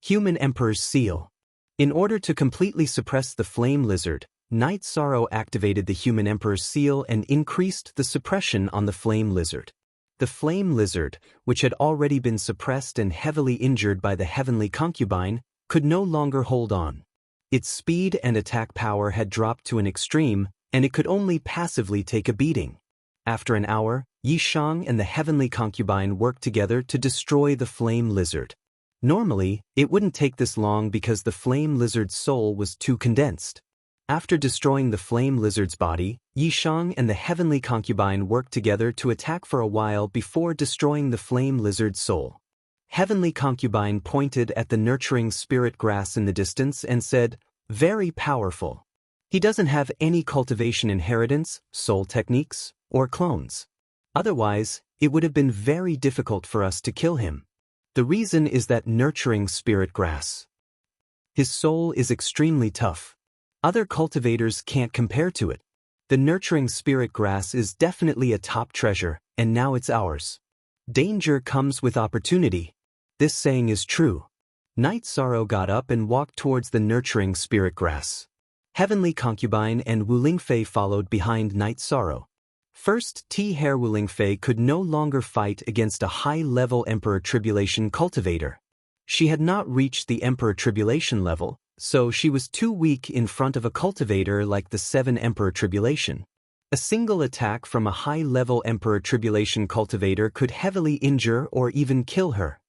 Human Emperor's Seal. In order to completely suppress the flame lizard, Night Sorrow activated the Human Emperor's Seal and increased the suppression on the flame lizard. The flame lizard, which had already been suppressed and heavily injured by the Heavenly Concubine, could no longer hold on. Its speed and attack power had dropped to an extreme, and it could only passively take a beating. After an hour, Yishang and the Heavenly Concubine worked together to destroy the flame lizard. Normally, it wouldn't take this long because the flame lizard's soul was too condensed. After destroying the flame lizard's body, Yishang and the Heavenly Concubine worked together to attack for a while before destroying the flame lizard's soul. Heavenly Concubine pointed at the nurturing spirit grass in the distance and said, "Very powerful. He doesn't have any cultivation inheritance, soul techniques, or clones. Otherwise, it would have been very difficult for us to kill him. The reason is that nurturing spirit grass. His soul is extremely tough. Other cultivators can't compare to it. The nurturing spirit grass is definitely a top treasure, and now it's ours. Danger comes with opportunity. This saying is true." Night Sorrow got up and walked towards the nurturing spirit grass. Heavenly Concubine and Wu Lingfei followed behind Night Sorrow. First, T-Hair Wu Lingfei could no longer fight against a high-level Emperor Tribulation cultivator. She had not reached the Emperor Tribulation level, so she was too weak in front of a cultivator like the 7 Emperor Tribulation. A single attack from a high-level Emperor Tribulation cultivator could heavily injure or even kill her.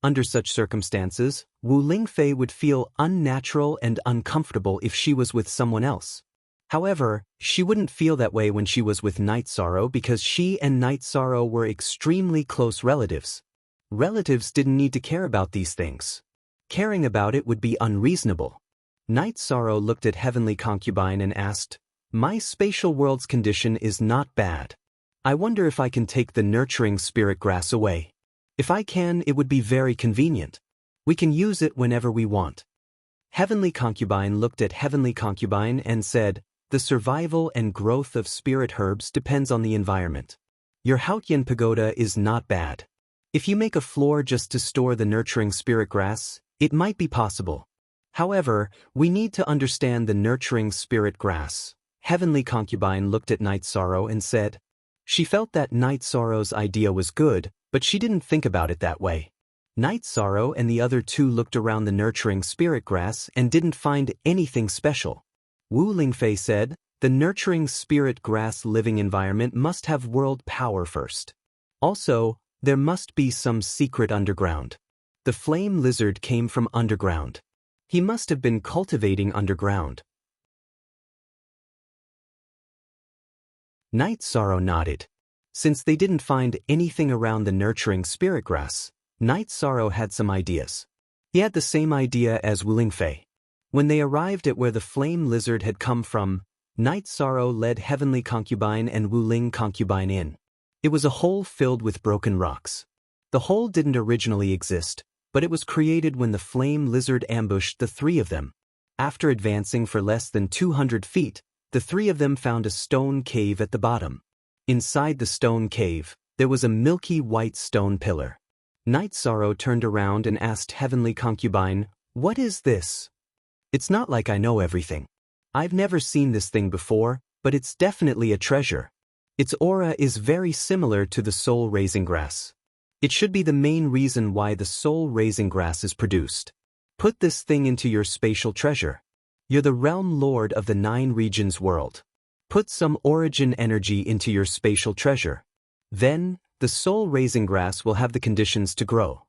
Under such circumstances, Wu Lingfei would feel unnatural and uncomfortable if she was with someone else. However, she wouldn't feel that way when she was with Night Sorrow because she and Night Sorrow were extremely close relatives. Relatives didn't need to care about these things. Caring about it would be unreasonable. Night Sorrow looked at Heavenly Concubine and asked, "My spatial world's condition is not bad. I wonder if I can take the nurturing spirit grass away. If I can, it would be very convenient. We can use it whenever we want." Heavenly Concubine looked at Heavenly Concubine and said, "The survival and growth of spirit herbs depends on the environment. Your Hautian pagoda is not bad. If you make a floor just to store the nurturing spirit grass, it might be possible. However, we need to understand the nurturing spirit grass." Heavenly Concubine looked at Night Sorrow and said, she felt that Night Sorrow's idea was good, but she didn't think about it that way. Night Sorrow and the other two looked around the nurturing spirit grass and didn't find anything special. Wu Lingfei said, "The nurturing spirit grass living environment must have world power first. Also, there must be some secret underground. The flame lizard came from underground. He must have been cultivating underground." Night Sorrow nodded. Since they didn't find anything around the nurturing spirit grass, Night Sorrow had some ideas. He had the same idea as Wu Lingfei. When they arrived at where the flame lizard had come from, Night Sorrow led Heavenly Concubine and Wu Ling Concubine in. It was a hole filled with broken rocks. The hole didn't originally exist, but it was created when the flame lizard ambushed the three of them. After advancing for less than 200 feet, the three of them found a stone cave at the bottom. Inside the stone cave, there was a milky white stone pillar. Night Sorrow turned around and asked Heavenly Concubine, "What is this?" "It's not like I know everything. I've never seen this thing before, but it's definitely a treasure. Its aura is very similar to the soul-raising grass. It should be the main reason why the soul-raising grass is produced. Put this thing into your spatial treasure. You're the realm lord of the 9 regions world. Put some origin energy into your spatial treasure. Then, the soul-raising grass will have the conditions to grow.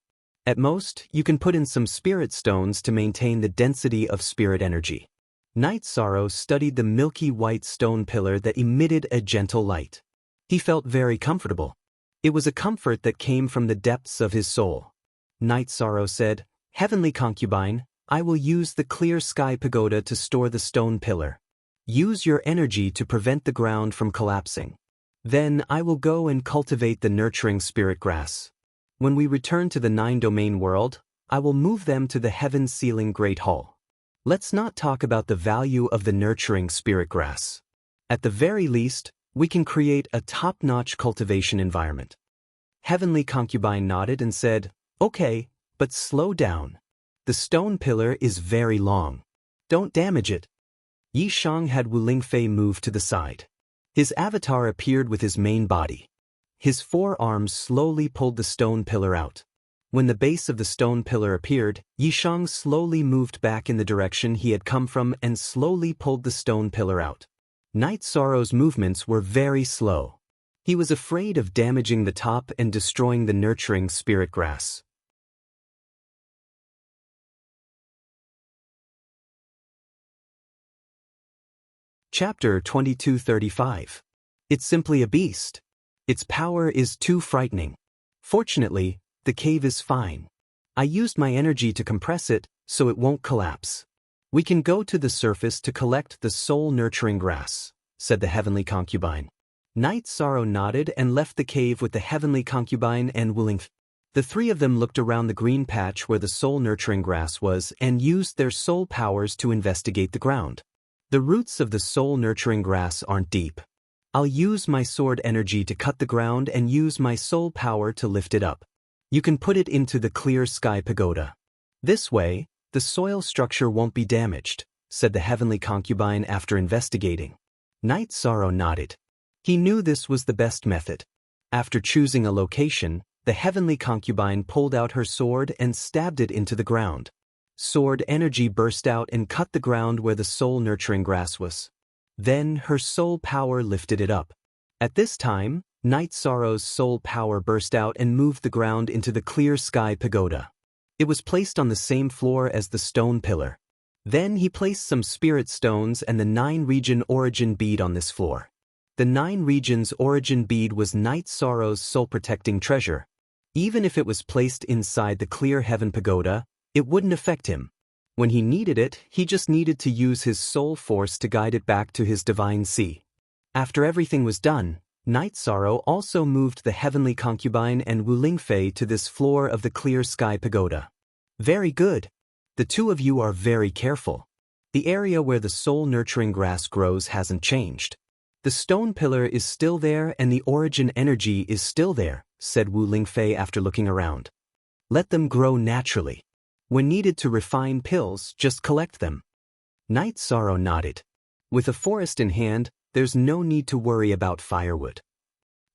At most, you can put in some spirit stones to maintain the density of spirit energy." Night Sorrow studied the milky white stone pillar that emitted a gentle light. He felt very comfortable. It was a comfort that came from the depths of his soul. Night Sorrow said, "Heavenly Concubine, I will use the clear sky pagoda to store the stone pillar. Use your energy to prevent the ground from collapsing. Then I will go and cultivate the nurturing spirit grass. When we return to the 9-domain world, I will move them to the heaven-sealing Great Hall. Let's not talk about the value of the nurturing spirit grass. At the very least, we can create a top-notch cultivation environment." Heavenly Concubine nodded and said, "Okay, but slow down. The stone pillar is very long. Don't damage it." Yi Shang had Wu Lingfei move to the side. His avatar appeared with his main body. His forearms slowly pulled the stone pillar out. When the base of the stone pillar appeared, Yi Shang slowly moved back in the direction he had come from and slowly pulled the stone pillar out. Night Sorrow's movements were very slow. He was afraid of damaging the top and destroying the nurturing spirit grass. Chapter 2235. It's simply a beast. Its power is too frightening. Fortunately, the cave is fine. I used my energy to compress it, so it won't collapse. We can go to the surface to collect the soul-nurturing grass, said the Heavenly Concubine. Night Sorrow nodded and left the cave with the Heavenly Concubine and Wu Lingfei. The three of them looked around the green patch where the soul-nurturing grass was and used their soul powers to investigate the ground. The roots of the soul-nurturing grass aren't deep. I'll use my sword energy to cut the ground and use my soul power to lift it up. You can put it into the clear sky pagoda. This way, the soil structure won't be damaged, said the Heavenly Concubine after investigating. Night Sorrow nodded. He knew this was the best method. After choosing a location, the Heavenly Concubine pulled out her sword and stabbed it into the ground. Sword energy burst out and cut the ground where the soul-nurturing grass was. Then her soul power lifted it up. At this time, Night Sorrow's soul power burst out and moved the ground into the clear sky pagoda. It was placed on the same floor as the stone pillar. Then he placed some spirit stones and the 9-region origin bead on this floor. The 9 regions origin bead was Night Sorrow's soul-protecting treasure. Even if it was placed inside the clear heaven pagoda, It wouldn't affect him. When he needed it, he just needed to use his soul force to guide it back to his divine sea. After everything was done, Night Sorrow also moved the heavenly concubine and Wu Lingfei to this floor of the clear sky pagoda. Very good. The two of you are very careful. The area where the soul-nurturing grass grows hasn't changed. The stone pillar is still there and the origin energy is still there, said Wu Lingfei after looking around. Let them grow naturally. When needed to refine pills, just collect them. Night Sorrow nodded. With a forest in hand, there's no need to worry about firewood.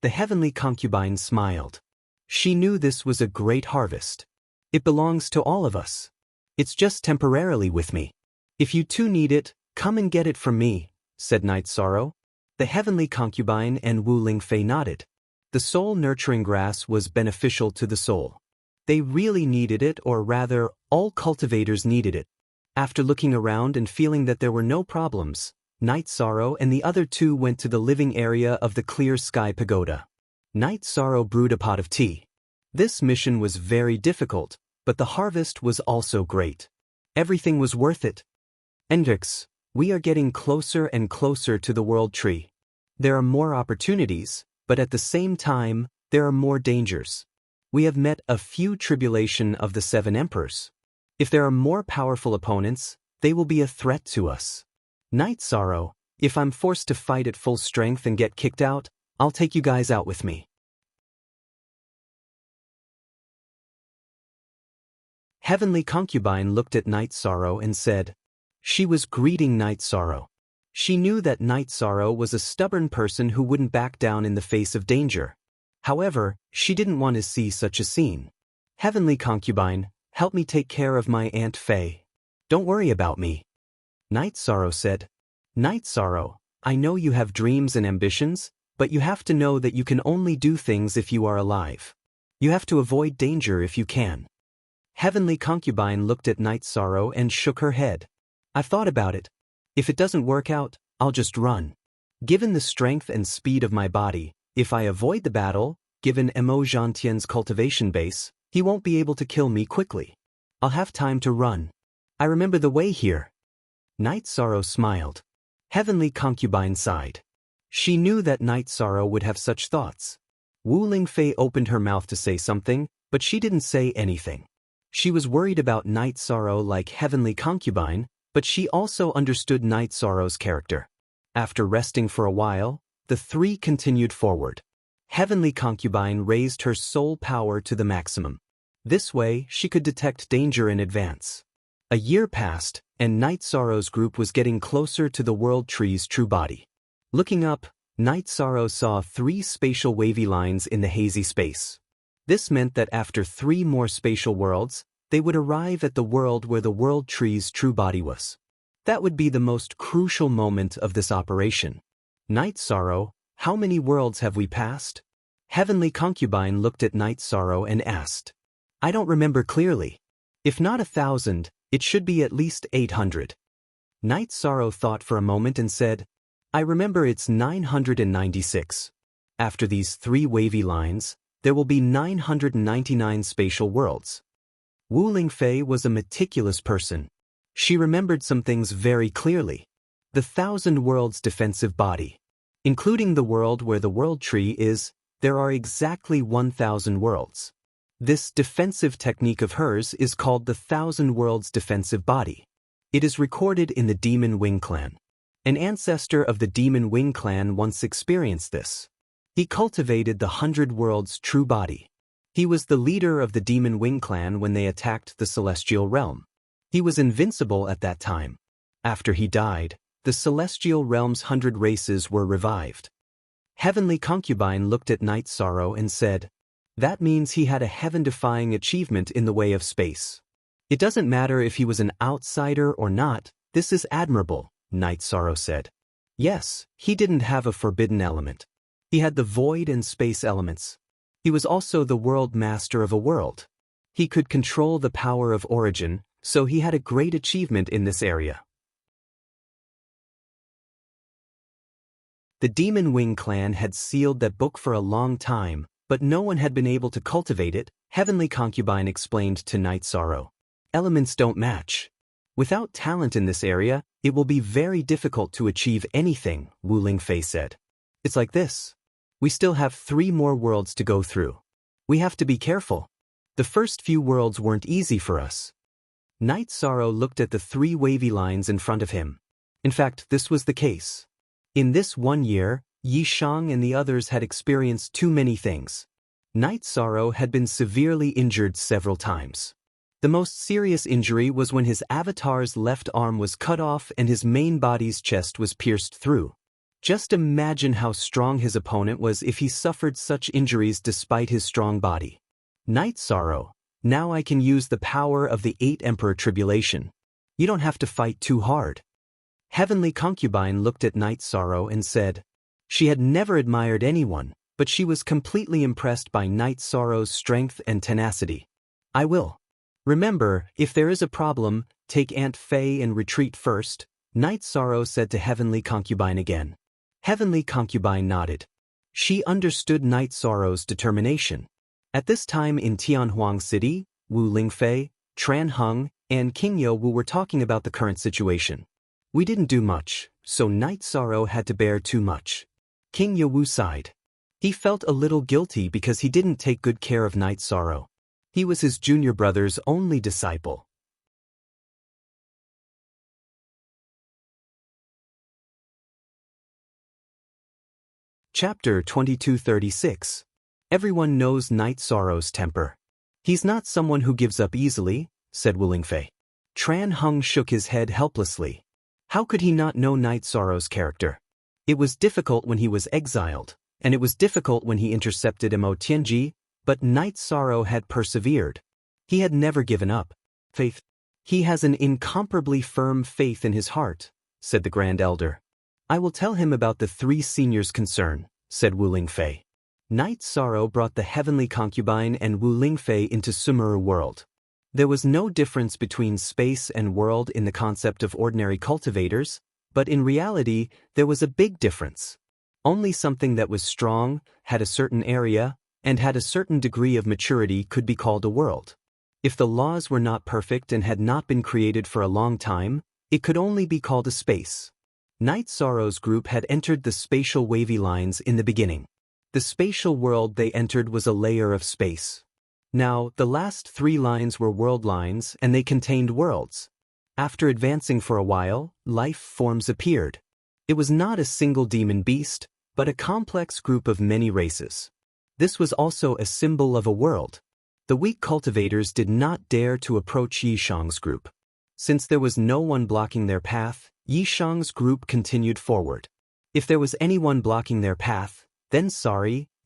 The heavenly concubine smiled. She knew this was a great harvest. It belongs to all of us. It's just temporarily with me. If you too need it, come and get it from me, said Night Sorrow. The heavenly concubine and Wu Lingfei nodded. The soul-nurturing grass was beneficial to the soul. They really needed it, or rather, all cultivators needed it. After looking around and feeling that there were no problems, Night Sorrow and the other two went to the living area of the clear sky pagoda. Night Sorrow brewed a pot of tea. This mission was very difficult, but the harvest was also great. Everything was worth it. Hendrix, we are getting closer and closer to the world tree. There are more opportunities, but at the same time, there are more dangers. We have met a few tribulation of the 7 emperors. If there are more powerful opponents, they will be a threat to us. Night Sorrow, if I'm forced to fight at full strength and get kicked out, I'll take you guys out with me. Heavenly Concubine looked at Night Sorrow and said. She was greeting Night Sorrow. She knew that Night Sorrow was a stubborn person who wouldn't back down in the face of danger. However, she didn't want to see such a scene. Heavenly Concubine, help me take care of my Aunt Faye. Don't worry about me. Night Sorrow said. Night Sorrow, I know you have dreams and ambitions, but you have to know that you can only do things if you are alive. You have to avoid danger if you can. Heavenly Concubine looked at Night Sorrow and shook her head. I've thought about it. If it doesn't work out, I'll just run. Given the strength and speed of my body, if I avoid the battle, given Emo Gentian's cultivation base, he won't be able to kill me quickly. I'll have time to run. I remember the way here. Night Sorrow smiled. Heavenly Concubine sighed. She knew that Night Sorrow would have such thoughts. Wu Lingfei opened her mouth to say something, but she didn't say anything. She was worried about Night Sorrow like Heavenly Concubine, but she also understood Night Sorrow's character. After resting for a while, the three continued forward. Heavenly Concubine raised her soul power to the maximum. This way, she could detect danger in advance. A year passed, and Night Sorrow's group was getting closer to the world tree's true body. Looking up, Night Sorrow saw 3 spatial wavy lines in the hazy space. This meant that after 3 more spatial worlds, they would arrive at the world where the world tree's true body was. That would be the most crucial moment of this operation. Night Sorrow, how many worlds have we passed? Heavenly Concubine looked at Night Sorrow and asked. I don't remember clearly. If not 1,000, it should be at least 800. Night Sorrow thought for a moment and said, I remember it's 996. After these 3 wavy lines, there will be 999 spatial worlds. Wu Lingfei was a meticulous person. She remembered some things very clearly. The 1,000 worlds defensive body. Including the world where the world tree is, there are exactly 1,000 worlds. This defensive technique of hers is called the 1,000 worlds defensive body. It is recorded in the Demon Wing clan. An ancestor of the Demon Wing clan once experienced this. He cultivated the 100 worlds true body. He was the leader of the Demon Wing clan when they attacked the celestial realm. He was invincible at that time. After he died, the celestial realm's 100 races were revived. Heavenly Concubine looked at Night Sorrow and said, that means he had a heaven-defying achievement in the way of space. It doesn't matter if he was an outsider or not, this is admirable, Night Sorrow said. Yes, he didn't have a forbidden element. He had the void and space elements. He was also the world master of a world. He could control the power of origin, so he had a great achievement in this area. The Demon Wing clan had sealed that book for a long time, but no one had been able to cultivate it, Heavenly Concubine explained to Night Sorrow. Elements don't match. Without talent in this area, it will be very difficult to achieve anything, Wu Lingfei said. It's like this. We still have 3 more worlds to go through. We have to be careful. The first few worlds weren't easy for us. Night Sorrow looked at the 3 wavy lines in front of him. In fact, this was the case. In this 1 year, Yi Shang and the others had experienced too many things. Night Sorrow had been severely injured several times. The most serious injury was when his avatar's left arm was cut off and his main body's chest was pierced through. Just imagine how strong his opponent was if he suffered such injuries despite his strong body. Night Sorrow, now I can use the power of the 8 Emperor Tribulation. You don't have to fight too hard. Heavenly Concubine looked at Night Sorrow and said, she had never admired anyone, but she was completely impressed by Night Sorrow's strength and tenacity. I will. Remember, if there is a problem, take Aunt Fei and retreat first, Night Sorrow said to Heavenly Concubine again. Heavenly Concubine nodded. She understood Night Sorrow's determination. At this time in Tianhuang City, Wu Lingfei, Tran Heng, and King Yowu were talking about the current situation. We didn't do much, so Night Sorrow had to bear too much. King Yowu sighed. He felt a little guilty because he didn't take good care of Night Sorrow. He was his junior brother's only disciple. Chapter 2236. Everyone knows Night Sorrow's temper. He's not someone who gives up easily, said Wu Lingfei. Tran Heng shook his head helplessly. How could he not know Night Sorrow's character? It was difficult when he was exiled, and it was difficult when he intercepted Mo Tianji, but Night Sorrow had persevered. He had never given up. Faith. He has an incomparably firm faith in his heart, said the Grand Elder. I will tell him about the 3 seniors' concern, said Wu Lingfei. Night Sorrow brought the Heavenly Concubine and Wu Lingfei into Sumeru world. There was no difference between space and world in the concept of ordinary cultivators, but in reality, there was a big difference. Only something that was strong, had a certain area, and had a certain degree of maturity could be called a world. If the laws were not perfect and had not been created for a long time, it could only be called a space. Night Sorrow's group had entered the spatial wavy lines in the beginning. The spatial world they entered was a layer of space. Now, the last 3 lines were world lines and they contained worlds. After advancing for a while, life forms appeared. It was not a single demon beast, but a complex group of many races. This was also a symbol of a world. The weak cultivators did not dare to approach Yi Shang's group. Since there was no one blocking their path, Yi Shang's group continued forward. If there was anyone blocking their path, then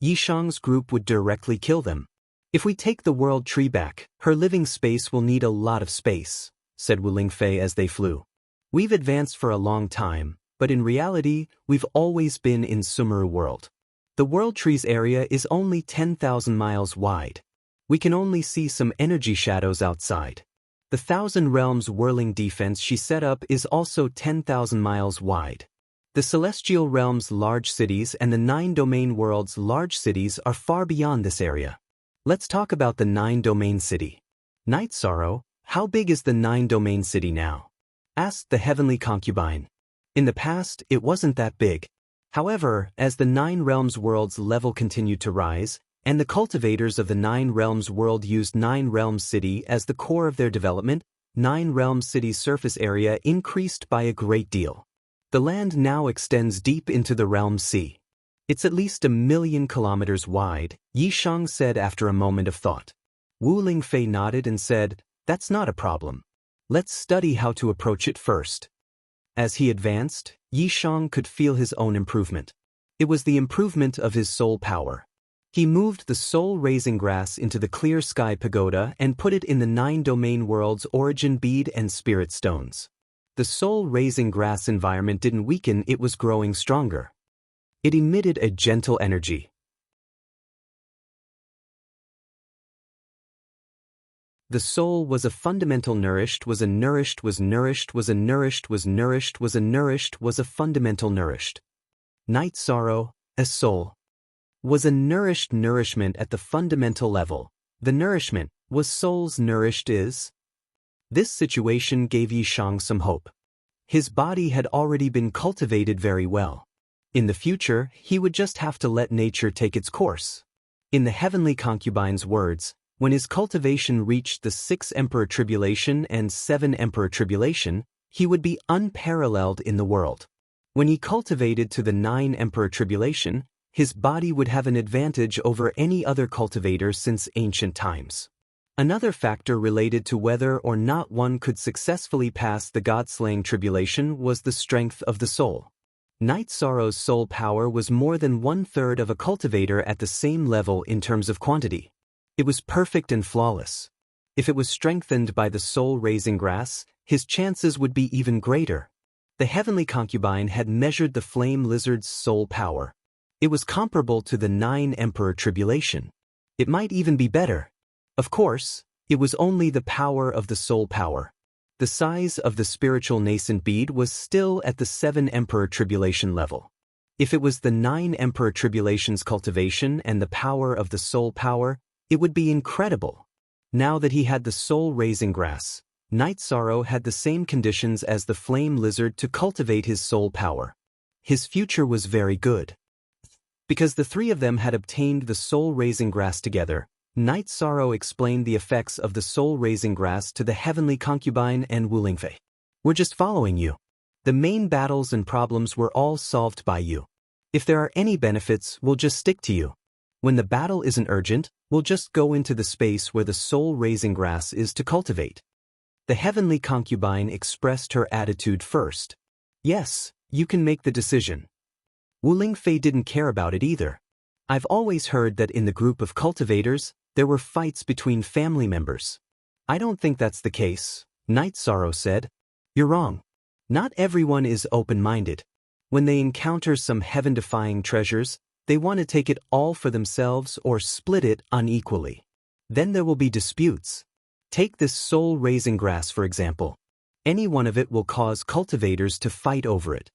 Yi Shang's group would directly kill them. If we take the world tree back, her living space will need a lot of space, said Wu Lingfei as they flew. We've advanced for a long time, but in reality, we've always been in Sumeru world. The world tree's area is only 10,000 miles wide. We can only see some energy shadows outside. The 1,000 Realms whirling defense she set up is also 10,000 miles wide. The Celestial Realms' large cities and the 9 Domain Worlds' large cities are far beyond this area. Let's talk about the 9 Domain City. Night Sorrow, how big is the 9 Domain City now? Asked the Heavenly Concubine. In the past, it wasn't that big. However, as the 9 Realms World's level continued to rise, and the cultivators of the 9 Realms World used 9 Realms City as the core of their development, 9 Realms City's surface area increased by a great deal. The land now extends deep into the Realm Sea. It's at least 1,000,000 kilometers wide, Yi Shang said after a moment of thought. Wu Lingfei nodded and said, that's not a problem. Let's study how to approach it first. As he advanced, Yi Shang could feel his own improvement. It was the improvement of his soul power. He moved the soul-raising grass into the clear sky pagoda and put it in the 9 Domain Worlds' origin bead and spirit stones. The soul-raising grass environment didn't weaken, it was growing stronger. It emitted a gentle energy. The soul was a fundamental nourished was a nourished was nourished was a nourished was nourished was a nourished was a fundamental nourished. Night Sorrow, a soul, was a nourished nourishment at the fundamental level. The nourishment was soul's nourished is. This situation gave Yishang some hope. His body had already been cultivated very well. In the future, he would just have to let nature take its course. In the heavenly concubine's words, when his cultivation reached the 6 Emperor Tribulation and 7 Emperor Tribulation, he would be unparalleled in the world. When he cultivated to the 9 Emperor Tribulation, his body would have an advantage over any other cultivator since ancient times. Another factor related to whether or not one could successfully pass the God-slaying tribulation was the strength of the soul. Night Sorrow's soul power was more than 1/3 of a cultivator at the same level in terms of quantity. It was perfect and flawless. If it was strengthened by the soul-raising grass, his chances would be even greater. The heavenly concubine had measured the flame lizard's soul power. It was comparable to the 9 Emperor Tribulation. It might even be better. Of course, it was only the power of the soul power. The size of the spiritual nascent bead was still at the 7 Emperor Tribulation level. If it was the 9 Emperor Tribulation's cultivation and the power of the soul power, it would be incredible. Now that he had the soul-raising grass, Night Sorrow had the same conditions as the flame lizard to cultivate his soul power. His future was very good. Because the 3 of them had obtained the soul-raising grass together, Night Sorrow explained the effects of the soul-raising grass to the heavenly concubine and Wu Lingfei. "We're just following you. The main battles and problems were all solved by you. If there are any benefits, we'll just stick to you. When the battle isn't urgent, we'll just go into the space where the soul-raising grass is to cultivate." The heavenly concubine expressed her attitude first. "Yes, you can make the decision." Wu Lingfei didn't care about it either. "I've always heard that in the group of cultivators, there were fights between family members." "I don't think that's the case," Night Sorrow said. "You're wrong. Not everyone is open-minded. When they encounter some heaven-defying treasures, they want to take it all for themselves or split it unequally. Then there will be disputes. Take this soul-raising grass for example. Any one of it will cause cultivators to fight over it."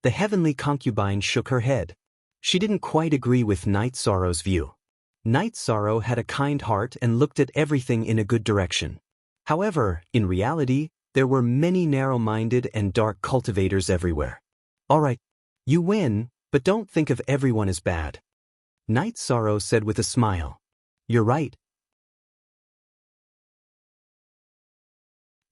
The heavenly concubine shook her head. She didn't quite agree with Night Sorrow's view. Night Sorrow had a kind heart and looked at everything in a good direction. However, in reality, there were many narrow-minded and dark cultivators everywhere. "All right, you win, but don't think of everyone as bad," Night Sorrow said with a smile. "You're right.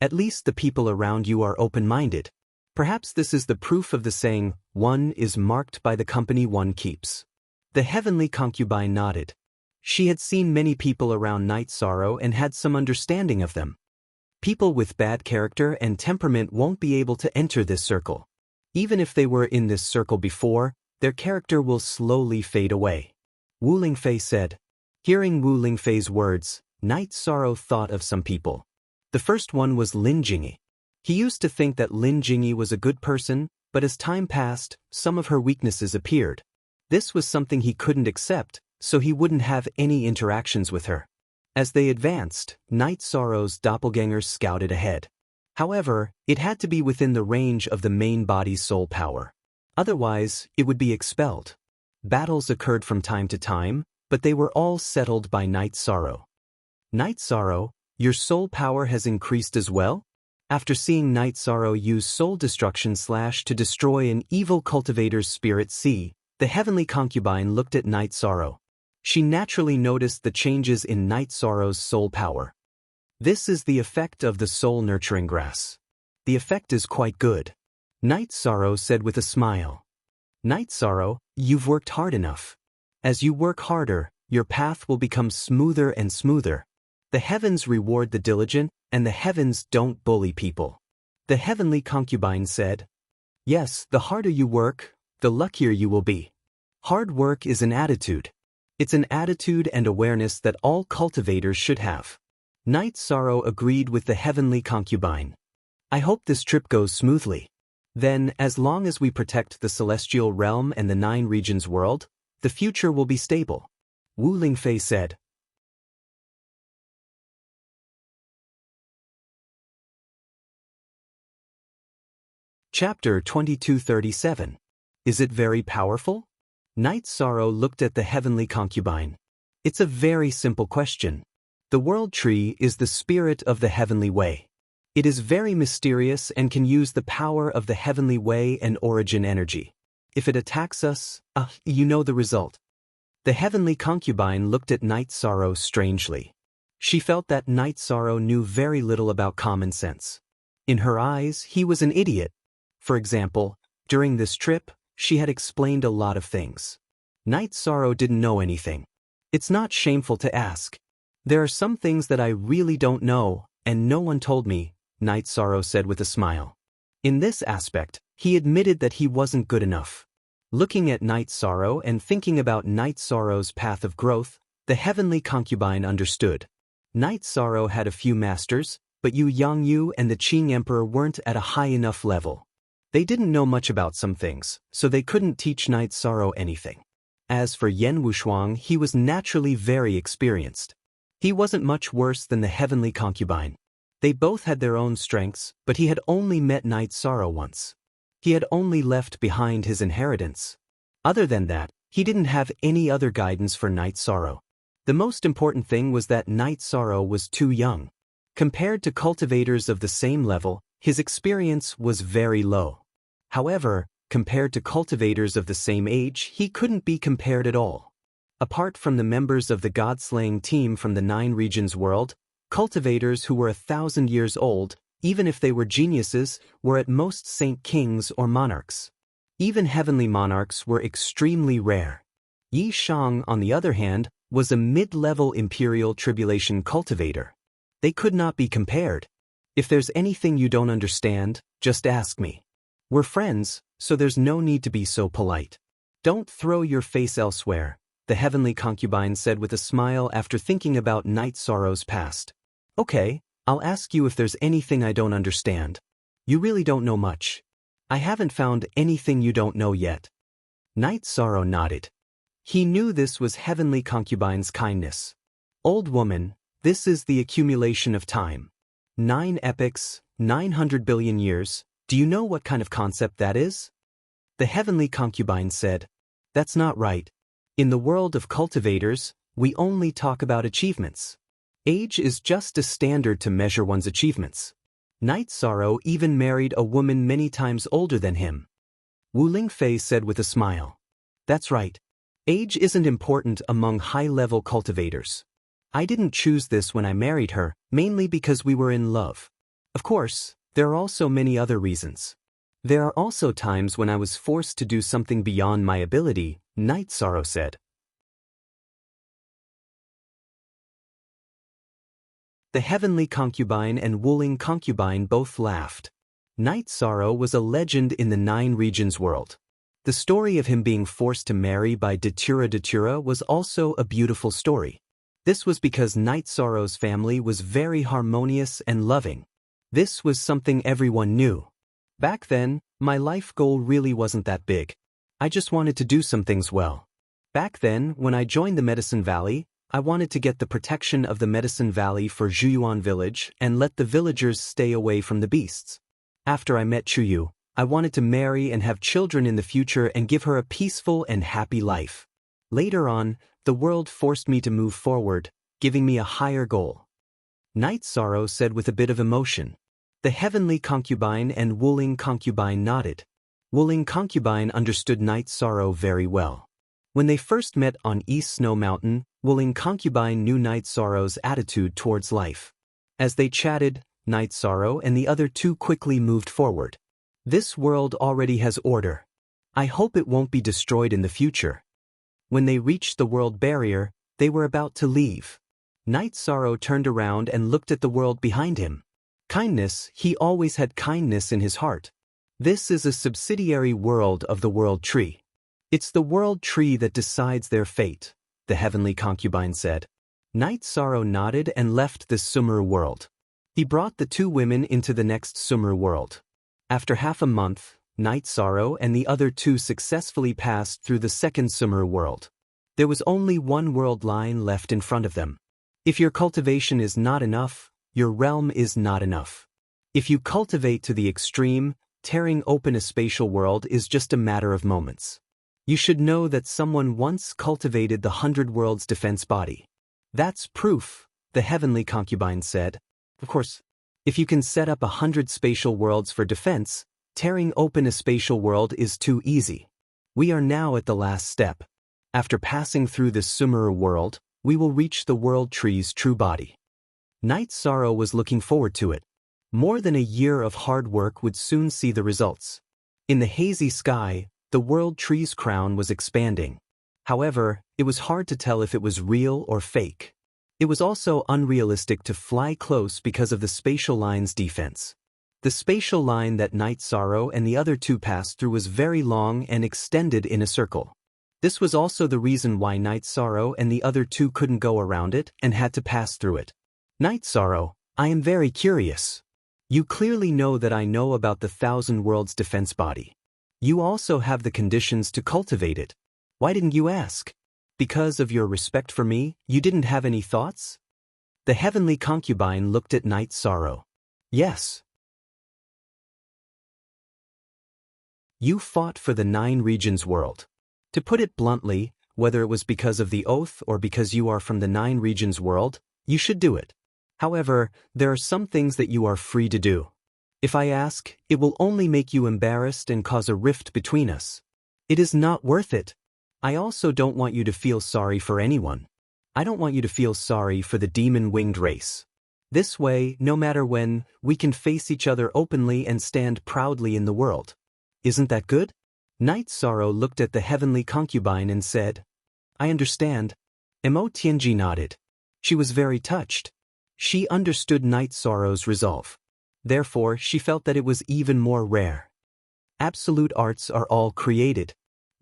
At least the people around you are open-minded. Perhaps this is the proof of the saying, 'One is marked by the company one keeps.'" The heavenly concubine nodded. She had seen many people around Night Sorrow and had some understanding of them. People with bad character and temperament won't be able to enter this circle. Even if they were in this circle before, their character will slowly fade away. Wu Lingfei said. Hearing Wu Lingfei's words, Night Sorrow thought of some people. The first one was Lin Jingyi. He used to think that Lin Jingyi was a good person, but as time passed, some of her weaknesses appeared. This was something he couldn't accept, so he wouldn't have any interactions with her. As they advanced, Night Sorrow's doppelganger scouted ahead. However, it had to be within the range of the main body's soul power. Otherwise, it would be expelled. Battles occurred from time to time, but they were all settled by Night Sorrow. Night Sorrow, your soul power has increased as well? After seeing Night Sorrow use soul destruction / to destroy an evil cultivator's spirit C, the heavenly concubine looked at Night Sorrow. She naturally noticed the changes in Night Sorrow's soul power. This is the effect of the soul-nurturing grass. The effect is quite good. Night Sorrow said with a smile. Night Sorrow, you've worked hard enough. As you work harder, your path will become smoother and smoother. The heavens reward the diligent, and the heavens don't bully people. The heavenly concubine said. Yes, the harder you work, the luckier you will be. Hard work is an attitude. It's an attitude and awareness that all cultivators should have. Night Sorrow agreed with the heavenly concubine. I hope this trip goes smoothly. Then, as long as we protect the celestial realm and the 9 regions world, the future will be stable. Wu Lingfei said. Chapter 2237. Is it very powerful? Night Sorrow looked at the heavenly concubine. It's a very simple question. The world tree is the spirit of the heavenly way. It is very mysterious and can use the power of the heavenly way and origin energy. If it attacks us, you know the result. The heavenly concubine looked at Night Sorrow strangely. She felt that Night Sorrow knew very little about common sense. In her eyes, he was an idiot. For example, during this trip, she had explained a lot of things. Night Sorrow didn't know anything. It's not shameful to ask. There are some things that I really don't know, and no one told me, Night Sorrow said with a smile. In this aspect, he admitted that he wasn't good enough. Looking at Night Sorrow and thinking about Night Sorrow's path of growth, the heavenly concubine understood. Night Sorrow had a few masters, but Yu Yangyu and the Qing Emperor weren't at a high enough level. They didn't know much about some things, so they couldn't teach Night Sorrow anything. As for Yen Wushuang, he was naturally very experienced. He wasn't much worse than the heavenly concubine. They both had their own strengths, but he had only met Night Sorrow once. He had only left behind his inheritance. Other than that, he didn't have any other guidance for Night Sorrow. The most important thing was that Night Sorrow was too young. Compared to cultivators of the same level, his experience was very low. However, compared to cultivators of the same age, he couldn't be compared at all. Apart from the members of the God-slaying team from the 9 regions world, cultivators who were 1,000 years old, even if they were geniuses, were at most saint kings or monarchs. Even heavenly monarchs were extremely rare. Yi Shang, on the other hand, was a mid-level imperial tribulation cultivator. They could not be compared. If there's anything you don't understand, just ask me. We're friends, so there's no need to be so polite. Don't throw your face elsewhere, the heavenly concubine said with a smile after thinking about Night Sorrow's past. Okay, I'll ask you if there's anything I don't understand. You really don't know much. I haven't found anything you don't know yet. Night Sorrow nodded. He knew this was heavenly concubine's kindness. Old woman, this is the accumulation of time. 9 epochs, 900 billion years, do you know what kind of concept that is? The heavenly concubine said, that's not right. In the world of cultivators, we only talk about achievements. Age is just a standard to measure one's achievements. Night Sorrow even married a woman many times older than him. Wu Lingfei said with a smile. That's right. Age isn't important among high-level cultivators. I didn't choose this when I married her, mainly because we were in love. Of course, there are also many other reasons. There are also times when I was forced to do something beyond my ability, Night Sorrow said. The heavenly concubine and Wuling concubine both laughed. Night Sorrow was a legend in the 9 regions world. The story of him being forced to marry by Datura was also a beautiful story. This was because Night Sorrow's family was very harmonious and loving. This was something everyone knew. Back then, my life goal really wasn't that big. I just wanted to do some things well. Back then, when I joined the Medicine Valley, I wanted to get the protection of the Medicine Valley for Zhuyuan village and let the villagers stay away from the beasts. After I met Chuyu, I wanted to marry and have children in the future and give her a peaceful and happy life. Later on, the world forced me to move forward, giving me a higher goal. Night Sorrow said with a bit of emotion. The heavenly concubine and Wuling concubine nodded. Wuling concubine understood Night Sorrow very well. When they first met on East Snow Mountain, Wuling concubine knew Night Sorrow's attitude towards life. As they chatted, Night Sorrow and the other two quickly moved forward. This world already has order. I hope it won't be destroyed in the future. When they reached the world barrier, they were about to leave. Night Sorrow turned around and looked at the world behind him. Kindness, he always had kindness in his heart. This is a subsidiary world of the world tree. It's the world tree that decides their fate, the heavenly concubine said. Night Sorrow nodded and left the Sumeru world. He brought the two women into the next Sumeru world. After half a month, Night Sorrow and the other two successfully passed through the second Sumeru world. There was only one world line left in front of them. If your cultivation is not enough, your realm is not enough. If you cultivate to the extreme, tearing open a spatial world is just a matter of moments. You should know that someone once cultivated the 100 Worlds defense body. That's proof, the heavenly concubine said. Of course, If you can set up 100 spatial worlds for defense, tearing open a spatial world is too easy. We are now at the last step. After passing through this Sumeru world, we will reach the world tree's true body. Night Sorrow was looking forward to it. More than a year of hard work would soon see the results. In the hazy sky, the world tree's crown was expanding. However, it was hard to tell if it was real or fake. It was also unrealistic to fly close because of the spatial line's defense. The spatial line that Night Sorrow and the other two passed through was very long and extended in a circle. This was also the reason why Night Sorrow and the other two couldn't go around it and had to pass through it. Night Sorrow, I am very curious. You clearly know that I know about the 1,000 Worlds defense body. You also have the conditions to cultivate it. Why didn't you ask? Because of your respect for me, you didn't have any thoughts? The heavenly concubine looked at Night Sorrow. Yes. You fought for the 9 regions world. To put it bluntly, whether it was because of the oath or because you are from the 9 regions world, you should do it. However, there are some things that you are free to do. If I ask, it will only make you embarrassed and cause a rift between us. It is not worth it. I also don't want you to feel sorry for anyone. I don't want you to feel sorry for the demon-winged race. This way, no matter when, we can face each other openly and stand proudly in the world. Isn't that good? Night Sorrow looked at the heavenly concubine and said, I understand. Emo Tianji nodded. She was very touched. She understood Night Sorrow's resolve. Therefore, she felt that it was even more rare. Absolute arts are all created.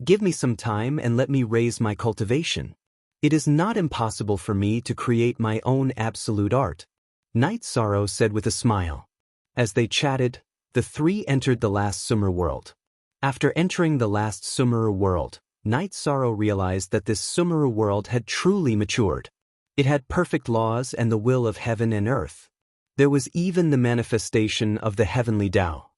Give me some time and let me raise my cultivation. It is not impossible for me to create my own absolute art. Night Sorrow said with a smile. As they chatted, the three entered the last Sumeru world. After entering the last Sumeru world, Night Sorrow realized that this Sumeru world had truly matured. It had perfect laws and the will of heaven and earth. There was even the manifestation of the heavenly Tao.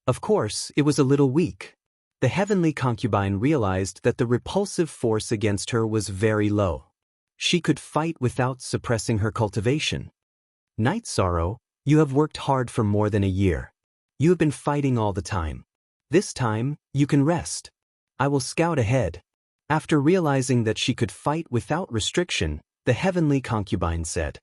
Of course, it was a little weak. The heavenly concubine realized that the repulsive force against her was very low. She could fight without suppressing her cultivation. Night Sorrow, you have worked hard for more than a year. You have been fighting all the time. This time, you can rest. I will scout ahead. After realizing that she could fight without restriction, the heavenly concubine said.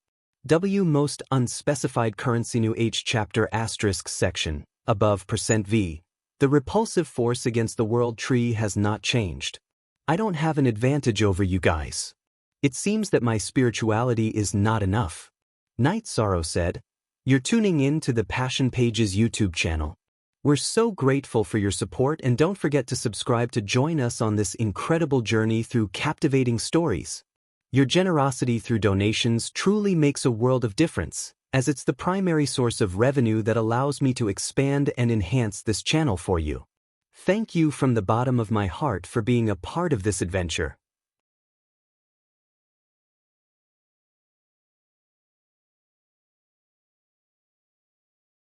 W most unspecified currency new H chapter asterisk section, above %V. The repulsive force against the world tree has not changed. I don't have an advantage over you guys. It seems that my spirituality is not enough. Night Sorrow said, You're tuning in to the Passion Pages YouTube channel. We're so grateful for your support and don't forget to subscribe to join us on this incredible journey through captivating stories. Your generosity through donations truly makes a world of difference, as it's the primary source of revenue that allows me to expand and enhance this channel for you. Thank you from the bottom of my heart for being a part of this adventure.